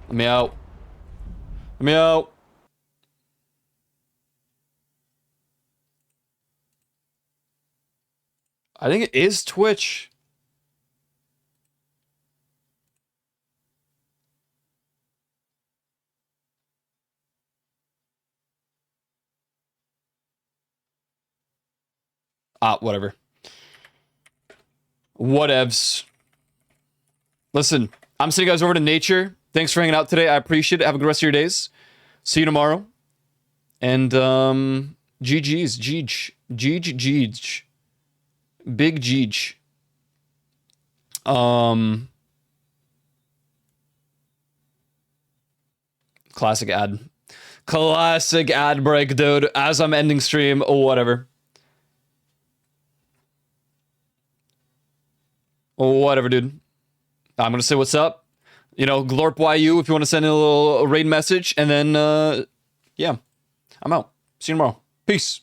Let me out. Let me out. I think it is Twitch. Whatever. Whatevs. Listen, I'm sending you guys over to nature. Thanks for hanging out today. I appreciate it. Have a good rest of your days. See you tomorrow. And, GG's. Jeej. Big Jeej. Classic ad. Classic ad break, dude. As I'm ending stream, or whatever. Whatever, dude. I'm gonna say what's up. You know, Glorp YU if you want to send in a little raid message. And then, yeah. I'm out. See you tomorrow. Peace.